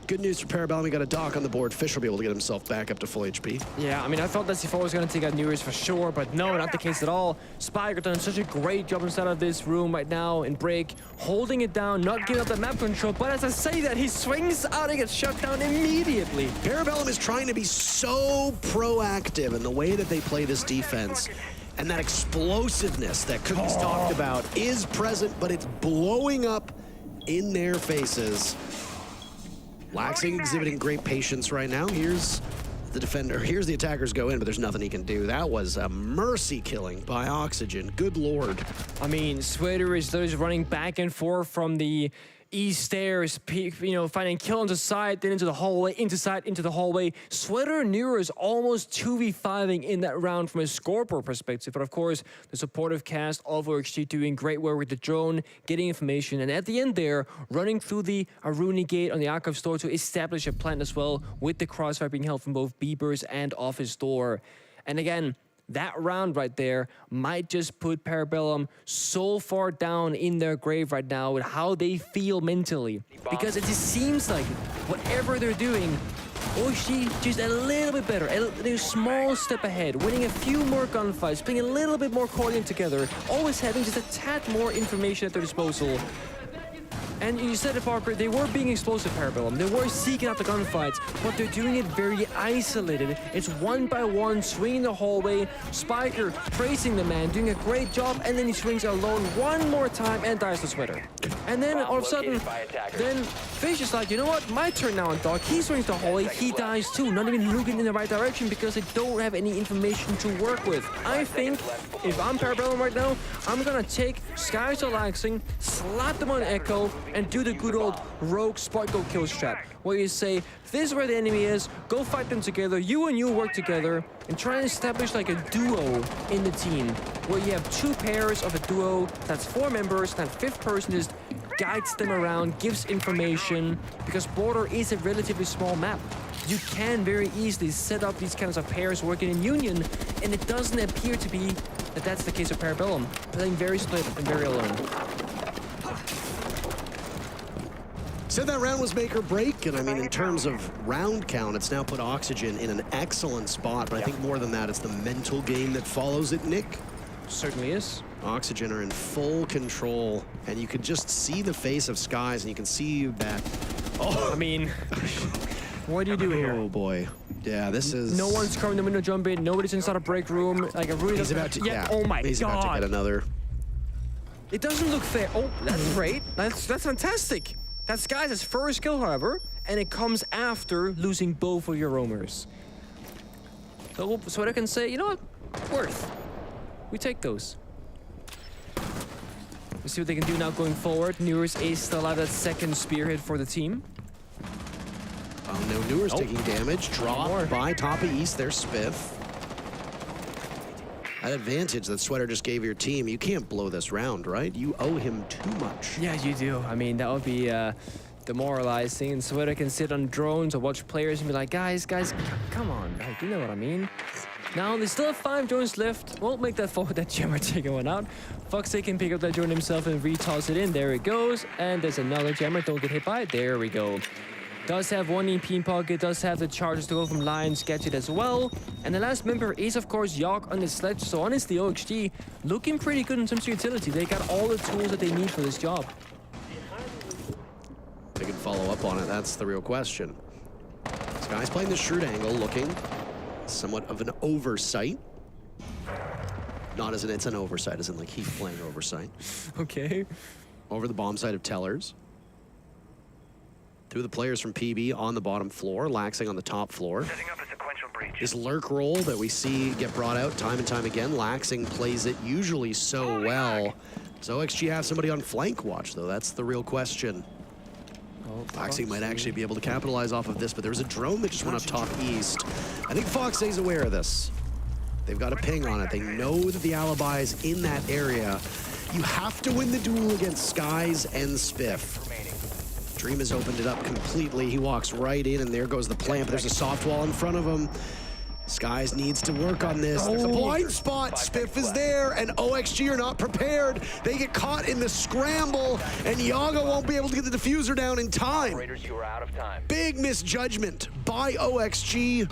Good news for Parabellum, he got a dock on the board. Fish will be able to get himself back up to full HP. Yeah, I mean, I thought that C4 was going to take out Newers for sure, but no, not the case at all. Spiker done such a great job inside of this room right now in break, holding it down, not giving up the map control, but as I say that, he swings out and gets shut down immediately. Parabellum is trying to be so proactive in the way that they play this defense. And that explosiveness that Cookie's talked about is present, but it's blowing up in their faces. Laxing exhibiting great patience right now. Here's the defender. Here's the attackers go in, but there's nothing he can do. That was a mercy killing by Oxygen. Good Lord. I mean, Sweater is running back and forth from the east stairs, finding kill on the side, then into the hallway, into the hallway. Sweater and Nero is almost 2v5ing in that round from a scoreboard perspective, but of course, the supportive cast of OXG doing great work with the drone, getting information, and at the end there, running through the Aruni gate on the Archive store to establish a plan as well, with the crossfire being held from both Beavers and Office Door. And again, that round right there might just put Parabellum so far down in their grave right now with how they feel mentally. Because it just seems like whatever they're doing, OXG just a little bit better, a small step ahead, winning a few more gunfights, playing a little bit more coordinated together, always having just a tad more information at their disposal. And you said it, Parker, they were being explosive, Parabellum. They were seeking out the gunfights, but they're doing it very isolated. It's one by one, swinging the hallway, Spiker praising the man, doing a great job, and then he swings alone one more time and dies to Sweater. And then all of a sudden, then Fish is like, you know what, my turn now on Dog. He swings the hallway, he dies too, not even looking in the right direction because they don't have any information to work with. I think if I'm Parabellum right now, I'm gonna take Skies relaxing, slap them on Echo, and do the good old rogue Sparkle kill strat, where you say, this is where the enemy is, go fight them together, you and you work together, and try and establish like a duo in the team, where you have 2 pairs of a duo, that's 4 members, that 5th person just guides them around, gives information, because Border is a relatively small map. You can very easily set up these kinds of pairs working in union, and it doesn't appear to be that that's the case of Parabellum, playing very split and very alone. Said that round was make or break, and I mean, in terms of round count, it's now put Oxygen in an excellent spot, but I think more than that, it's the mental game that follows it, Nick. Certainly is. Oxygen are in full control, and you can just see the face of Skies, and you can see that... Oh, I mean, what do you do here? Oh, boy. Yeah, this is... No one's covering the window jump in, nobody's inside a break room, like a really... He's about to... Yeah, oh my he's God. about to get another... It doesn't look fair. Oh, that's great. That's fantastic. That's Skies' first kill, however, and it comes after losing both of your roamers. So what I can say, you know what? Worth. We take those. Let's see what they can do now going forward. Newers is still alive, that second spearhead for the team. Oh, no, Newers taking damage. Dropped by top of East, their spiff. That advantage that Sweater just gave your team, you can't blow this round, right? You owe him too much. Yeah, you do. I mean, that would be demoralizing. And Sweater can sit on drones or watch players and be like, guys, come on. Like, you know what I mean? Now, they still have 5 drones left. Won't make that forward that Jammer taking one out. Foxy can pick up that drone himself and re-toss it in. There it goes. And there's another Jammer. Don't get hit by it. There we go. Does have 1 EP in pocket, does have the charges to go from Lions, get it as well. And the last member is, of course, Yawk on the sledge. So honestly, OXG looking pretty good in terms of utility. They got all the tools that they need for this job. They can follow up on it, that's the real question. This guy's playing the shrewd angle, looking somewhat of an oversight. Not as in it's an oversight, as in like he's playing oversight. Okay. Over the bomb side of Tellers. 2 of the players from PB on the bottom floor, Laxing on the top floor. Setting up a sequential breach. This lurk roll that we see get brought out time and time again, Laxing plays it usually so well. Does OXG have somebody on flank watch, though? That's the real question. Foxy might actually be able to capitalize off of this, but there's a drone that just went up top east. I think Foxy's aware of this. They've got a ping on it. They know that the alibi is in that area. You have to win the duel against Skies and Spiff. Dream has opened it up completely. He walks right in, and there goes the plant. But there's a soft wall in front of him. Skies needs to work on this. There's a blind spot. Spiff is there, and OXG are not prepared. They get caught in the scramble, and Yaga won't be able to get the diffuser down in time. You are out of time. Big misjudgment by OXG.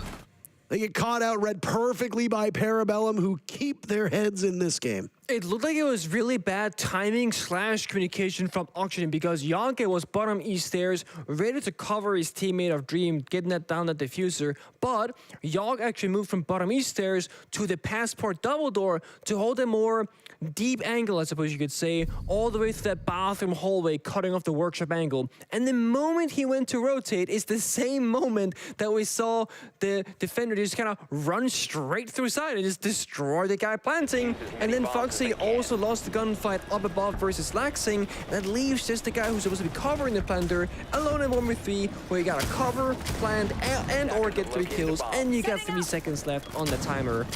They get caught out, read perfectly by Parabellum, who keep their heads in this game. It looked like it was really bad timing / communication from Oxygen because Yonke was bottom east stairs, ready to cover his teammate of Dream, getting that down the diffuser. But Yonke actually moved from bottom east stairs to the passport double door to hold a more deep angle, I suppose you could say, all the way through that bathroom hallway, cutting off the workshop angle. And the moment he went to rotate is the same moment that we saw the defender just kind of run straight through side and just destroy the guy planting. And then Foxy also lost the gunfight up above versus Laxing. That leaves just the guy who's supposed to be covering the planter alone in 1v3, where you gotta cover, plant, and or get 3 kills, and you got 3 seconds left on the timer.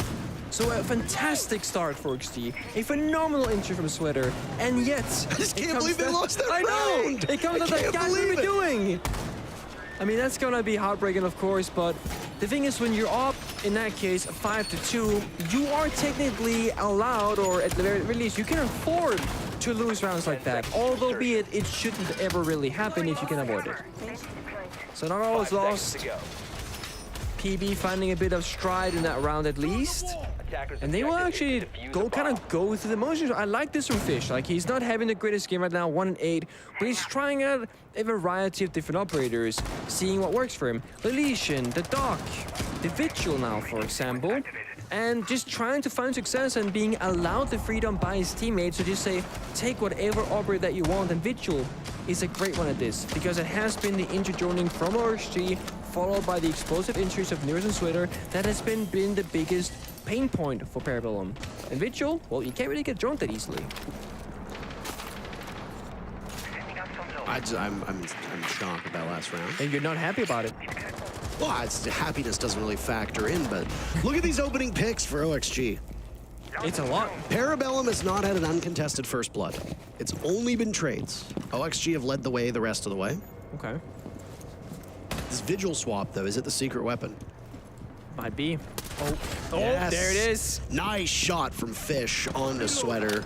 So a fantastic start for XG, a phenomenal entry from Sweater, and yet... I just can't believe they lost that round! I know! It comes out like, guys, what are we doing? I mean, that's gonna be heartbreaking, of course, but the thing is, when you're up, in that case, 5-2, you are technically allowed, or at the very least, you can afford to lose rounds like that. Although, be it shouldn't ever really happen if you can avoid it. So not all is lost. PB finding a bit of stride in that round at least. And they will actually go through the motions. I like this from Fish. Like, he's not having the greatest game right now, 1-8, but he's trying out a variety of different operators, seeing what works for him. The Lesion, the Doc, the Vigil now, for example. And just trying to find success and being allowed the freedom by his teammates to just say, take whatever operator that you want. And Vigil is a great one at this, because it has been the injury joining from OXG, followed by the explosive injuries of Nears and Sweater, that has been the biggest pain point for Parabellum. And Vigil, well, you can't really get joined that easily. I'm shocked with that last round. And you're not happy about it. Well, happiness doesn't really factor in, but look at these opening picks for OXG. It's a lot. Parabellum has not had an uncontested first blood. It's only been trades. OXG have led the way the rest of the way. Okay. This Vigil swap, though, is it the secret weapon? Might be. Oh, Yes. There it is. Nice shot from Fish on the Sweater.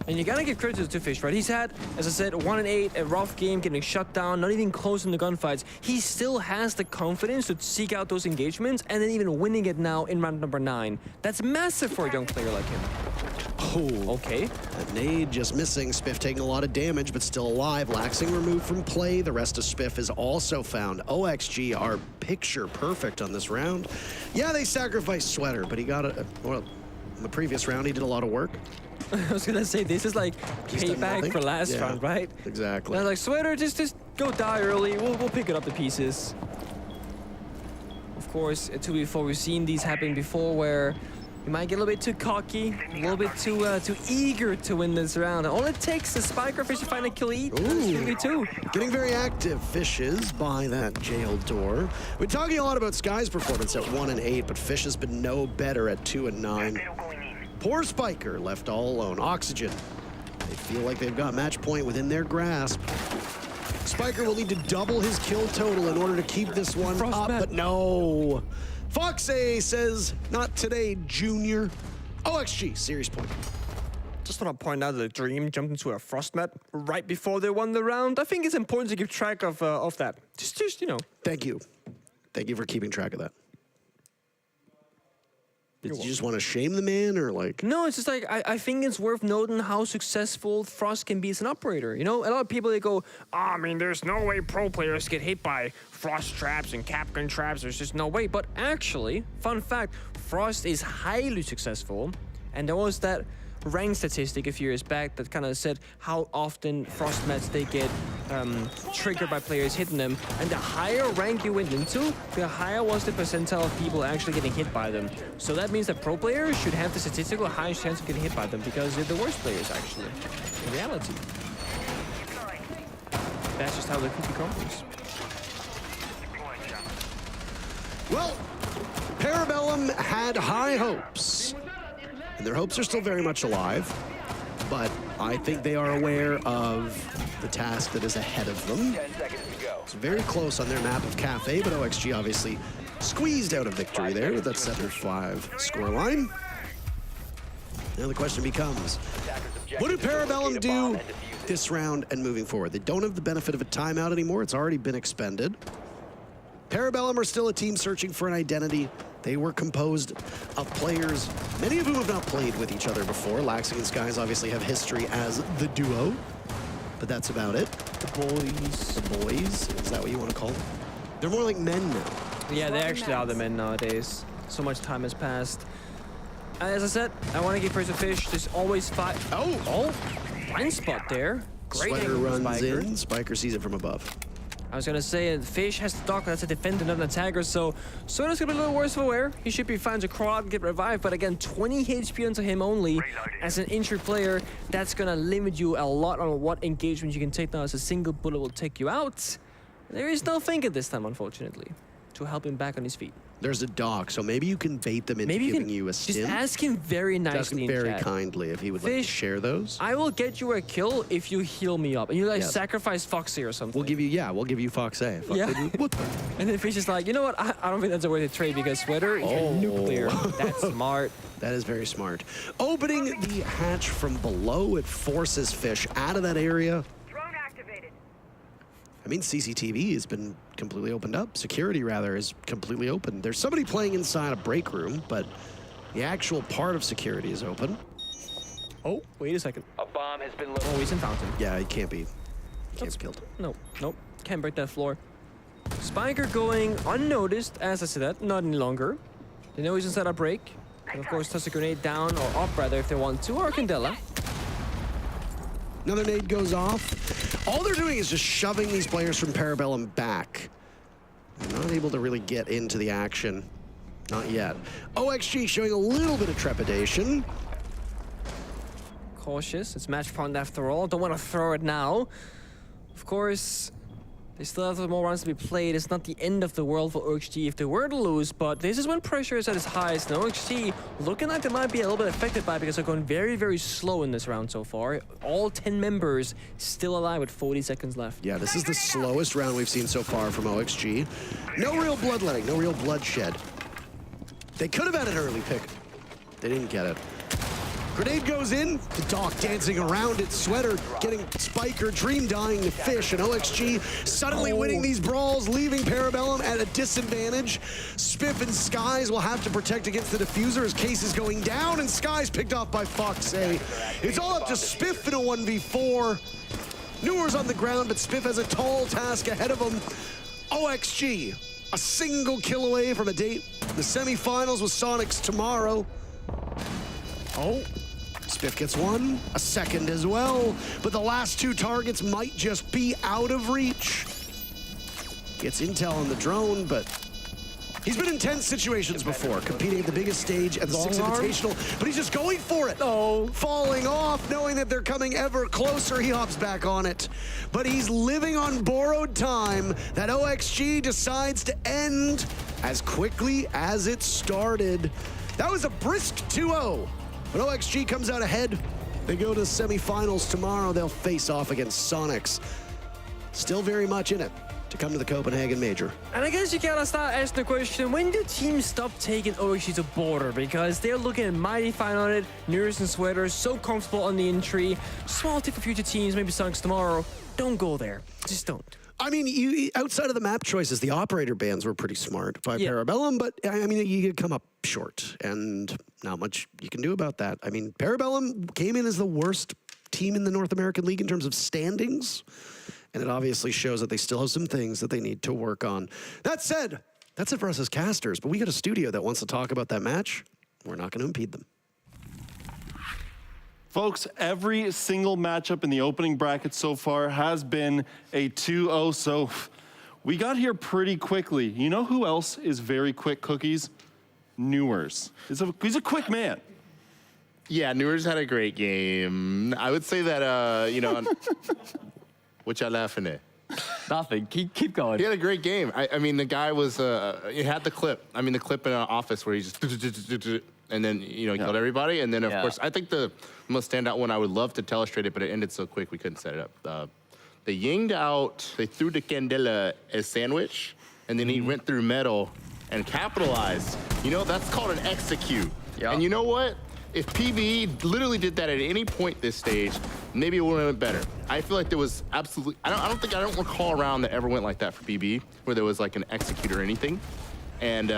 And you gotta give credit to Fish, right? He's had, as I said, 1-8, a rough game, getting shut down, not even close in the gunfights. He still has the confidence to seek out those engagements, and then even winning it now in round number 9. That's massive for a young player like him. Oh, okay. That nade just missing. Spiff taking a lot of damage, but still alive. Laxing removed from play. The rest of Spiff is also found. OXG are picture perfect on this round. Yeah, they sacrificed Sweater, but he got a, well, in the previous round, he did a lot of work. I was gonna say, this is like payback for last round, right? Exactly. And I was like, Sweater, just go die early. We'll pick it up the pieces. Of course, 2v4, we've seen these happen before, where you might get a little bit too cocky, a little bit too eager to win this round. All it takes is Spiker Fish to find a kill eat. 2v2. Getting very active. Fishes by that jail door. We're talking a lot about Sky's performance at 1-8, but Fish has been no better at 2-9. Poor Spiker left all alone. Oxygen. They feel like they've got match point within their grasp. Spiker will need to double his kill total in order to keep this one up, but no. Foxy says, not today, Junior. OXG, series point. Just want to point out that Dream jumped into a Frostmat right before they won the round. I think it's important to keep track of that. Just, you know. Thank you. Thank you for keeping track of that. Did you just want to shame the man, or like? No, it's just like, I think it's worth noting how successful Frost can be as an operator. You know, a lot of people, they go, I mean, there's no way pro players get hit by Frost traps and Capgun traps. There's just no way. But actually, fun fact, Frost is highly successful. And there was that rank statistic a few years back that kind of said how often Frost mats they get triggered by players hitting them. And the higher rank you went into, the higher was the percentile of people actually getting hit by them. So that means that pro players should have the statistical highest chance of getting hit by them because they're the worst players, actually, in reality. That's just how the cookie crumbles. Well, Parabellum had high hopes, and their hopes are still very much alive, but I think they are aware of the task that is ahead of them. 10 seconds to go. It's very close on their map of Cafe, but OXG obviously squeezed out a victory there with that 7-5 scoreline. Now the question becomes, what do Parabellum do this round and moving forward? They don't have the benefit of a timeout anymore. It's already been expended. Parabellum are still a team searching for an identity. They were composed of players, many of whom have not played with each other before. Laxing and Skies obviously have history as the duo, but that's about it. The boys. The boys, is that what you want to call them? They're more like men now. Yeah, they actually are the men nowadays. So much time has passed. As I said, I want to give first a fish. There's always five. Oh, blind spot there. Great Sweater angle from runs Spiker. in, Spiker sees it from above. I was gonna say, Fish has the dock, that's a defender, not an attacker, so Soda's gonna be a little worse for wear. He should be fine to crawl out and get revived, but again, 20 HP onto him only. As an injury player, that's gonna limit you a lot on what engagement you can take now, as a single bullet will take you out. There is no Finka this time, unfortunately, to help him back on his feet. There's a dock, so maybe you can bait them into giving you a stim. Just ask him very nicely Ask him in very chat. kindly if he would like to Fish, share those. I will get you a kill if you heal me up. And you like Yes. sacrifice Foxy or something. We'll give you Fox A. Yeah. What the? And then Fish is like, you know what? I don't think that's a worth a trade because Sweater is nuclear. That's smart. That is very smart. Opening the hatch from below, it forces Fish out of that area. Drone activated. I mean, CCTV has been completely opened up. Security, rather, is completely open. There's somebody playing inside a break room, but the actual part of security is open. Oh, wait a second. A bomb has been Oh, located. he's in fountain. Yeah, he can't be killed. No, nope. Can't break that floor. Spiker going unnoticed, as I said that, not any longer. They know he's inside a break. And of course, toss a grenade down, or up rather, if they want to, or Candela. Another nade goes off. All they're doing is just shoving these players from Parabellum back. They're not able to really get into the action. Not yet. OXG showing a little bit of trepidation. Cautious. It's match point after all. Don't want to throw it now. Of course, they still have more rounds to be played. It's not the end of the world for OXG if they were to lose, but this is when pressure is at its highest. And OXG looking like they might be a little bit affected by it because they're going very, very slow in this round so far. All 10 members still alive with 40 seconds left. Yeah, this is the slowest round we've seen so far from OXG. No real bloodletting, no real bloodshed. They could have had an early pick. They didn't get it. Grenade goes in, the Doc dancing around it, Sweater getting Spiker, Dream dying to Fish, and OXG suddenly winning these brawls, leaving Parabellum at a disadvantage. Spiff and Skies will have to protect against the diffuser as Case is going down, and Skies picked off by Fox A. It's all up to Spiff in a 1v4. Newer's on the ground, but Spiff has a tall task ahead of him. OXG, a single kill away from a date. The semifinals with Soniqs tomorrow. Oh, Spiff gets one, a second as well, but the last two targets might just be out of reach. Gets intel on the drone, but he's been in tense situations before, competing at the biggest stage at the Six Invitational, but he's just going for it. Falling off, knowing that they're coming ever closer, he hops back on it. But he's living on borrowed time that OXG decides to end as quickly as it started. That was a brisk 2-0. But OXG comes out ahead. They go to the semifinals tomorrow. They'll face off against Soniqs. Still very much in it to come to the Copenhagen Major. And I guess you gotta start asking the question, when do teams stop taking OXG to border? Because they're looking mighty fine on it. Nurse and Sweater, so comfortable on the entry. Small tip for future teams, maybe Soniqs tomorrow. Don't go there. Just don't. I mean, outside of the map choices, the operator bans were pretty smart by Parabellum, but I mean, you come up short, and not much you can do about that. I mean, Parabellum came in as the worst team in the North American League in terms of standings, and it obviously shows that they still have some things that they need to work on. That said, that's it for us as casters, but we got a studio that wants to talk about that match. We're not going to impede them. Folks, every single matchup in the opening bracket so far has been a 2-0, so we got here pretty quickly. You know who else is very quick cookies? Newers. He's a quick man. Yeah, Newers had a great game. I would say that, you know, what y'all laughing at? Nothing. Keep going. He had a great game. I mean, the guy was, he had the clip. I mean, the clip in our office where he just, and then, you know, he killed everybody. And then, of course, I think the most standout one, I would love to telestrate it, but it ended so quick we couldn't set it up. They yinged out, they threw the Candela as sandwich, and then he went through metal and capitalized. You know, that's called an execute. Yeah. And you know what? If PvE literally did that at any point this stage, maybe it would have been better. I feel like there was absolutely, I don't recall a round that ever went like that for PvE, where there was like an execute or anything. And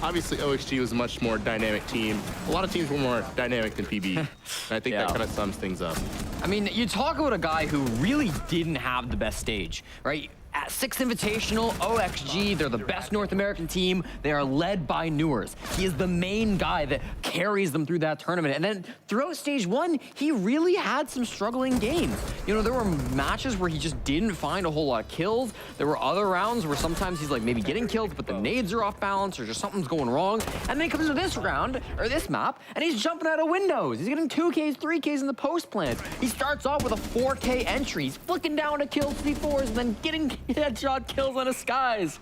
obviously OXG was a much more dynamic team. A lot of teams were more dynamic than PvE. And I think that kind of sums things up. I mean, you talk about a guy who really didn't have the best stage, right? At 6 Invitational, OXG, they're the best North American team. They are led by Newers. He is the main guy that carries them through that tournament. And then throughout stage 1, he really had some struggling games. You know, there were matches where he just didn't find a whole lot of kills. There were other rounds where sometimes he's like maybe getting kills, but the nades are off balance or just something's going wrong. And then he comes to this round, or this map, and he's jumping out of windows. He's getting 2Ks, 3Ks in the post plant. He starts off with a 4K entry. He's flicking down to kill C4s and then getting headshot kills on his skies.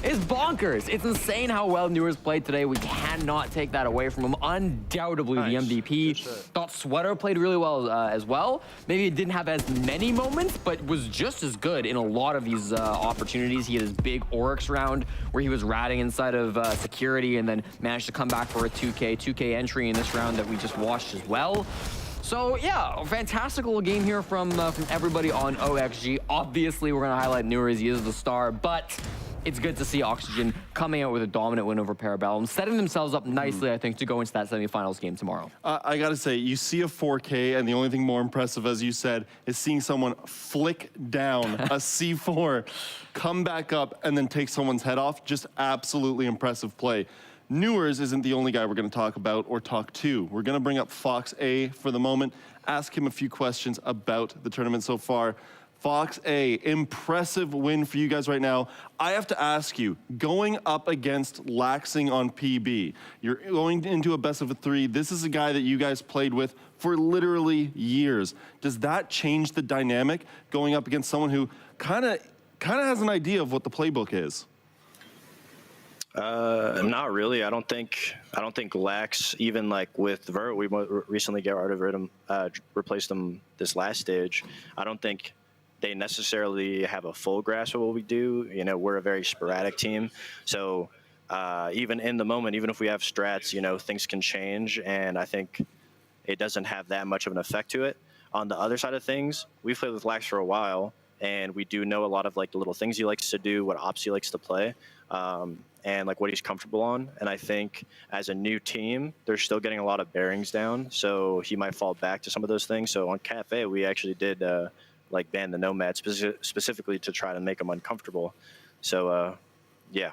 It's bonkers. It's insane how well Newers played today. We cannot take that away from him. Undoubtedly the MVP. Thought Sweater played really well as well. Maybe it didn't have as many moments, but was just as good in a lot of these opportunities. He had his big Oryx round where he was ratting inside of security and then managed to come back for a 2K entry in this round that we just watched as well. So yeah, a fantastic little game here from everybody on OXG. Obviously, we're gonna highlight Newers. He is the star, but it's good to see Oxygen coming out with a dominant win over Parabellum, setting themselves up nicely, I think, to go into that semifinals game tomorrow. I gotta say, you see a 4K, and the only thing more impressive, as you said, is seeing someone flick down a C4, come back up, and then take someone's head off. Just absolutely impressive play. Newers isn't the only guy we're going to talk about or talk to. We're going to bring up Fox A for the moment, ask him a few questions about the tournament so far. Fox A, impressive win for you guys right now. I have to ask you, going up against Laxing on PB, you're going into a best of 3. This is a guy that you guys played with for literally years. Does that change the dynamic going up against someone who kind of has an idea of what the playbook is? Not really. I don't think Lax, even like with Vert, we recently got rid of him, replaced him this last stage. I don't think they necessarily have a full grasp of what we do. You know, we're a very sporadic team. So even in the moment, even if we have strats, you know, things can change. And I think it doesn't have that much of an effect to it. On the other side of things, we've played with Lax for a while, and we do know a lot of like the little things he likes to do, what ops he likes to play. And like what he's comfortable on. And I think as a new team, they're still getting a lot of bearings down. So he might fall back to some of those things. So on Cafe, we actually did like ban the Nomad specifically to try to make him uncomfortable. So yeah.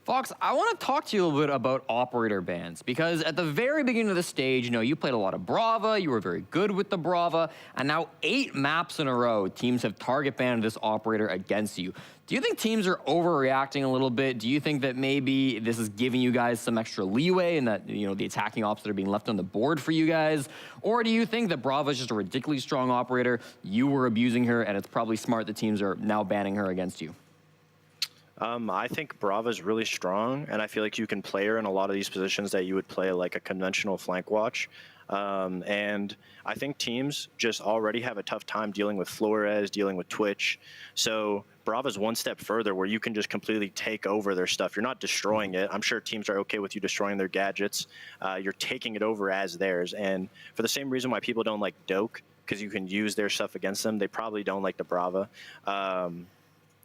Fox, I want to talk to you a little bit about operator bans, because at the very beginning of the stage, you know, you played a lot of Brava, you were very good with the Brava, and now 8 maps in a row, teams have target banned this operator against you. Do you think teams are overreacting a little bit? Do you think that maybe this is giving you guys some extra leeway and that, you know, the attacking ops that are being left on the board for you guys? Or do you think that Brava is just a ridiculously strong operator, you were abusing her, and it's probably smart that teams are now banning her against you? I think Brava's really strong, and I feel like you can play her in a lot of these positions that you would play like a conventional flank watch. And I think teams just already have a tough time dealing with Flores, dealing with Twitch. So Brava's one step further where you can just completely take over their stuff. You're not destroying it. I'm sure teams are okay with you destroying their gadgets. You're taking it over as theirs. And for the same reason why people don't like Doke, because you can use their stuff against them, they probably don't like the Brava.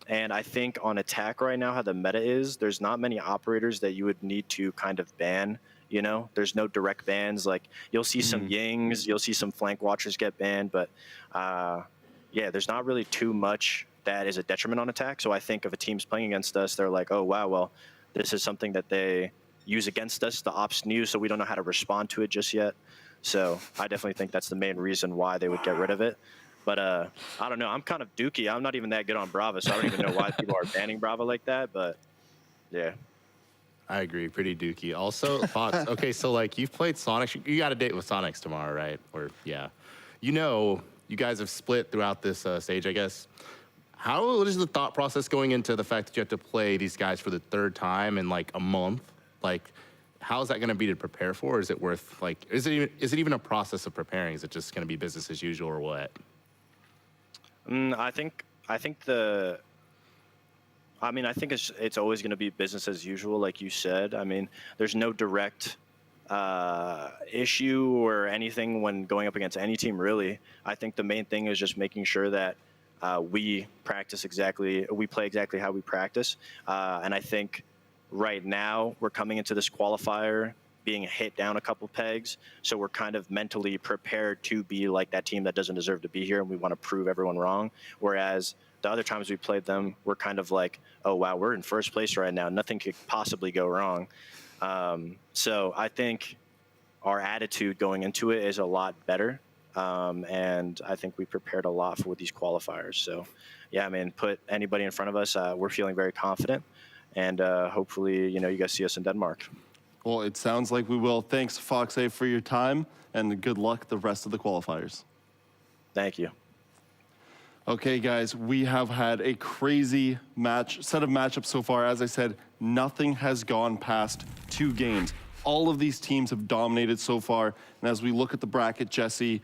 And I think on attack right now, how the meta is, there's not many operators that you would need to kind of ban. You know, there's no direct bans. Like you'll see some Yings, you'll see some flank watchers get banned, but yeah, there's not really too much that is a detriment on attack. So I think if a team's playing against us, they're like, oh wow, well, this is something that they use against us. The ops new, so we don't know how to respond to it just yet. So I definitely think that's the main reason why they would get rid of it. But I don't know. I'm kind of dookie. I'm not even that good on Brava, so I don't even know why people are banning Brava like that. But yeah. I agree. Pretty dookie. Also, Fox. Okay, so like you've played Sonics. You got a date with Sonics tomorrow, right? Or yeah. You know, you guys have split throughout this stage, I guess. How is the thought process going into the fact that you have to play these guys for the third time in like a month? Like, how is that going to be to prepare for? Or is it worth like? Is it even a process of preparing? Is it just going to be business as usual or what? I think it's always going to be business as usual, like you said. I mean, there's no direct issue or anything when going up against any team, really. I think the main thing is just making sure that we play exactly how we practice. And I think right now we're coming into this qualifier being hit down a couple pegs, so we're kind of mentally prepared to be like that team that doesn't deserve to be here, and we want to prove everyone wrong. Whereas the other times we played them, we're kind of like, oh wow, we're in first place right now, nothing could possibly go wrong. So I think our attitude going into it is a lot better, and I think we prepared a lot for these qualifiers. So yeah, I mean, put anybody in front of us, we're feeling very confident, and hopefully, you guys see us in Denmark. Well, it sounds like we will. Thanks, Foxay, for your time, and good luck the rest of the qualifiers. Thank you. Okay, guys, we have had a crazy set of matchups so far. As I said, nothing has gone past 2 games. All of these teams have dominated so far. And as we look at the bracket, Jesse,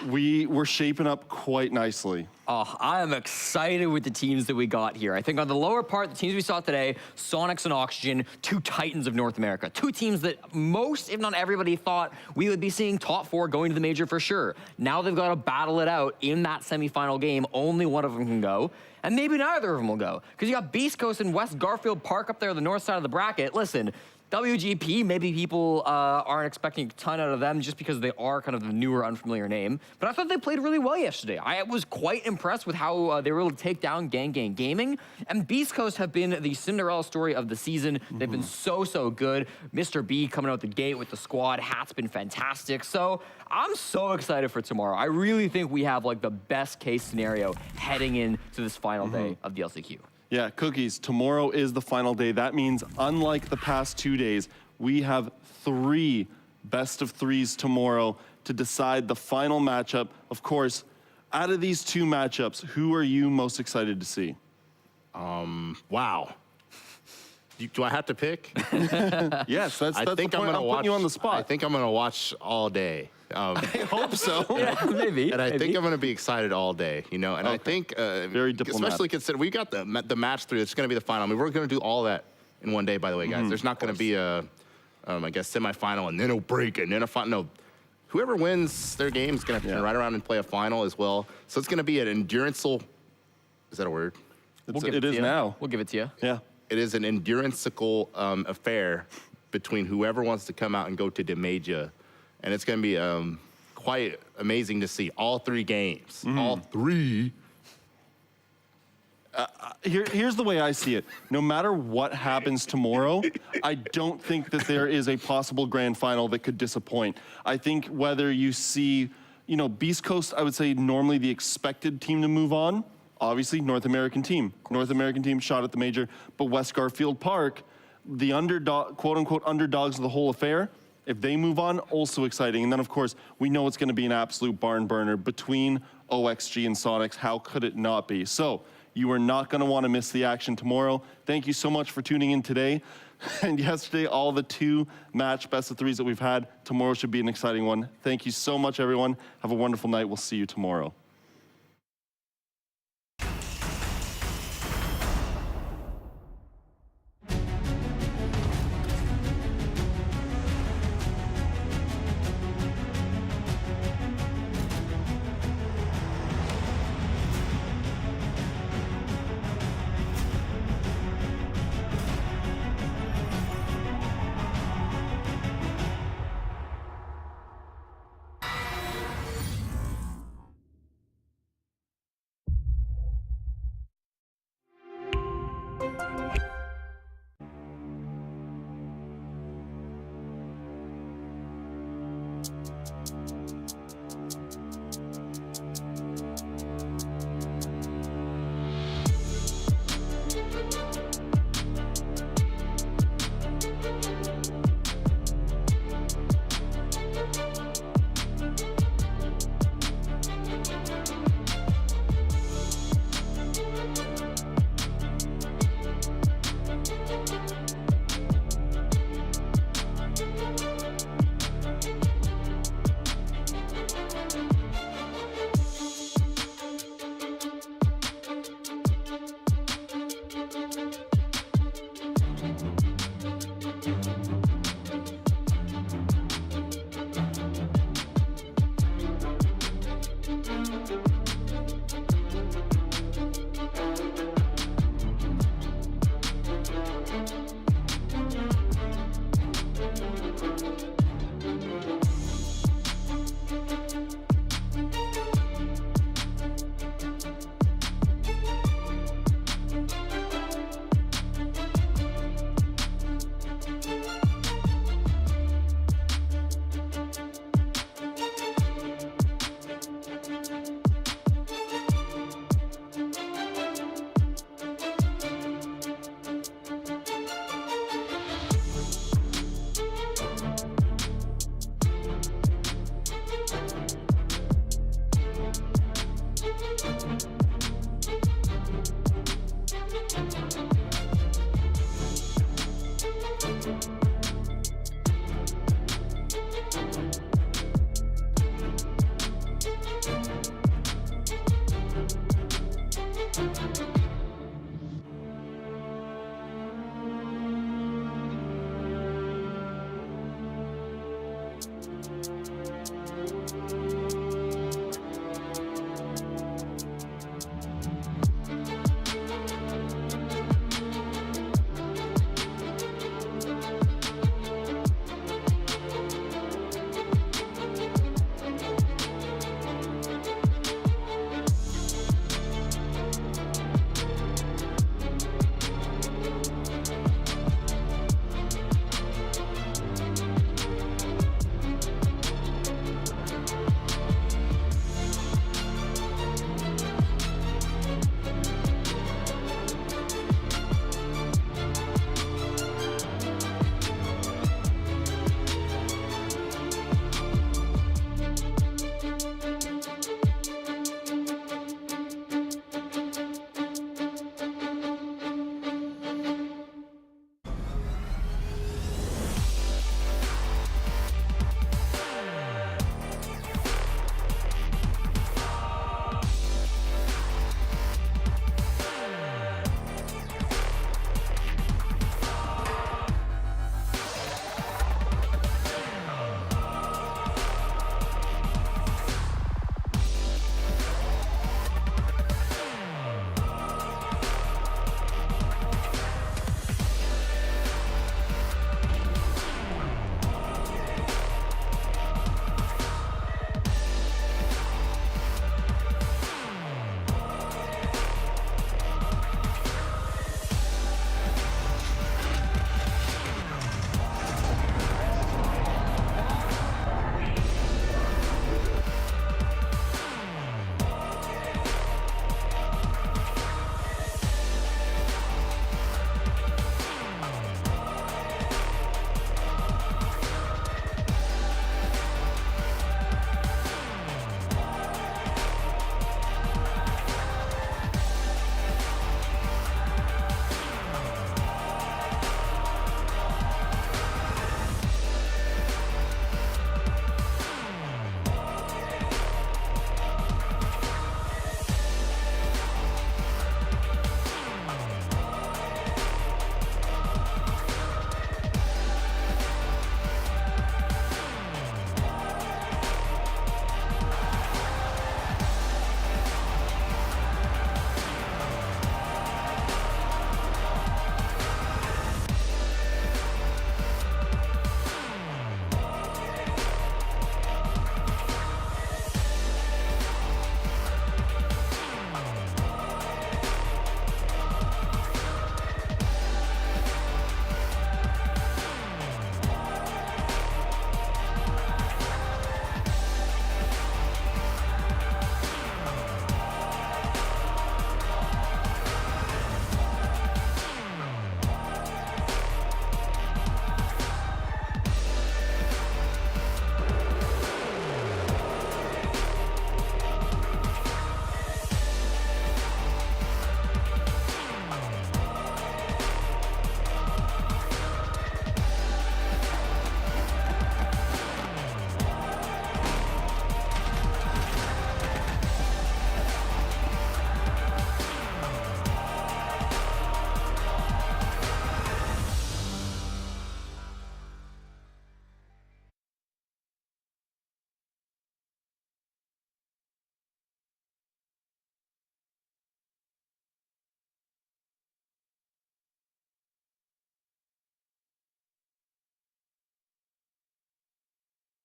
we're shaping up quite nicely. Oh, I am excited with the teams that we got here. I think on the lower part, the teams we saw today, Soniqs and Oxygen, 2 titans of North America. 2 teams that most, if not everybody, thought we would be seeing top 4 going to the major for sure. Now they've got to battle it out in that semifinal game. Only one of them can go. And maybe neither of them will go. Because you got Beast Coast and West Garfield Park up there on the north side of the bracket. Listen, WGP, maybe people aren't expecting a ton out of them just because they are kind of the newer, unfamiliar name. But I thought they played really well yesterday. I was quite impressed with how they were able to take down Gang Gang Gaming. And Beast Coast have been the Cinderella story of the season. They've been so good. Mr. B coming out the gate with the squad. Hat's been fantastic. So I'm so excited for tomorrow. I really think we have like the best case scenario heading into this final day of the LCQ. Yeah, Cookies, tomorrow is the final day. That means, unlike the past 2 days, we have 3 best of 3s tomorrow to decide the final matchup. Of course, out of these 2 matchups, who are you most excited to see? Wow. Do I have to pick? Yes, that's the point. I'm putting you on the spot. I think I'm going to watch all day. I hope so. Yeah, maybe. And I think I'm going to be excited all day, And I think, very diplomatic, especially considering we got the match 3. It's going to be the final. I mean, we're going to do all that in one day, by the way, guys. There's not going to be a, I guess, semifinal and then a break and then a final. No, whoever wins their game is going to have to turn right around and play a final as well. So it's going to be an endurance-al, is that a word? It is now. We'll give it to you. Yeah. It is an endurance-ical affair between whoever wants to come out and go to the major. And it's going to be quite amazing to see all 3 games. All 3. Here's the way I see it. No matter what happens tomorrow, I don't think that there is a possible grand final that could disappoint. I think whether you see, Beast Coast, I would say normally the expected team to move on. Obviously, North American team. North American team shot at the major. But West Garfield Park, the underdog, quote-unquote underdogs of the whole affair, if they move on, also exciting. And then, of course, we know it's going to be an absolute barn burner between OXG and Soniqs. How could it not be? So you are not going to want to miss the action tomorrow. Thank you so much for tuning in today. And yesterday, all the 2-match best of 3s that we've had. Tomorrow should be an exciting one. Thank you so much, everyone. Have a wonderful night. We'll see you tomorrow.